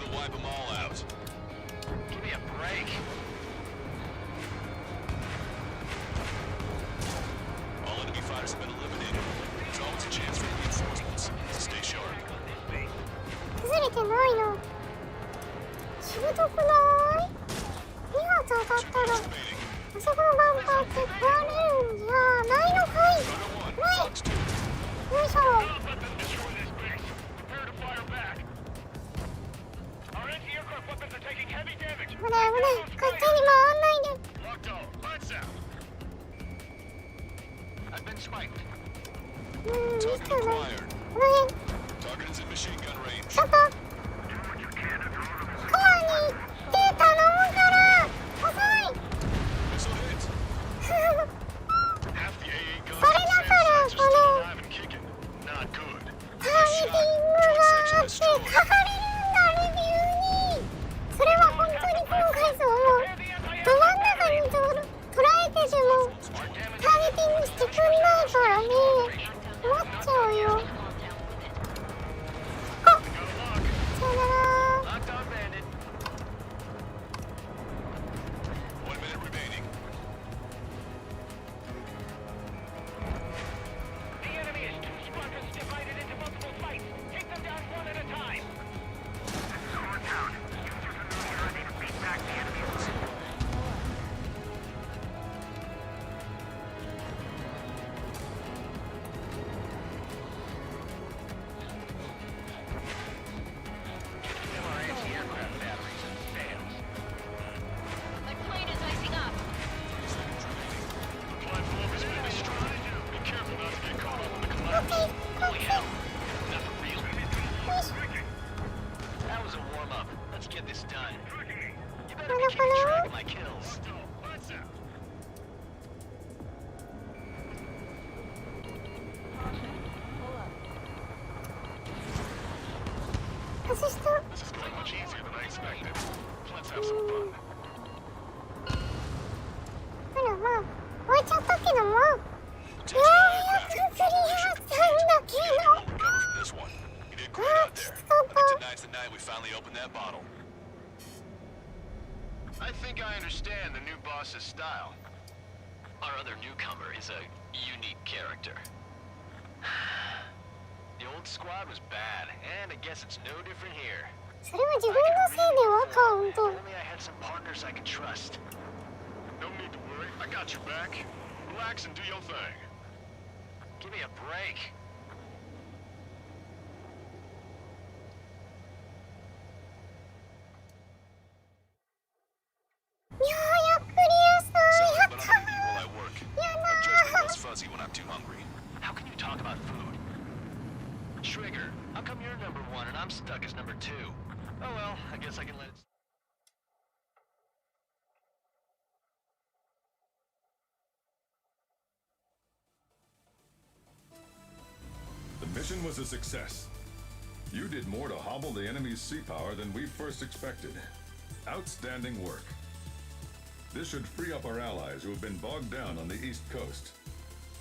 1 wipe them all out. Give me a break. All enemy fighters have been eliminated. There's always a chance for reinforcements, so stay sharp. 崩れてないな。しぶとくない？ 2発当たったらあそこのバンパーって食われるんじゃないのかい？ない！よいしょ。危ない危ない。勝手に回んないで。いいかな。この辺。ちょっと。コアに行って頼むから遅い。それだからこのターゲティングがあって書かれるんだレビューに。それは本当に今回そう思う。ど真ん中に捉えててもターゲティングしてくんないからね。思っちゃうよ。あっさよなら。I think I understand the new boss's style. Our other newcomer is a unique character. The old squad was bad, and I guess it's no different here. それは自分のせいではカウント。 If only I had some partners I could trust. No need to worry. I got your back. Relax and do your thing. Give me a break. いやー、やっくりやさん、やったー。やだー。 Fuzzy when I'm too hungry. How can you talk about food? Trigger, how come you're number one and I'm stuck as number two? Oh well, I guess I can let it... The mission was a success. You did more to hobble the enemy's sea power than we first expected. Outstanding work. This should free up our allies who have been bogged down on the East Coast.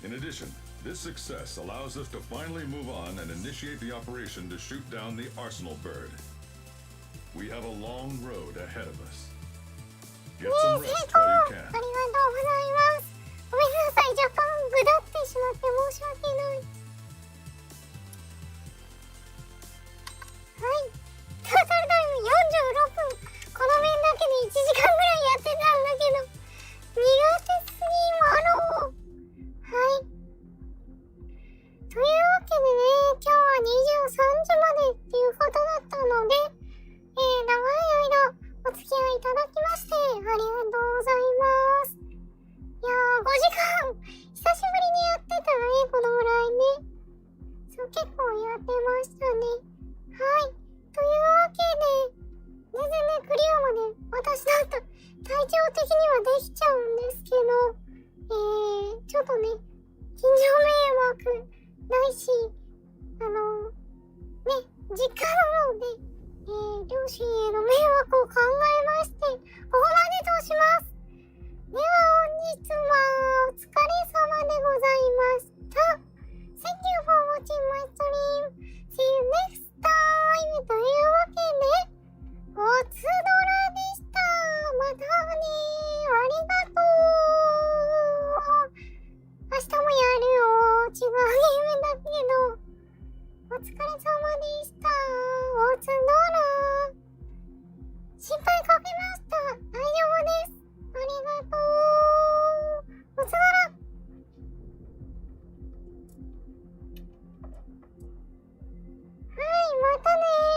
In addition, this success allows us to finally move on and initiate the operation to shoot down the Arsenal bird. We have a long road ahead of us. Get some rest while you can. ありがとうございます。ごめんなさい、若干ぐだってしまって申し訳ない。はい。トータルタイム46分。この面だけで1時間ぐらいやってたんだけど、苦手すぎまろう。はい。というわけでね、今日は23時までっていうことだったので、長い間お付き合いいただきましてありがとうございます。いやー、5時間久しぶりにやってたね、このぐらいね。そう、結構やってましたね。はい。というわけで、全然ね、クリアまで私だと体調的にはできちゃうんですけど、ちょっとね、近所迷惑ないし、ね、実家なので、両親への迷惑を考えまして、ここまでとします。では本日はお疲れ様でございました。Thank you for watching my stream. See you next time. というわけで、おまたねー。